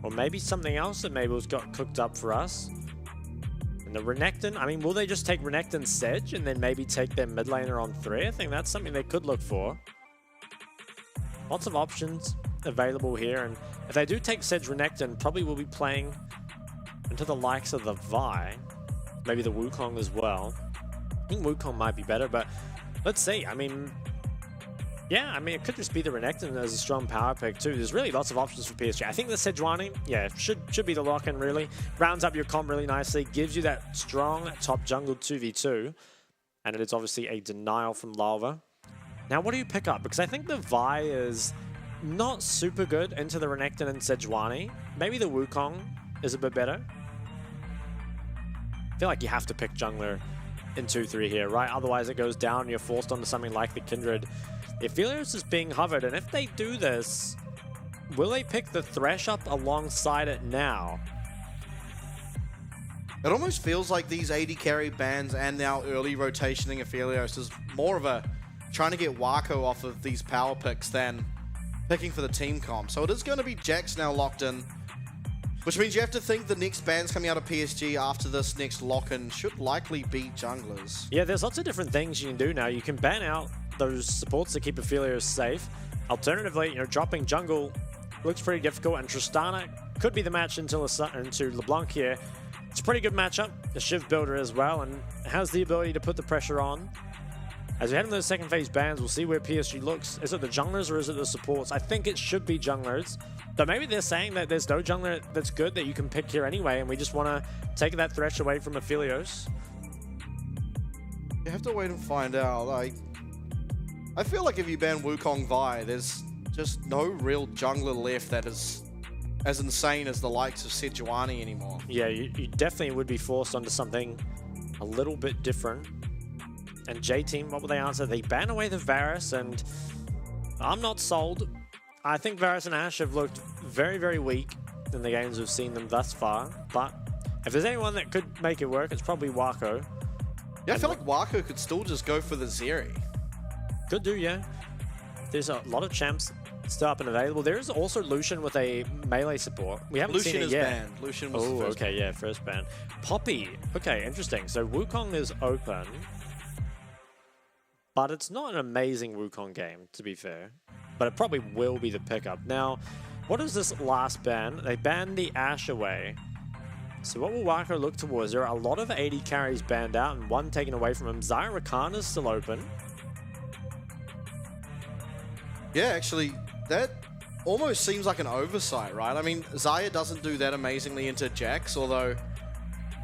Or maybe something else that Mabel's got cooked up for us. And the Renekton, I mean, will they just take Renekton Sedge and then maybe take their mid laner on 3? I think that's something they could look for. Lots of options available here, and if they do take Sedge Renekton, probably will be playing into the likes of the Vi, maybe the Wukong as well. I think Wukong might be better, but let's see. I mean, yeah, I mean, it could just be the Renekton as a strong power pick too. There's really lots of options for PSG. I think the Sejuani, yeah, should be the lock-in really. Rounds up your comp really nicely, gives you that strong top jungle 2v2, and it is obviously a denial from Lalva. Now, what do you pick up? Because I think the Vi is not super good into the Renekton and Sejuani. Maybe the Wukong is a bit better. I feel like you have to pick jungler in 2-3 here, right? Otherwise it goes down and you're forced onto something like the Kindred. Aphelios is being hovered, and if they do this, will they pick the Thresh up alongside it now? It almost feels like these AD carry bans and now early rotationing Aphelios is more of a trying to get Wako off of these power picks than picking for the team comp. So it is going to be Jax now locked in, which means you have to think the next bans coming out of PSG after this next lock-in should likely be junglers. Yeah, there's lots of different things you can do now. You can ban out those supports to keep Aphelios safe. Alternatively, you know, dropping jungle looks pretty difficult, and Tristana could be the match into LeBlanc here. It's a pretty good matchup. The Shiv builder as well, and has the ability to put the pressure on. As we head into the second phase bans, we'll see where PSG looks. Is it the junglers or is it the supports? I think it should be junglers. But maybe they're saying that there's no jungler that's good that you can pick here anyway, and we just want to take that Thresh away from Aphelios. You have to wait and find out. I feel like if you ban Wukong Vi, there's just no real jungler left that is as insane as the likes of Sejuani anymore. Yeah, you definitely would be forced onto something a little bit different. And J-Team, what will they answer? They ban away the Varus, and I'm not sold. I think Varus and Ashe have looked very, very weak in the games we've seen them thus far. But if there's anyone that could make it work, it's probably Wako. Yeah, I feel like Wako could still just go for the Zeri. Could do, yeah. There's a lot of champs still up and available. There is also Lucian with a melee support. We haven't seen it yet. Banned. Lucian was the first okay, yeah, first ban. Poppy. Okay, interesting. So Wukong is open. But it's not an amazing Wukong game, to be fair. But it probably will be the pickup. Now, what is this last ban? They banned the Ashe away. So what will Wako look towards? There are a lot of AD carries banned out and one taken away from him. Zyra Rakan is still open. Yeah, actually, that almost seems like an oversight, right? I mean, Xayah doesn't do that amazingly into Jax, although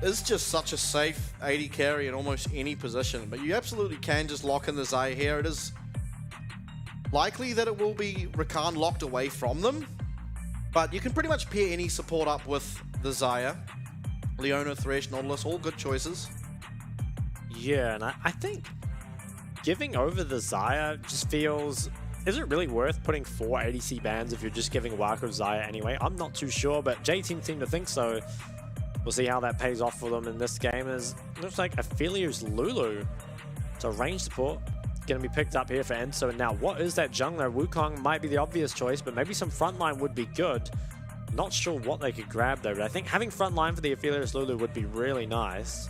it's just such a safe AD carry in almost any position. But you absolutely can just lock in the Xayah here. It is likely that it will be Rakan locked away from them, but you can pretty much pair any support up with the Xayah. Leona, Thresh, Nautilus, all good choices. Yeah, and I think giving over the Xayah just feels... Is it really worth putting 4 ADC bans if you're just giving Wako Xayah anyway? I'm not too sure, but J-Team seem to think so. We'll see how that pays off for them in this game. It looks like Aphelios Lulu. So range support going to be picked up here for Enzo. And now what is that jungler? Wukong might be the obvious choice, but maybe some frontline would be good. Not sure what they could grab though, but I think having frontline for the Aphelios Lulu would be really nice.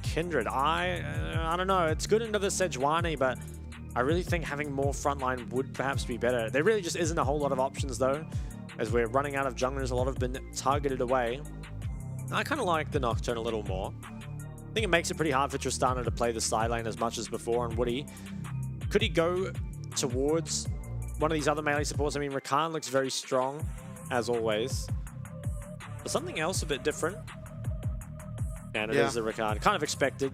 Kindred, I don't know. It's good into the Sejuani, but I really think having more frontline would perhaps be better. There really just isn't a whole lot of options though. As we're running out of junglers, a lot have been targeted away. I kind of like the Nocturne a little more. I think it makes it pretty hard for Tristana to play the side lane as much as before, and Woody Could he go towards one of these other melee supports? I mean, Rakan looks very strong, as always. But something else a bit different. And it is the Rakan. Kind of expected.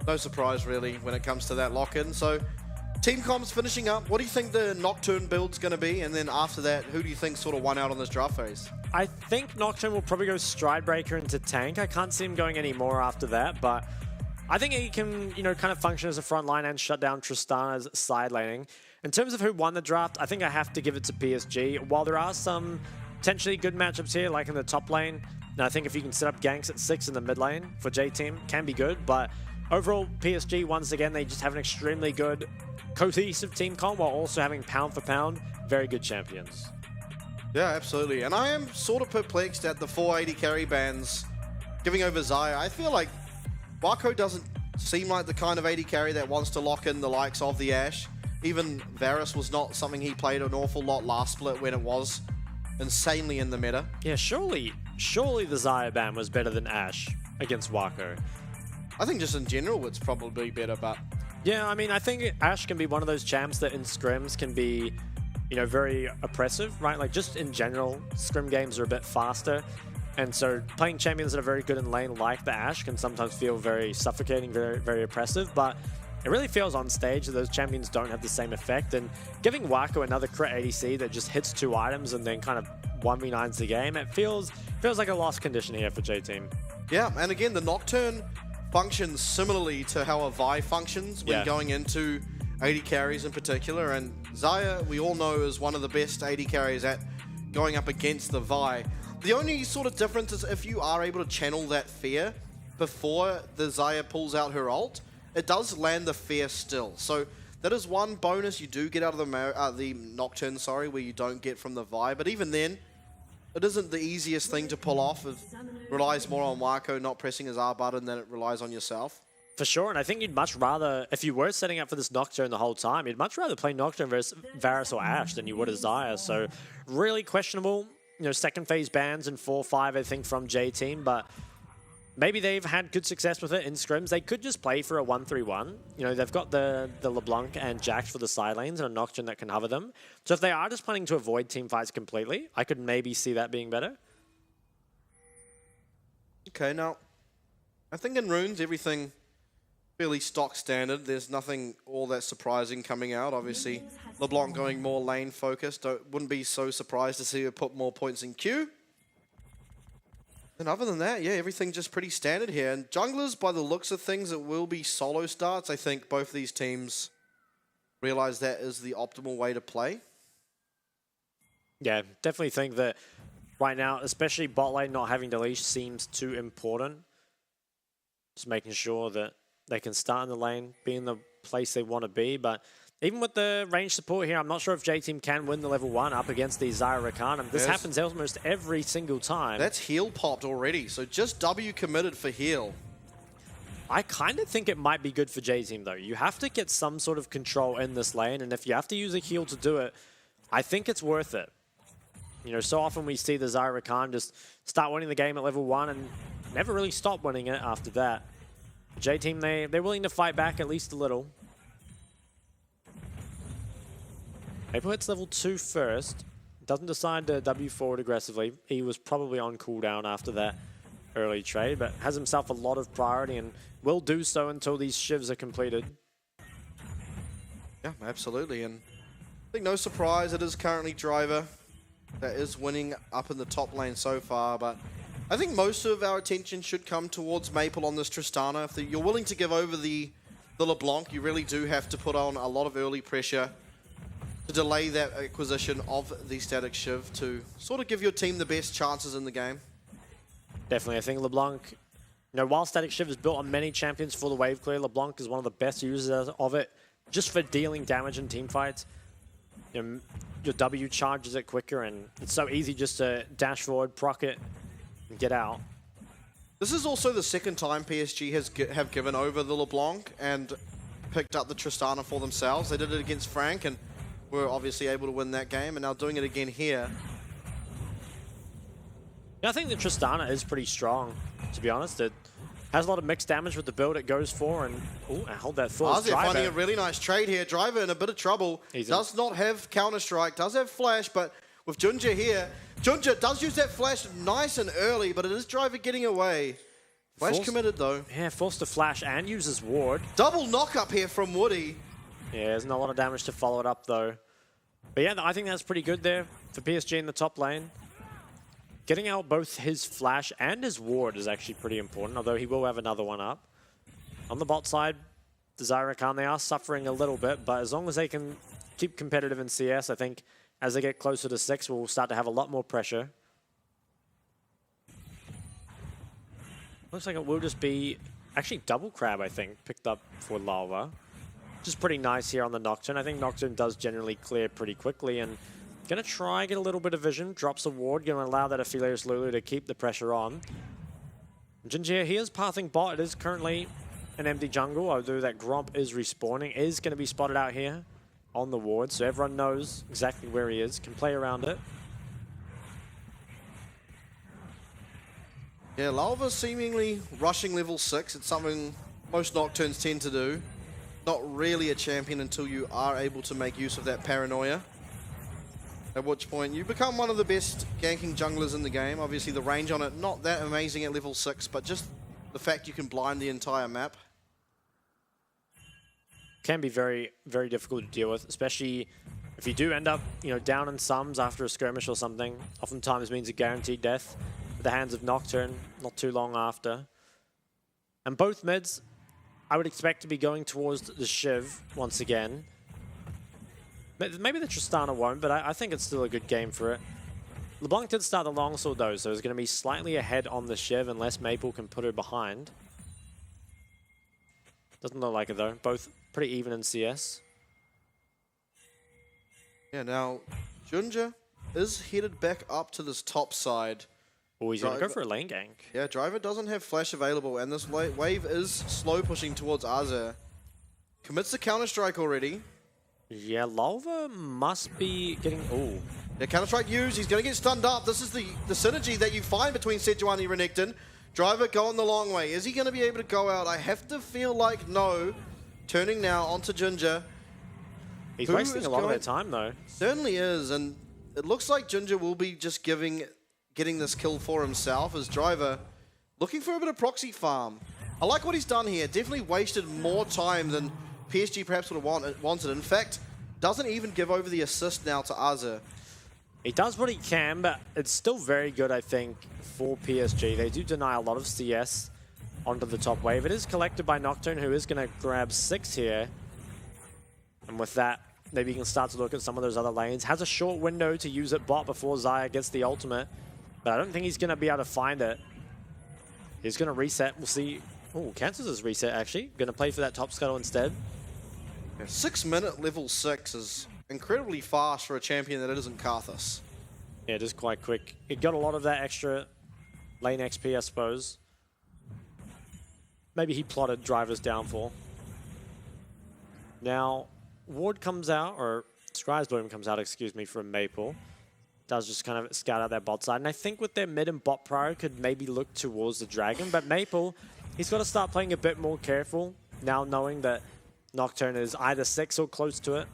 No surprise, really, when it comes to that lock-in. So, Team Com's finishing up. What do you think the Nocturne build's going to be? And then after that, who do you think sort of won out on this draft phase? I think Nocturne will probably go Stridebreaker into tank. I can't see him going any more after that, but I think he can, you know, kind of function as a front line and shut down Tristana's side laning. In terms of who won the draft, I think I have to give it to PSG. While there are some potentially good matchups here, like in the top lane, and I think if you can set up ganks at 6 in the mid lane for J-Team, can be good, but overall, PSG, once again, they just have an extremely good cohesive team comp while also having pound for pound, very good champions. Yeah, absolutely. And I am sort of perplexed at the 480 carry bans giving over Xayah. I feel like Wako doesn't seem like the kind of 80 carry that wants to lock in the likes of the Ashe. Even Varus was not something he played an awful lot last split when it was insanely in the meta. Yeah, surely the Xayah ban was better than Ashe against Wako. I think just in general it's probably better, but... Yeah, I mean, I think Ashe can be one of those champs that in scrims can be, you know, very oppressive, right? Like, just in general, scrim games are a bit faster. And so playing champions that are very good in lane like the Ashe can sometimes feel very suffocating, very, very oppressive. But it really feels on stage that those champions don't have the same effect. And giving Wako another crit ADC that just hits 2 items and then kind of 1v9s the game, it feels like a lost condition here for J-Team. Yeah, and again, the Nocturne functions similarly to how a Vi functions when going into 80 carries in particular, and Xayah, we all know, is one of the best 80 carries at going up against the Vi. The only sort of difference is if you are able to channel that fear before the Xayah pulls out her ult, it does land the fear still. So that is one bonus you do get out of the Nocturne, where you don't get from the Vi, but even then, it isn't the easiest thing to pull off. It relies more on Wako not pressing his R button than it relies on yourself. For sure, and I think you'd much rather, if you were setting up for this Nocturne the whole time, you'd much rather play Nocturne versus Varus or Ashe than you would as Xayah. So really questionable, you know, second phase bans in 4-5, I think, from J-Team, but maybe they've had good success with it in scrims. They could just play for a 1-3-1. You know, they've got the LeBlanc and Jax for the side lanes and a Nocturne that can hover them. So if they are just planning to avoid team fights completely, I could maybe see that being better. Okay, now, I think in Runes, everything fairly stock standard. There's nothing all that surprising coming out. Obviously, LeBlanc going more lane focused. Wouldn't be so surprised to see her put more points in queue. And other than that, yeah, everything just pretty standard here. And junglers, by the looks of things, it will be solo starts. I think both of these teams realize that is the optimal way to play. Yeah, definitely think that right now, especially bot lane not having to leash seems too important. Just making sure that they can start in the lane, be in the place they want to be. But even with the range support here, I'm not sure if J-Team can win the level 1 up against the Xayah Rakan. This happens almost every single time. That's heal popped already, so just W committed for heal. I kind of think it might be good for J-Team, though. You have to get some sort of control in this lane, and if you have to use a heal to do it, I think it's worth it. You know, so often we see the Xayah Rakan just start winning the game at level 1 and never really stop winning it after that. J-Team, they're willing to fight back at least a little. April hits level 2 first. Doesn't decide to W forward aggressively. He was probably on cooldown after that early trade, but has himself a lot of priority and will do so until these shivs are completed. Yeah, absolutely. And I think no surprise, it is currently Driver that is winning up in the top lane so far, but I think most of our attention should come towards Maple on this Tristana. If you're willing to give over the LeBlanc, you really do have to put on a lot of early pressure to delay that acquisition of the Static Shiv to sort of give your team the best chances in the game. Definitely. I think LeBlanc, you know, while Static Shiv is built on many champions for the wave clear, LeBlanc is one of the best users of it just for dealing damage in team fights. You know, your W charges it quicker, and it's so easy just to dash forward, proc it, and get out. This is also the second time PSG have given over the LeBlanc and picked up the Tristana for themselves. They did it against Frank and were obviously able to win that game, and now doing it again here. Yeah, I think the Tristana is pretty strong, to be honest. Has a lot of mixed damage with the build it goes for, and I hold that thought. Azir finding a really nice trade here. Driver in a bit of trouble. Does not have Counter-Strike, does have Flash, but with Junja here, Junja does use that Flash nice and early, but it is Driver getting away. Flash committed though. Yeah, forced to flash and uses ward. Double knock up here from Woody. Yeah, there's not a lot of damage to follow it up though. But yeah, I think that's pretty good there for PSG in the top lane. Getting out both his flash and his ward is actually pretty important, although he will have another one up. On the bot side, the Zyrakan, they are suffering a little bit, but as long as they can keep competitive in CS, I think as they get closer to 6, we'll start to have a lot more pressure. Looks like it will just be actually double crab, I think, picked up for Lava. Which is pretty nice here on the Nocturne. I think Nocturne does generally clear pretty quickly, and gonna try get a little bit of vision, drops a ward, gonna allow that Aphelios Lulu to keep the pressure on. Jinjia, he is pathing bot. It is currently an empty jungle, although that Gromp is respawning, is gonna be spotted out here on the ward, so everyone knows exactly where he is, can play around it. Yeah, Lava seemingly rushing level 6. It's something most Nocturnes tend to do. Not really a champion until you are able to make use of that paranoia. At which point you become one of the best ganking junglers in the game. Obviously the range on it not that amazing at level 6, but just the fact you can blind the entire map. Can be very, very difficult to deal with, especially if you do end up, down in sums after a skirmish or something. Oftentimes means a guaranteed death at the hands of Nocturne not too long after. And both mids, I would expect to be going towards the Shiv once again. Maybe the Tristana won't, but I think it's still a good game for it. LeBlanc did start the longsword though, so it's going to be slightly ahead on the Shiv unless Maple can put her behind. Doesn't look like it though. Both pretty even in CS. Yeah, now Junja is headed back up to this top side. Oh, he's going to go for a lane gank. Yeah, Driver doesn't have flash available, and this wave is slow pushing towards Azir. Commits the Counter-Strike already. Yeah, Lava must be getting... Oh. Yeah, Counter-Strike used. He's going to get stunned up. This is the synergy that you find between Sejuani and Renekton. Driver going the long way. Is he going to be able to go out? I have to feel like no. Turning now onto Junja. He's wasting a lot of their time, though. Certainly is, and it looks like Junja will be just getting this kill for himself as Driver looking for a bit of proxy farm. I like what he's done here. Definitely wasted more time than PSG perhaps would have wanted. In fact, doesn't even give over the assist now to Azir. He does what he can, but it's still very good, I think, for PSG. They do deny a lot of CS onto the top wave. It is collected by Nocturne, who is going to grab 6 here. And with that, maybe you can start to look at some of those other lanes. Has a short window to use it bot before Xayah gets the ultimate. But I don't think he's going to be able to find it. He's going to reset. We'll see. Oh, cancels his reset, actually. Going to play for that top scuttle instead. Yeah, 6-minute level 6 is incredibly fast for a champion that isn't Karthus. Yeah, it is quite quick. It got a lot of that extra lane XP, I suppose. Maybe he plotted Driver's downfall. Now, Ward comes out, or Scry's Bloom comes out, excuse me, from Maple. Does just kind of scout out their bot side. And I think with their mid and bot prio could maybe look towards the Dragon. But Maple, he's got to start playing a bit more careful now, knowing that Nocturne is either 6 or close to it.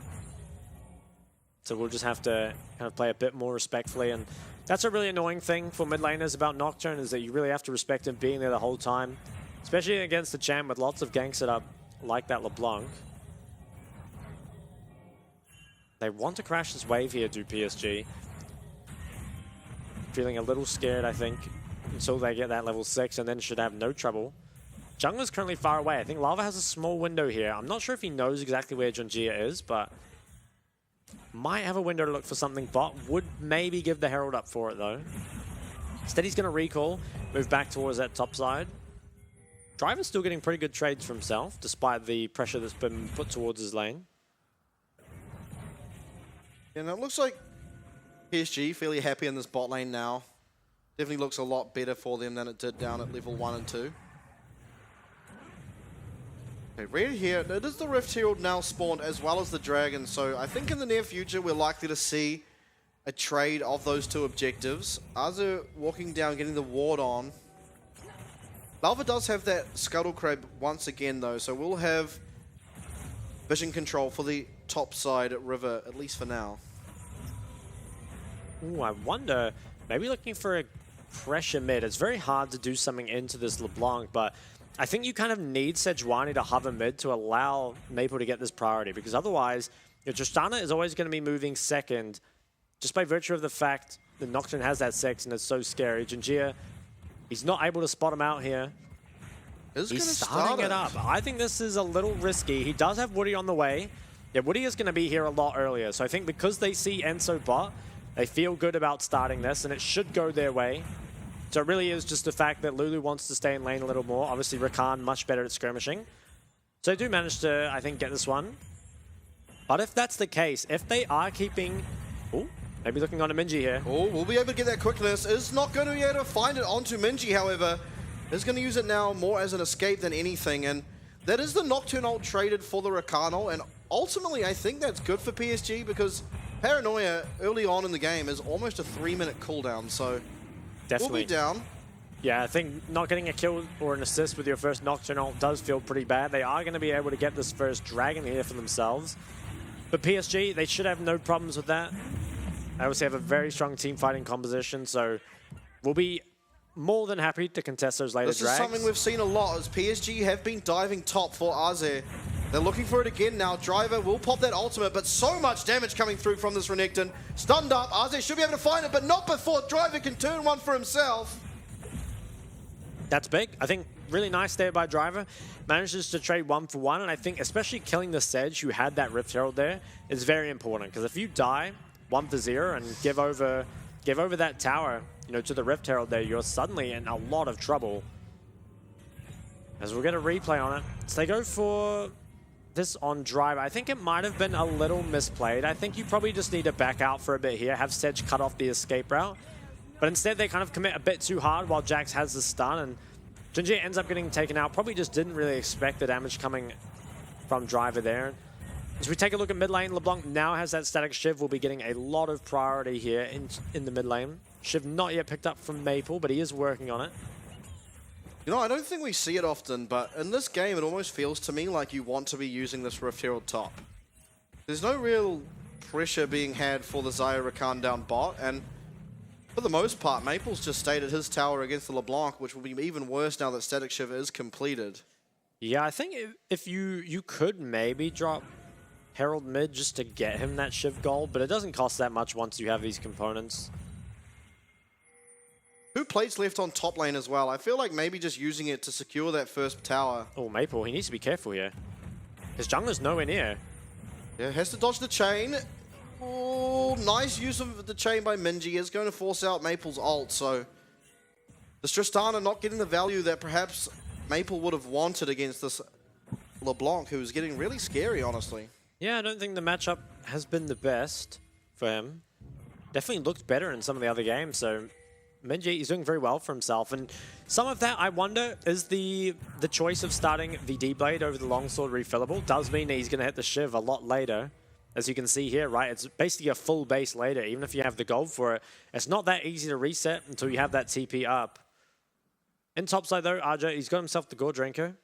So we'll just have to kind of play a bit more respectfully. And that's a really annoying thing for mid laners about Nocturne, is that you really have to respect him being there the whole time. Especially against the champ with lots of ganks set up like that LeBlanc. They want to crash this wave here, do PSG. Feeling a little scared, I think, until they get that level 6, and then should have no trouble. Jungler's currently far away. I think Lava has a small window here. I'm not sure if he knows exactly where Junjia is, but might have a window to look for something. Bot would maybe give the Herald up for it, though. Instead, he's going to recall, move back towards that top side. Driver's still getting pretty good trades for himself, despite the pressure that's been put towards his lane. And it looks like PSG fairly happy in this bot lane now. Definitely looks a lot better for them than it did down at level 1 and 2. Okay, right here, it is the Rift Herald now spawned as well as the Dragon, so I think in the near future we're likely to see a trade of those two objectives. Azir walking down, getting the ward on. Lava does have that Scuttle Crab once again, though, so we'll have vision control for the top side river, at least for now. Ooh, I wonder, maybe looking for a pressure mid. It's very hard to do something into this LeBlanc, but I think you kind of need Sejuani to hover mid to allow Maple to get this priority, because otherwise, Tristana is always going to be moving second, just by virtue of the fact that Nocturne has that 6 and it's so scary. Jinjia, he's not able to spot him out here. He's starting it up. I think this is a little risky. He does have Woody on the way. Yeah, Woody is going to be here a lot earlier. So I think because they see Enso bot, they feel good about starting this, and it should go their way. So it really is just the fact that Lulu wants to stay in lane a little more. Obviously, Rakan much better at skirmishing. So they do manage to, I think, get this one. But if that's the case, if they are keeping... Ooh, maybe looking on a Minji here. Oh, we'll be able to get that quickness. Is not going to be able to find it onto Minji, however. Is going to use it now more as an escape than anything. And that is the Nocturne ult traded for the Rakan ult. And ultimately, I think that's good for PSG because Paranoia early on in the game is almost a 3-minute cooldown. So definitely. We'll be down. Yeah, I think not getting a kill or an assist with your first Nocturne ult does feel pretty bad. They are going to be able to get this first Dragon here for themselves. But PSG, they should have no problems with that. They obviously have a very strong team fighting composition, so we'll be more than happy to contest those later drags. This is something we've seen a lot as PSG have been diving top for Azir. They're looking for it again now. Driver will pop that ultimate, but so much damage coming through from this Renekton. Stunned up, Azir should be able to find it, but not before Driver can turn one for himself. That's big. I think really nice there by Driver. Manages to trade 1 for 1, and I think especially killing the Sedge who had that Rift Herald there is very important, because if you die 1 for 0 and give over that tower, to the Rift Herald there, you're suddenly in a lot of trouble. As we'll get a replay on it. So they go for this on Driver. I think it might have been a little misplayed. I think you probably just need to back out for a bit here, have Sedge cut off the escape route. But instead they kind of commit a bit too hard while Jax has the stun, and Jinjia ends up getting taken out. Probably just didn't really expect the damage coming from Driver there. As we take a look at mid lane, LeBlanc now has that static Shiv. Will be getting a lot of priority here in the mid lane. Shiv not yet picked up from Maple, but he is working on it. I don't think we see it often, but in this game it almost feels to me like you want to be using this Rift Herald top. There's no real pressure being had for the Xayah Rakan down bot, and for the most part, Maple's just stayed at his tower against the LeBlanc, which will be even worse now that Static Shiv is completed. Yeah, I think if you could maybe drop Herald mid just to get him that Shiv gold, but it doesn't cost that much once you have these components. 2 plates left on top lane as well. I feel like maybe just using it to secure that first tower. Oh, Maple, he needs to be careful here. His jungler's nowhere near. Yeah, has to dodge the chain. Oh, nice use of the chain by Minji. Is going to force out Maple's ult, so the Tristana not getting the value that perhaps Maple would have wanted against this LeBlanc, who's getting really scary, honestly. Yeah, I don't think the matchup has been the best for him. Definitely looked better in some of the other games, so Minji, he's doing very well for himself. And some of that, I wonder, is the choice of starting the D-Blade over the Longsword refillable does mean that he's going to hit the Shiv a lot later. As you can see here, right, it's basically a full base later. Even if you have the gold for it, it's not that easy to reset until you have that TP up. In topside though, RJ, he's got himself the Gore Drinker.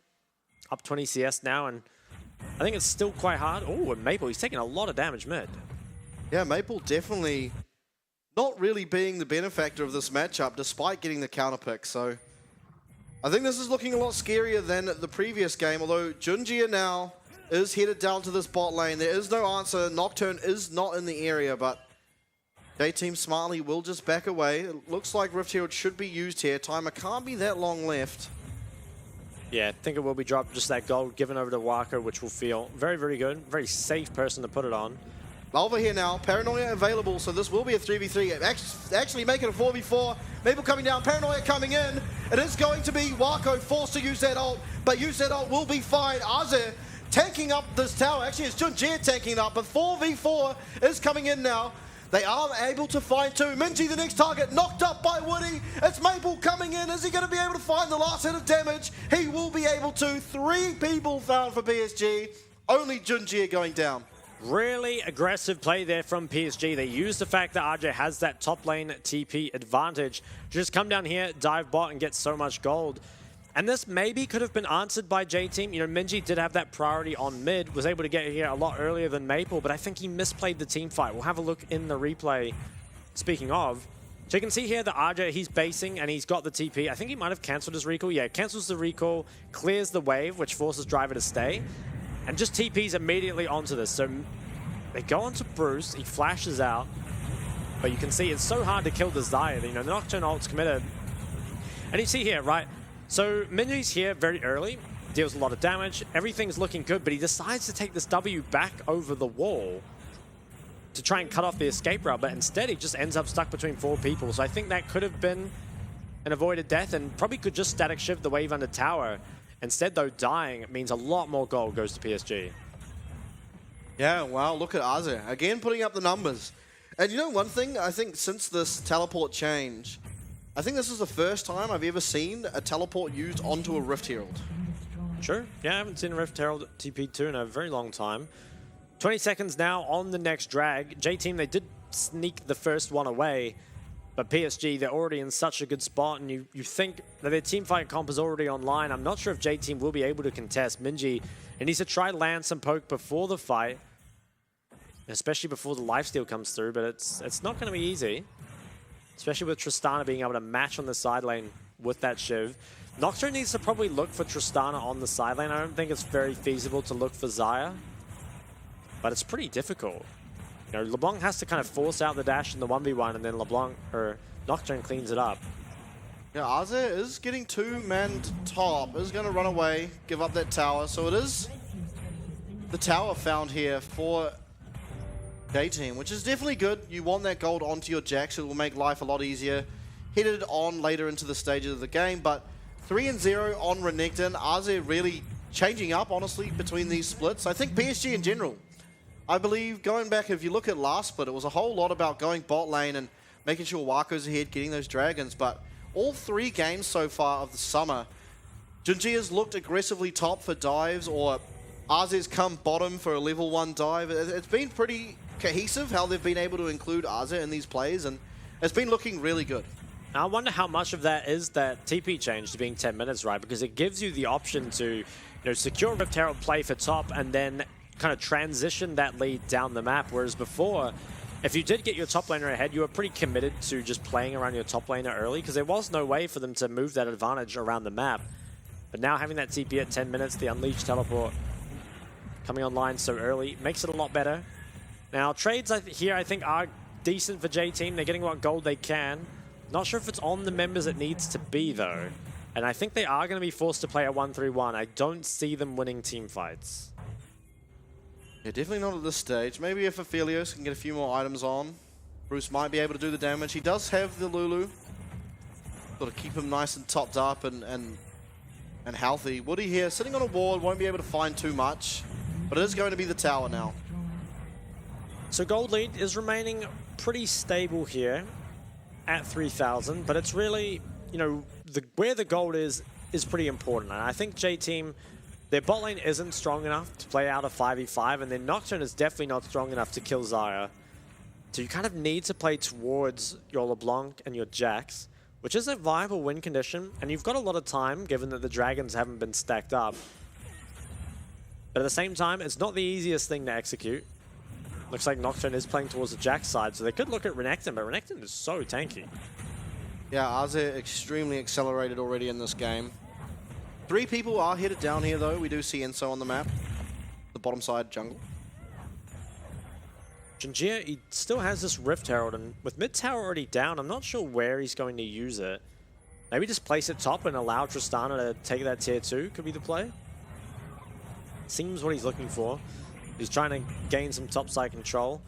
Up 20 CS now, and I think it's still quite hard. Oh, and Maple, he's taking a lot of damage mid. Yeah, Maple definitely not really being the benefactor of this matchup, despite getting the counter pick. So I think this is looking a lot scarier than the previous game, although Jinjia now is headed down to this bot lane. There is no answer. Nocturne is not in the area, but J-Team smartly will just back away. It looks like Rift Herald should be used here. Timer can't be that long left. Yeah, I think it will be dropped, just that gold given over to Wako, which will feel very, very good. Very safe person to put it on. Malva here now. Paranoia available, so this will be a 3v3. Actually make it a 4v4. Maple coming down, Paranoia coming in. It is going to be Wako forced to use that ult, but use that ult will be fine. Azir tanking up this tower. Actually, it's Junjia tanking it up, but 4v4 is coming in now. They are able to find 2. Minji, the next target, knocked up by Woody. It's Maple coming in. Is he going to be able to find the last hit of damage? He will be able to. 3 people found for PSG. Only Junjia going down. Really aggressive play there from PSG. They use the fact that RJ has that top lane TP advantage to just come down here, dive bot, and get so much gold. And this maybe could have been answered by J-Team. You know, Minji did have that priority on mid, was able to get here a lot earlier than Maple, but I think he misplayed the team fight. We'll have a look in the replay. Speaking of, so you can see here that RJ, he's basing and he's got the TP. I think he might have cancelled his recall. Yeah, cancels the recall, clears the wave, which forces Driver to stay, and just TPs immediately onto this. So they go onto Bruce, he flashes out, but you can see it's so hard to kill the Xayah. You know, the Nocturne ult's committed. And you see here, right? So Minji's here very early, deals a lot of damage, everything's looking good, but he decides to take this W back over the wall to try and cut off the escape route, but instead he just ends up stuck between 4 people. So I think that could have been an avoided death and probably could just static shift the wave under tower. Instead though, dying means a lot more gold goes to PSG. Yeah, wow, look at Aze. Again, putting up the numbers. And you know one thing, I think since this teleport change, I think this is the first time I've ever seen a teleport used onto a Rift Herald. Sure. Yeah, I haven't seen a Rift Herald TP2 in a very long time. 20 seconds now on the next drag. J-Team, they did sneak the first one away, but PSG, they're already in such a good spot, and you think that their teamfight comp is already online. I'm not sure if J-Team will be able to contest. Minji, he needs to try land some poke before the fight, especially before the lifesteal comes through, but it's not going to be easy. Especially with Tristana being able to match on the side lane with that Shiv. Nocturne needs to probably look for Tristana on the side lane. I don't think it's very feasible to look for Xayah, but it's pretty difficult. You know, LeBlanc has to kind of force out the dash in the 1v1, and then LeBlanc or Nocturne cleans it up. Yeah, Aze is getting 2-manned top, is going to run away, give up that tower. So it is the tower found here for J-Team, which is definitely good. You want that gold onto your Jax, it will make life a lot easier. Headed on later into the stages of the game, but 3-0 on Renekton. Aze really changing up, honestly, between these splits. I think PSG in general, I believe, going back, if you look at last split, it was a whole lot about going bot lane and making sure Wako's ahead, getting those dragons, but all 3 games so far of the summer, Junji has looked aggressively top for dives, or Aze's come bottom for a level 1 dive. It's been pretty cohesive how they've been able to include Aze in these plays, and it's been looking really good. I wonder how much of that is that TP change to being 10 minutes, right? Because it gives you the option to, you know, secure Rift Herald, play for top, and then kind of transition that lead down the map. Whereas before, if you did get your top laner ahead, you were pretty committed to just playing around your top laner early, because there was no way for them to move that advantage around the map. But now having that TP at 10 minutes, the Unleashed teleport coming online so early, makes it a lot better. Now, trades here, I think, are decent for J-Team. They're getting what gold they can. Not sure if it's on the members it needs to be, though. And I think they are going to be forced to play a 1-3-1. I don't see them winning team fights. Yeah, definitely not at this stage. Maybe if Aphelios can get a few more items on, Bruce might be able to do the damage. He does have the Lulu. Got to keep him nice and topped up and healthy. Woody here, sitting on a ward, won't be able to find too much. But it is going to be the tower now. So gold lead is remaining pretty stable here at 3,000, but it's really, you know, where the gold is pretty important. And I think J-Team, their bot lane isn't strong enough to play out a 5v5, and their Nocturne is definitely not strong enough to kill Xayah. So you kind of need to play towards your LeBlanc and your Jax, which is a viable win condition, and you've got a lot of time given that the dragons haven't been stacked up. But at the same time, it's not the easiest thing to execute. Looks like Nocturne is playing towards the Jax side, so they could look at Renekton, but Renekton is so tanky. Yeah, Aze extremely accelerated already in this game. 3 people are headed down here, though. We do see Enso on the map. The bottom side jungle. Jinjia, he still has this Rift Herald, and with mid tower already down, I'm not sure where he's going to use it. Maybe just place it top and allow Tristana to take that tier 2 could be the play. Seems what he's looking for. He's trying to gain some topside control.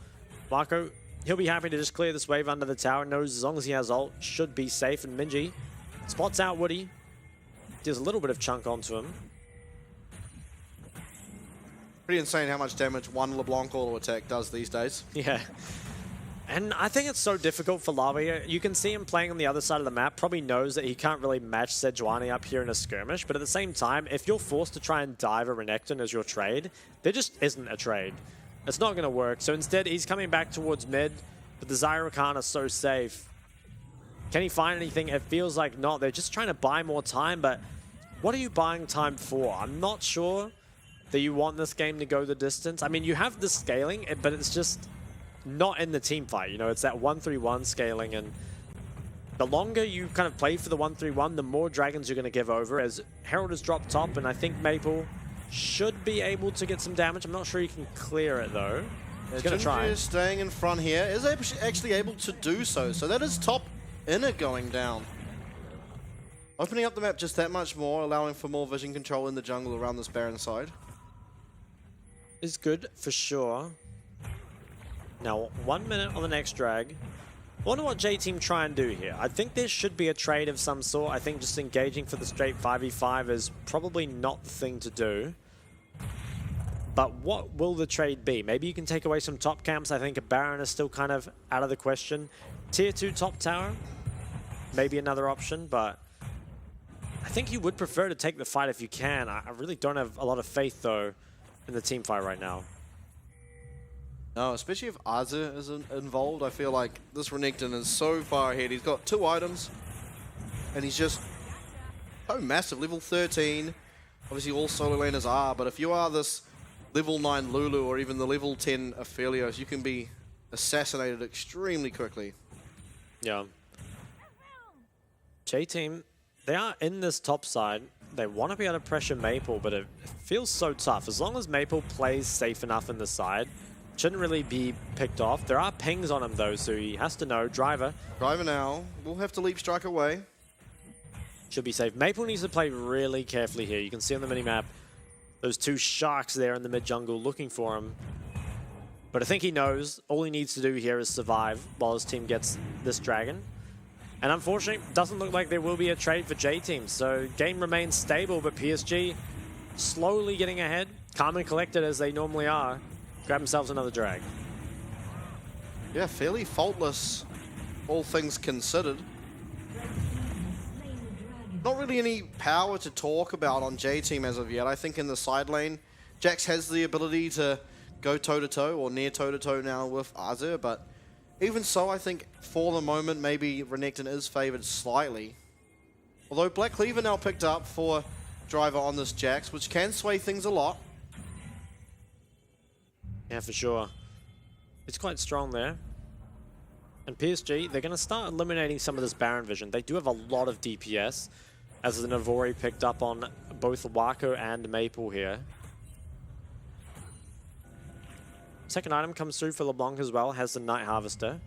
Marco, he'll be happy to just clear this wave under the tower. Knows as long as he has ult, should be safe. And Minji spots out Woody. Does a little bit of chunk onto him. Pretty insane how much damage one LeBlanc auto attack does these days. Yeah. And I think it's so difficult for Lava here. You can see him playing on the other side of the map, probably knows that he can't really match Sejuani up here in a skirmish, but at the same time, if you're forced to try and dive a Renekton as your trade, there just isn't a trade. It's not going to work. So instead, he's coming back towards mid, but the Xayah Rakan is so safe. Can he find anything? It feels like not. They're just trying to buy more time, but what are you buying time for? I'm not sure that you want this game to go the distance. I mean, you have the scaling, but it's just not in the team fight. You know, it's that 1-3-1 scaling, and the longer you kind of play for the 1-3-1, the more dragons you're going to give over, as Herald has dropped top, and I think Maple should be able to get some damage. I'm not sure you can clear it, though. He's going to try. Is staying in front here, is actually able to do so. So that is top inner going down. Opening up the map just that much more, allowing for more vision control in the jungle around this Baron side. Is good for sure. Now, 1 minute on the next drag. I wonder what J-Team try and do here. I think there should be a trade of some sort. I think just engaging for the straight 5v5 is probably not the thing to do. But what will the trade be? Maybe you can take away some top camps. I think a Baron is still kind of out of the question. Tier 2 top tower, maybe another option, but I think you would prefer to take the fight if you can. I really don't have a lot of faith, though, in the team fight right now. No, especially if Azir is involved. I feel like this Renekton is so far ahead. He's got 2 items, and he's just so massive. Level 13. Obviously, all solo laners are, but if you are this level 9 Lulu or even the level 10 Aphelios, you can be assassinated extremely quickly. Yeah. J-Team, they are in this top side. They want to be able to pressure Maple, but it feels so tough. As long as Maple plays safe enough in the side, shouldn't really be picked off. There are pings on him, though, so he has to know. Driver now. We'll have to leap strike away. Should be safe. Maple needs to play really carefully here. You can see on the minimap those 2 sharks there in the mid jungle looking for him. But I think he knows all he needs to do here is survive while his team gets this dragon. And unfortunately, doesn't look like there will be a trade for J-Team. So game remains stable, but PSG slowly getting ahead. Calm and collected as they normally are. Grab themselves another drag. Yeah, fairly faultless, all things considered. Not really any power to talk about on J-Team as of yet. I think in the side lane, Jax has the ability to go toe-to-toe or near toe-to-toe now with Azir, but even so, I think for the moment, maybe Renekton is favored slightly. Although Black Cleaver now picked up for Driver on this Jax, which can sway things a lot. Yeah, for sure. It's quite strong there. And PSG, they're going to start eliminating some of this Baron vision. They do have a lot of DPS, as the Navori picked up on both Wako and Maple here. Second item comes through for LeBlanc as well, has the Night Harvester.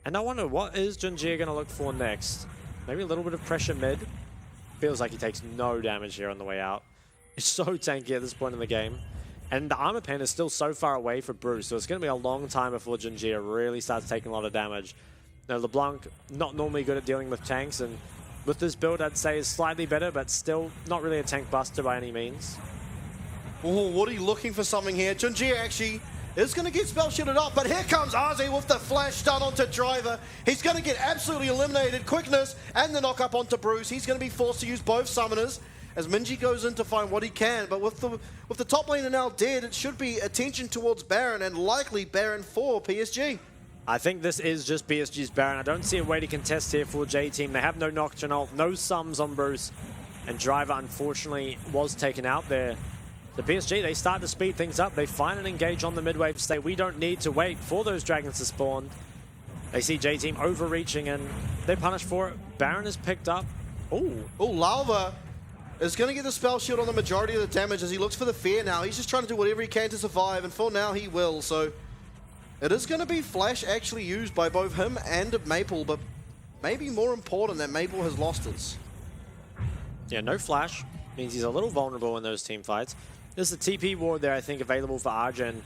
And I wonder, what is Junjie going to look for next? Maybe a little bit of pressure mid. Feels like he takes no damage here on the way out. It's so tanky at this point in the game. And the armor pen is still so far away for Bruce, so it's going to be a long time before Junjie really starts taking a lot of damage. Now, LeBlanc, not normally good at dealing with tanks, and with this build, I'd say is slightly better, but still not really a tank buster by any means. Oh, what are you looking for something here? Junjie actually is going to get spell shielded up, but here comes Azir with the flash stun onto Driver. He's going to get absolutely eliminated. Quickness and the knock up onto Bruce. He's going to be forced to use both summoners as Minji goes in to find what he can. But with the top laner now dead, it should be attention towards Baron, and likely Baron for PSG. I think this is just PSG's Baron. I don't see a way to contest here for J-Team. They have no Nocturne ult, no sums on Bruce, and Driver unfortunately was taken out there. The PSG, they start to speed things up. They find an engage on the mid-wave state. We don't need to wait for those dragons to spawn. They see J-Team overreaching, and they're punished for it. Baron is picked up. Ooh. Oh, Lalva is going to get the spell shield on the majority of the damage as he looks for the fear now. He's just trying to do whatever he can to survive, and for now he will. So it is going to be Flash actually used by both him and Maple, but maybe more important that Maple has lost his. Yeah, no Flash. Means he's a little vulnerable in those team fights. There's a TP ward there, I think, available for Arjun.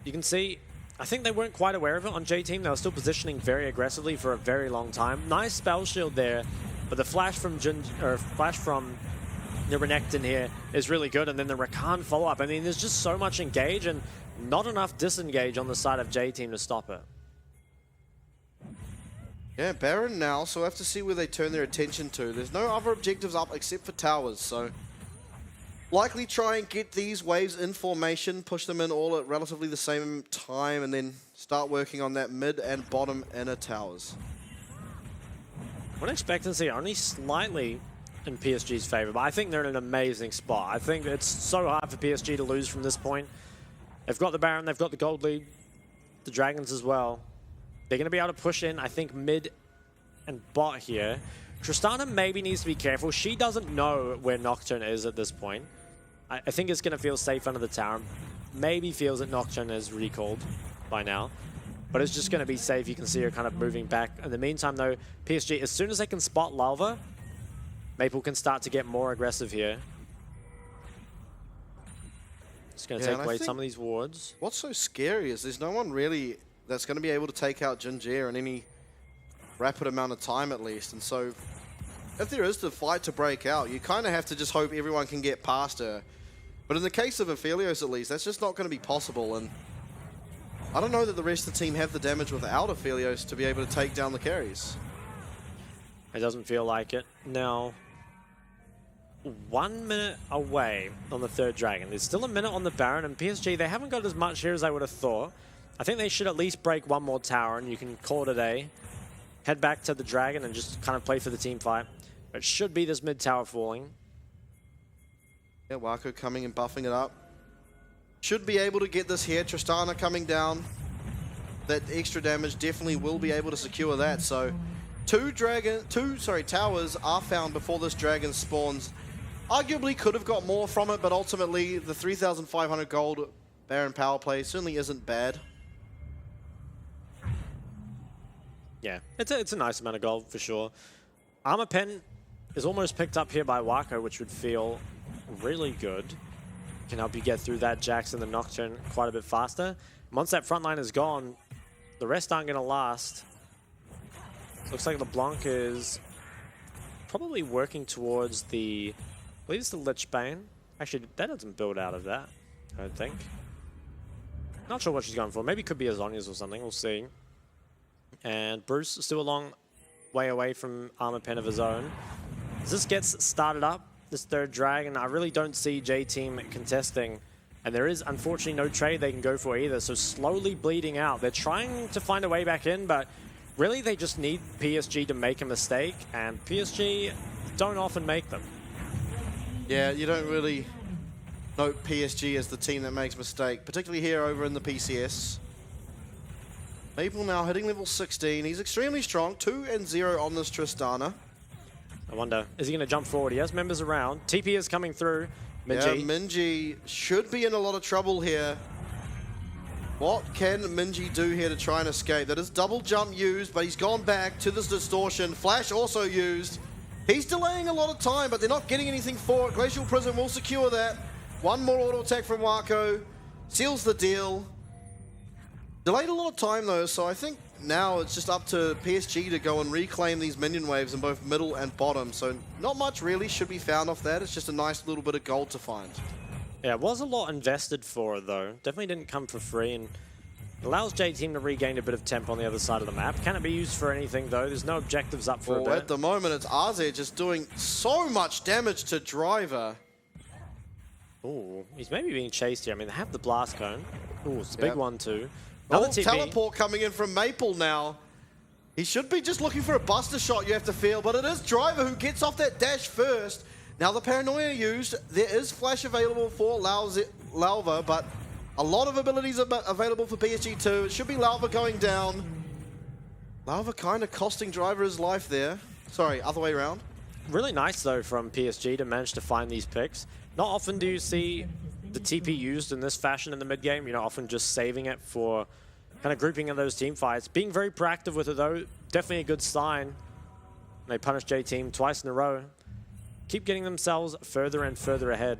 You can see, I think they weren't quite aware of it on J-Team. They were still positioning very aggressively for a very long time. Nice spell shield there, but the flash from the Renekton here is really good, and then the Rakan follow-up. I mean, there's just so much engage and not enough disengage on the side of J-Team to stop it. Yeah, Baron now, so we'll have to see where they turn their attention to. There's no other objectives up except for towers, so likely try and get these waves in formation, push them in all at relatively the same time, and then start working on that mid and bottom inner towers. One expectancy only slightly in PSG's favor, but I think they're in an amazing spot. I think it's so hard for PSG to lose from this point. They've got the Baron, they've got the gold lead, the Dragons as well. They're going to be able to push in, I think, mid and bot here. Tristana maybe needs to be careful. She doesn't know where Nocturne is at this point. I think it's going to feel safe under the tower. Maybe feels that Nocturne is recalled by now. But it's just going to be safe. You can see her kind of moving back. In the meantime, though, PSG, as soon as they can spot Lalva, Maple can start to get more aggressive here. It's going to take away some of these wards. What's so scary is there's no one really that's going to be able to take out Ginger in any rapid amount of time at least. And so if there is the fight to break out, you kind of have to just hope everyone can get past her. But in the case of Aphelios at least, that's just not going to be possible. And I don't know that the rest of the team have the damage without Aphelios to be able to take down the carries. It doesn't feel like it. Now, 1 minute away on the third Dragon. There's still a minute on the Baron, and PSG, they haven't got as much here as I would have thought. I think they should at least break one more tower, and you can call it a day. Head back to the Dragon and just kind of play for the team fight. It should be this mid tower falling. Yeah, Wako coming and buffing it up. Should be able to get this here. Tristana coming down. That extra damage definitely will be able to secure that. So two towers are found before this dragon spawns. Arguably could have got more from it, but ultimately the 3,500 gold Baron power play certainly isn't bad. Yeah, it's a nice amount of gold for sure. Armor Pen is almost picked up here by Wako, which would feel really good. Can help you get through that Jax and the Nocturne quite a bit faster. Once that front line is gone, the rest aren't going to last. Looks like LeBlanc is probably working towards the, I believe it's the Lich Bane. Actually, that doesn't build out of that, I don't think. Not sure what she's going for. Maybe it could be a Zhonya's or something. We'll see. And Bruce is still a long way away from Armor Pen of his own. As this gets started up, this third Dragon, I really don't see J-Team contesting. And there is, unfortunately, no trade they can go for either. So slowly bleeding out. They're trying to find a way back in, but really they just need PSG to make a mistake. And PSG don't often make them. Yeah, you don't really note PSG as the team that makes mistake, particularly here over in the PCS. Maple now hitting level 16. He's extremely strong. 2-0 on this Tristana. I wonder, is he going to jump forward? He has members around. TP is coming through. Minji. Yeah, Minji should be in a lot of trouble here. What can Minji do here to try and escape? That is double jump used, but he's gone back to this distortion. Flash also used. He's delaying a lot of time, but they're not getting anything for it. Glacial Prism will secure that. One more auto attack from Wako. Seals the deal. Delayed a lot of time though, so I think now it's just up to PSG to go and reclaim these minion waves in both middle and bottom. So not much really should be found off that. It's just a nice little bit of gold to find. Yeah, it was a lot invested for it though. Definitely didn't come for free, and allows J-Team to regain a bit of temp on the other side of the map. Can it be used for anything though? There's no objectives up for a bit. At the moment it's Aze just doing so much damage to Driver. Ooh, he's maybe being chased here. I mean, they have the blast cone. Ooh, it's a big one too. Another TP. Teleport coming in from Maple now. He should be just looking for a buster shot, you have to feel, but it is Driver who gets off that dash first. Now the Paranoia used. There is flash available for Lalva, but a lot of abilities are available for PSG too. It should be Lalva going down. Lalva kind of costing Driver his life there. Sorry, other way around. Really nice though from PSG to manage to find these picks. Not often do you see the TP used in this fashion in the mid game. You're not often just saving it for kind of grouping in those team fights. Being very proactive with it though, definitely a good sign. They punish J-Team twice in a row. Keep getting themselves further and further ahead.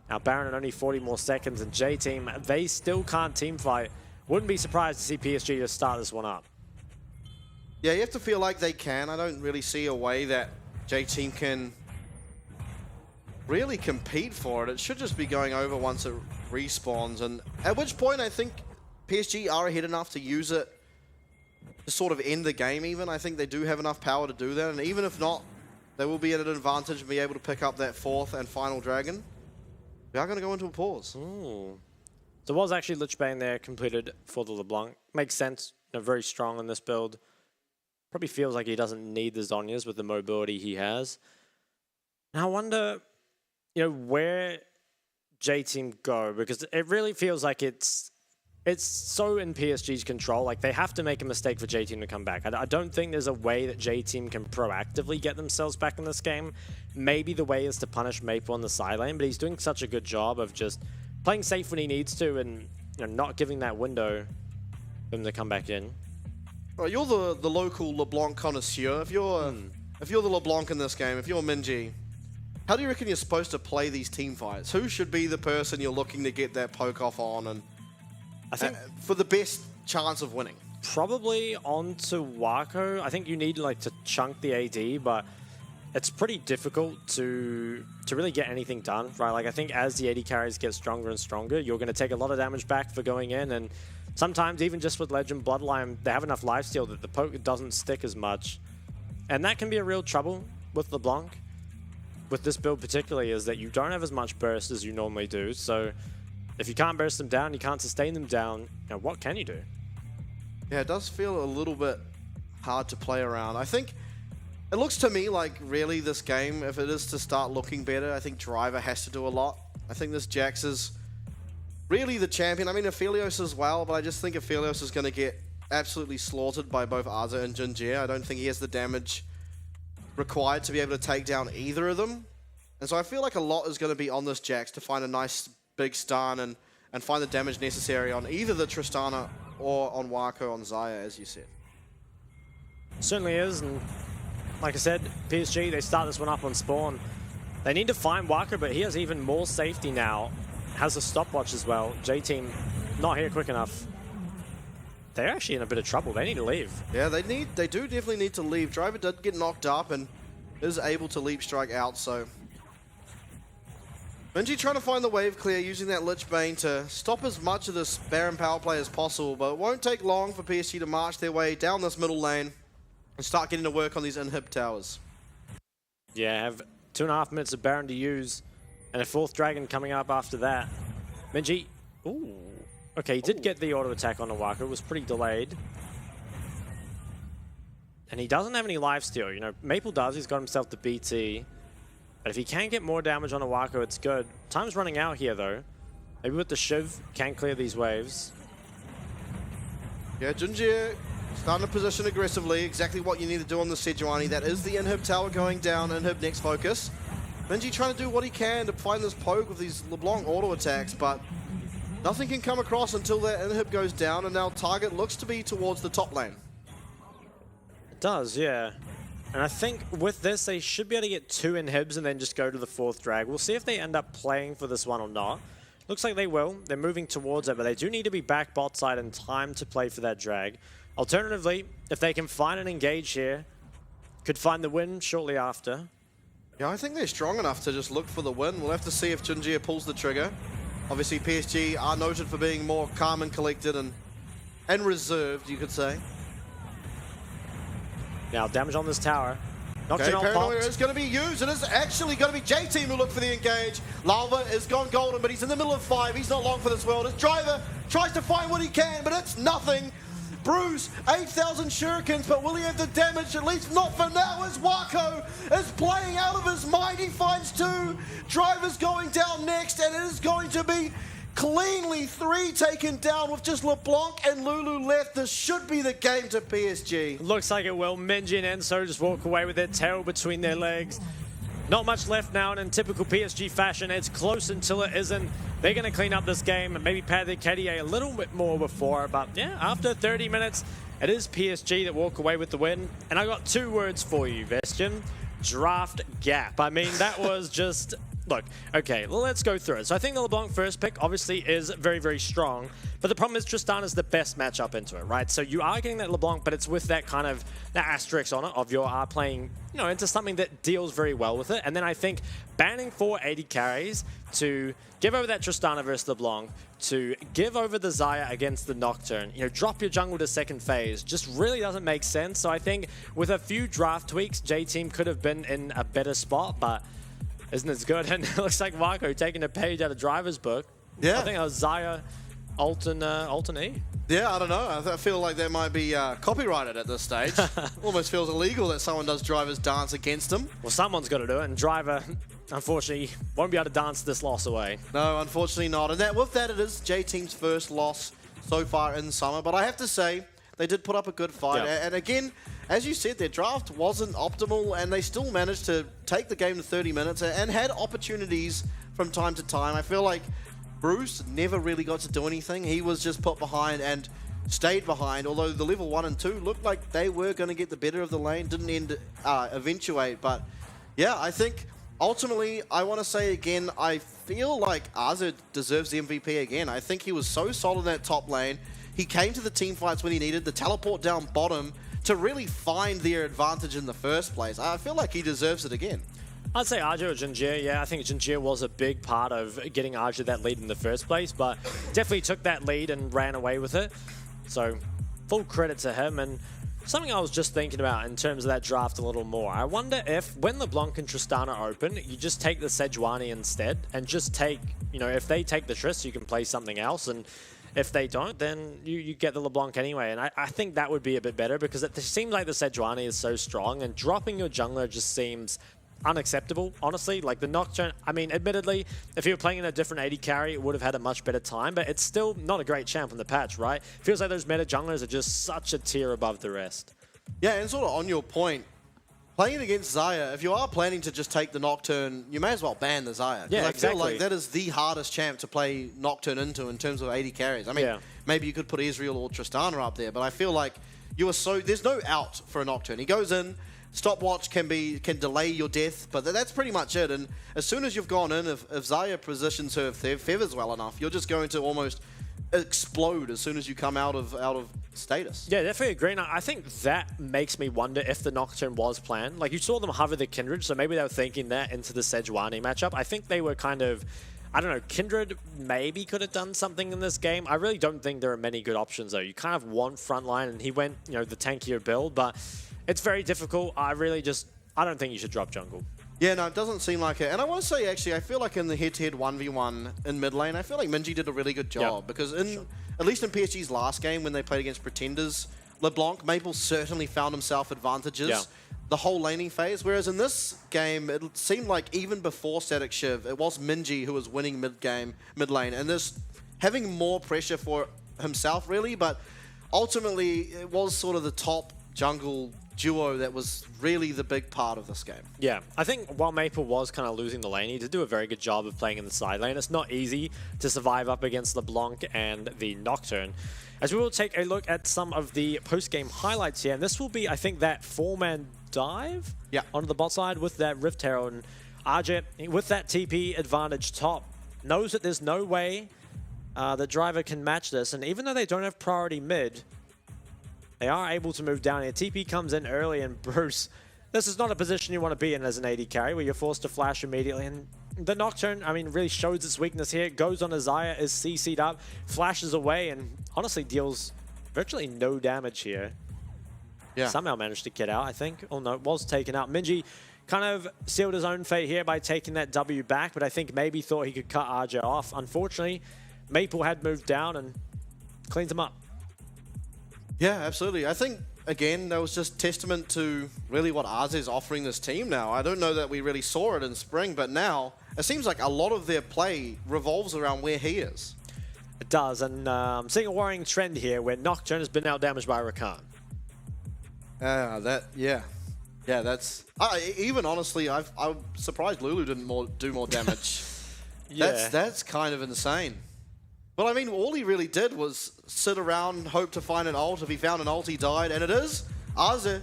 Now Baron at only 40 more seconds, and J-Team, they still can't team fight. Wouldn't be surprised to see PSG just start this one up. Yeah, you have to feel like they can. I don't really see a way that J-Team can really compete for it. It should just be going over once it respawns, and at which point I think PSG are ahead enough to use it to sort of end the game even. I think they do have enough power to do that, and even if not, they will be at an advantage and be able to pick up that fourth and final dragon. We are going to go into a pause. Ooh. So it was actually Lich Bane there completed for the LeBlanc. Makes sense. You know, very strong in this build. Probably feels like he doesn't need the Zhonya's with the mobility he has. And I wonder, where J-Team go, because it really feels like it's so in PSG's control. Like, they have to make a mistake for J-Team to come back. I don't think there's a way that J-Team can proactively get themselves back in this game. Maybe the way is to punish Maple on the side lane, but he's doing such a good job of just playing safe when he needs to and not giving that window for him to come back in. Well, you're the local LeBlanc connoisseur. If you're the LeBlanc in this game, if you're Minji, how do you reckon you're supposed to play these team fights? Who should be the person you're looking to get that poke off on and I think for the best chance of winning? Probably onto Wako. I think you need to chunk the AD, but it's pretty difficult to really get anything done, right? Like, I think as the AD carries get stronger and stronger, you're going to take a lot of damage back for going in, and sometimes even just with Legend Bloodline, they have enough lifesteal that the poke doesn't stick as much. And that can be a real trouble with LeBlanc. With this build particularly, is that you don't have as much burst as you normally do, so if you can't burst them down, you can't sustain them down, what can you do? Yeah, it does feel a little bit hard to play around. I think it looks to me like really this game, if it is to start looking better, I think Driver has to do a lot. I think this Jax is really the champion. I mean, Aphelios as well, but I just think Aphelios is going to get absolutely slaughtered by both Arza and Jinjia. I don't think he has the damage required to be able to take down either of them. And so I feel like a lot is going to be on this Jax to find a nice big stun and find the damage necessary on either the Tristana or on Wako on Xayah, as you said. Certainly is, and like I said, PSG, they start this one up on spawn. They need to find Wako, but he has even more safety now. Has a stopwatch as well. J-Team not here quick enough. They're actually in a bit of trouble. They need to leave. Yeah, they do definitely need to leave. Driver did get knocked up and is able to leap strike out, so Minji trying to find the wave clear using that Lich Bane to stop as much of this Baron power play as possible, but it won't take long for PSG to march their way down this middle lane and start getting to work on these inhib towers. Yeah, have 2.5 minutes of Baron to use and a 4th dragon coming up after that. Minji, ooh. Okay, he did get the auto attack on Wako. It was pretty delayed. And he doesn't have any lifesteal. Maple does. He's got himself the BT. But if he can get more damage on Wako, it's good. Time's running out here, though. Maybe with the Shiv, can clear these waves. Yeah, Jinjia starting to position aggressively. Exactly what you need to do on the Sejuani. That is the inhib tower going down. Inhib next focus. Minji trying to do what he can to find this poke with these LeBlanc auto attacks, but nothing can come across until that inhib goes down, and now target looks to be towards the top lane. It does, yeah. And I think with this, they should be able to get 2 inhibs and then just go to the 4th drag. We'll see if they end up playing for this one or not. Looks like they will. They're moving towards it, but they do need to be back bot side in time to play for that drag. Alternatively, if they can find an engage here, could find the win shortly after. Yeah, I think they're strong enough to just look for the win. We'll have to see if Jinjia pulls the trigger. Obviously, PSG are noted for being more calm and collected and reserved, you could say. Now, damage on this tower. Okay, Paranoia is going to be used, and it's actually going to be J-Team who look for the engage. Lava is gone golden, but he's in the middle of 5. He's not long for this world. His Driver tries to find what he can, but it's nothing. Bruce, 8,000 shurikens, but will he have the damage? At least not for now, as Wako is playing out of his mind. He finds 2. Driver's going down next, and it is going to be cleanly 3 taken down with just LeBlanc and Lulu left. This should be the game to PSG. Looks like it will. Minji and Enso just walk away with their tail between their legs. Not much left now, and in typical PSG fashion, it's close until it isn't. They're going to clean up this game and maybe pad their KDA a little bit more before, but yeah, after 30 minutes, it is PSG that walk away with the win. And I got 2 words for you, Vestian. Draft gap. I mean, that was just... Look, okay, well, let's go through it. So I think the LeBlanc first pick obviously is very, very strong. But the problem is Tristana is the best matchup into it, right? So you are getting that LeBlanc, but it's with that kind of that asterisk on it of you are playing, into something that deals very well with it. And then I think banning 4 AD carries to give over that Tristana versus LeBlanc, to give over the Xayah against the Nocturne, drop your jungle to second phase, just really doesn't make sense. So I think with a few draft tweaks, J-Team could have been in a better spot, but isn't as good. And it looks like Wako taking a page out of Driver's book. Yeah. I think it was Xayah Alton E? Yeah, I don't know. I feel like that might be copyrighted at this stage. Almost feels illegal that someone does driver's dance against him. Well, someone's got to do it, and Driver, unfortunately, won't be able to dance this loss away. No, unfortunately not. And with that, it is J-Team's first loss so far in summer. But I have to say, they did put up a good fight. Yep. And again, as you said, their draft wasn't optimal, and they still managed to take the game to 30 minutes and had opportunities from time to time. I feel like Bruce never really got to do anything. He was just put behind and stayed behind, although the level 1 and 2 looked like they were going to get the better of the lane. Didn't eventuate, but yeah, I think ultimately, I want to say again, I feel like Azu deserves the MVP again. I think he was so solid in that top lane. He came to the team fights when he needed, the teleport down bottom to really find their advantage in the first place. I feel like he deserves it again. I'd say Arju or Jinjir. Yeah, I think Jinjir was a big part of getting Arju that lead in the first place, but definitely took that lead and ran away with it. So full credit to him. And something I was just thinking about in terms of that draft a little more. I wonder if when LeBlanc and Tristana open, you just take the Sejuani instead and just take, you know, if they take the Trist, you can play something else. And if they don't, then you get the LeBlanc anyway. And I think that would be a bit better because it seems like the Sejuani is so strong and dropping your jungler just seems unacceptable, honestly. Like the Nocturne, I mean, admittedly, if you were playing in a different AD carry, it would have had a much better time, but it's still not a great champ on the patch, right? Feels like those meta junglers are just such a tier above the rest. Yeah, and sort of on your point, playing against Xayah, if you are planning to just take the Nocturne, you may as well ban the Xayah. Yeah, I exactly. feel like that is the hardest champ to play Nocturne into in terms of AD carries. I mean, maybe you could put Ezreal or Tristana up there, but I feel like there's no out for a Nocturne. He goes in, stopwatch can delay your death, but that's pretty much it. And as soon as you've gone in, if Xayah positions her feathers well enough, you're just going to almost explode as soon as you come out of status. Yeah, definitely agree. And I think that makes me wonder if the Nocturne was planned. Like, you saw them hover the Kindred, so maybe they were thinking that into the Sejuani matchup. I think they were kind of, I don't know, Kindred maybe could have done something in this game. I really don't think there are many good options, though. You kind of want frontline, and he went, you know, the tankier build, but it's very difficult. I don't think you should drop jungle. Yeah, no, it doesn't seem like it. And I want to say, actually, I feel like in the head-to-head 1v1 in mid lane, I feel like Minji did a really good job. Because at least in PSG's last game, when they played against Pretenders, LeBlanc, Maple certainly found himself advantages the whole laning phase. Whereas in this game, it seemed like even before Static Shiv, it was Minji who was winning mid lane. And this having more pressure for himself, really. But ultimately, it was sort of the top jungle duo that was really the big part of this game. Yeah, I think while Maple was kind of losing the lane, he did do a very good job of playing in the side lane. It's not easy to survive up against LeBlanc and the Nocturne. As we will take a look at some of the post-game highlights here, and this will be, I think, that 4-man dive onto the bot side with that Rift Herald. And RJ, with that TP advantage top, knows that there's no way the Driver can match this, and even though they don't have priority mid, they are able to move down here. TP comes in early, and Bruce, this is not a position you want to be in as an AD carry, where you're forced to flash immediately. And the Nocturne, I mean, really shows its weakness here. Goes on Xayah, is CC'd up, flashes away, and honestly deals virtually no damage here. Yeah. Somehow managed to get out, I think. Oh no, it was taken out. Minji kind of sealed his own fate here by taking that W back, but I think maybe thought he could cut RJ off. Unfortunately, Maple had moved down and cleans him up. Yeah, absolutely. I think, again, that was just testament to really what Arz is offering this team now. I don't know that we really saw it in spring, but now it seems like a lot of their play revolves around where he is. It does, and I'm seeing a worrying trend here where Nocturne has been outdamaged by Rakan. Yeah, that's... even honestly, I'm surprised Lulu didn't do more damage. That's kind of insane. Well, I mean, all he really did was sit around, hope to find an ult. If he found an ult, he died. And it is Arze,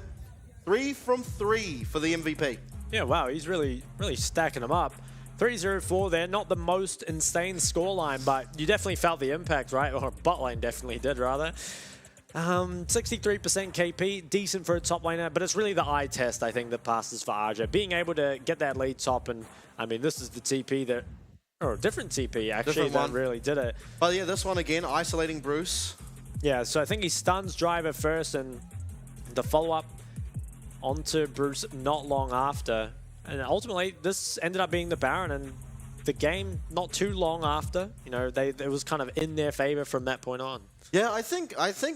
3 from 3 for the MVP. Yeah, wow, he's really stacking them up. 3-0-4 there, not the most insane scoreline, but you definitely felt the impact, right? Or bot lane definitely did, rather. 63% KP, decent for a top laner, but it's really the eye test, I think, that passes for Arja. Being able to get that lead top, and I mean, this is the TP that... Or a different TP, actually, that really did it. But yeah, this one again, isolating Bruce. Yeah, so I think he stuns Driver first, and the follow-up onto Bruce not long after. And ultimately, this ended up being the Baron, and the game not too long after, you know, it was kind of in their favor from that point on. Yeah, I think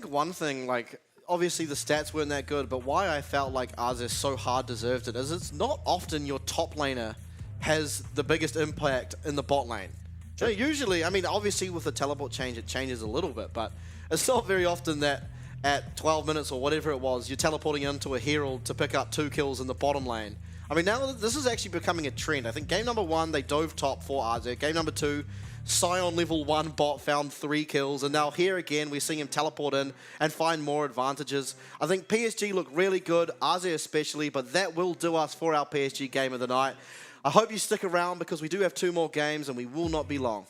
one thing, like, obviously the stats weren't that good, but why I felt like Arze so hard deserved it is it's not often your top laner has the biggest impact in the bot lane. Sure. Usually, I mean, obviously with the teleport change, it changes a little bit, but it's not very often that at 12 minutes or whatever it was, you're teleporting into a Herald to pick up 2 kills in the bottom lane. I mean, now this is actually becoming a trend. I think game number 1, they dove top for Arze. Game number 2, Sion level 1 bot found 3 kills, and now here again, we're seeing him teleport in and find more advantages. I think PSG look really good, Arze especially, but that will do us for our PSG game of the night. I hope you stick around because we do have 2 more games and we will not be long.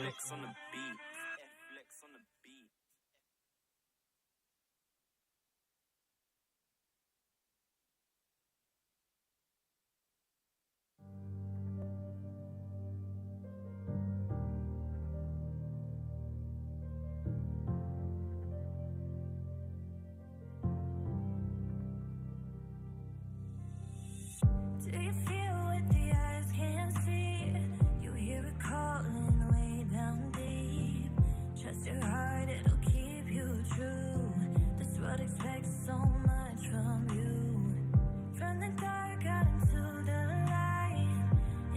Flex on the beat. Flex on the beat. Do you feel what the eyes can't see? You hear it calling way down deep. Trust your heart, it'll keep you true. This world expects so much from you. From the dark out into the light,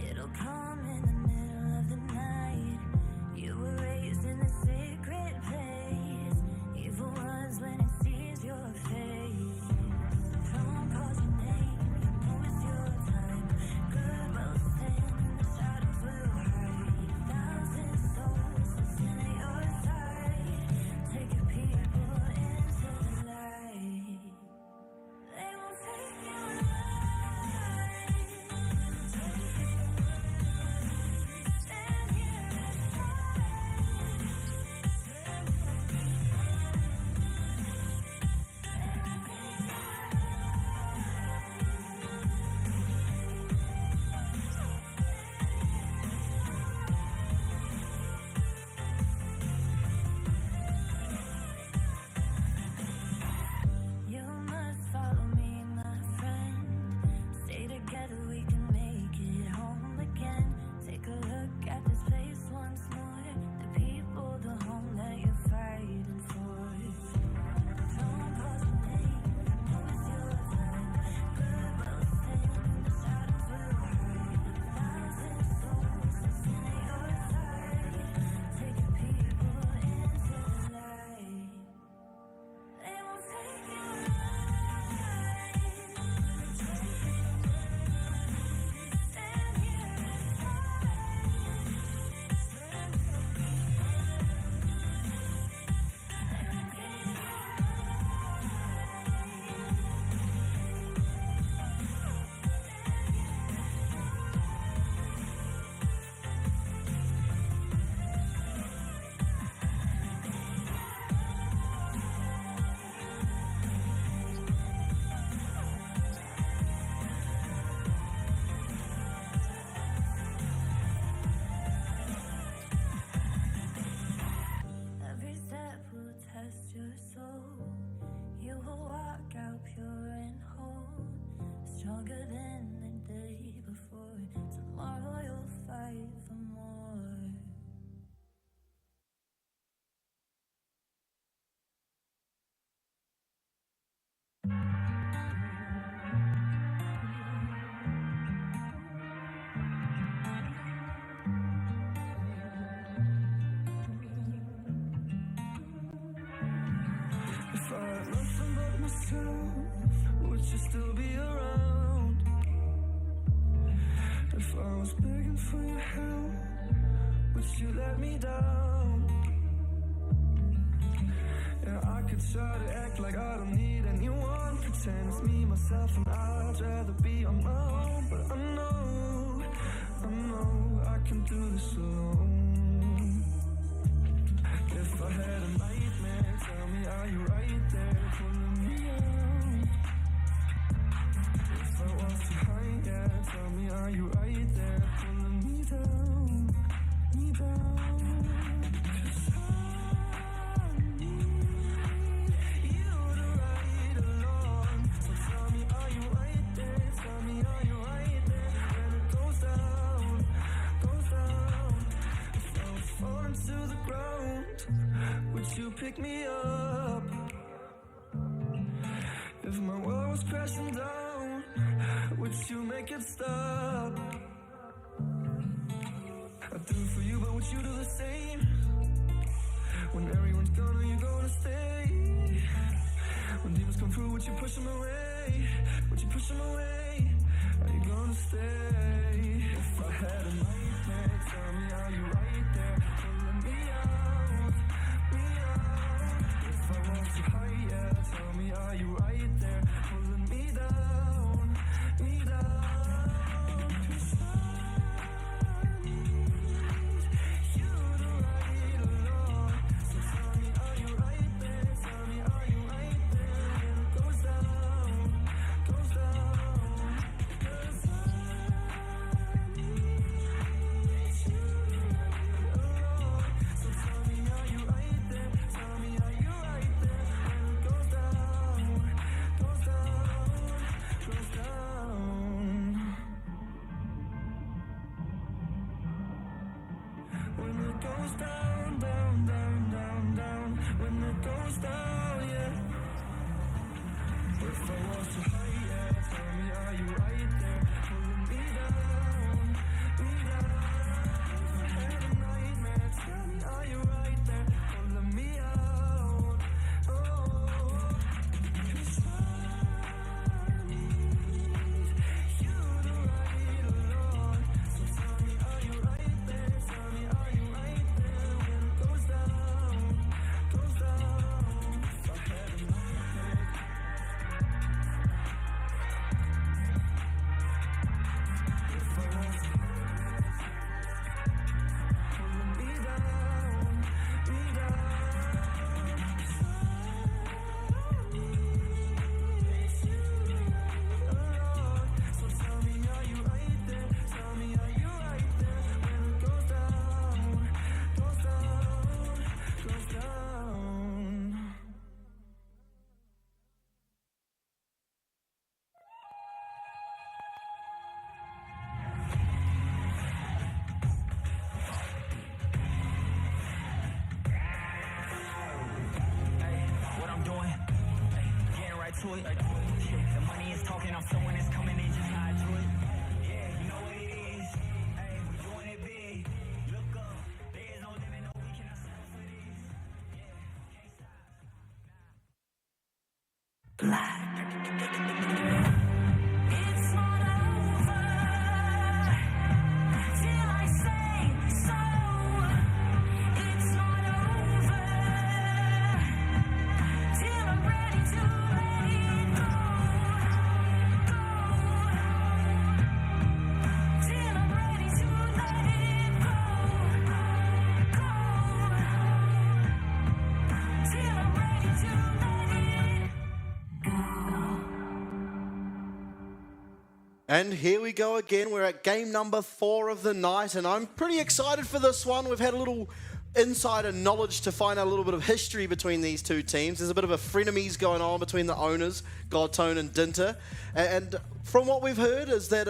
it'll come in the middle of the night. You were raised in a secret place. Evil runs when it sees your face. Someone calls your name, you know it's your time. Good will stand and the shadows will hide. 1,000 souls will stand at your side. Take your people into the light. town, would you still be around? If I was begging for your help, would you let me down? Yeah, I could try to act like I don't need anyone, pretend it's me, myself, and I'd rather be on my own. But I know I can do this alone. If I had a nightmare, tell me, are you right there pulling me out? If I was too high, yeah, tell me, are you right there pulling me down, me down? 'Cause I need you to ride along. So tell me, are you right there? Tell me, are you right there when it goes down, goes down? If I was falling to the ground, would you pick me up? If my world was crashing down, would you make it stop? I do for you, but would you do the same? When everyone's gone, are you gonna stay? When demons come through, would you push them away? Would you push them away? Are you gonna stay? If I had a nightmare, tell me, are you right there pulling me out, me out? If I was too high, yeah, tell me, are you right there pulling me down, me down? 'Cause I need you to ride along. So tell me, are you right there? Tell me, are you right there when it goes down, goes down? 'Cause I need you to ride along. So tell me, are you right there? Tell me, are you right there when it goes down, goes down, goes down? When it goes down, down, down, down, down. When it goes down, yeah. If I was too high, yeah, tell me, are you right there pulling me down, me down? If I had a nightmare, tell me, are you right there pulling me out? Oh, 'cause I need you to ride along. So tell me, are you right there? Tell me, are you right there when it goes down, goes down? If I had a nightmare, if I was pulling me down, me down. 'Cause I need you along. So tell me, are you right there? Tell me, are you right there when it goes down, goes down, goes down? What I'm doing, getting right to it. The money is talking, I'm flowing, it's coming in, just how I do it. Yeah, you know what it is. Hey, we doing it big. Look up, there is no limit, no we cannot settle for this. Yeah, can't stop. It's not over till I say so. It's not over till I'm ready to let it go, go. Till I'm ready to let it go, go. Till I'm ready to let it go. And here we go again. We're at game number 4 of the night, and I'm pretty excited for this one. We've had a little insider knowledge to find out a little bit of history between these two teams. There's a bit of a frenemies going on between the owners, Godtone and Dinter. And from what we've heard is that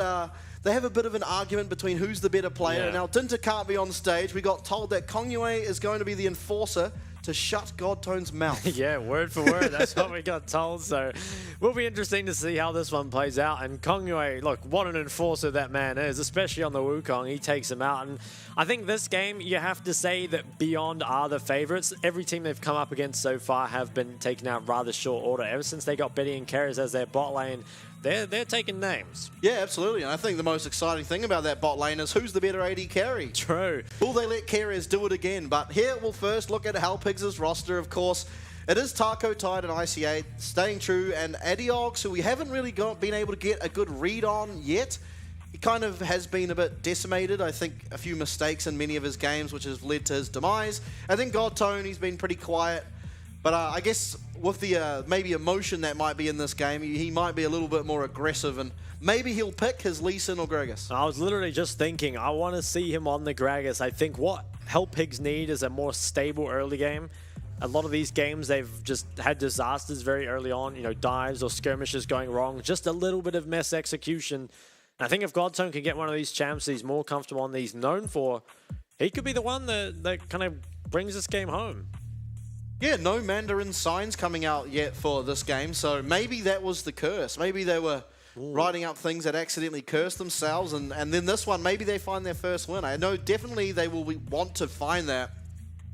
they have a bit of an argument between who's the better player. Yeah. Now, Dinter can't be on stage. We got told that Kongyue is going to be the enforcer to shut Godtone's mouth. Yeah, word for word. That's what we got told. So will be interesting to see how this one plays out. And Kongyue, look, what an enforcer that man is, especially on the Wukong. He takes him out. And I think this game, you have to say that Beyond are the favorites. Every team they've come up against so far have been taken out rather short order. Ever since they got Betty and Keres as their bot lane, they're taking names. Yeah, absolutely. And I think the most exciting thing about that bot lane is who's the better AD carry. True. Will they let Keres do it again? But here we'll first look at Halpigs' roster, of course. It is Taco, Tide, and IC8 staying true, and Adiox, who we haven't really been able to get a good read on yet. He kind of has been a bit decimated. I think a few mistakes in many of his games, which has led to his demise. I think Godtone, he's been pretty quiet. But I guess with the maybe emotion that might be in this game, he might be a little bit more aggressive, and maybe he'll pick his Lee Sin or Gragas. I was literally just thinking, I want to see him on the Gragas. I think what Halpigs need is a more stable early game. A lot of these games, they've just had disasters very early on, you know, dives or skirmishes going wrong, just a little bit of mess execution. And I think if Godtone can get one of these champs he's more comfortable on, he's known for, he could be the one that kind of brings this game home. Yeah, no Mandarin signs coming out yet for this game, so maybe that was the curse. Maybe they were writing up things that accidentally cursed themselves, and then this one, maybe they find their first win. I know definitely they will want to find that.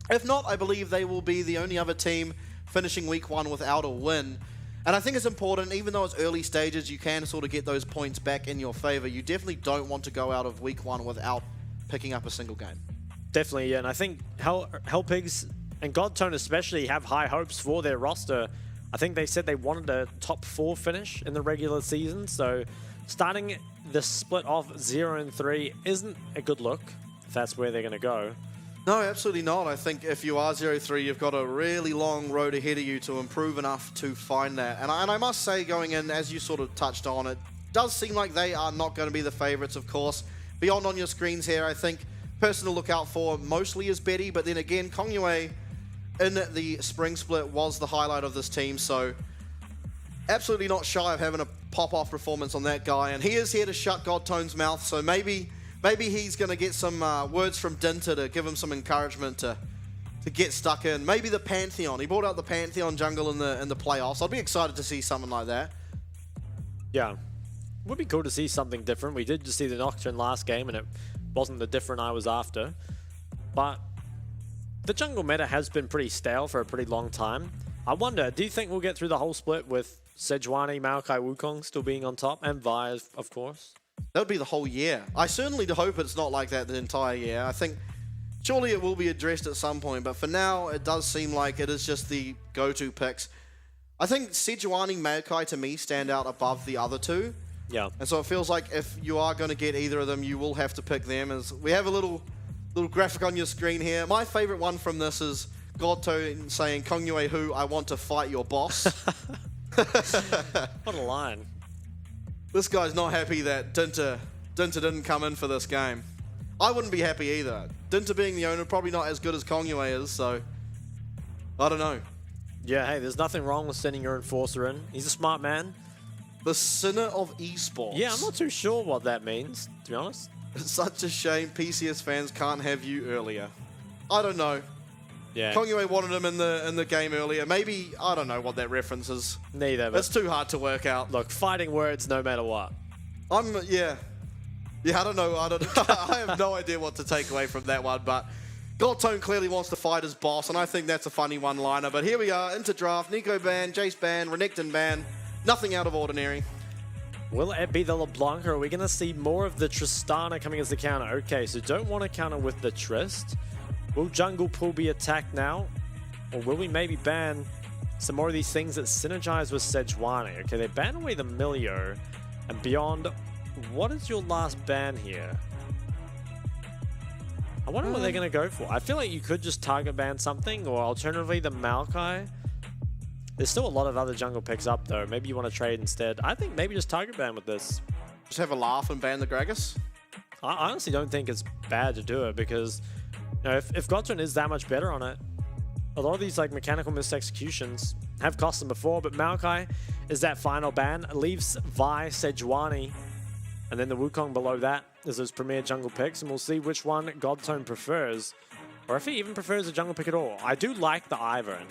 If not, I believe they will be the only other team finishing week one without a win. And I think it's important, even though it's early stages, you can sort of get those points back in your favor. You definitely don't want to go out of week one without picking up a single game. Definitely, yeah, and I think Halpigs and Godtone especially have high hopes for their roster. I think they said they wanted a top 4 finish in the regular season, so starting the split off 0-3 isn't a good look if that's where they're going to go. No, absolutely not. I think if you are 0-3, you've got a really long road ahead of you to improve enough to find that. And I must say, going in, as you sort of touched on, it does seem like they are not going to be the favorites, of course. Beyond on your screens here, I think person to look out for mostly is Betty, but then again, Kongyue in the spring split was the highlight of this team, so absolutely not shy of having a pop-off performance on that guy, and he is here to shut Godtone's mouth, so maybe he's going to get some words from Dinter to give him some encouragement to get stuck in. Maybe the Pantheon. He brought out the Pantheon jungle in the playoffs. I'd be excited to see something like that. Yeah. Would be cool to see something different. We did just see the Nocturne last game, and it wasn't the different I was after. But the jungle meta has been pretty stale for a pretty long time. I wonder, do you think we'll get through the whole split with Sejuani, Maokai, Wukong still being on top, and Vi, of course? That would be the whole year. I certainly hope it's not like that the entire year. I think surely it will be addressed at some point, but for now, it does seem like it is just the go-to picks. I think Sejuani, Maokai, to me, stand out above the other two. Yeah. And so it feels like if you are going to get either of them, you will have to pick them. As we have a little graphic on your screen here. My favorite one from this is Godtone saying, Kongyue who, I want to fight your boss. What a line. This guy's not happy that Dinter didn't come in for this game. I wouldn't be happy either. Dinter being the owner, probably not as good as Kongyue is, so I don't know. Yeah, hey, there's nothing wrong with sending your enforcer in. He's a smart man. The sinner of esports. Yeah, I'm not too sure what that means, to be honest. It's such a shame PCS fans can't have you earlier. I don't know. Yeah. Kongyue wanted him in the game earlier. Maybe, I don't know what that reference is. Neither, but it's too hard to work out. Look, fighting words no matter what. Yeah, I don't know. I have no idea what to take away from that one, but Godtone clearly wants to fight his boss, and I think that's a funny one-liner. But here we are, into draft. Nico ban, Jace ban, Renekton ban. Nothing out of ordinary. Will it be the LeBlanc, or are we going to see more of the Tristana coming as the counter? Okay, so don't want to counter with the Trist. Will Jungle Pool be attacked now? Or will we maybe ban some more of these things that synergize with Sejuani? Okay, they ban away the Milio. And beyond, what is your last ban here? I wonder what they're going to go for. I feel like you could just target ban something, or alternatively the Maokai. There's still a lot of other jungle picks up, though. Maybe you want to trade instead. I think maybe just target ban with this. Just have a laugh and ban the Gragas? I honestly don't think it's bad to do it, because you know, if Godtone is that much better on it, a lot of these like mechanical missed executions have cost them before, but Maokai is that final ban. It leaves Vi, Sejuani, and then the Wukong below that is those premier jungle picks, and we'll see which one Godtone prefers. Or if he even prefers a jungle pick at all. I do like the Ivern.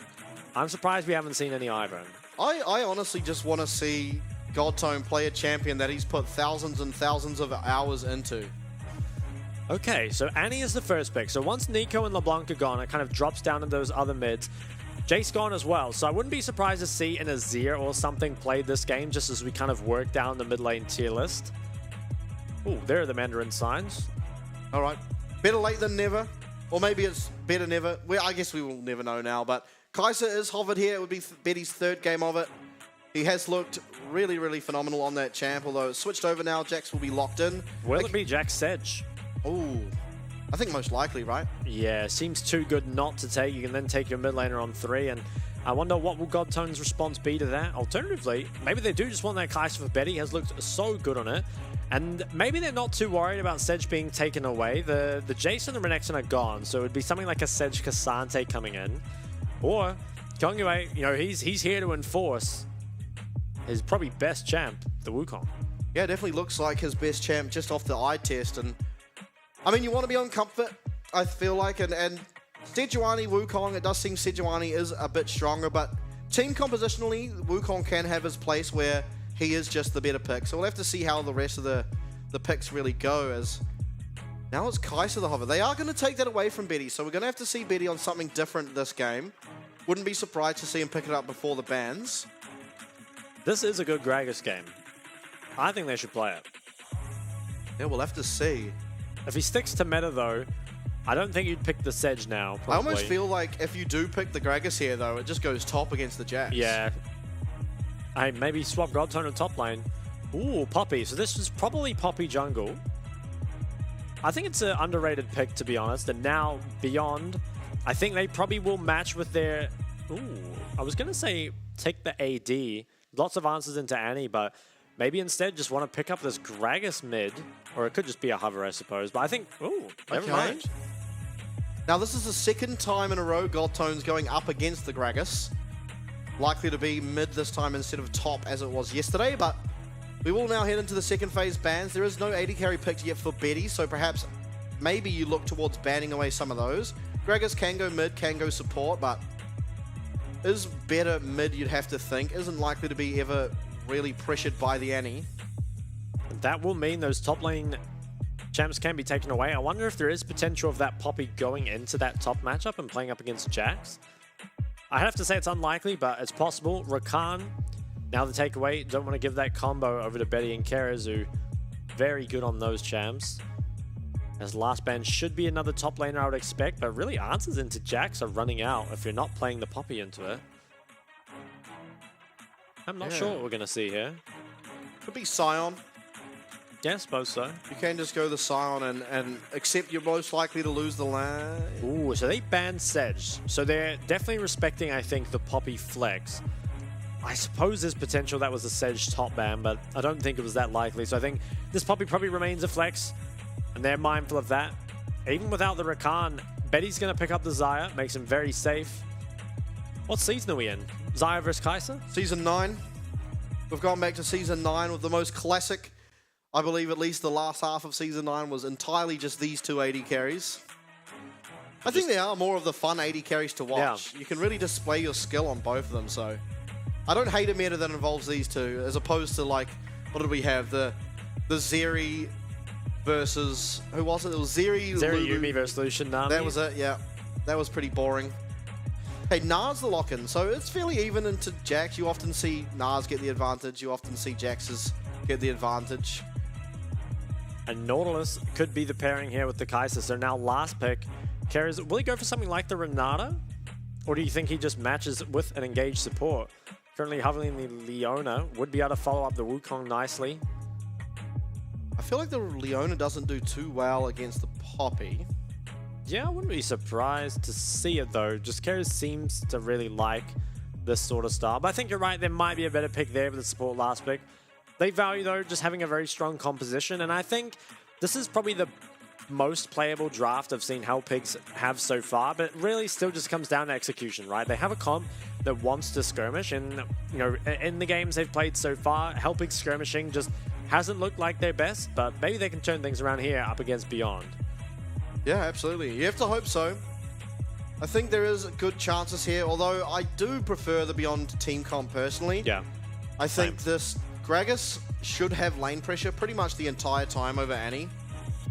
I'm surprised we haven't seen any Ivern. I honestly just want to see Godtone play a champion that he's put thousands and thousands of hours into. Okay, so Annie is the first pick. So once Nico and LeBlanc are gone, it kind of drops down to those other mids. Jake's gone as well, so I wouldn't be surprised to see an Azir or something play this game just as we kind of work down the mid lane tier list. Ooh, there are the Mandarin signs. All right. Better late than never. Or maybe it's better never. Well, I guess we will never know now, but Kaiser is hovered here. It would be Betty's third game of it. He has looked really, really phenomenal on that champ, although it's switched over now. Jax will be locked in. Will it be Jax Sedge? Oh, I think most likely, right? Yeah, seems too good not to take. You can then take your mid laner on 3, and I wonder what will Godtone's response be to that. Alternatively, maybe they do just want that Kaiser for Betty. Has looked so good on it. And maybe they're not too worried about Sedge being taken away. The Jace and the Renekton are gone, so it would be something like a Sedge Cassante coming in. Or, Kongyue, you know, he's here to enforce his probably best champ, the Wukong. Yeah, definitely looks like his best champ just off the eye test. And I mean, you want to be on comfort, I feel like. And Sejuani, Wukong, it does seem Sejuani is a bit stronger, but team compositionally, Wukong can have his place where he is just the better pick. So we'll have to see how the rest of the picks really go, as now it's Kaiser the hover. They are going to take that away from Betty, so we're going to have to see Betty on something different this game. Wouldn't be surprised to see him pick it up before the bans. This is a good Gragas game. I think they should play it. Yeah, we'll have to see. If he sticks to meta, though, I don't think you'd pick the Sedge now, probably. I almost feel like if you do pick the Gragas here, though, it just goes top against the Jax. Yeah. Hey, maybe swap Godtone to top lane. Ooh, Poppy. So this is probably Poppy jungle. I think it's an underrated pick, to be honest. And now, Beyond, I think they probably will match with their... Ooh, I was going to say take the AD. Lots of answers into Annie, but maybe instead just want to pick up this Gragas mid. Or it could just be a hover, I suppose. But I think... Ooh, never mind. Now, this is the second time in a row Godtone's going up against the Gragas. Likely to be mid this time instead of top as it was yesterday, but we will now head into the second phase bans. There is no AD carry picked yet for Betty, so perhaps maybe you look towards banning away some of those. Gragas can go mid, can go support, but is better mid, you'd have to think. Isn't likely to be ever really pressured by the Annie. That will mean those top lane champs can be taken away. I wonder if there is potential of that Poppy going into that top matchup and playing up against Jax. I have to say it's unlikely, but it's possible. Rakan, now the takeaway. Don't want to give that combo over to Betty and Karazu. Very good on those champs. As last ban should be another top laner I would expect, but really answers into Jax are running out if you're not playing the Poppy into it. I'm not sure what we're going to see here. Could be Sion. Yeah, I suppose so. You can just go the Sion and accept you're most likely to lose the lane. Ooh, so they banned Sedge. So they're definitely respecting, I think, the Poppy flex. I suppose there's potential that was a Sedge top ban, but I don't think it was that likely. So I think this Poppy probably remains a flex, and they're mindful of that. Even without the Rakan, Betty's going to pick up the Xayah, makes him very safe. What season are we in? Xayah versus Kaiser? Season 9. We've gone back to Season 9 with the most classic... I believe at least the last half of Season 9 was entirely just these two AD carries. I think they are more of the fun AD carries to watch. Yeah. You can really display your skill on both of them, so... I don't hate a meta that involves these two, as opposed to, like, what did we have? The Zeri versus... Who was it? It was Zeri Yuumi versus Lucian Nami. That was it, yeah. That was pretty boring. Hey, Nars the lock-in, so it's fairly even into Jax. You often see Nars get the advantage. You often see Jax's get the advantage. And Nautilus could be the pairing here with the Kaiser. So now last pick, Kara's, will he go for something like the Renata? Or do you think he just matches with an engaged support? Currently hovering the Leona, would be able to follow up the Wukong nicely. I feel like the Leona doesn't do too well against the Poppy. Yeah, I wouldn't be surprised to see it though. Just Kara seems to really like this sort of style. But I think you're right, there might be a better pick there with the support last pick. They value, though, just having a very strong composition, and I think this is probably the most playable draft I've seen Hellpigs have so far, but it really still just comes down to execution, right? They have a comp that wants to skirmish, and, you know, in the games they've played so far, Hellpigs skirmishing just hasn't looked like their best, but maybe they can turn things around here up against Beyond. Yeah, absolutely. You have to hope so. I think there is good chances here, although I do prefer the Beyond team comp personally. Yeah. I think this Gragas should have lane pressure pretty much the entire time over Annie.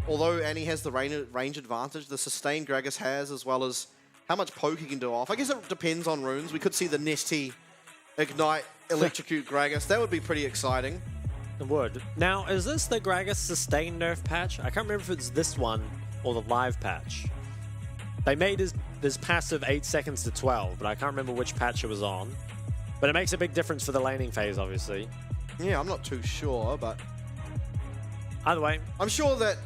Although Annie has the range advantage, the sustain Gragas has, as well as how much poke he can do off. I guess it depends on runes. We could see the Nesty Ignite, Electrocute Gragas. That would be pretty exciting. It would. Now, is this the Gragas sustain nerf patch? I can't remember if it's this one or the live patch. They made this passive 8 seconds to 12, but I can't remember which patch it was on. But it makes a big difference for the laning phase, obviously. Yeah, I'm not too sure, but either way, I'm sure that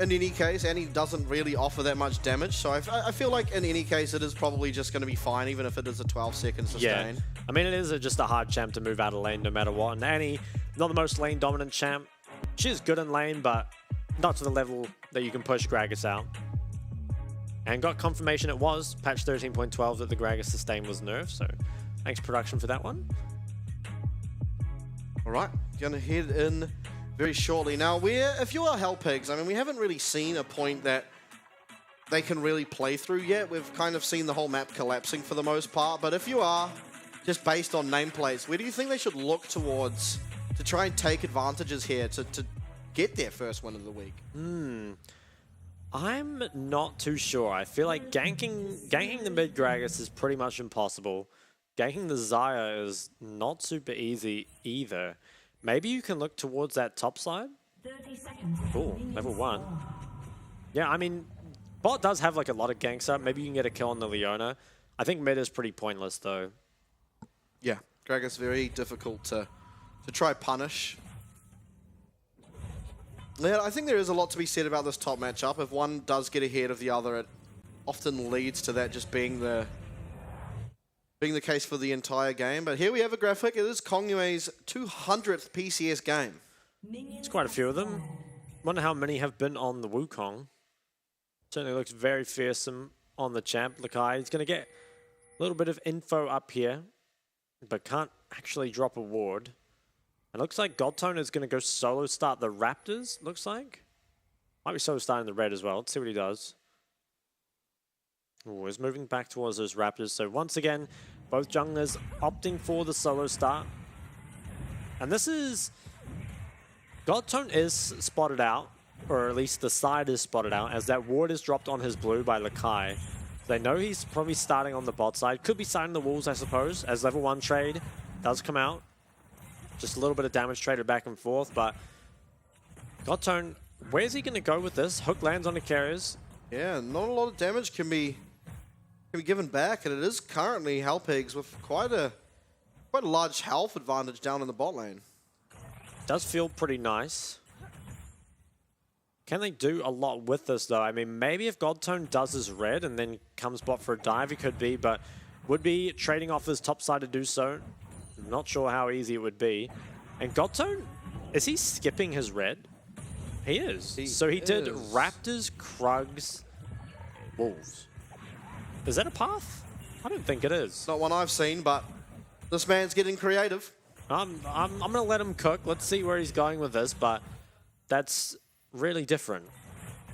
in any case, Annie doesn't really offer that much damage, so I feel like in any case it is probably just going to be fine, even if it is a 12-second sustain. Yeah, I mean, it is just a hard champ to move out of lane no matter what. And Annie, not the most lane-dominant champ. She's good in lane, but not to the level that you can push Gragas out. And got confirmation it was patch 13.12 that the Gragas sustain was nerfed, so thanks production for that one. All right, gonna head in very shortly. Now, if you are Hellpigs, I mean, we haven't really seen a point that they can really play through yet. We've kind of seen the whole map collapsing for the most part, but if you are, just based on nameplates, where do you think they should look towards to try and take advantages here to get their first win of the week? I'm not too sure. I feel like ganking the mid Gragas is pretty much impossible. Ganking the Xayah is not super easy either. Maybe you can look towards that top side. Cool, level 1. Yeah, I mean, bot does have like a lot of ganks up. Maybe you can get a kill on the Leona. I think mid is pretty pointless though. Yeah, Gragas very difficult to try punish. Yeah, I think there is a lot to be said about this top matchup. If one does get ahead of the other, it often leads to that just being the case for the entire game. But here we have a graphic. It is Kongyue's 200th PCS game. It's quite a few of them. Wonder how many have been on the Wukong. Certainly looks very fearsome on the champ. Lakai, he's going to get a little bit of info up here, but can't actually drop a ward. It looks like Godtone is going to go solo start the Raptors, looks like. Might be solo starting the red as well. Let's see what he does. Ooh, he's moving back towards those Raptors. So once again, both junglers opting for the solo start. And this is... Godtone is spotted out, or at least the side is spotted out, as that ward is dropped on his blue by Lakai. They know he's probably starting on the bot side. Could be starting the wolves, I suppose, as level 1 trade does come out. Just a little bit of damage traded back and forth, but Godtone, where's he going to go with this? Hook lands on the carriers. Yeah, not a lot of damage can be given back, and it is currently Hellpigs with quite a large health advantage down in the bot lane. Does feel pretty nice. Can they do a lot with this though? I mean, maybe if Godtone does his red and then comes bot for a dive, he could be, but would be trading off his top side to do so. I'm not sure how easy it would be. And Godtone, is he skipping his red? He is. So he did Raptors, Krugs, Wolves. Is that a path? I don't think it is. Not one I've seen, but this man's getting creative. I'm going to let him cook. Let's see where he's going with this, but that's really different.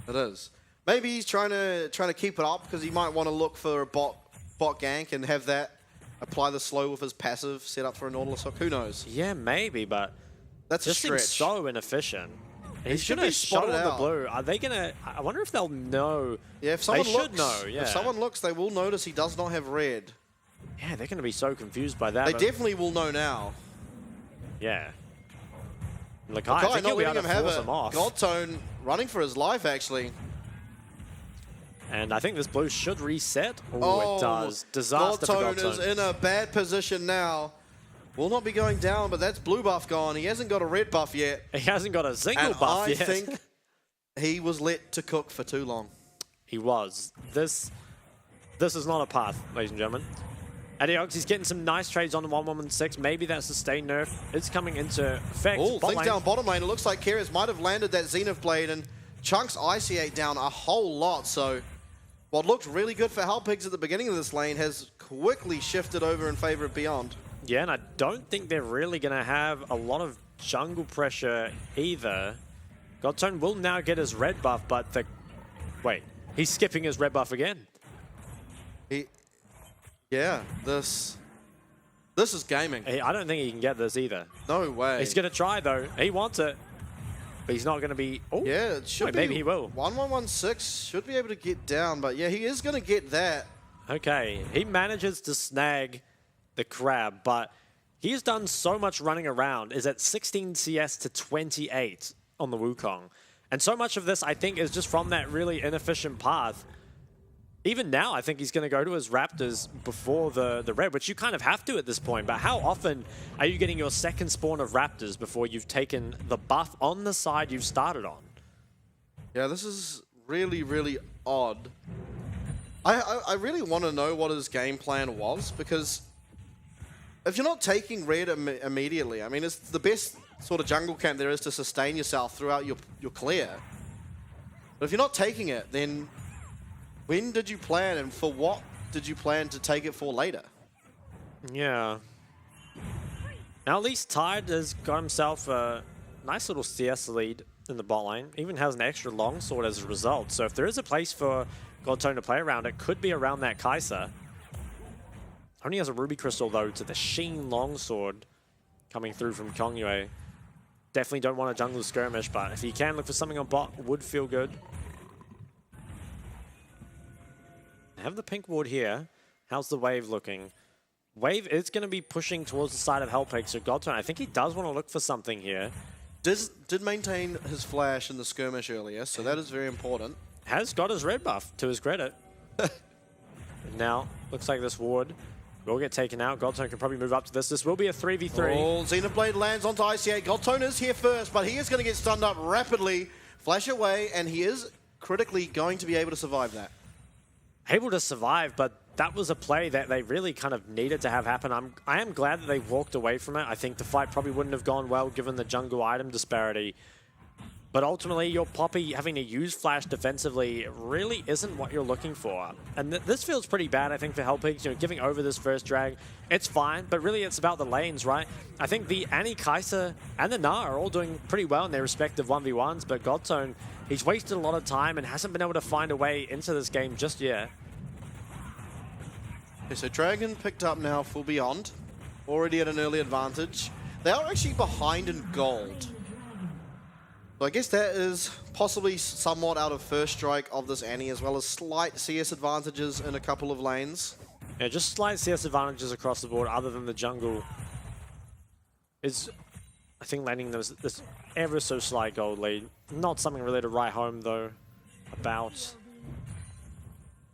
It is. Maybe he's trying to keep it up because he might want to look for a bot gank and have that apply the slow with his passive set up for a Nautilus hook. Who knows? Yeah, maybe, but that's a just stretch. Seems so inefficient. He's should going to be show spotted on the out. blue. Are they going to... I wonder if they'll know. Yeah, if someone they looks, should know, yeah. If someone looks, they will notice he does not have red. Yeah, they're going to be so confused by that. They definitely will know now. Yeah. Lakai, I think not he'll be letting able him to have force it. him off. Godtone running for his life, actually. And I think this blue should reset. Oh, it does. Disaster for Godtone Godtone. is in a bad position now. Will not be going down, but that's blue buff gone. He hasn't got a red buff yet. He hasn't got a single And buff I yet. think he was let to cook for too long. He was. This is not a path, ladies and gentlemen. Adiox, he's getting some nice trades on the 1-1-6. Maybe that sustain nerf is coming into effect. Oh, Bot things lane. down bottom lane. It looks like Kyrus might have landed that Zenith Blade and chunks IC8 down a whole lot. So what looked really good for Hellpigs at the beginning of this lane has quickly shifted over in favor of Beyond. Yeah, and I don't think they're really going to have a lot of jungle pressure either. Godtone will now get his red buff, but wait, he's skipping his red buff again. Yeah, this is gaming. I don't think he can get this either. No way. He's going to try, though. He wants it. But he's not going to be... Oh, yeah, it should be. Maybe he will. 1116 should be able to get down, but yeah, he is going to get that. Okay, he manages to snag the crab, but he's done so much running around. Is at 16 CS to 28 on the Wukong. And so much of this, I think, is just from that really inefficient path. Even now, I think he's going to go to his Raptors before the red, which you kind of have to at this point. But how often are you getting your second spawn of Raptors before you've taken the buff on the side you've started on? Yeah, this is really, really odd. I really want to know what his game plan was, because if you're not taking red immediately, I mean, it's the best sort of jungle camp there is to sustain yourself throughout your clear. But if you're not taking it, then when did you plan, and for what did you plan to take it for later? Yeah. Now at least Tide has got himself a nice little CS lead in the bot lane. Even has an extra longsword as a result. So if there is a place for Godtone to play around, it could be around that Kai'Sa. Only has a Ruby Crystal though to the Sheen longsword coming through from Kongyue. Definitely don't want a jungle skirmish, but if you can look for something on bot, would feel good. Have the pink ward here. How's the wave looking? Wave is going to be pushing towards the side of Hellpig, so Godtone, I think he does want to look for something here. Did maintain his flash in the skirmish earlier, so that is very important. Has got his red buff, to his credit. Now, looks like this ward will get taken out. Godtone can probably move up to this. This will be a 3v3. Oh, Xenoblade lands onto ICA. Godtone is here first, but he is going to get stunned up rapidly. Flash away, and he is critically going to be able to survive that. Able to survive, but that was a play that they really kind of needed to have happen. I am glad that they walked away from it. I think the fight probably wouldn't have gone well given the jungle item disparity. But ultimately, your Poppy having to use Flash defensively really isn't what you're looking for. And this feels pretty bad, I think, for Hellpigs. You know, giving over this first drag, it's fine, but really it's about the lanes, right? I think the Annie, Kai'Sa, and the Na are all doing pretty well in their respective 1v1s, but Godtone, he's wasted a lot of time and hasn't been able to find a way into this game just yet. Okay, so Dragon picked up now full Beyond, already at an early advantage. They are actually behind in gold. So I guess that is possibly somewhat out of first strike of this Annie, as well as slight CS advantages in a couple of lanes. Yeah, just slight CS advantages across the board other than the jungle is, I think, landing this ever so slight gold lead. Not something really to write home, though, about.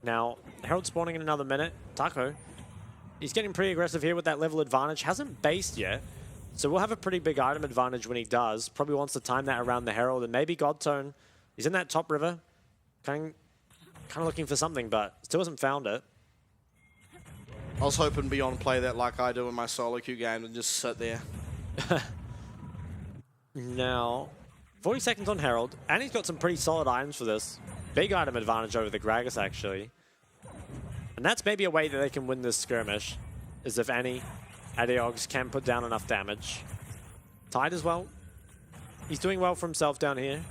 Now, Herald spawning in another minute. Taco, he's getting pretty aggressive here with that level advantage. Hasn't based yet. So we'll have a pretty big item advantage when he does. Probably wants to time that around the Herald, and maybe Godtone. He's in that top river, kind of looking for something, but still hasn't found it. I was hoping Beyond play that like I do in my solo queue game and just sit there. Now, 40 seconds on Herald, and he's got some pretty solid items for this. Big item advantage over the Gragas, actually. And that's maybe a way that they can win this skirmish, is if Annie Adeogs can put down enough damage. Tide as well. He's doing well for himself down here.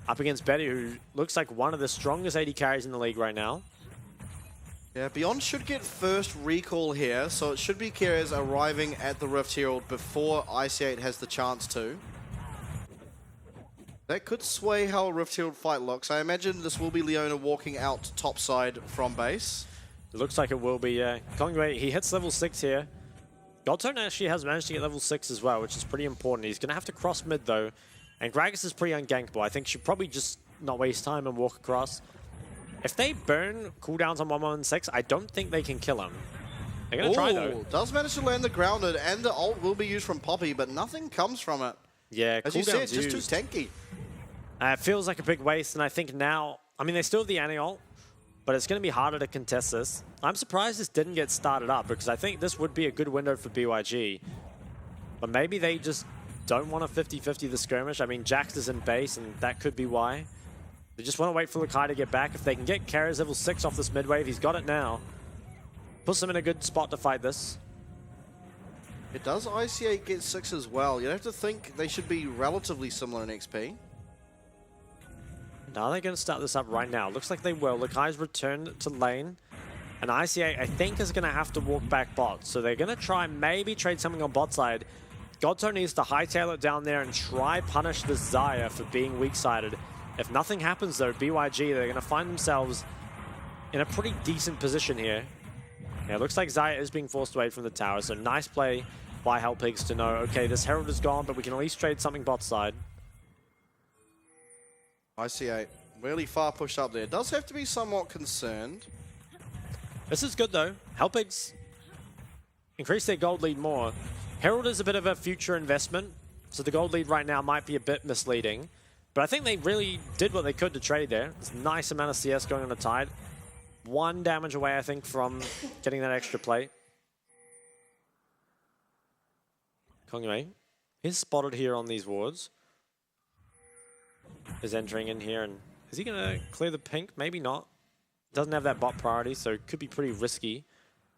Up against Betty, who looks like one of the strongest AD carries in the league right now. Yeah, Beyond should get first recall here, so it should be carriers arriving at the Rift Herald before IC8 has the chance to. That could sway how a Rift Herald fight looks. I imagine this will be Leona walking out topside from base. It looks like it will be, yeah. Kongyue, he hits level 6 here. Godtone actually has managed to get level 6 as well, which is pretty important. He's going to have to cross mid, though. And Gragas is pretty ungankable. I think should probably just not waste time and walk across. If they burn cooldowns on 116, I don't think they can kill him. They're going to try, though. Does manage to land the grounded, and the ult will be used from Poppy, but nothing comes from it. Yeah, as you said, just too tanky. It feels like a big waste, and I think now... I mean, they still have the Annie ult, but it's going to be harder to contest this. I'm surprised this didn't get started up, because I think this would be a good window for BYG. But maybe they just don't want a 50-50 the skirmish. I mean, Jax is in base, and that could be why. They just want to wait for Lakai to get back. If they can get Carriers level 6 off this mid-wave, he's got it now. Puts them in a good spot to fight this. It does IC8 get 6 as well. You'd have to think they should be relatively similar in XP. Now they're going to start this up right now. Looks like they will. Lakai's returned to lane. And ICA, I think, is going to have to walk back bot. So they're going to try maybe trade something on bot side. Godto needs to hightail it down there and try punish this Xayah for being weak-sided. If nothing happens, though, BYG, they're going to find themselves in a pretty decent position here. Yeah, it looks like Xayah is being forced away from the tower, so nice play by Hellpigs to know, okay, this Herald is gone, but we can at least trade something bot side. ICA really far push up there. Does have to be somewhat concerned. This is good, though. Hellpigs increase their gold lead more. Herald is a bit of a future investment, so the gold lead right now might be a bit misleading. But I think they really did what they could to trade there. It's a nice amount of CS going on the Tide. 1 damage away, I think, from getting that extra play. Kongwei is spotted here on these wards. Is entering in here, and is he going to clear the pink? Maybe not. Doesn't have that bot priority, so it could be pretty risky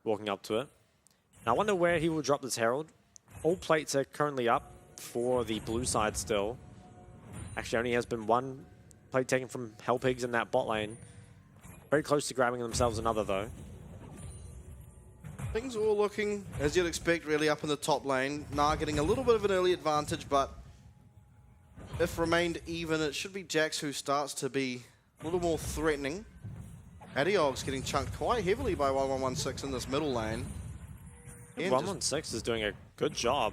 walking up to it. Now, I wonder where he will drop this Herald. All plates are currently up for the blue side still. Actually, only has been 1 plate taken from Hellpigs in that bot lane. Very close to grabbing themselves another, though. Things all looking, as you'd expect, really up in the top lane. Nah getting a little bit of an early advantage, but if remained even, it should be Jax who starts to be a little more threatening. Adiog's getting chunked quite heavily by 1116 in this middle lane. 116 is doing a good job.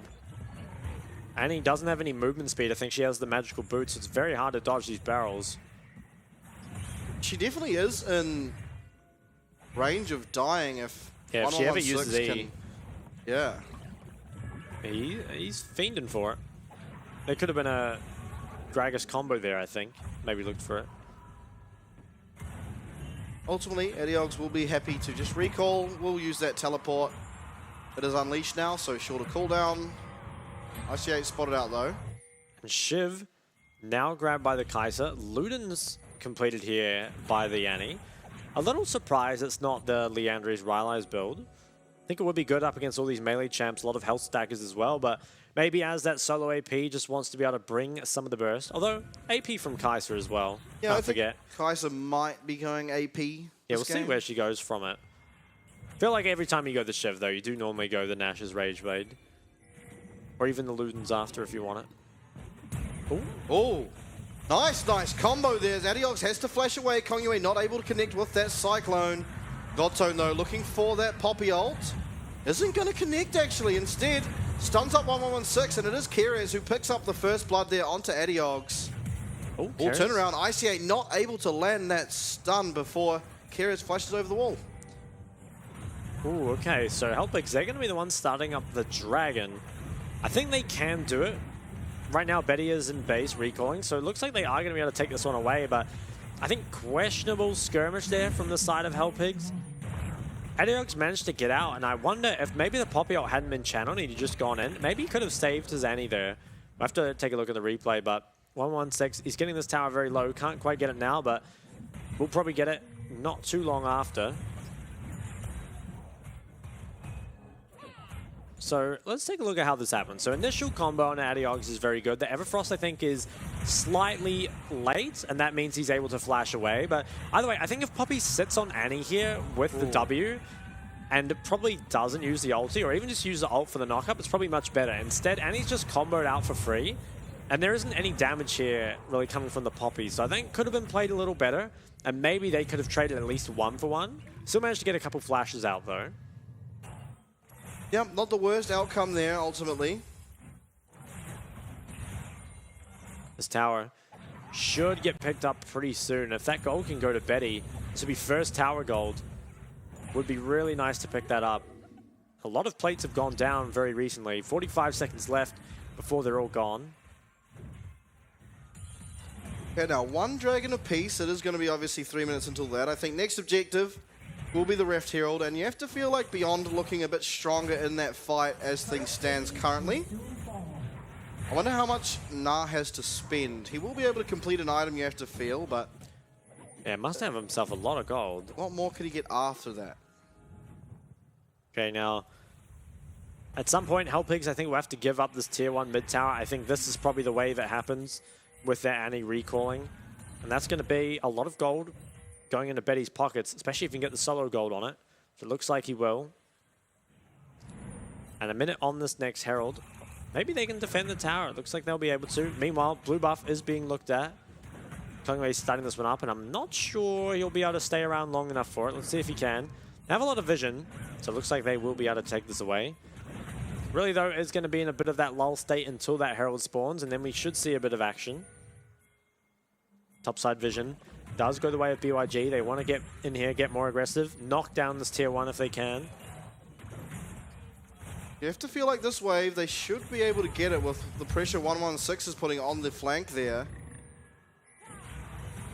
And he doesn't have any movement speed. I think she has the magical boots. So it's very hard to dodge these barrels. She definitely is in range of dying if she ever uses E. Can, yeah. He's fiending for it. There could have been a Gragas combo there, I think. Maybe looked for it. Ultimately, Adiogs will be happy to just recall. We'll use that teleport. It is unleashed now, so shorter cooldown. IC8 spotted out though. And Shiv now grabbed by the Kai'Sa. Luden's completed here by the Annie. A little surprised it's not the Liandry's Rylai's build. I think it would be good up against all these melee champs, a lot of health stackers as well, but maybe as that solo AP just wants to be able to bring some of the burst. Although, AP from Kai'Sa as well. Yeah, Can't forget. Kai'Sa might be going AP. Yeah, we'll see where she goes from it. I feel like every time you go the Shiv, though, you do normally go the Nash's Rage Blade. Or even the Luden's after if you want it. Ooh. Oh, nice combo there. Adiogs has to flash away. Kongwei not able to connect with that Cyclone. Godtone, though, looking for that Poppy ult. Isn't going to connect, actually. Instead, stuns up 1116, and it is Kerez who picks up the first blood there onto Adiogs. Oh, All turnaround. ICA not able to land that stun before Kerez flashes over the wall. Ooh, okay, so Hellpigs, they're going to be the ones starting up the Dragon. I think they can do it. Right now, Betty is in base recalling, so it looks like they are going to be able to take this one away, but I think questionable skirmish there from the side of Hellpigs. Adiogs managed to get out, and I wonder if maybe the Poppy ult hadn't been channeled and he'd just gone in. Maybe he could have saved his Annie there. We'll have to take a look at the replay, but 116, he's getting this tower very low. Can't quite get it now, but we'll probably get it not too long after. So let's take a look at how this happens. So initial combo on Adiogs is very good. The Everfrost, I think, is slightly late, and that means he's able to flash away. But either way, I think if Poppy sits on Annie here with the W and probably doesn't use the ulti, or even just use the ult for the knockup, it's probably much better. Instead, Annie's just comboed out for free, and there isn't any damage here really coming from the Poppy. So I think it could have been played a little better, and maybe they could have traded at least 1-for-1. Still managed to get a couple flashes out, though. Yep, not the worst outcome there, ultimately. This tower should get picked up pretty soon. If that gold can go to Betty, this would be first tower gold. Would be really nice to pick that up. A lot of plates have gone down very recently. 45 seconds left before they're all gone. Okay, now 1 dragon apiece. It is going to be obviously 3 minutes until that. I think next objective will be the Rift Herald, and you have to feel like Beyond looking a bit stronger in that fight as things stands currently. I wonder how much Nah has to spend. He will be able to complete an item, you have to feel, but yeah, must have himself a lot of gold. What more could he get after that? Okay, now at some point, Hellpigs, I think, will have to give up this tier 1 mid tower. I think this is probably the way that happens with their Annie recalling, and that's going to be a lot of gold going into Betty's pockets, especially if you can get the solo gold on it. It looks like he will. And a minute on this next Herald. Maybe they can defend the tower. It looks like they'll be able to. Meanwhile, blue buff is being looked at. Kongwei's starting this one up, and I'm not sure he'll be able to stay around long enough for it. Let's see if he can. They have a lot of vision, so it looks like they will be able to take this away. Really, though, it's going to be in a bit of that lull state until that Herald spawns, and then we should see a bit of action. Topside vision does go the way of BYG. They want to get in here, get more aggressive, knock down this tier 1 if they can. You have to feel like this wave, they should be able to get it with the pressure 116 is putting on the flank there.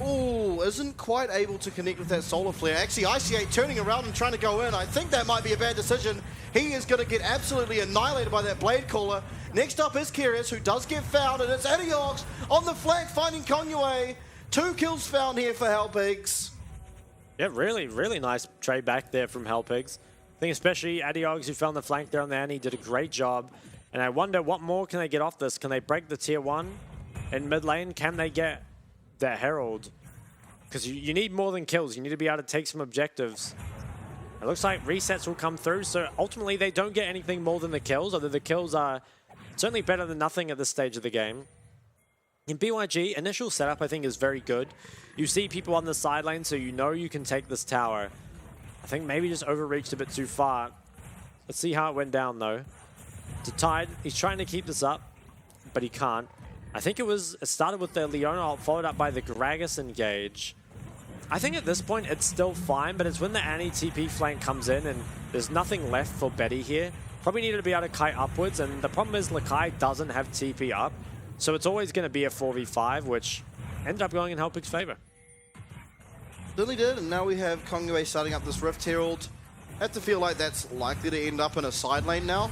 Oh, isn't quite able to connect with that solar flare. Actually, IC8 turning around and trying to go in. I think that might be a bad decision. He is going to get absolutely annihilated by that blade caller. Next up is Kyrus, who does get found, and it's Adiox on the flank finding Kongwei. 2 kills found here for Hellpigs. Yeah, really, really nice trade back there from Hellpigs. I think especially Adiox, who found the flank there on the Annie, did a great job. And I wonder what more can they get off this? Can they break the tier 1 in mid lane? Can they get that Herald? Because you need more than kills. You need to be able to take some objectives. It looks like resets will come through, so ultimately they don't get anything more than the kills, although the kills are certainly better than nothing at this stage of the game. In BYG, initial setup I think is very good. You see people on the side lane, so you know you can take this tower. I think maybe just overreached a bit too far. Let's see how it went down though. To Tide, he's trying to keep this up, but he can't. I think it started with the Leona ult, followed up by the Gragas engage. I think at this point it's still fine, but it's when the Annie TP flank comes in and there's nothing left for Betty here. Probably needed to be able to kite upwards, and the problem is Lakai doesn't have TP up, so it's always going to be a 4v5, which ended up going in Hellpig's favor. Certainly did, and now we have Kongwei starting up this Rift Herald. I have to feel like that's likely to end up in a side lane now.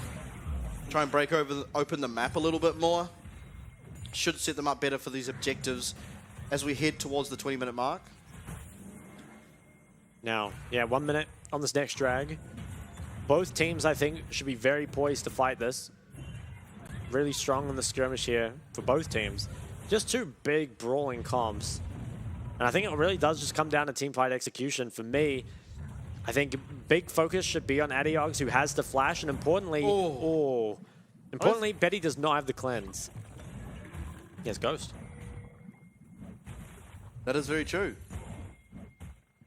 Try and break open the map a little bit more. Should set them up better for these objectives as we head towards the 20-minute mark. Now, yeah, 1 minute on this next drag. Both teams, I think, should be very poised to fight this. Really strong in the skirmish here for both teams. Just 2 big brawling comps. And I think it really does just come down to teamfight execution. For me, I think big focus should be on Adiox, who has the flash, and importantly, importantly, Betty does not have the cleanse. He has Ghost. That is very true.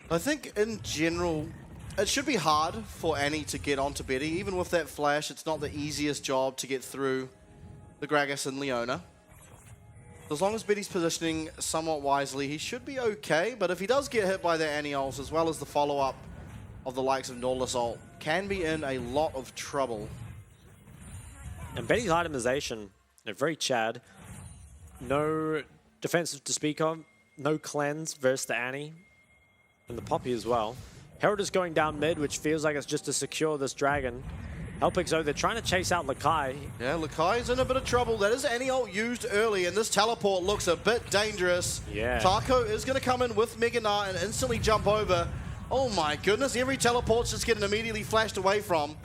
I think in general, it should be hard for Annie to get onto Betty. Even with that flash, it's not the easiest job to get through the Gragas and Leona. As long as Betty's positioning somewhat wisely, he should be okay. But if he does get hit by the Annie ult, as well as the follow-up of the likes of Nautilus ult, can be in a lot of trouble. And Betty's itemization, they're very Chad. No defensive to speak of. No cleanse versus the Annie. And the Poppy as well. Herald is going down mid, which feels like it's just to secure this dragon. Hellpigs, though, they're trying to chase out Lakai. Yeah, Lakai's in a bit of trouble. That is Annie ult used early, and this teleport looks a bit dangerous. Yeah. Taco is going to come in with Mega Gnar and instantly jump over. Oh my goodness, every teleport's just getting immediately flashed away from.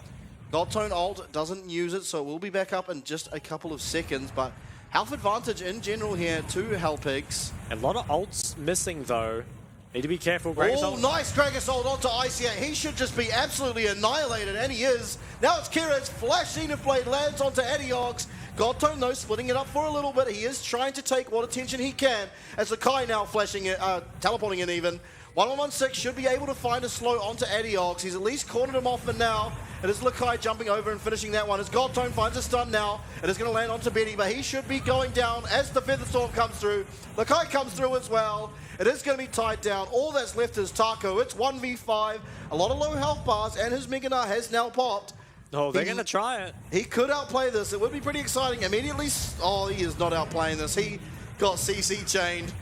Godtone ult doesn't use it, so it will be back up in just a couple of seconds, but health advantage in general here to Hellpigs. A lot of ults missing, though. Need to be careful. Oh, nice Gragas ult onto IC8. He should just be absolutely annihilated, and he is. Now it's Kira's flash Zenith Blade lands onto Adiox. Godtone, though, splitting it up for a little bit. He is trying to take what attention he can as Lakai now flashing it, teleporting in even. 1116 should be able to find a slow onto Adiox. He's at least cornered him off for now. It is Lakai jumping over and finishing that one as Godtone finds a stun now. It is going to land onto Betty, but he should be going down as the Feather Storm comes through. Lakai comes through as well. It is going to be tied down. All that's left is Taco. It's 1v5. A lot of low health bars, and his Mega Gnar has now popped. Oh, they're going to try it. He could outplay this. It would be pretty exciting. Immediately, oh, he is not outplaying this. He got CC chained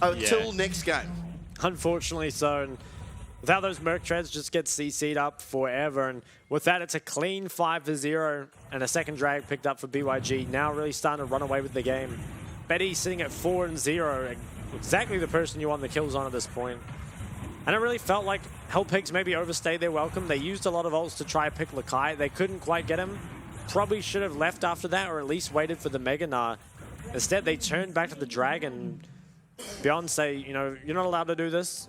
until next game. Unfortunately so. And without those Merc Treads, just get CC'd up forever. And with that, it's a clean 5-0 and a second drag picked up for BYG. Now really starting to run away with the game. Betty sitting at 4-0. Exactly the person you want the kills on at this point. And it really felt like Hellpigs maybe overstayed their welcome. They used a lot of ults to try to pick Lakai. They couldn't quite get him. Probably should have left after that, or at least waited for the Mega Gnar. Instead, they turned back to the dragon. Beyond say, you know, you're not allowed to do this.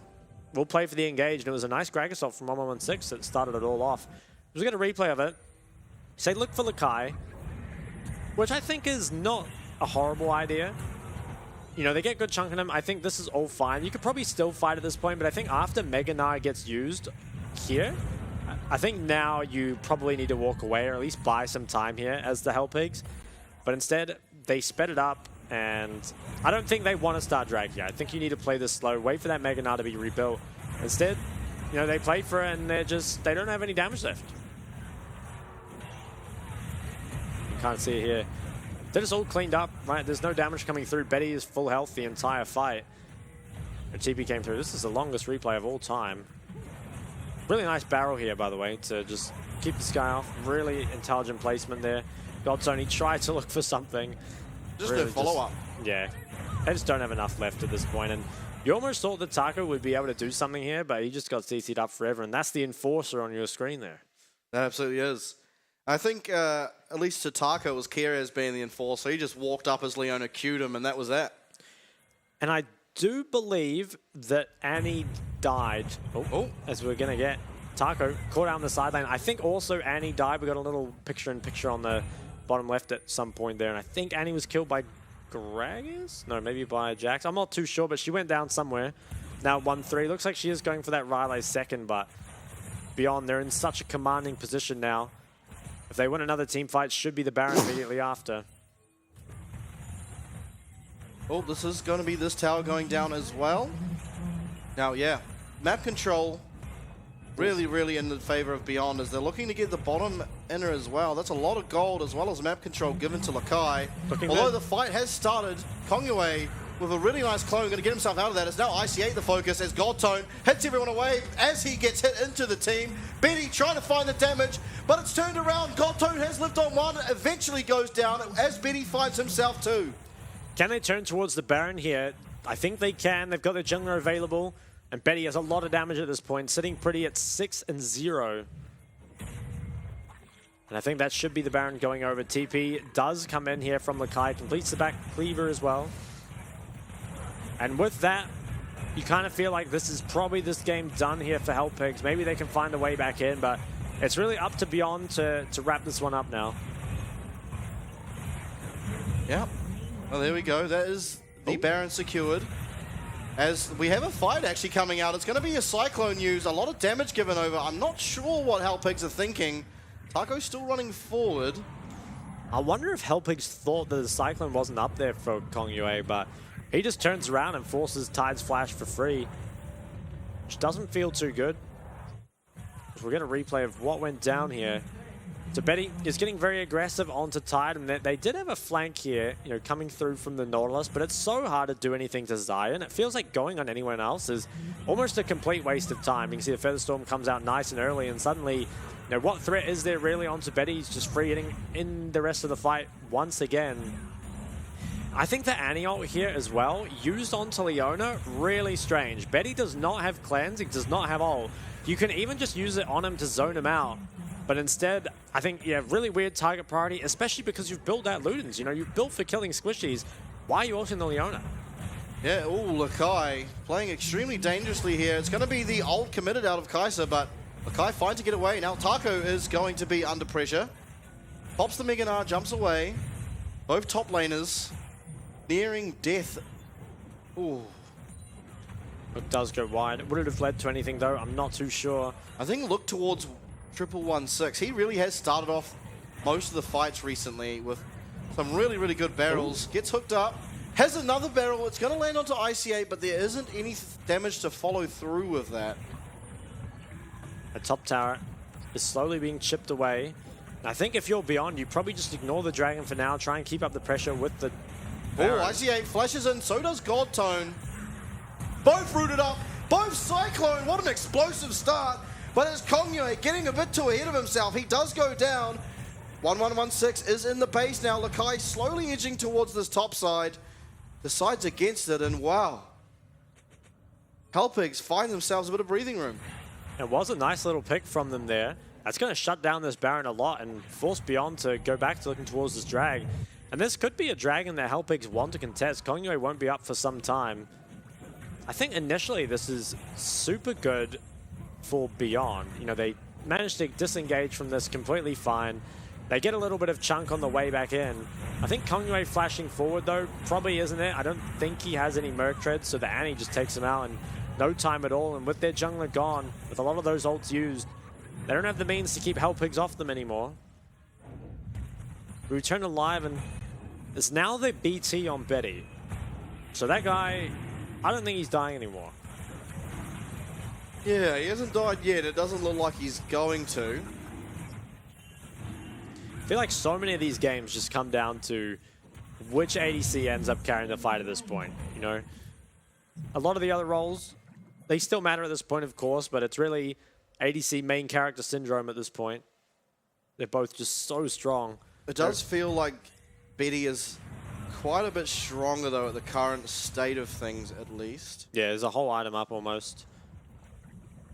will play for the engage, and it was a nice Greg assault from 1116 that started it all off. We'll get a replay of it. Say look for Lakai, which I think is not a horrible idea. You know, they get good chunk in him. I think this is all fine. You could probably still fight at this point, but I think after Mega Gnar gets used here, I think now you probably need to walk away or at least buy some time here as the Hellpigs. But instead, they sped it up, and I don't think they want to start drag here. I think you need to play this slow, wait for that Mega Gnar to be rebuilt. Instead, you know, they played for it and they don't have any damage left. You can't see it here. They're just all cleaned up, right? There's no damage coming through. Betty is full health the entire fight. And TP came through. This is the longest replay of all time. Really nice barrel here, by the way, to just keep this guy off. Really intelligent placement there. Godsony tried to look for something. Just really no follow-up. Yeah. They just don't have enough left at this point. And you almost thought that Taco would be able to do something here, but he just got CC'd up forever. And that's the enforcer on your screen there. That absolutely is. I think, at least to Taco, it was Kierez being the enforcer. He just walked up as Leona queued him, and that was that. And I do believe that Annie died. As we're going to get Taco caught out on the sideline. I think also Annie died. We got a little picture-in-picture on the bottom left at some point there. And I think Annie was killed by Gragas? No, maybe by Jax. I'm not too sure, but she went down somewhere. Now 1-3. Looks like she is going for that Riley second, but beyond, they're in such a commanding position now. If they win another team fight, should be the Baron immediately after. Oh, this is going to be this tower going down as well. Now, yeah, map control really, really in the favor of Beyond as they're looking to get the bottom inner as well. That's a lot of gold as well as map control given to Lakai. Although the fight has started, Kongyue with a really nice clone going to get himself out of that. It's now IC8 the focus as Goldtone hits everyone away as he gets hit into the team. Betty trying to find the damage, but it's turned around. Goldtone has lived on one, eventually goes down as Betty finds himself too. Can they turn towards the Baron here? I think they can. They've got their jungler available, and Betty has a lot of damage at this point, sitting pretty at 6-0. And I think that should be the Baron going over. TP does come in here from Lakai, completes the back cleaver as well. And with that, you kind of feel like this is probably this game done here for Hellpigs. Maybe they can find a way back in, but it's really up to Beyond to wrap this one up now. Yeah. Well, there we go. That is the Baron secured. As we have a fight actually coming out. It's going to be a Cyclone use. A lot of damage given over. I'm not sure what Hellpigs are thinking. Taco's still running forward. I wonder if Hellpigs thought that the Cyclone wasn't up there for Kongyue, but he just turns around and forces Tide's Flash for free, which doesn't feel too good. We'll get a replay of what went down here. So Betty is getting very aggressive onto Tide, and they did have a flank here, you know, coming through from the Nautilus, but it's so hard to do anything to Zion. It feels like going on anyone else is almost a complete waste of time. You can see the Featherstorm comes out nice and early, and suddenly, you know, what threat is there really onto Betty? He's just free hitting in the rest of the fight once again. I think the Annie ult here as well, used onto Leona, really strange. Betty does not have cleanse, he does not have ult. You can even just use it on him to zone him out. But instead, I think, yeah, really weird target priority, especially because you've built that Ludens. You know, you've built for killing squishies. Why are you ulting the Leona? Yeah, Lakai playing extremely dangerously here. It's going to be the ult committed out of Kai'Sa, but Lakai finds to get away. Now Taco is going to be under pressure. Pops the Mega Gnar, jumps away. Both top laners nearing death. Ooh. It does go wide. Would it have led to anything, though? I'm not too sure. I think look towards 1116. He really has started off most of the fights recently with some really, really good barrels. Ooh. Gets hooked up. Has another barrel. It's going to land onto IC8, but there isn't any damage to follow through with that. The top tower is slowly being chipped away. And I think if you're Beyond, you probably just ignore the Dragon for now. Try and keep up the pressure with the Baron. Oh, IC8 flashes in. So does Godtone. Both rooted up. Both Cyclone. What an explosive start. But it's Kongyue getting a bit too ahead of himself. He does go down. 1116 is in the base now. Lakai slowly edging towards this top side. Decides against it, and wow. Hellpigs find themselves a bit of breathing room. It was a nice little pick from them there. That's going to shut down this Baron a lot and force Beyond to go back to looking towards this drag. And this could be a dragon that Hellpigs want to contest. Kongyue won't be up for some time. I think initially this is super good for Beyond. You know, they managed to disengage from this completely fine. They get a little bit of chunk on the way back in. I think Kongyue flashing forward, though, probably isn't it. I don't think he has any Merc Treads, so the Annie just takes him out in no time at all. And with their jungler gone, with a lot of those ults used, they don't have the means to keep Hell Pigs off them anymore. We return to live, and it's now the BT on Betty. So that guy, I don't think he's dying anymore. Yeah, he hasn't died yet. It doesn't look like he's going to. I feel like so many of these games just come down to which ADC ends up carrying the fight at this point, you know? A lot of the other roles, they still matter at this point, of course, but it's really ADC main character syndrome at this point. They're both just so strong. It does feel like Betty is quite a bit stronger, though, at the current state of things, at least. Yeah, there's a whole item up almost.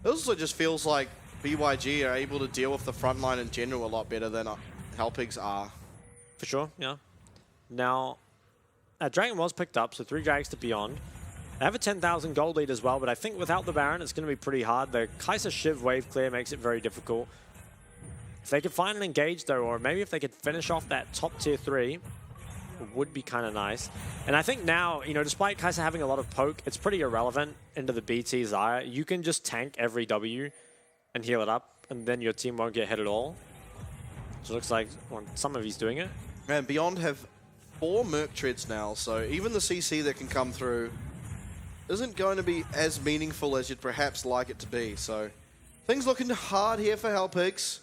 It also just feels like BYG are able to deal with the front line in general a lot better than Hell Pigs are. For sure, yeah. Now, Dragon was picked up, so 3 Drags to Beyond. They have a 10,000 gold lead as well, but I think without the Baron, it's going to be pretty hard. The Kai'Sa Shiv wave clear makes it very difficult. If they could find an engage, though, or maybe if they could finish off that top tier 3, it would be kind of nice. And I think now, you know, despite Kai'Sa having a lot of poke, it's pretty irrelevant into the BT Xayah. You can just tank every W and heal it up, and then your team won't get hit at all. So it looks like some of he's doing it. Man, Beyond have 4 Merc Treads now, so even the CC that can come through isn't going to be as meaningful as you'd perhaps like it to be. So things looking hard here for Hell Pigs.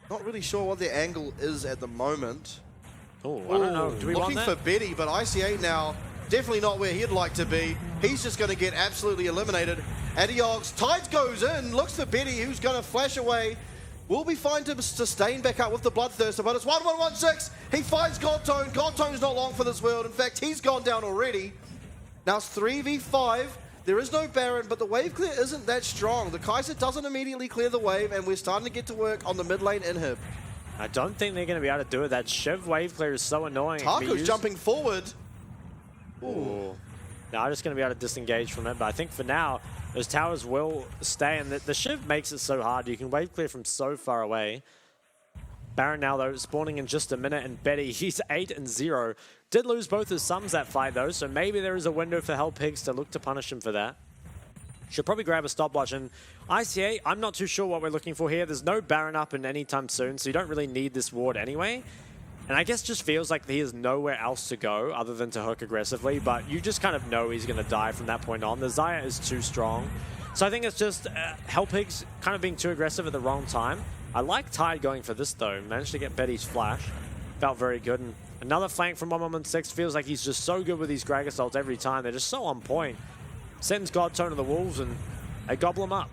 Not really sure what their angle is at the moment. Oh, I don't know. Do we want looking that? for Betty, but ICA now definitely not where he'd like to be. He's just going to get absolutely eliminated. Adiox, Tides goes in, looks for Betty, who's going to flash away. Will be fine to sustain back up with the Bloodthirster, but it's 1-1-1-6. He finds Godtone. Godtone's not long for this world. In fact, he's gone down already. Now it's 3v5. There is no Baron, but the wave clear isn't that strong. The Kai'Sa doesn't immediately clear the wave, and we're starting to get to work on the mid lane inhib. I don't think they're going to be able to do it. That Shiv wave clear is so annoying. Taco's jumping forward. Ooh. Now I'm just going to be able to disengage from it, but I think for now, those towers will stay, and the Shiv makes it so hard. You can wave clear from so far away. Baron now, though, spawning in just a minute, and Betty, he's 8-0. Did lose both his sums that fight, though, so maybe there is a window for Hell Pigs to look to punish him for that. Should probably grab a stopwatch, and ICA, I'm not too sure what we're looking for here. There's no Baron up in any time soon, so you don't really need this ward anyway. And I guess just feels like he has nowhere else to go other than to hook aggressively, but you just kind of know he's going to die from that point on. The Xayah is too strong. So I think it's just Hell Pigs kind of being too aggressive at the wrong time. I like Tide going for this, though. Managed to get Betty's flash. Felt very good. And another flank from 1-1-6 feels like he's just so good with these Gragas ults every time. They're just so on point. Sends Godtone to the Wolves, and they gobble him up.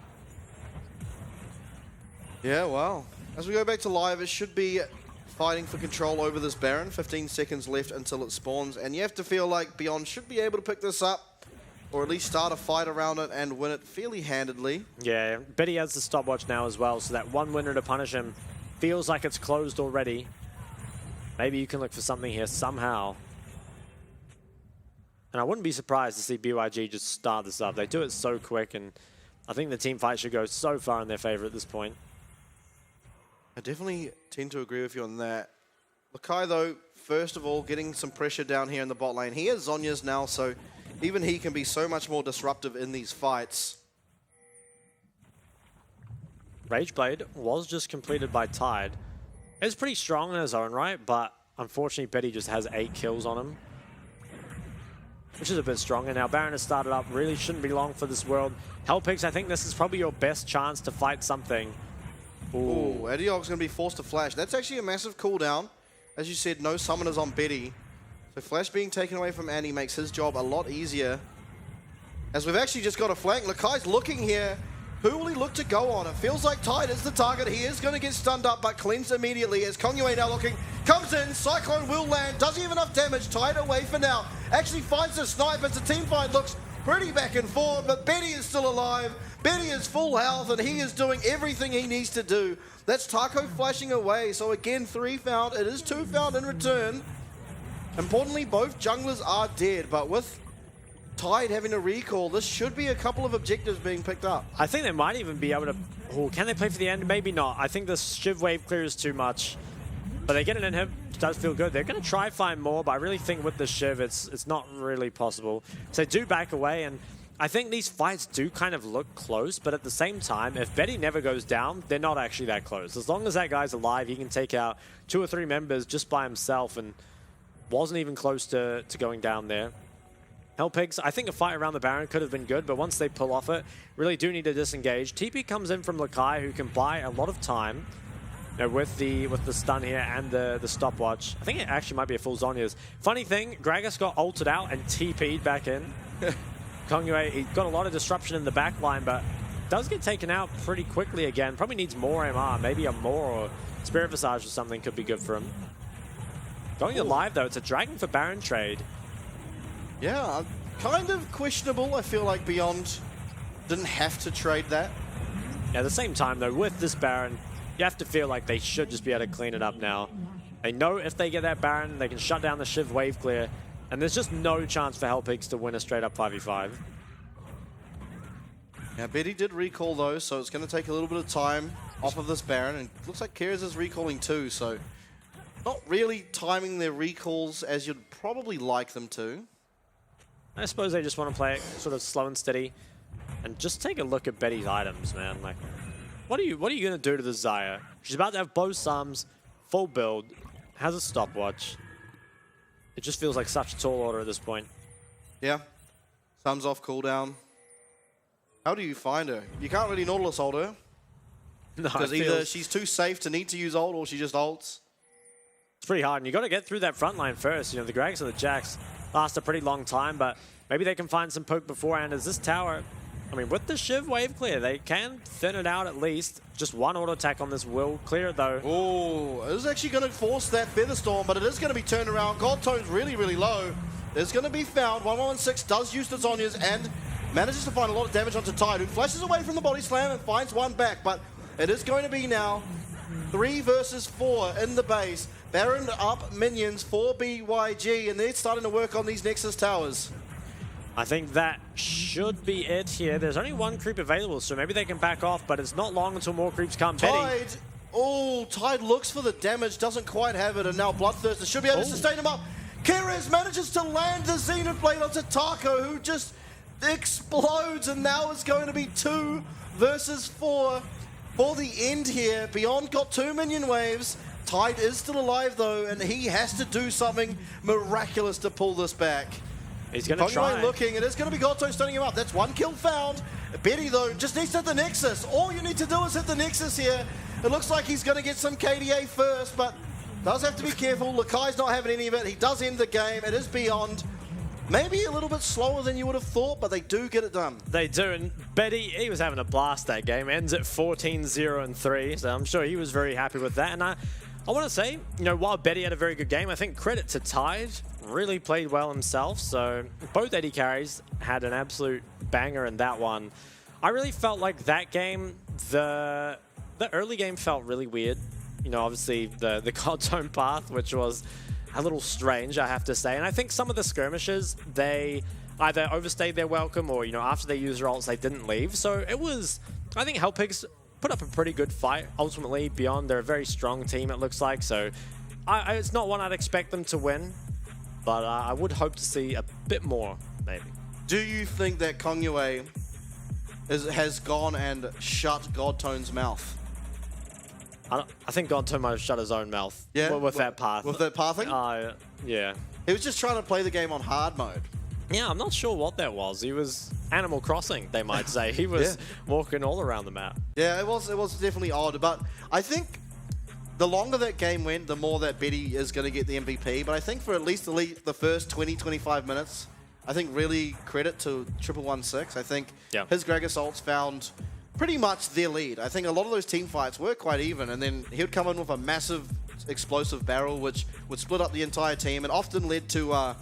Yeah, well, as we go back to live, it should be fighting for control over this Baron. 15 seconds left until it spawns, and you have to feel like Beyond should be able to pick this up, or at least start a fight around it and win it fairly handedly. Yeah, Betty has the stopwatch now as well, so that one winner to punish him feels like it's closed already. Maybe you can look for something here somehow. And I wouldn't be surprised to see BYG just start this up. They do it so quick, and I think the team fight should go so far in their favor at this point. I definitely tend to agree with you on that. Lakai, though, first of all, getting some pressure down here in the bot lane. He has Zhonya's now, so even he can be so much more disruptive in these fights. Rageblade was just completed by Tide. It's pretty strong in his own right, but unfortunately Betty just has 8 kills on him, which is a bit stronger. Now Baron has started up, really shouldn't be long for this world. Hell Pigs, I think this is probably your best chance to fight something. Ooh, Adiog's going to be forced to flash. That's actually a massive cooldown. As you said, no summoners on Betty. So flash being taken away from Annie makes his job a lot easier. As we've actually just got a flank, Lakai's looking here. Who will he look to go on? It feels like Tide is the target. He is going to get stunned up, but cleansed immediately as Kongyue now looking. Comes in, Cyclone will land. Doesn't have enough damage. Tide away for now. Actually finds the snipe as the team fight looks pretty back and forth, but Betty is still alive. Betty is full health, and he is doing everything he needs to do. That's Taco flashing away. So again, 3 found. It is 2 found in return. Importantly, both junglers are dead, but with Tide having a recall. This should be a couple of objectives being picked up. I think they might even be able to... Oh, can they play for the end? Maybe not. I think the Shiv wave clear is too much. But they get an inhib. It does feel good. They're going to try find more, but I really think with the Shiv, it's not really possible. So they do back away, and I think these fights do kind of look close, but at the same time, if Betty never goes down, they're not actually that close. As long as that guy's alive, he can take out 2 or 3 members just by himself, and wasn't even close to going down there. Hellpigs, I think a fight around the Baron could have been good, but once they pull off it, really do need to disengage. TP comes in from Lakai, who can buy a lot of time, you know, with the stun here and the stopwatch. I think it actually might be a full Zhonya's. Funny thing, Gragas got ulted out and TP'd back in. Kongyue, he got a lot of disruption in the back line, but does get taken out pretty quickly again. Probably needs more MR, maybe a more or Spirit Visage or something could be good for him. Going alive though, it's a Dragon for Baron trade. Yeah, kind of questionable. I feel like Beyond didn't have to trade that. Yeah, at the same time though, with this Baron, you have to feel like they should just be able to clean it up now. They know if they get that Baron, they can shut down the Shiv wave clear, and there's just no chance for Hellpigs to win a straight up 5v5. Yeah, Betty did recall though, so it's going to take a little bit of time off of this Baron, and looks like Kyrus is recalling too, so not really timing their recalls as you'd probably like them to. I suppose they just want to play it sort of slow and steady, and just take a look at Betty's items, man. Like, what are you going to do to the Xayah? She's about to have both Psalms, full build, has a stopwatch. It just feels like such a tall order at this point. Yeah, Psalms off cooldown. How do you find her? You can't really Nautilus ult her. No, because either she's too safe to need to use ult, or she just ults. It's pretty hard, and you got to get through that front line first. You know, the Grags and the Jacks last a pretty long time, but maybe they can find some poke beforehand. As this tower, I mean, with the Shiv wave clear, they can thin it out at least. Just one auto attack on this will clear it though. Oh, it is actually going to force that Featherstorm, but it is going to be turned around. Gold Tone's really, really low. It's going to be found. 1116 does use the Zhonya's and manages to find a lot of damage onto Tide, who flashes away from the body slam and finds one back, but it is going to be now 3 versus 4 in the base. Baron up minions for BYG, and they're starting to work on these Nexus towers. I think that should be it here. There's only 1 creep available, so maybe they can back off, but it's not long until more creeps come. Tide, oh, Tide looks for the damage, doesn't quite have it, and now Bloodthirster should be able to sustain him up. Kyrus manages to land the Zenith Blade onto Taco, who just explodes, and now it's going to be 2 versus 4 for the end here. Beyond got 2 minion waves. Tide is still alive though, and he has to do something miraculous to pull this back. He's going to try. Looking, and it's going to be Godtone stunning him up. That's 1 kill found. Betty though just needs to hit the Nexus. All you need to do is hit the Nexus here. It looks like he's going to get some KDA first, but does have to be careful. Lakai's not having any of it. He does end the game. It is Beyond. Maybe a little bit slower than you would have thought, but they do get it done. They do, and Betty, he was having a blast that game. Ends at 14-0-3, so I'm sure he was very happy with that. And I want to say, you know, while Betty had a very good game, I think credit to Tide, really played well himself. So both AD carries had an absolute banger in that one. I really felt like that game, the early game felt really weird. You know, obviously the Godtone path, which was a little strange, I have to say. And I think some of the skirmishes, they either overstayed their welcome or, you know, after they used their ults, they didn't leave. So it was, I think Hellpigs put up a pretty good fight. Ultimately, Beyond, they're a very strong team, it looks like. So it's not one I'd expect them to win, but I would hope to see a bit more, maybe. Do you think that Kongyue has gone and shut Godtone's mouth? I think Godtone might have shut his own mouth with that path. With that pathing? Yeah. He was just trying to play the game on hard mode. Yeah, I'm not sure what that was. He was Animal Crossing, they might say. He was walking all around the map. Yeah, it was definitely odd, but I think the longer that game went, the more that Betty is going to get the MVP. But I think for at least the first 20-25 minutes, I think really credit to 1116. I think his Gragas ults found pretty much their lead. I think a lot of those team fights were quite even, and then he would come in with a massive explosive barrel, which would split up the entire team, and often led to a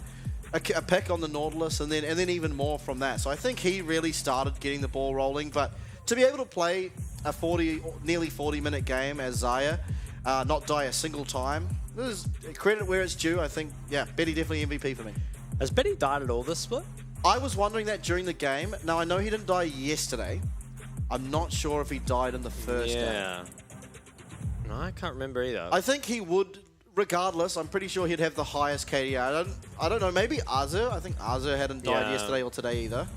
pick on the Nautilus, and then even more from that. So I think he really started getting the ball rolling. But to be able to play a nearly 40-minute game as Xayah, not die a single time, this is credit where it's due. I think, yeah, Betty definitely MVP for me. Has Betty died at all this split? I was wondering that during the game. Now, I know he didn't die yesterday. I'm not sure if he died in the first game. Yeah. No, I can't remember either. I think he would, regardless. I'm pretty sure he'd have the highest KDA. I don't know. Maybe Azur. I think Azur hadn't died yesterday or today either.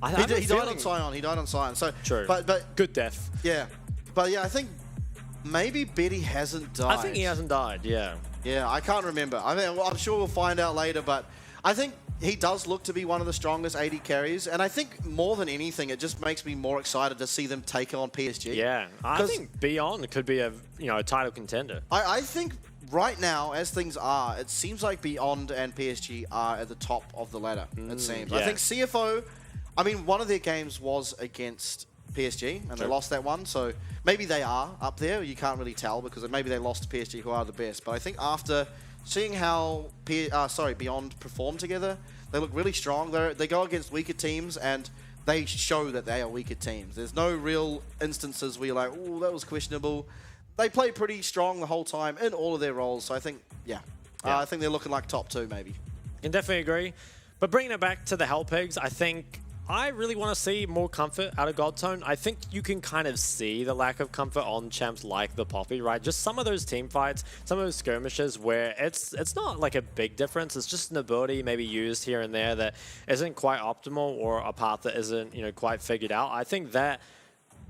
He died on Scion. He died on Scion. So, true. But good death. Yeah. But yeah, I think maybe Betty hasn't died. I think he hasn't died, yeah. Yeah, I can't remember. I mean, I'm sure we'll find out later, but I think he does look to be one of the strongest AD carries, and I think more than anything, it just makes me more excited to see them take on PSG. Yeah, I think Beyond could be a title contender. I think right now, as things are, it seems like Beyond and PSG are at the top of the ladder, it seems. Yeah. I think CFO, I mean, one of their games was against PSG, and they lost that one, so maybe they are up there. You can't really tell, because maybe they lost to PSG, who are the best. But I think after seeing how Beyond perform together, they look really strong. They go against weaker teams, and they show that they are weaker teams. There's no real instances where you're like, oh, that was questionable. They play pretty strong the whole time in all of their roles. So I think, I think they're looking like top 2 maybe. Can definitely agree. But bringing it back to the Hell Pigs, I think I really want to see more comfort out of Godtone. I think you can kind of see the lack of comfort on champs like the Poppy, right? Just some of those team fights, some of those skirmishes where it's not like a big difference. It's just an ability maybe used here and there that isn't quite optimal, or a path that isn't quite figured out. I think that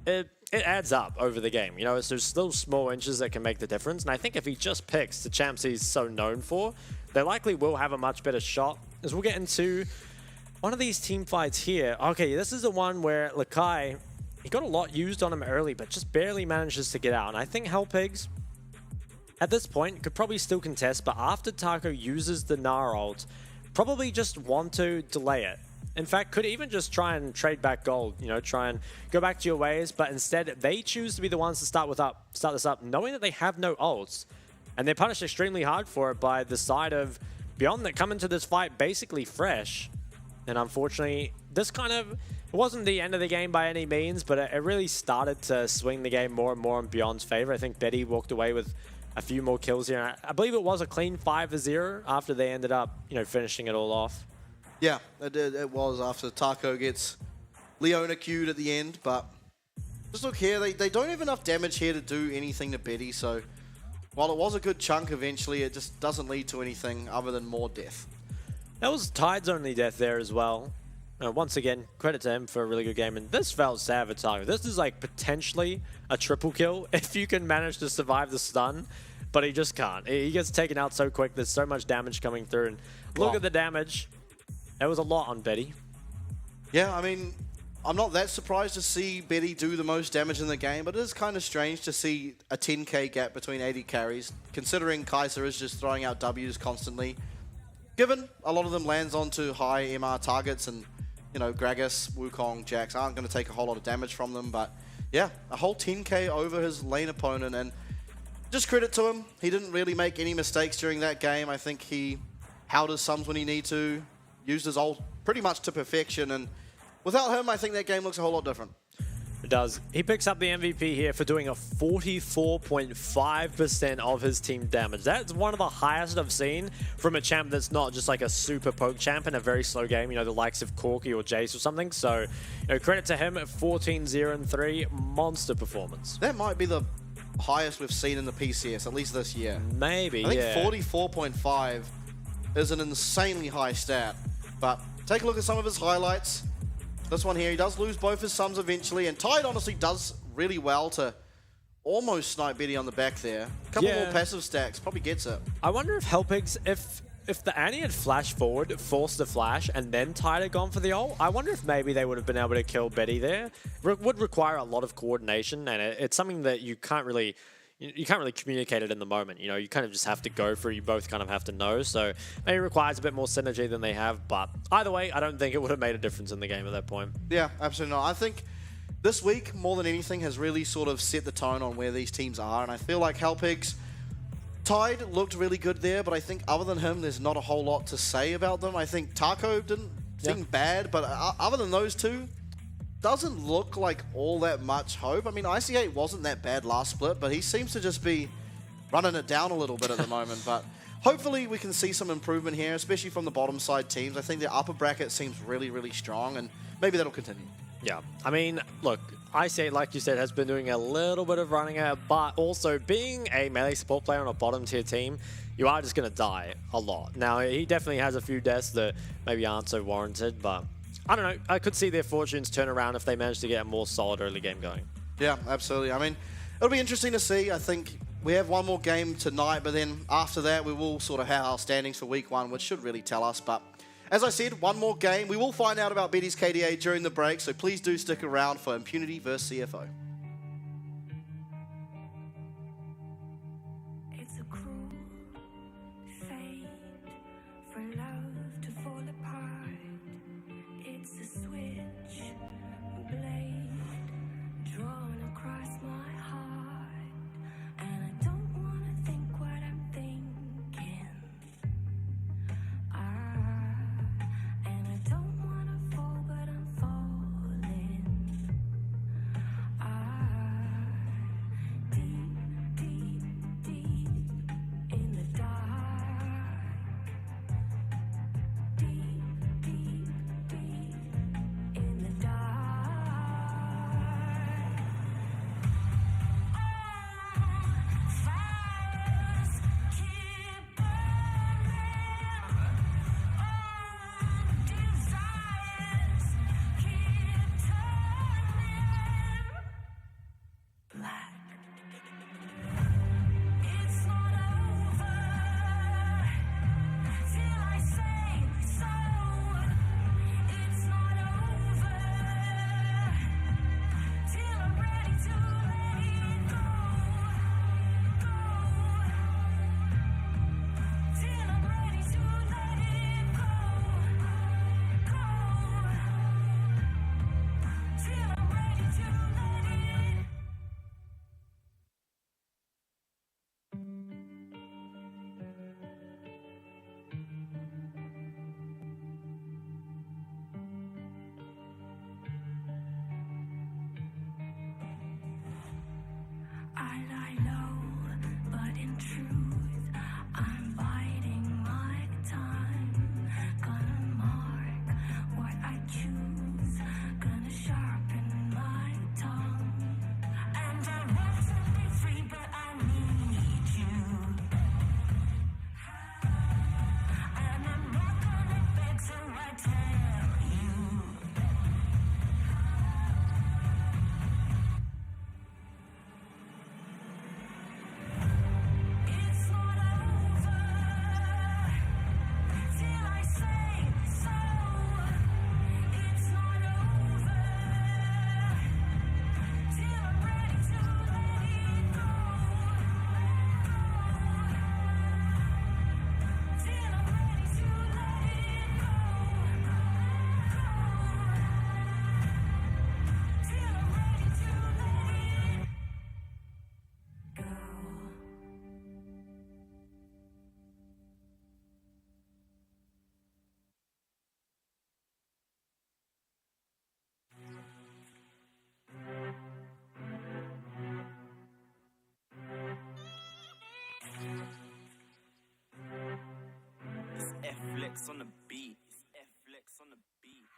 it adds up over the game. It's those little small inches that can make the difference. And I think if he just picks the champs he's so known for, they likely will have a much better shot. As we'll get into one of these team fights here. Okay, this is the one where Lakai, he got a lot used on him early, but just barely manages to get out. And I think Hell Pigs, at this point, could probably still contest, but after Taco uses the Gnar ult, probably just want to delay it. In fact, could even just try and trade back gold, try and go back to your ways, but instead they choose to be the ones to start this up, knowing that they have no ults. And they're punished extremely hard for it by the side of Beyond that come into this fight basically fresh. And unfortunately, this it wasn't the end of the game by any means, but it really started to swing the game more and more in Beyond's favor. I think Betty walked away with a few more kills here. I believe it was a clean 5-0 after they ended up, finishing it all off. Yeah, it was after Taco gets Leona queued at the end, but just look here, they don't have enough damage here to do anything to Betty, so while it was a good chunk eventually, it just doesn't lead to anything other than more death. That was Tide's only death there as well. Once again, credit to him for a really good game. And this felt sad for Taco. This is like potentially a triple kill if you can manage to survive the stun, but he just can't. He gets taken out so quick. There's so much damage coming through. And look at the damage. It was a lot on Betty. Yeah, I mean, I'm not that surprised to see Betty do the most damage in the game, but it is kind of strange to see a 10k gap between AD carries, considering Kaiser is just throwing out Ws constantly. Given a lot of them lands onto high MR targets, and Gragas, Wukong, Jax aren't going to take a whole lot of damage from them, but yeah, a whole 10k over his lane opponent, and just credit to him. He didn't really make any mistakes during that game. I think he held his sums when he needed to, used his ult pretty much to perfection, and without him, I think that game looks a whole lot different. It does. He picks up the MVP here for doing a 44.5% of his team damage. That's one of the highest I've seen from a champ that's not just like a super poke champ in a very slow game, the likes of Corki or Jace or something. So, credit to him at 14-0-3, monster performance. That might be the highest we've seen in the PCS, at least this year. Maybe, I think 44.5 is an insanely high stat, but take a look at some of his highlights. This one here, he does lose both his sums eventually, and Tide honestly does really well to almost snipe Betty on the back there. A couple more passive stacks, probably gets it. I wonder if Hellpigs, if the Annie had flashed forward, forced the flash, and then Tide had gone for the ult, I wonder if maybe they would have been able to kill Betty there. It would require a lot of coordination, and it's something that you can't really communicate it in the moment. You kind of just have to go for it. You both kind of have to know. So maybe it requires a bit more synergy than they have. But either way, I don't think it would have made a difference in the game at that point. Yeah, absolutely not. I think this week, more than anything, has really sort of set the tone on where these teams are. And I feel like Hellpigs, Tide looked really good there, but I think other than him, there's not a whole lot to say about them. I think Taco didn't seem bad, but other than those two, doesn't look like all that much hope. I mean, IC8 wasn't that bad last split, but he seems to just be running it down a little bit at the moment. But hopefully we can see some improvement here, especially from the bottom side teams. I think the upper bracket seems really, really strong, and maybe that'll continue. Yeah, I mean, look, IC8, like you said, has been doing a little bit of running out, but also being a melee support player on a bottom tier team, you are just going to die a lot. Now, he definitely has a few deaths that maybe aren't so warranted, but I don't know. I could see their fortunes turn around if they manage to get a more solid early game going. Yeah, absolutely. I mean, it'll be interesting to see. I think we have one more game tonight, but then after that, we will sort of have our standings for week 1, which should really tell us. But as I said, one more game. We will find out about BD's KDA during the break, so please do stick around for Impunity versus CFO. It's a cruel fate for love to fall apart. It's a switch blade drawn across my heart, and I don't want to think what I'm thinking. And I don't want to fall, but I'm falling. Deep, deep, deep in the dark. Deep, deep, deep in the dark. Fires keep burning. Desires keep turning black. It's not over till I say so. It's not over till I'm ready to let it go. Till I'm ready to let it go. Till I'm ready to let it. I lie low, but in truth, I'm biding my time. Gonna mark what I choose, gonna sharpen my tongue. And I want to be free, but I need you. And I'm not gonna beg till I tell you. It's not over till I say so. It's not over till I'm ready to let it go. Till I'm ready to let it go. Till I'm ready to let it go. It's F-Flex on the beat. It's F-Flex on the beat.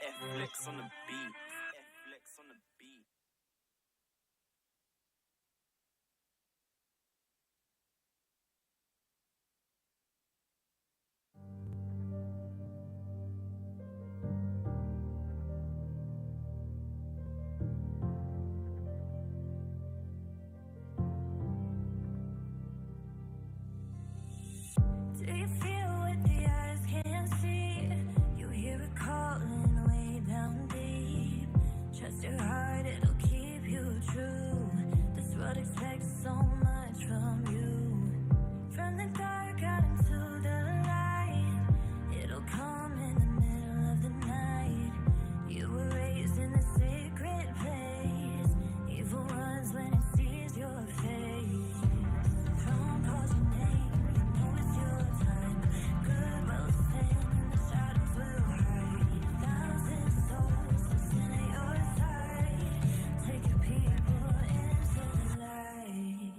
F-Flex on the beat. F-Flex on the beat. Do you feel what the eyes can't see? You hear it calling way down deep. Trust your heart, it'll keep you true. This world expects so much from you. From the dark out into the light, it'll come in the middle of the night. You were raised in a secret place. Evil runs when it sees your face. Don't pause your name, you know it's your time. Good will stand and the shadows will hide. 1,000 souls to stand at your side. Take your people into the light.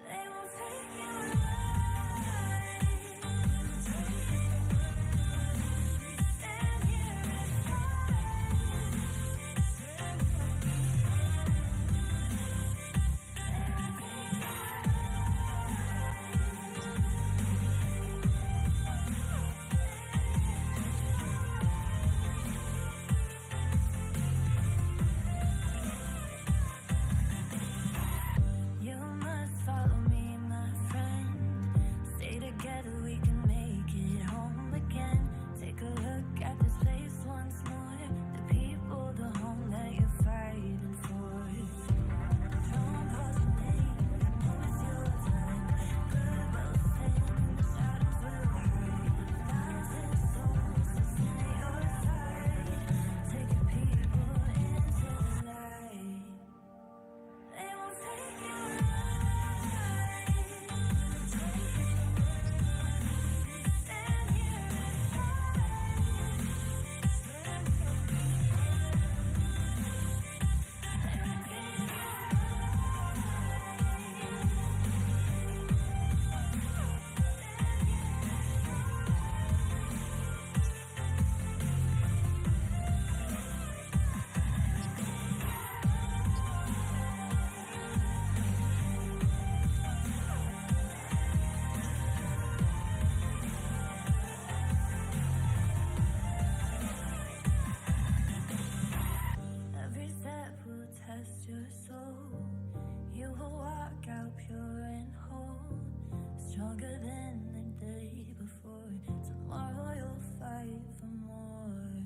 They won't take you alive. Stand here and You must follow me, my friend. Stay together, we can make it home again. Take a look at this place once more. The people, the home that you're fighting for. Don't pause your name, you know it's your time. Good will stand and the shadows will hide. 1,000 souls to stand at your side. Take your people into the light. They won't take you alive. Stand here and every step will test your soul. You will walk out pure and whole, stronger than the day before. Tomorrow you'll fight for more.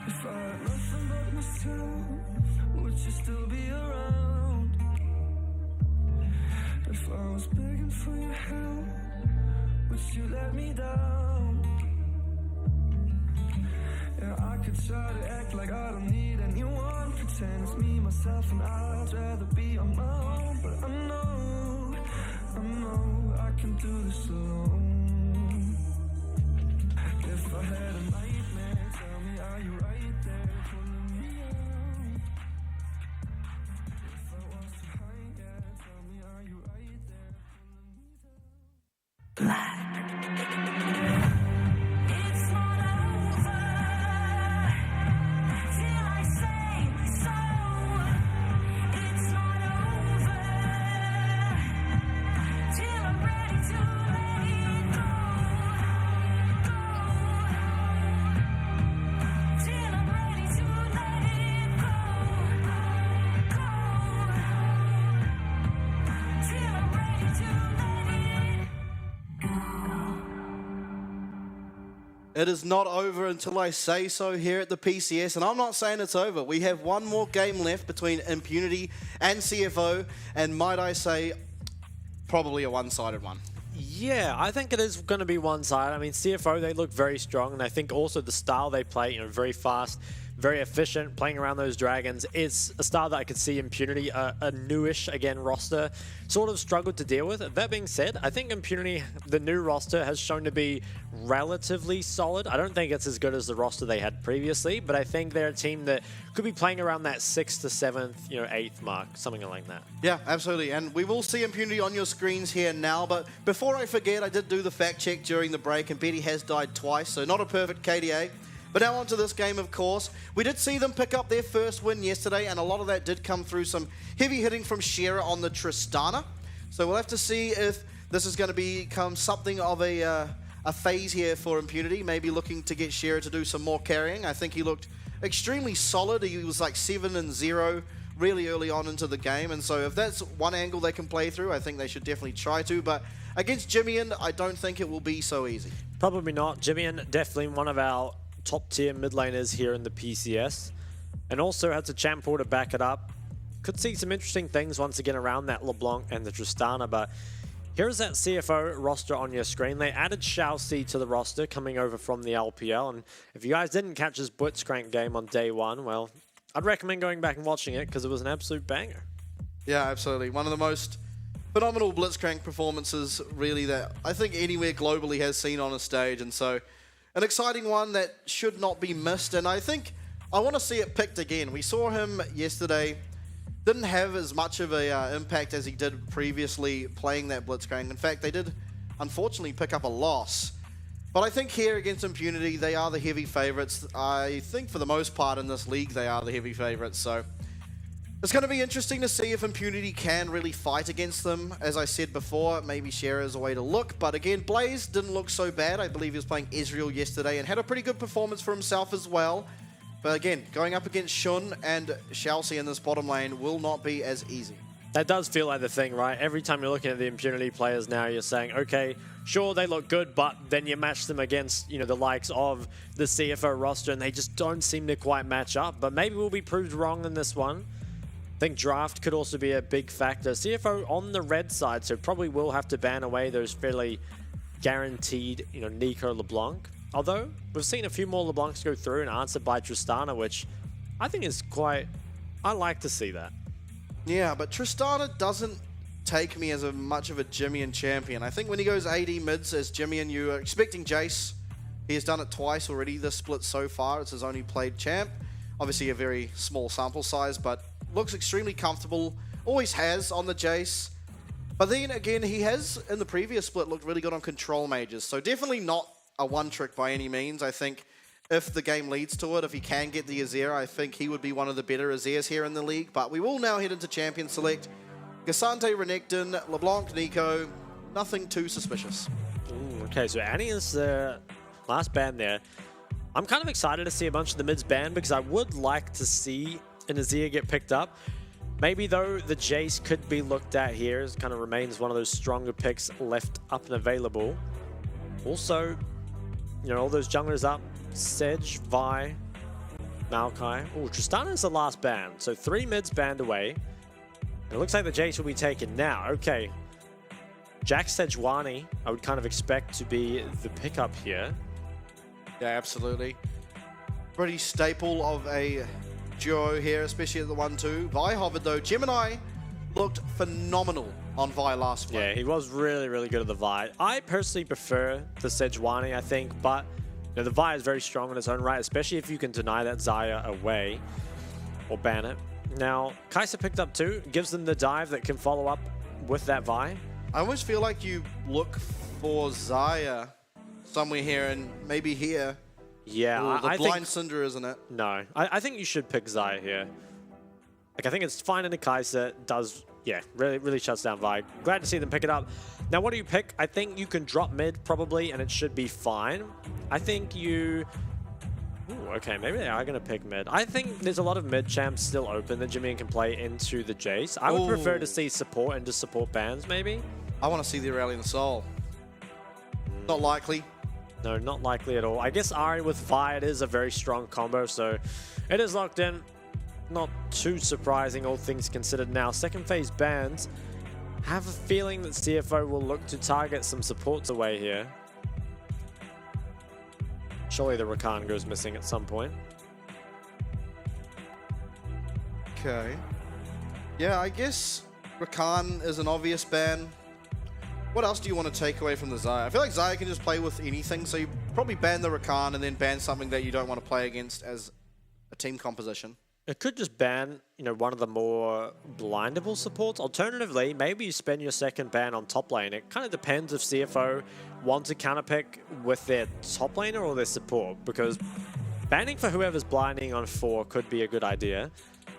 If I had nothing but myself, would you still be around? If I was begging for your help, would you let me down? Yeah, I could try to act like I don't need anyone. Pretend it's me, myself, and I'd rather be on my own. But I know I can do this alone. If I had a nightmare, tell me, are you right there pulling me out? If I was to hide, yeah, tell me, are you right there pulling me down? It's not over till I say so. It's not over till I'm ready to let it go. Till I'm ready to let it go. Till I'm ready to let it go. It is not over until I say so here at the PCS, and I'm not saying it's over. We have one more game left between Impunity and CFO, and might I say, probably a one-sided one. Yeah, I think it is going to be one side. I mean, CFO, they look very strong, and I think also the style they play, very fast, very efficient, playing around those dragons. It's a style that I could see Impunity, a newish, again, roster, sort of struggled to deal with. That being said, I think Impunity, the new roster, has shown to be relatively solid. I don't think it's as good as the roster they had previously, but I think they're a team that could be playing around that 6th to 7th, 8th mark, something like that. Yeah, absolutely. And we will see Impunity on your screens here now. But before I forget, I did do the fact check during the break, and Betty has died twice, so not a perfect KDA. But now onto this game, of course. We did see them pick up their first win yesterday, and a lot of that did come through some heavy hitting from Shera on the Tristana. So we'll have to see if this is going to become something of a phase here for Impunity, maybe looking to get Shera to do some more carrying. I think he looked extremely solid. He was like 7-0 really early on into the game, and so if that's one angle they can play through, I think they should definitely try to. But against Jimmian, I don't think it will be so easy. Probably not. Jimmian, definitely one of our top tier mid laners here in the PCS, and also has a champ pool to back it up. Could see some interesting things once again around that LeBlanc and the Tristana, but here's that CFO roster on your screen. They added Xiaoxi to the roster coming over from the LPL, and if you guys didn't catch his Blitzcrank game on day one, well, I'd recommend going back and watching it because it was an absolute banger. Yeah, absolutely. One of the most phenomenal Blitzcrank performances really that I think anywhere globally has seen on a stage, and so an exciting one that should not be missed, and I think I want to see it picked again. We saw him yesterday, didn't have as much of a impact as he did previously playing that Blitzcrank. In fact, they did unfortunately pick up a loss. But I think here against Impunity, they are the heavy favorites. I think for the most part in this league, they are the heavy favorites. So it's going to be interesting to see if Impunity can really fight against them. As I said before, maybe Shera is a way to look. But again, Blaze didn't look so bad. I believe he was playing Ezreal yesterday and had a pretty good performance for himself as well. But again, going up against Shun and Xiaoxi in this bottom lane will not be as easy. That does feel like the thing, right? Every time you're looking at the Impunity players now, you're saying, okay, sure, they look good, but then you match them against, the likes of the CFO roster, and they just don't seem to quite match up. But maybe we'll be proved wrong in this one. I think draft could also be a big factor. CFO on the red side, so probably will have to ban away those fairly guaranteed, Nico LeBlanc. Although, we've seen a few more LeBlancs go through and answered by Tristana, which I think is quite... I like to see that. Yeah, but Tristana doesn't take me as much of a Jimmian champion. I think when he goes AD mids as Jimmian, you are expecting Jace. He has done it twice already this split so far. It's his only played champ. Obviously a very small sample size, but looks extremely comfortable. Always has on the Jace. But then again, he has, in the previous split, looked really good on control mages. So definitely not a one-trick by any means. I think if the game leads to it, if he can get the Azir, I think he would be one of the better Azirs here in the league. But we will now head into Champion Select. Gasante, Renekton, LeBlanc, Nico, nothing too suspicious. Ooh, okay, so Annie is the last ban there. I'm kind of excited to see a bunch of the mids banned because I would like to see an Azir get picked up. Maybe, though, the Jace could be looked at here. It kind of remains one of those stronger picks left up and available. Also, all those junglers up. Sedge, Vi, Maokai. Oh, Tristana is the last ban. So 3 mids banned away. It looks like the Jace will be taken now. Okay. Jack Sejuani, I would kind of expect to be the pickup here. Yeah, absolutely. Pretty staple of a duo here, especially at the 1-2. Vi hovered though. Gemini looked phenomenal on Vi last play. Yeah, he was really, really good at the Vi. I personally prefer the Sejuani, I think, but you know, the Vi is very strong in its own right, especially if you can deny that Xayah away or ban it. Now, Kai'Sa picked up 2, gives them the dive that can follow up with that Vi. I always feel like you look for Xayah somewhere here and maybe here. Yeah, Ooh, the I blind think... Cinder, isn't it? No, I think you should pick Xayah here. Like, I think it's fine in the Kai'Sa. Does, yeah, really shuts down Vi. Glad to see them pick it up. Now, what do you pick? I think you can drop mid, probably, and it should be fine. I think you... Ooh, okay, maybe they are going to pick mid. I think there's a lot of mid champs still open that Jimmy can play into the Jace. I would prefer to see support and just support bans, maybe. I want to see the Aurelion Soul. Not likely. No, not likely at all. I guess Ahri with Vi, it is a very strong combo, so it is locked in. Not too surprising, all things considered. Now, second phase bans. Have a feeling that CFO will look to target some supports away here. Surely the Rakan goes missing at some point. Okay. Yeah, I guess Rakan is an obvious ban. What else do you want to take away from the Xayah? I feel like Xayah can just play with anything, so you probably ban the Rakan and then ban something that you don't want to play against as a team composition. It could just ban, you know, one of the more blindable supports. Alternatively, maybe you spend your second ban on top lane. It kind of depends if CFO want to counterpick with their top laner or their support, because banning for whoever's blinding on 4 could be a good idea.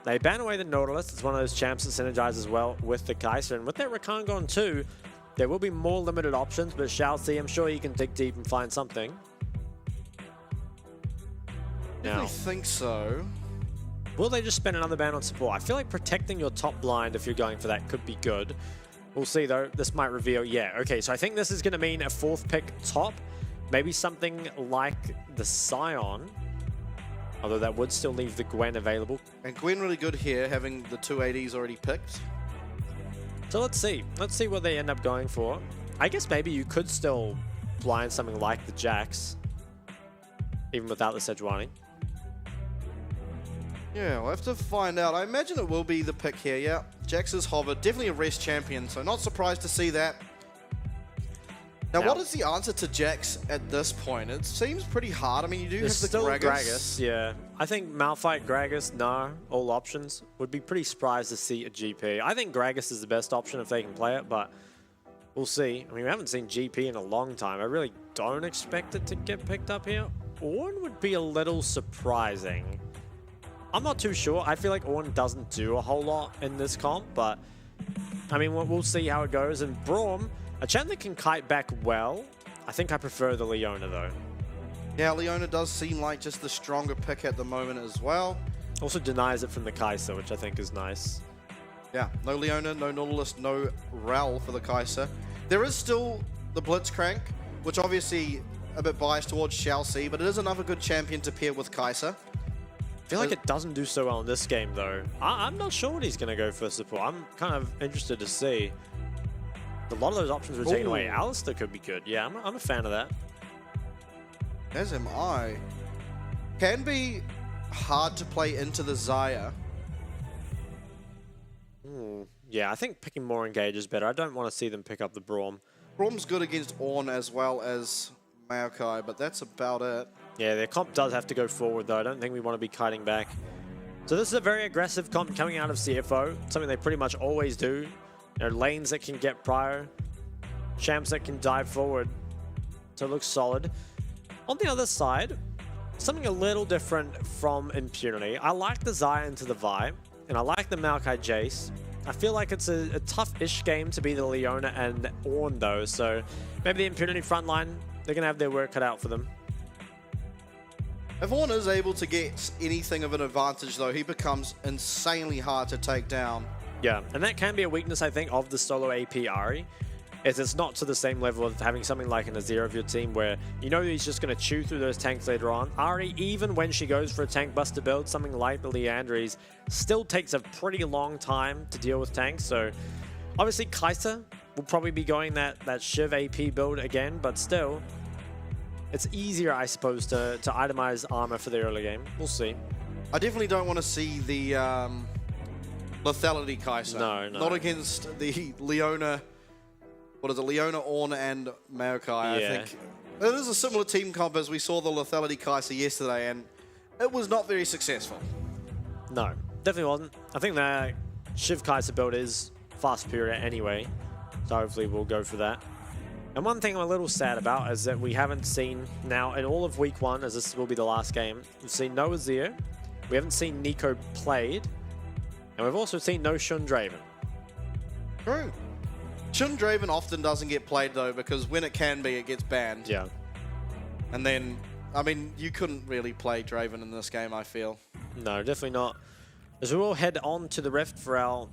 They ban away the Nautilus. It's one of those champs that synergizes well with the Kai'Sa, and with that Rakan gone too, there will be more limited options, but shall see. I'm sure you can dig deep and find something. Now, I think so. Will they just spend another ban on support? I feel like protecting your top blind, if you're going for that, could be good. We'll see, though. This might reveal... Yeah, okay, so I think this is going to mean a 4th pick top. Maybe something like the Scion. Although that would still leave the Gwen available. And Gwen really good here, having the 280s already picked. So let's see. Let's see what they end up going for. I guess maybe you could still blind something like the Jax, even without the Sejuani. Yeah, we'll have to find out. I imagine it will be the pick here, yeah. Jax is hovered, definitely a rest champion, so not surprised to see that. Now, what is the answer to Jax at this point? It seems pretty hard. I mean, you do have the still Gragas. Yeah, I think Malphite, Gragas, no, all options. Would be pretty surprised to see a GP. I think Gragas is the best option if they can play it, but we'll see. I mean, we haven't seen GP in a long time. I really don't expect it to get picked up here. Ornn would be a little surprising. I'm not too sure. I feel like Ornn doesn't do a whole lot in this comp, but I mean, we'll see how it goes. And Braum, a champ that can kite back well. I think I prefer the Leona, though. Yeah, Leona does seem like just the stronger pick at the moment as well. Also denies it from the Kai'Sa, which I think is nice. Yeah, no Leona, no Nautilus, no Rel for the Kai'Sa. There is still the Blitzcrank, which obviously a bit biased towards Shall See, but it is another good champion to pair with Kai'Sa. I feel like it doesn't do so well in this game, though. I'm not sure what he's going to go for support. I'm kind of interested to see. A lot of those options were taken away. Alistair could be good. Yeah, I'm a fan of that. As am I. Can be hard to play into the Xayah. Yeah, I think picking more engage is better. I don't want to see them pick up the Braum. Braum's good against Ornn as well as Maokai, but that's about it. Yeah, their comp does have to go forward, though. I don't think we want to be kiting back. So this is a very aggressive comp coming out of CFO. Something they pretty much always do. You know, lanes that can get prior. Champs that can dive forward. So it looks solid. On the other side, something a little different from Impunity. I like the Xayah into the Vi, and I like the Maokai Jace. I feel like it's a tough-ish game to be the Leona and Ornn, though. So maybe the Impunity frontline, they're going to have their work cut out for them. If Ornn is able to get anything of an advantage, though, he becomes insanely hard to take down. Yeah, and that can be a weakness, I think, of the solo AP Ahri, is it's not to the same level of having something like an Azir of your team where you know he's just going to chew through those tanks later on. Ahri, even when she goes for a tank buster build, something like the Liandry's, still takes a pretty long time to deal with tanks, so obviously Kai'Sa will probably be going that Shiv AP build again, but still, it's easier, I suppose, to itemize armor for the early game. We'll see. I definitely don't want to see the lethality Kai'Sa. No. Not against the Leona. What is it? Leona, Ornn, and Maokai. I think it is a similar team comp as we saw the lethality Kai'Sa yesterday, and it was not very successful. No, definitely wasn't. I think the Shiv Kai'Sa build is far superior anyway, so hopefully we'll go for that. And one thing I'm a little sad about is that we haven't seen now in all of week 1, as this will be the last game, we've seen no Azir, we haven't seen Nico played, and we've also seen no Shun Draven. True. Shun Draven often doesn't get played though, because when it can be, it gets banned. Yeah. And then, I mean, you couldn't really play Draven in this game, I feel. No, definitely not. As we will head on to the Rift for our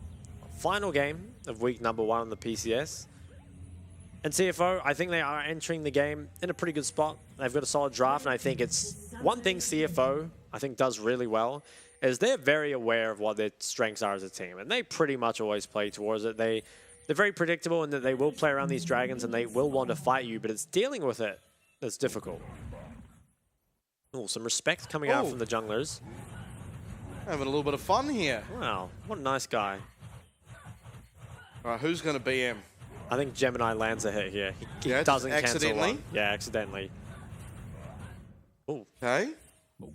final game of week number 1 on the PCS. And CFO, I think they are entering the game in a pretty good spot. They've got a solid draft, and I think it's one thing CFO, I think, does really well, is they're very aware of what their strengths are as a team, and they pretty much always play towards it. They're very predictable in that they will play around these dragons, and they will want to fight you, but it's dealing with it that's difficult. Oh, some respect coming out from the junglers. Having a little bit of fun here. Wow, what a nice guy. All right, who's going to be him? I think Gemini lands a hit here. He doesn't cancel one. Yeah, accidentally. Oh. Okay.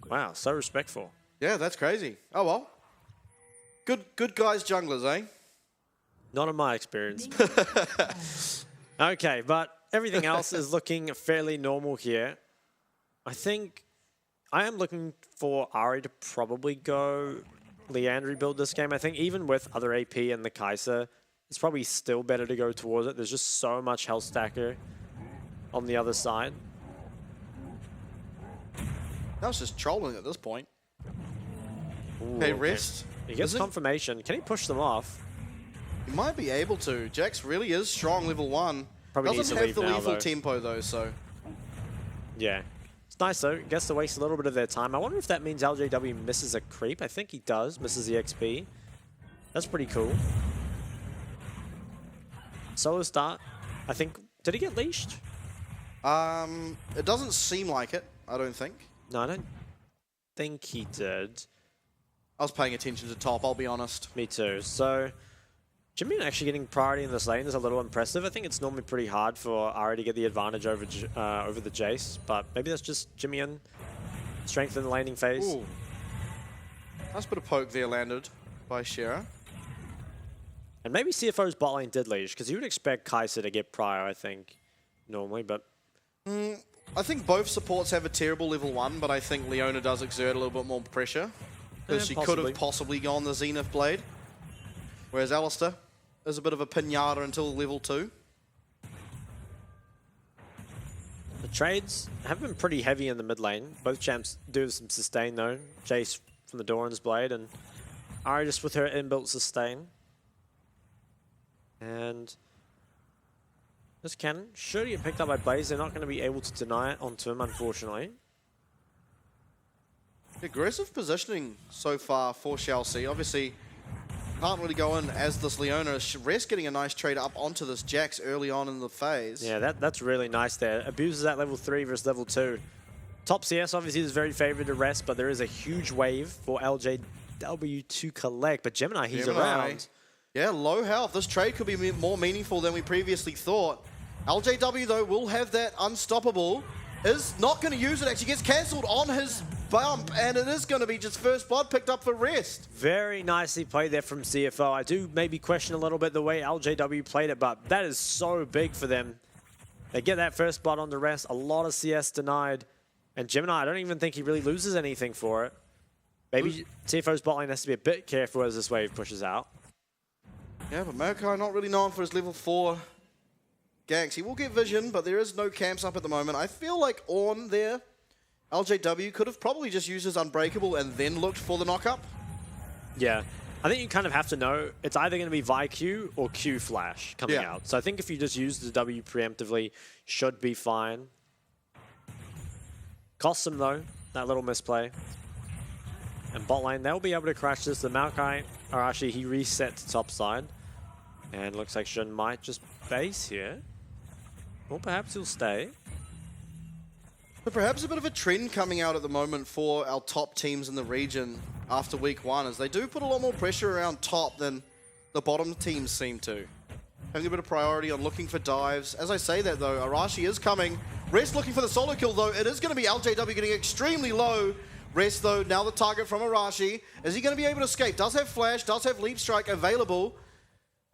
Wow, so respectful. Yeah, that's crazy. Oh, well. Good guys, junglers, eh? Not in my experience. Okay, but everything else is looking fairly normal here. I think I am looking for Ahri to probably go Liandry build this game. I think even with other AP and the Kai'Sa, it's probably still better to go towards it. There's just so much health stacker on the other side. That was just trolling at this point. Ooh, okay, rest. He gets confirmation. Can he push them off? He might be able to. Jax really is strong level 1. Probably doesn't have the lethal tempo though, so. Yeah. It's nice though. Gets to waste a little bit of their time. I wonder if that means LJW misses a creep. I think he does. Misses the XP. That's pretty cool. Solo start. I think. Did he get leashed? It doesn't seem like it, I don't think. No, I don't think he did. I was paying attention to top, I'll be honest. Me too. So, Jimmy actually getting priority in this lane is a little impressive. I think it's normally pretty hard for Ahri to get the advantage over the Jace, but maybe that's just Jimmy and strength in the laning phase. Ooh. Nice bit of poke there landed by Shera. And maybe CFO's bot lane did leash, because you would expect Kai'Sa to get prior, I think, normally, but... I think both supports have a terrible level 1, but I think Leona does exert a little bit more pressure. Because she could have possibly gone the Zenith Blade. Whereas Alistar is a bit of a pinata until level 2. The trades have been pretty heavy in the mid lane. Both champs do have some sustain though. Jace from the Doran's Blade and Ahri just with her inbuilt sustain. And this cannon should get picked up by Blaze. They're not going to be able to deny it onto him, unfortunately. Aggressive positioning so far for Chelsea. Obviously, can't really go in as this Leona. Rest getting a nice trade up onto this Jax early on in the phase. Yeah, that's really nice there. Abuses at level 3 versus level 2. Top CS obviously is very favored to Rest, but there is a huge wave for LJW to collect. But Gemini, he's around. Yeah, low health. This trade could be more meaningful than we previously thought. LJW, though, will have that unstoppable. Is not going to use it. Actually gets cancelled on his bump, and it is going to be just first blood picked up for Rest. Very nicely played there from CFO. I do maybe question a little bit the way LJW played it, but that is so big for them. They get that first blood on the Rest. A lot of CS denied. And Gemini, I don't even think he really loses anything for it. Maybe CFO's bot lane has to be a bit careful as this wave pushes out. Yeah, but Maokai not really known for his level 4 ganks. He will get vision, but there is no camps up at the moment. I feel like Ornn there, LJW, could have probably just used his Unbreakable and then looked for the knock-up. Yeah. I think you kind of have to know it's either going to be Vi Q or Q Flash coming out. So I think if you just use the W preemptively, should be fine. Costs him, though, that little misplay. And bot lane, they'll be able to crash this. The Maokai, or actually he reset to top side. And looks like Shun might just base here. Or perhaps he'll stay. But perhaps a bit of a trend coming out at the moment for our top teams in the region after week 1 is they do put a lot more pressure around top than the bottom teams seem to. Having a bit of priority on looking for dives. As I say that though, Arashi is coming. Rest looking for the solo kill though. It is going to be LJW getting extremely low. Rest though, now the target from Arashi. Is he going to be able to escape? Does have flash, does have leap strike available.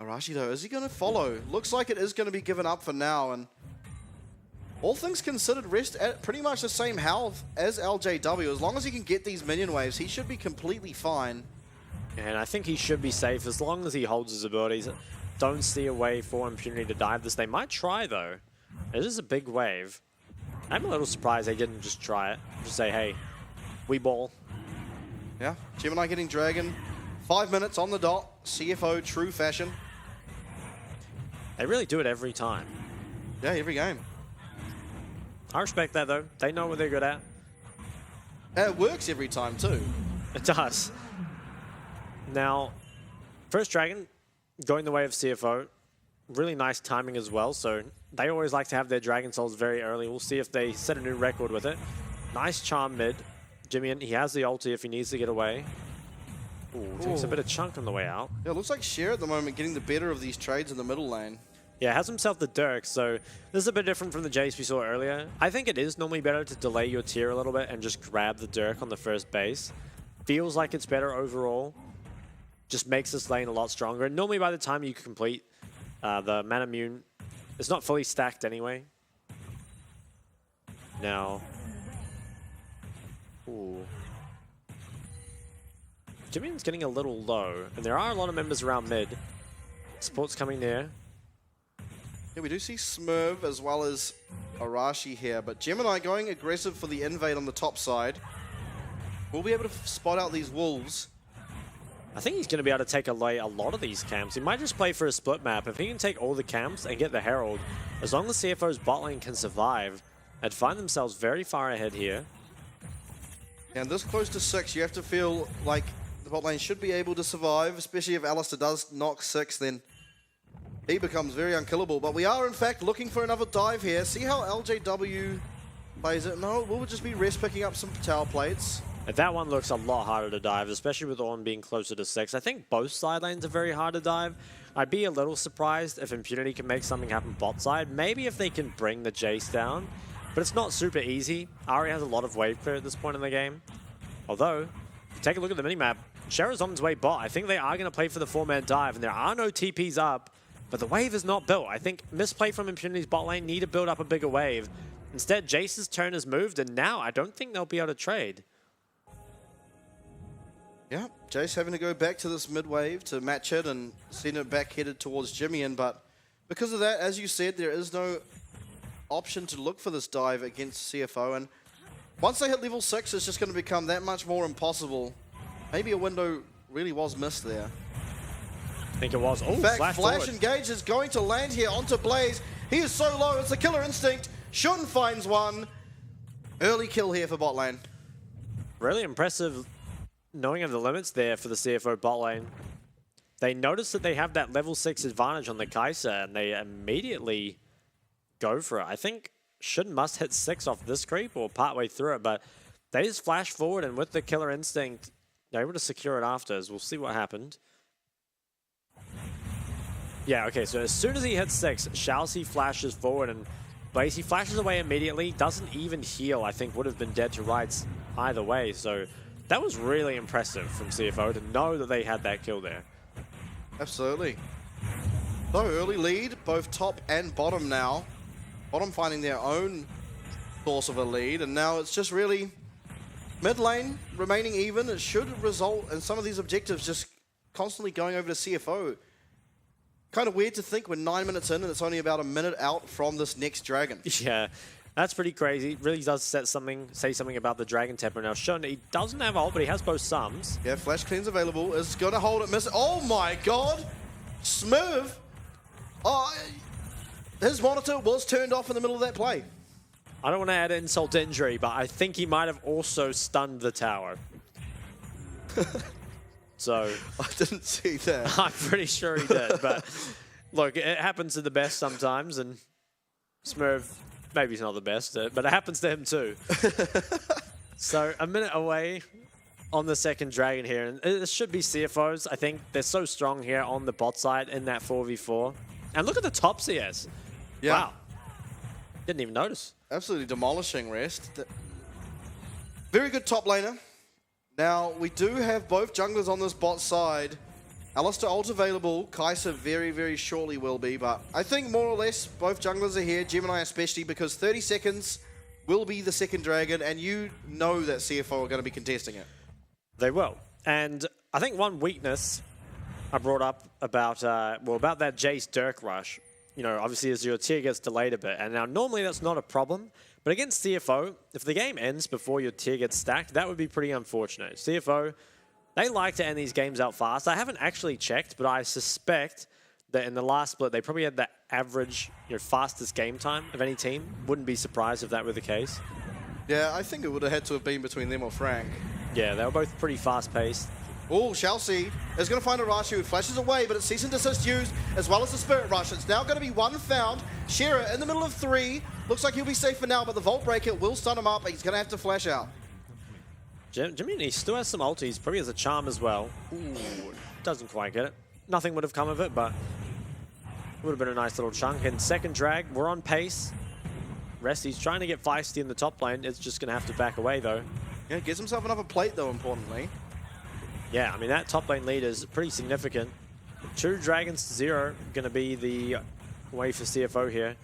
Arashi though, is he going to follow? Looks like it is going to be given up for now. And all things considered, Rest at pretty much the same health as LJW. As long as he can get these minion waves, he should be completely fine. And I think he should be safe as long as he holds his abilities. Don't see a way for Impunity to dive this. They might try though. It is a big wave. I'm a little surprised they didn't just try it. Just say, hey, we ball. Yeah, Gemini getting Dragon. 5 minutes on the dot. CFO, true fashion. They really do it every time. Yeah, every game. I respect that though. They know what they're good at. And it works every time too. It does. Now, first Dragon going the way of CFO. Really nice timing as well. So they always like to have their Dragon Souls very early. We'll see if they set a new record with it. Nice charm mid. Jimmy, he has the ulti if he needs to get away. Ooh, takes a bit of chunk on the way out. Yeah, it looks like Cher at the moment getting the better of these trades in the middle lane. Yeah, has himself the Dirk, so this is a bit different from the Jace we saw earlier. I think it is normally better to delay your tier a little bit and just grab the Dirk on the first base. Feels like it's better overall. Just makes this lane a lot stronger. And normally by the time you complete the Manamune, it's not fully stacked anyway. Now, ooh. Jimmy's getting a little low, and there are a lot of members around mid. Support's coming near. Yeah, we do see Smurv as well as Arashi here, but Gemini going aggressive for the invade on the top side. We'll be able to spot out these wolves. I think he's going to be able to take away a lot of these camps. He might just play for a split map. If he can take all the camps and get the Herald, as long as CFO's bot lane can survive, they'd find themselves very far ahead here. And this close to 6, you have to feel like the bot lane should be able to survive, especially if Alistair does knock 6, then he becomes very unkillable. But we are, in fact, looking for another dive here. See how LJW plays it? No, we'll just be Rest picking up some tower plates. That one looks a lot harder to dive, especially with Ornn being closer to 6. I think both side lanes are very hard to dive. I'd be a little surprised if Impunity can make something happen bot side. Maybe if they can bring the Jace down, but it's not super easy. Ari has a lot of wave clear at this point in the game. Although, take a look at the minimap. Shera's on his way bot. I think they are going to play for the 4-man dive, and there are no TPs up, but the wave is not built. I think misplay from Impunity's bot lane, need to build up a bigger wave. Instead, Jace's turn has moved, and now I don't think they'll be able to trade. Yeah, Jace having to go back to this mid wave to match it and send it back headed towards Jimmyin, but because of that, as you said, there is no option to look for this dive against CFO, and once they hit level 6, it's just going to become that much more impossible. Maybe a window really was missed there. I think it was. Oh, in fact, flash Flash Engage is going to land here onto Blaze. He is so low, it's a killer instinct. Shun finds one. Early kill here for bot lane. Really impressive knowing of the limits there for the CFO bot lane. They notice that they have that level 6 advantage on the Kai'Sa, and they immediately go for it. I think Shun must hit 6 off this creep or partway through it, but they just flash forward, and with the killer instinct, they're able to secure it after, as we'll see what happened. Yeah, okay, so as soon as he hits 6, Shalsey flashes forward, and Blaze, he flashes away immediately, doesn't even heal. I think would have been dead to rights either way, so that was really impressive from CFO to know that they had that kill there. Absolutely. So early lead, both top and bottom now. Bottom finding their own source of a lead, and now it's just really mid lane remaining even. It should result in some of these objectives just constantly going over to CFO. Kind of weird to think we're 9 minutes in and it's only about a minute out from this next dragon. Yeah, that's pretty crazy. It really does say something about the dragon tempo. Now, Shun, he doesn't have ult, but he has both sums. Yeah, flash cleanse available. Is going to hold it, miss it. Oh my god! Smurv! Oh, his monitor was turned off in the middle of that play. I don't want to add insult to injury, but I think he might have also stunned the tower. So I didn't see that. I'm pretty sure he did, but look, it happens to the best sometimes, and Smurf maybe he's not the best, but it happens to him too. So a minute away on the second Dragon here, and it should be CFOs. I think they're so strong here on the bot side in that 4v4. And look at the top CS. Yeah. Wow. Didn't even notice. Absolutely demolishing Rest. Very good top laner. Now, we do have both junglers on this bot side. Alistar ult available. Kai'Sa very, very shortly will be, but I think more or less both junglers are here, Gemini especially, because 30 seconds will be the second Dragon, and you know that CFO are going to be contesting it. They will. And I think one weakness I brought up about, about that Jace Dirk rush, obviously as your tier gets delayed a bit. And now normally that's not a problem, but against CFO, if the game ends before your tier gets stacked, that would be pretty unfortunate. CFO, they like to end these games out fast. I haven't actually checked, but I suspect that in the last split, they probably had the average, fastest game time of any team. Wouldn't be surprised if that were the case. Yeah, I think it would have had to have been between them or Frank. Yeah, they were both pretty fast-paced. Oh, Chelsea is going to find Arashi who flashes away, but it's cease and desist used, as well as the Spirit Rush. It's now going to be one found. Shearer in the middle of 3. Looks like he'll be safe for now, but the Vault Breaker will stun him up. He's going to have to flash out. Jimmy, he still has some ultis, probably has a charm as well. Ooh, doesn't quite get it. Nothing would have come of it, but would have been a nice little chunk. And second drag, we're on pace. Resty's trying to get feisty in the top lane. It's just going to have to back away, though. Yeah, gets himself another plate, though, importantly. Yeah, I mean, that top lane lead is pretty significant. 2 dragons to 0, going to be the way for CFO here.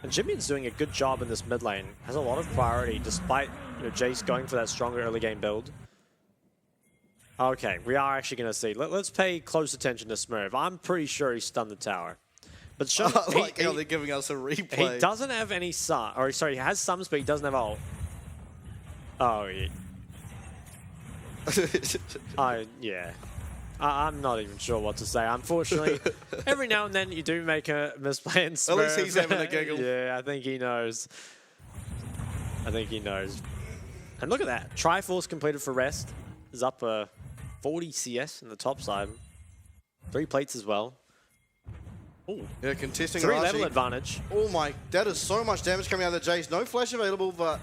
And Jimmy's doing a good job in this mid lane. Has a lot of priority, despite Jace going for that stronger early game build. Okay, we are actually going to see. Let's pay close attention to Smurf. I'm pretty sure he stunned the tower. But I like how they're giving us a replay. He doesn't have any sun. Or sorry, he has sums, but he doesn't have ult. Oh, yeah. Yeah. I'm not even sure what to say. Unfortunately, every now and then you do make a misplay in Smurf. At least he's having a giggle. Yeah, I think he knows. I think he knows. And look at that. Triforce completed for Rest. Is up 40 CS in the top side. 3 plates as well. Ooh. Yeah, contesting 3 Arashi. level advantage. Oh my, that is so much damage coming out of the Jace. No flash available, but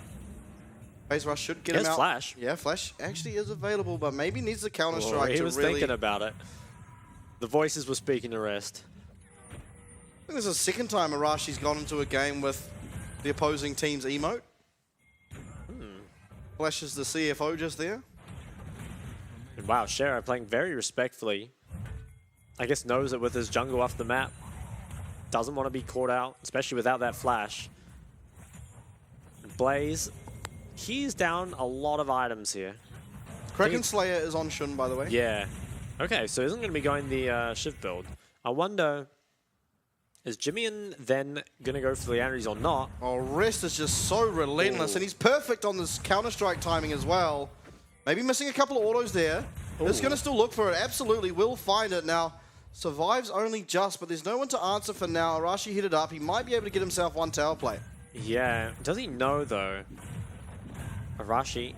Phase Rush should get him out. Flash. Yeah, flash actually is available, but maybe needs the counter strike he to was really... thinking about it. The voices were speaking to Rest. I think this is the second time Arashi's gone into a game with the opposing team's emote. Flashes the CFO just there. And wow, Shera playing very respectfully. I guess knows it with his jungle off the map. Doesn't want to be caught out, especially without that flash. And Blaze, he's down a lot of items here. Kraken Slayer is on Shun, by the way. Yeah. Okay, so isn't going to be going the shift build. I wonder, is Jimmy then going to go for the Leandries or not? Oh, Rest is just so relentless, and he's perfect on this counter-strike timing as well. Maybe missing a couple of autos there. It's going to still look for it. Absolutely will find it. Now, survives only just, but there's no one to answer for now. Arashi hit it up. He might be able to get himself one tower play. Yeah. Does he know, though? Arashi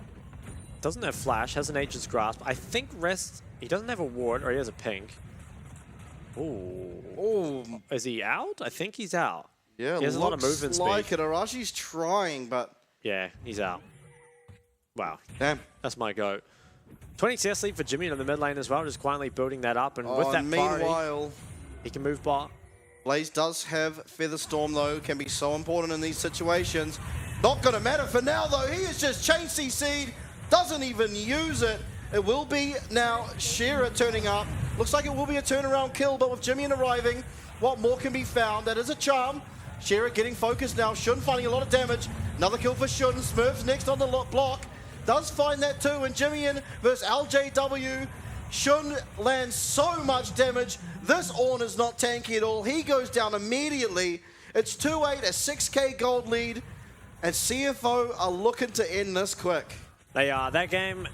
doesn't have flash, has an Nature's Grasp. I think Rest, he doesn't have a ward, or he has a pink. Ooh. Is he out? I think he's out. Yeah, he has a lot of movement speed. Like it. Arashi's trying, but... Yeah, he's out. Wow. Damn. That's my goat. 20 CS lead for Jimmy in the mid lane as well, just quietly building that up. And with that meanwhile, he can move bot. Blaze does have Featherstorm, though. Can be so important in these situations. Not going to matter for now, though. He is just chain CC'd. Doesn't even use it. It will be now Shearer turning up. Looks like it will be a turnaround kill, but with Jimmy arriving, what more can be found? That is a charm. Shearer getting focused now. Shun finding a lot of damage. Another kill for Shun. Smurf's next on the block. Does find that too, and Jimmy versus LJW. Shun lands so much damage. This Ornn is not tanky at all. He goes down immediately. It's 2-8, a 6k gold lead, and CFO are looking to end this quick. They are. That game,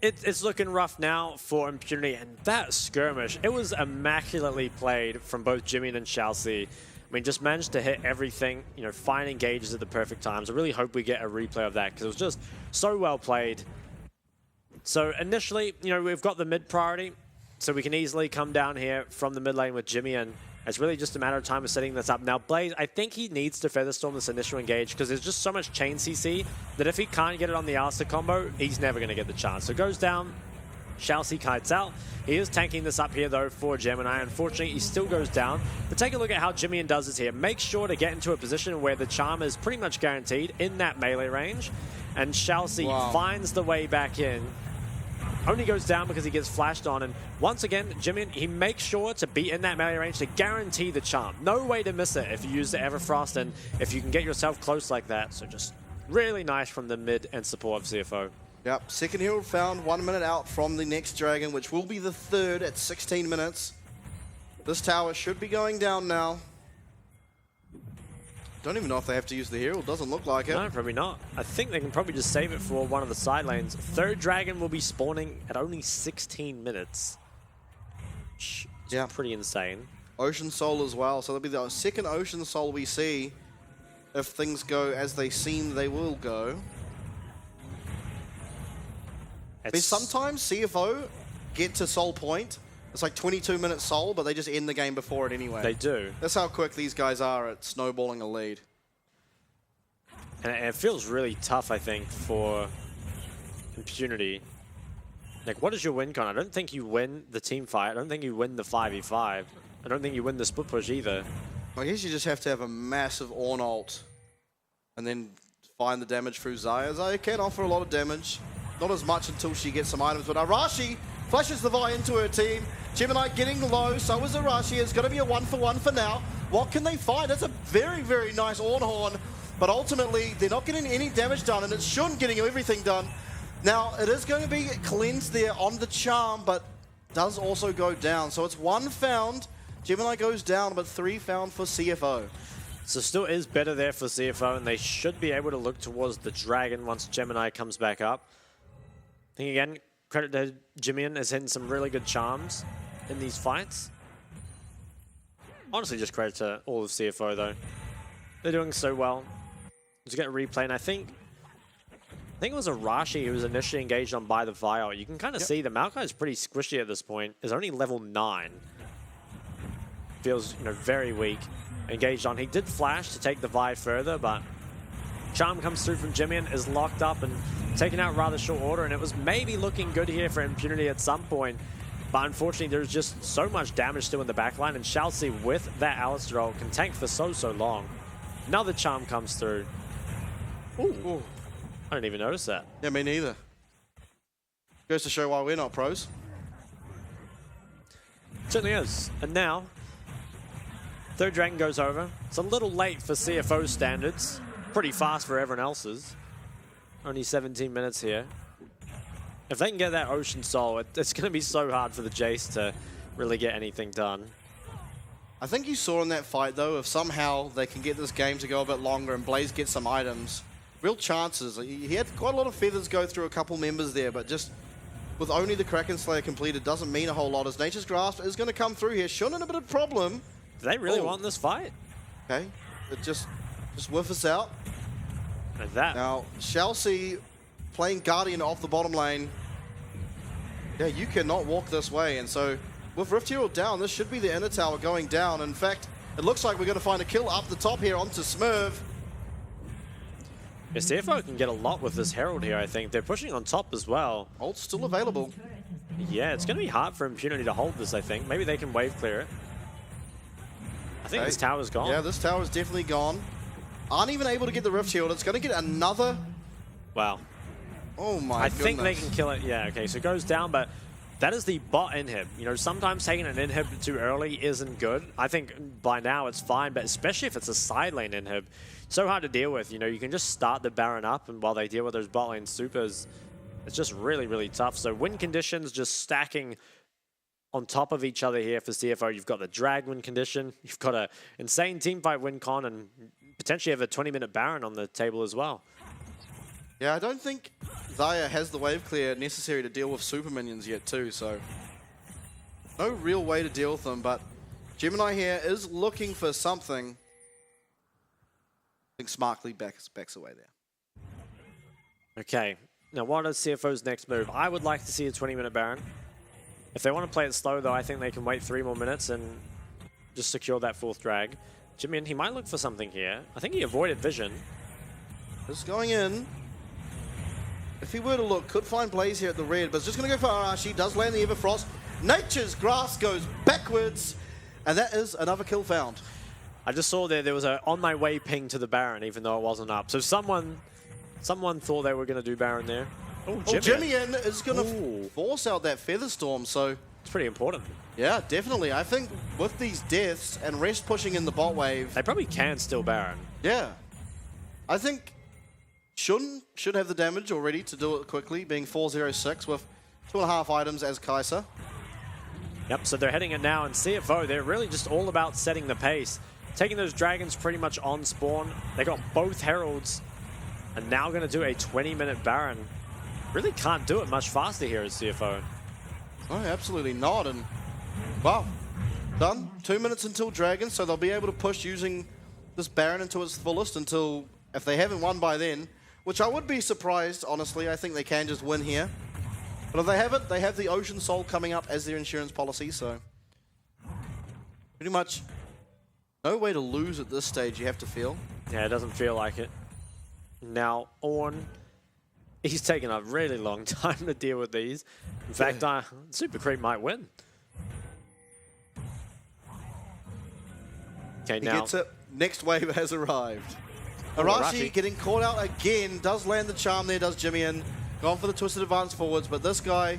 it's looking rough now for Impunity, and that skirmish, it was immaculately played from both Jimmy and Chelsea. I mean, just managed to hit everything, find engages at the perfect times. I really hope we get a replay of that because it was just so well played. So initially, we've got the mid priority, so we can easily come down here from the mid lane with Jimmy and It's really just a matter of time of setting this up. Now, Blaze, I think he needs to Featherstorm this initial engage because there's just so much chain CC that if he can't get it on the Asta combo, he's never going to get the chance. So goes down, Shalcy kites out. He is tanking this up here, though, for Gemini. Unfortunately, he still goes down. But take a look at how Jimmy does this here. Make sure to get into a position where the charm is pretty much guaranteed in that melee range. And Shalcy finds the way back in. Only goes down because he gets flashed on. And once again, Jimmy, he makes sure to be in that melee range to guarantee the charm. No way to miss it if you use the Everfrost and if you can get yourself close like that. So just really nice from the mid and support of CFO. Yep, second herald found, 1 minute out from the next dragon, which will be the third at 16 minutes. This tower should be going down now. Don't even know if they have to use the herald, doesn't look like it. No, probably not. I think they can probably just save it for one of the side lanes. Third dragon will be spawning at only 16 minutes. It's pretty insane. Ocean Soul as well, so that'll be the second Ocean Soul we see if things go as they seem they will go. I mean, sometimes CFO get to Soul Point. It's like 22 minutes Soul, but they just end the game before it anyway. They do. That's how quick these guys are at snowballing a lead. And it feels really tough, I think, for Impunity. Like, what is your win con? I don't think you win the team fight. I don't think you win the 5v5. I don't think you win the split push either. I guess you just have to have a massive Ornn ult and then find the damage through Xayah. Xayah can offer a lot of damage. Not as much until she gets some items, but Arashi flashes the Vi into her team. Gemini getting low, so is Arashi. It's going to be a 1-for-1 for now. What can they find? It's a very, very nice Ornn Horn, but ultimately they're not getting any damage done, and it's Shun getting everything done. Now, it is going to be cleansed there on the charm, but does also go down. So it's 1 found. Gemini goes down, but 3 found for CFO. So still is better there for CFO, and they should be able to look towards the dragon once Gemini comes back up. I think, again, credit to Jimian has hitting some really good charms in these fights. Honestly, just credit to all of CFO, though. They're doing so well. Just get a replay, and I think it was Arashi who was initially engaged on by the Vial. You can kind of see the Maokai is pretty squishy at this point. Is only level 9. Feels, very weak. Engaged on. He did flash to take the Vi further, but charm comes through from Jimian, is locked up and taken out rather short order, and it was maybe looking good here for Impunity at some point, but unfortunately there's just so much damage still in the backline, and Shalcy with that Alistar ult can tank for so long. Another charm comes through. Ooh. I didn't even notice that. Yeah, me neither. Goes to show why we're not pros. Certainly is. And now, third dragon goes over. It's a little late for CFO standards. Pretty fast for everyone else's. Only 17 minutes here. If they can get that Ocean Soul, it's going to be so hard for the Jace to really get anything done. I think you saw in that fight, though, if somehow they can get this game to go a bit longer and Blaze gets some items, real chances. He had quite a lot of feathers go through a couple members there, but just with only the Kraken Slayer completed doesn't mean a whole lot, as Nature's Grasp is going to come through here. Shun in a bit of problem. Do they really want this fight? Okay, it just whiff us out. Like that. Now, Shalcy playing Guardian off the bottom lane. Yeah, you cannot walk this way, and so with Rift Herald down, this should be the inner tower going down. In fact, it looks like we're going to find a kill up the top here onto Smurf. Yeah, CFO can get a lot with this Herald here, I think. They're pushing on top as well. Ult's still available. Yeah, it's going to be hard for Impunity to hold this, I think. Maybe they can wave clear it. I think this tower's gone. Yeah, this tower's definitely gone. Aren't even able to get the Rift Shield. It's going to get another. Wow. Oh my goodness. I think they can kill it. Yeah, okay, so it goes down, but that is the bot inhib. Sometimes taking an inhib too early isn't good. I think by now it's fine, but especially if it's a side lane inhib, so hard to deal with. You can just start the Baron up, and while they deal with those bot lane supers, it's just really, really tough. So win conditions just stacking on top of each other here for CFO. You've got the drag win condition, you've got an insane teamfight win con, and potentially have a 20-minute Baron on the table as well. Yeah, I don't think Xayah has the wave clear necessary to deal with super minions yet too, so no real way to deal with them, but Gemini here is looking for something. I think Smarkly backs away there. Okay, now what is CFO's next move? I would like to see a 20-minute Baron. If they want to play it slow, though, I think they can wait 3 more minutes and just secure that 4th drag. Jimin, he might look for something here. I think he avoided vision. Just going in. If he were to look, could find Blaze here at the red, but it's just going to go for Arashi. Does land the Everfrost. Nature's Grass goes backwards, and that is another kill found. I just saw there was a on my way ping to the Baron, even though it wasn't up. So someone thought they were going to do Baron there. Oh, Jimmy is going to force out that Featherstorm, so... It's pretty important. Yeah, definitely. I think with these deaths and Rest pushing in the bot wave... They probably can still Baron. Yeah. I think Shun should have the damage already to do it quickly, being 406 with 2.5 items as Kai'Sa. Yep, so they're heading it now, and CFO, they're really just all about setting the pace. Taking those dragons pretty much on spawn. They got both heralds, and now going to do a 20-minute Baron. Really can't do it much faster here as CFO. Oh, absolutely not. And wow, done. 2 minutes until Dragon, so they'll be able to push using this Baron into its fullest until, if they haven't won by then, which I would be surprised, honestly. I think they can just win here. But if they haven't, they have the Ocean Soul coming up as their insurance policy, so pretty much no way to lose at this stage, you have to feel. Yeah, it doesn't feel like it. Now, Ornn, he's taken a really long time to deal with these. In fact, Super Creep might win. Okay, He now gets it. Next wave has arrived. Arashi getting caught out again. Does land the charm there, does Jimmy in. Gone for the twisted advance forwards, but this guy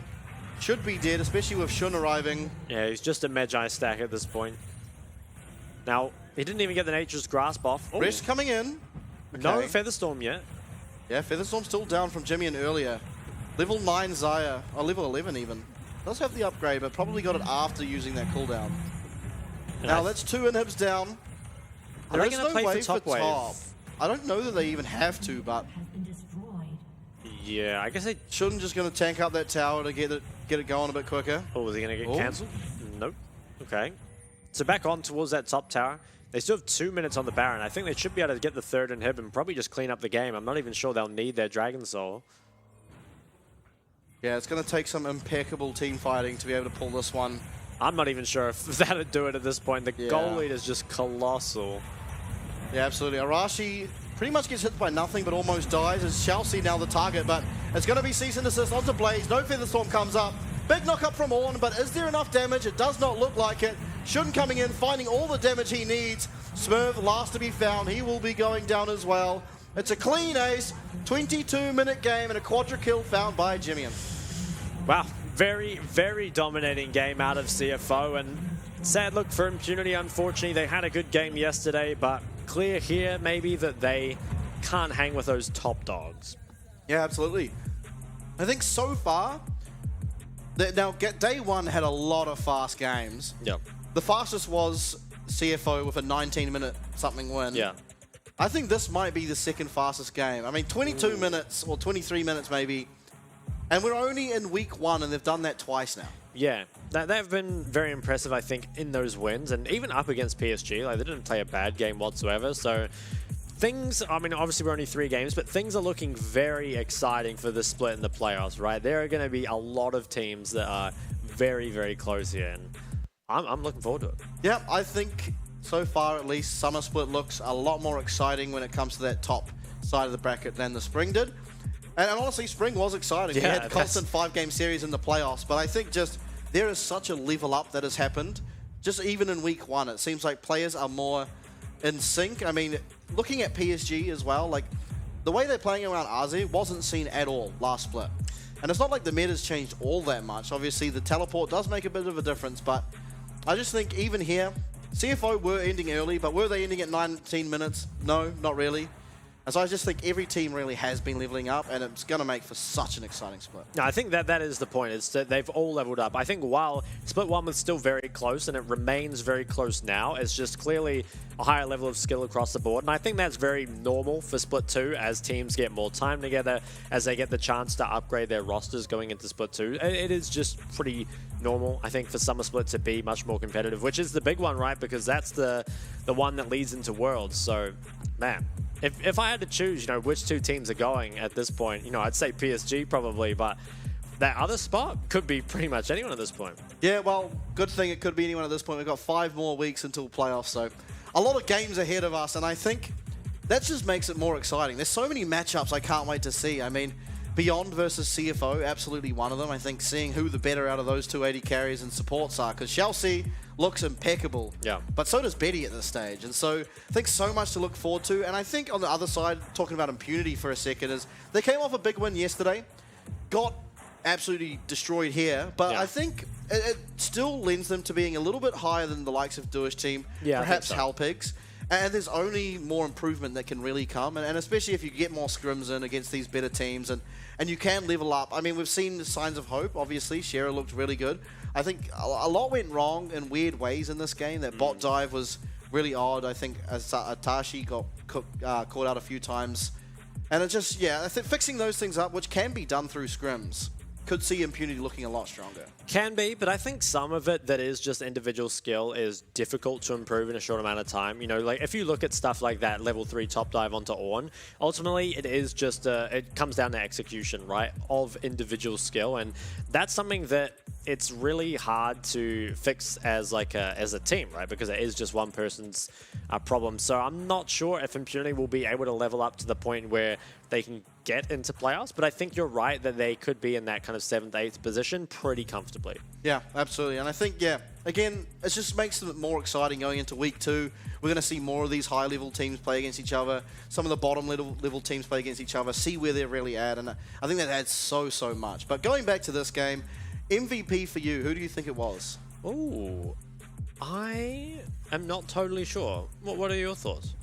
should be dead, especially with Shun arriving. Yeah, he's just a Magi stack at this point. Now, he didn't even get the Nature's Grasp off. Ooh. Rest coming in. No Featherstorm yet. Yeah, Featherstorm still down from Jimmy in earlier. Level 9 Xayah, or level 11 even. Does have the upgrade, but probably got it after using that cooldown. Now that's 2 inhibs down. Are they going to play for top wave? I don't know that they even have to, but yeah, I guess they shouldn't just going to tank up that tower to get it going a bit quicker. Oh, is he going to get cancelled? Nope. Okay. So back on towards that top tower. They still have 2 minutes on the Baron. I think they should be able to get the 3rd inhib and probably just clean up the game. I'm not even sure they'll need their Dragon Soul. Yeah, it's going to take some impeccable team fighting to be able to pull this one. I'm not even sure if that'll do it at this point. The goal lead is just colossal. Yeah, absolutely. Arashi pretty much gets hit by nothing but almost dies. It's Chelsea now the target, but it's going to be cease and desist onto Blaze. No Featherstorm comes up. Big knock up from Ornn, but is there enough damage? It does not look like it. Shun coming in, finding all the damage he needs. Smurf last to be found. He will be going down as well. It's a clean ace. 22-minute game and a quadra kill found by Jimmy. Wow. Very, very dominating game out of CFO, and sad look for Impunity. Unfortunately, they had a good game yesterday, but clear here maybe that they can't hang with those top dogs. Yeah, absolutely. I think so far, now day one had a lot of fast games. Yep. The fastest was CFO with a 19-minute something win. Yeah. I think this might be the second fastest game. I mean, 22 minutes or 23 minutes maybe. And we're only in week 1, and they've done that twice now. Yeah, they've been very impressive, I think, in those wins, and even up against PSG. Like, they didn't play a bad game whatsoever, so things, I mean, obviously we're only 3 games, but things are looking very exciting for the split in the playoffs, right? There are going to be a lot of teams that are very, very close here, and I'm looking forward to it. Yeah, I think so far at least, Summer Split looks a lot more exciting when it comes to that top side of the bracket than the Spring did. And honestly, Spring was exciting. Yeah, we had constant 5-game series in the playoffs, but I think just there is such a level up that has happened. Just even in week 1, it seems like players are more in sync. I mean, looking at PSG as well, like the way they're playing around Aze wasn't seen at all last split. And it's not like the meta's changed all that much. Obviously, the teleport does make a bit of a difference, but I just think even here, CFO were ending early, but were they ending at 19 minutes? No, not really. And so I just think every team really has been leveling up, and it's going to make for such an exciting split. No, I think that is the point. It's that they've all leveled up. I think while Split 1 was still very close, and it remains very close now, it's just clearly a higher level of skill across the board. And I think that's very normal for Split 2 as teams get more time together, as they get the chance to upgrade their rosters going into Split 2. It is just pretty normal, I think, for Summer Split to be much more competitive, which is the big one, right? Because that's the one that leads into Worlds. So, man. If I had to choose, which 2 teams are going at this point, I'd say PSG probably, but that other spot could be pretty much anyone at this point. Yeah, well, good thing it could be anyone at this point. We've got 5 more weeks until playoffs, so a lot of games ahead of us, and I think that just makes it more exciting. There's so many matchups I can't wait to see. I mean, Beyond versus CFO, absolutely one of them. I think seeing who the better out of those 280 carries and supports are, because Chelsea looks impeccable, but so does Betty at this stage. And so I think so much to look forward to. And I think on the other side, talking about Impunity for a second, is they came off a big win yesterday, got absolutely destroyed here, but I think it still lends them to being a little bit higher than the likes of Duish team, perhaps Halpigs. And there's only more improvement that can really come, and especially if you get more scrims in against these better teams, and you can level up. I mean, we've seen the signs of hope. Obviously, Shera looked really good. I think a lot went wrong in weird ways in this game. That bot dive was really odd. I think Atashi got caught out a few times. And it just, I think fixing those things up, which can be done through scrims, could see Impunity looking a lot stronger. Can be, but I think some of it that is just individual skill is difficult to improve in a short amount of time. You know, like if you look at stuff like that level 3 top dive onto Ornn, ultimately it is just it comes down to execution, right, of individual skill, and that's something that it's really hard to fix as a team, right, because it is just one person's problem. So I'm not sure if Impunity will be able to level up to the point where they can get into playoffs, but I think you're right that they could be in that kind of 7th, 8th position pretty comfortably. Yeah, absolutely. And I think, again, it just makes it more exciting going into week 2. We're going to see more of these high-level teams play against each other, some of the bottom-level teams play against each other, see where they're really at, and I think that adds so much. But going back to this game, MVP for you, who do you think it was? Ooh, I am not totally sure. What are your thoughts?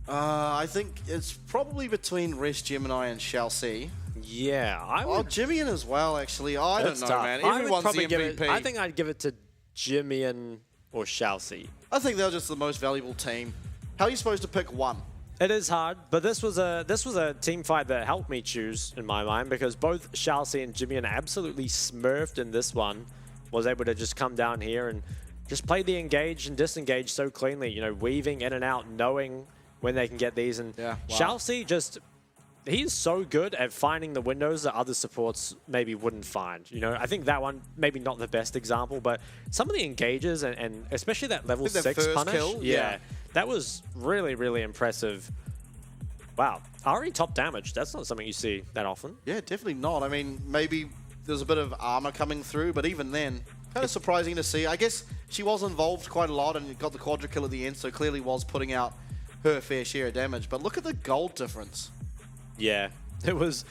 I think it's probably between Rest Gemini and Chelsea. Yeah, I would. Jimmian as well, actually. I don't know, man. Everyone's the MVP. I think I'd give it to Jimmian or Chelsea. I think they're just the most valuable team. How are you supposed to pick one? It is hard, but this was a team fight that helped me choose in my mind, because both Chelsea and Jimmian absolutely smurfed in this one. Was able to just come down here and just play the engage and disengage so cleanly. You know, weaving in and out, knowing when they can get these. And Chelsea just, he's so good at finding the windows that other supports maybe wouldn't find. You know, I think that one, maybe not the best example, but some of the engages and especially that level 6 punish. Kill, that was really, really impressive. Wow. Ari top damage, that's not something you see that often. Yeah, definitely not. I mean, maybe there's a bit of armor coming through, but even then, kind of surprising to see. I guess she was involved quite a lot and got the quadra kill at the end, so clearly was putting out her fair share of damage. But look at the gold difference. Yeah, it was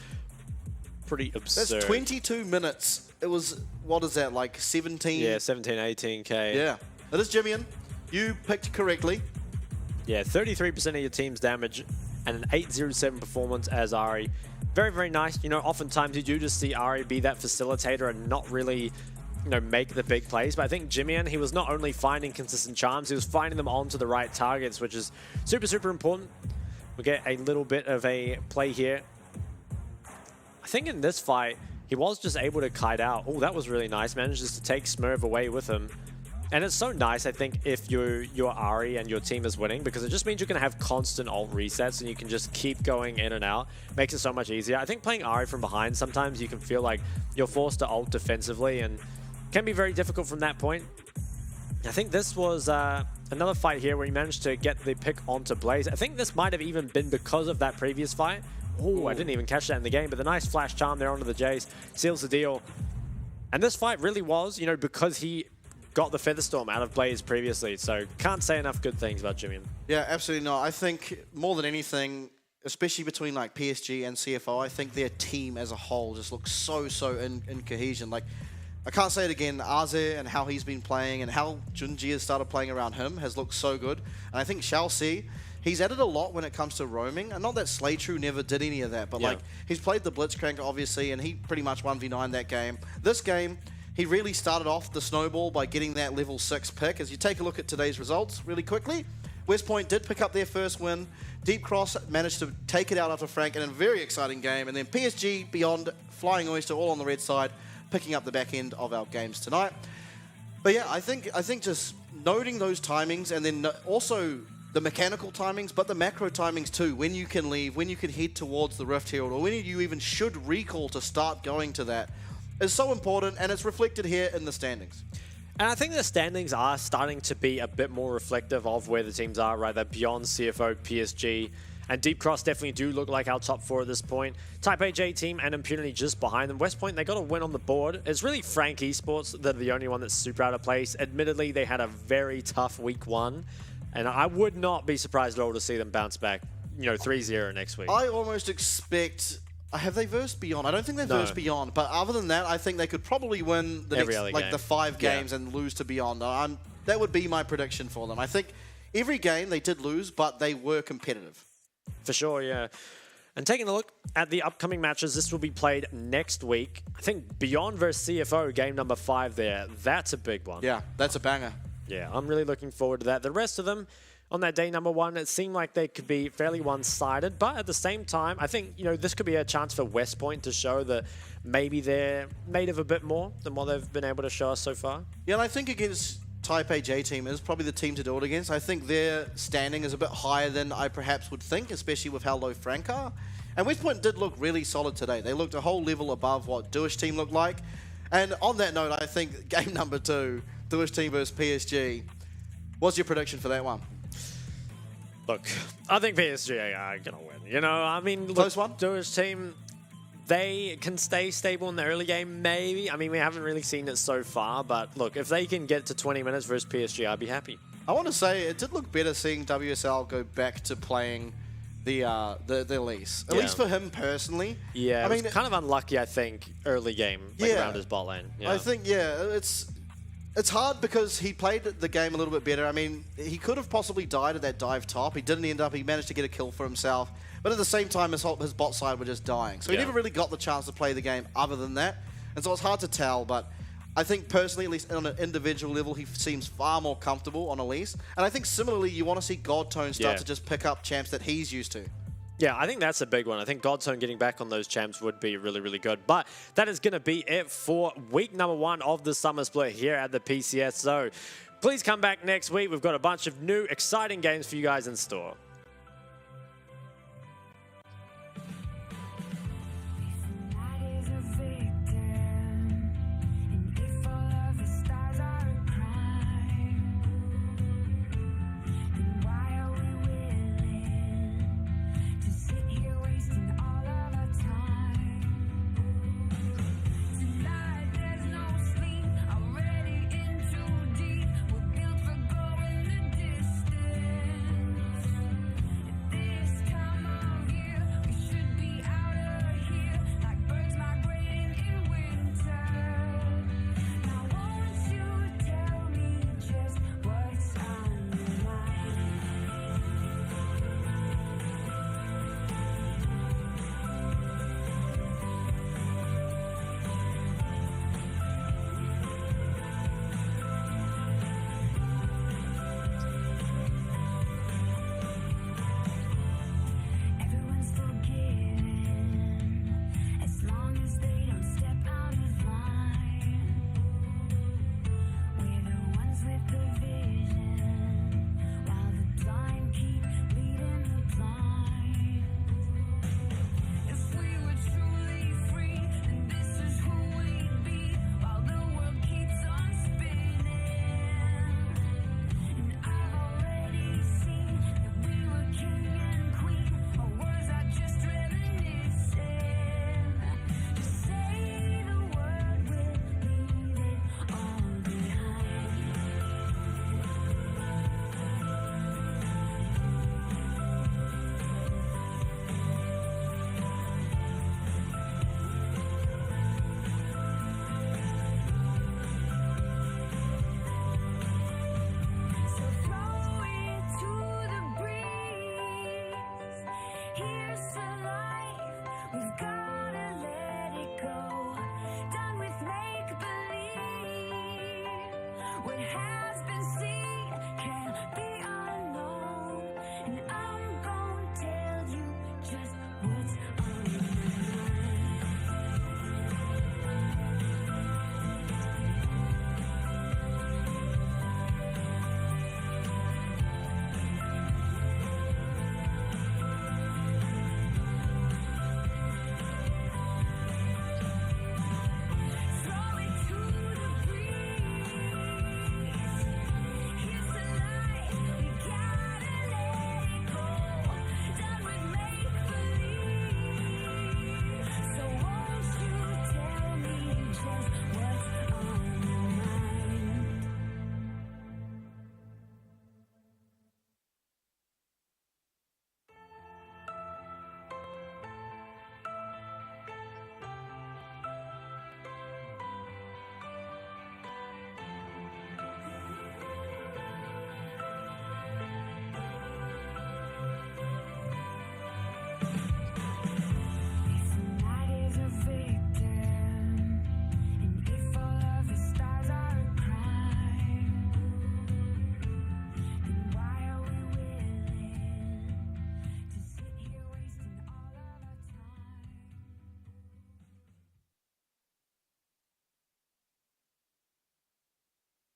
pretty absurd. That's 22 minutes. It was, what is that, like 17? Yeah, 17, 18k. Yeah. It is Jimmian. You picked correctly. Yeah, 33% of your team's damage and an 807 performance as Ari. Very, very nice. You know, oftentimes you do just see Ari be that facilitator and not really, you know, make the big plays. But I think Jimmian, he was not only finding consistent charms, he was finding them onto the right targets, which is super, super important. We get a little bit of a play here. I think in this fight, he was just able to kite out. Oh, that was really nice. Manages to take Smurf away with him. And it's so nice, I think, if you're Ari and your team is winning, because it just means you can have constant ult resets and you can just keep going in and out. Makes it so much easier. I think playing Ari from behind, sometimes you can feel like you're forced to ult defensively and can be very difficult from that point. I think this was another fight here where he managed to get the pick onto Blaze. I think this might have even been because of that previous fight. Oh, I didn't even catch that in the game, but the nice flash charm there onto the Jace seals the deal. And this fight really was, you know, because he got the Featherstorm out of Blaze previously, so can't say enough good things about Jimmian. Yeah, absolutely not. I think more than anything, especially between like PSG and CFO, I think their team as a whole just looks so in cohesion. Like, I can't say it again, Aze and how he's been playing and how Junji has started playing around him has looked so good. And I think Chelsea, he's added a lot when it comes to roaming. And not that Slaytrue never did any of that, but like he's played the Blitzcrank obviously, and he pretty much 1v9 that game. This game, he really started off the snowball by getting that level 6 pick. As you take a look at today's results really quickly, West Point did pick up their first win. Deep Cross managed to take it out after Frank in a very exciting game. And then PSG, Beyond, Flying Oyster, all on the red side, picking up the back end of our games tonight. But yeah, I think just noting those timings, and then also the mechanical timings, but the macro timings too, when you can leave, when you can head towards the Rift Herald, or when you even should recall to start going to that. is so important, and it's reflected here in the standings. And I think the standings are starting to be a bit more reflective of where the teams are, right? They're beyond CFO, PSG, and Deep Cross definitely do look like our top 4 at this point. Type AJ team and Impunity just behind them. West Point, they got a win on the board. It's really Frank Esports that are the only one that's super out of place. Admittedly, they had a very tough week 1, and I would not be surprised at all to see them bounce back, 3-0 next week. I almost expect... Have they versed Beyond? I don't think they've versed Beyond, but other than that, I think they could probably win the next, like the 5 games and lose to Beyond. That would be my prediction for them. I think every game they did lose, but they were competitive. For sure, yeah. And taking a look at the upcoming matches, this will be played next week. I think Beyond versus CFO, game number 5 there. That's a big one. Yeah, that's a banger. Yeah, I'm really looking forward to that. The rest of them, on that day number 1, it seemed like they could be fairly one-sided, but at the same time, I think, this could be a chance for West Point to show that maybe they're made of a bit more than what they've been able to show us so far. Yeah, and I think against Type A J team is probably the team to do it against. I think their standing is a bit higher than I perhaps would think, especially with how low Frank are. And West Point did look really solid today. They looked a whole level above what Duish team looked like. And on that note, I think game number 2, Duish team versus PSG. What's your prediction for that one? Look, I think PSG are going to win. I mean, close one. Duish team, they can stay stable in the early game, maybe. I mean, we haven't really seen it so far, but look, if they can get to 20 minutes versus PSG, I'd be happy. I want to say it did look better seeing WSL go back to playing the lease. At least for him personally. Yeah, I mean, kind of unlucky, I think, early game, around his bot lane. Yeah. I think, it's hard because he played the game a little bit better. I mean, he could have possibly died at that dive top. He didn't end up. He managed to get a kill for himself. But at the same time, his bot side were just dying. So he never really got the chance to play the game other than that. And so it's hard to tell. But I think personally, at least on an individual level, he seems far more comfortable on Elise. And I think similarly, you want to see Godtone start to just pick up champs that he's used to. Yeah, I think that's a big one. I think Godtone getting back on those champs would be really, really good. But that is going to be it for week number 1 of the Summer Split here at the PCS. So please come back next week. We've got a bunch of new, exciting games for you guys in store.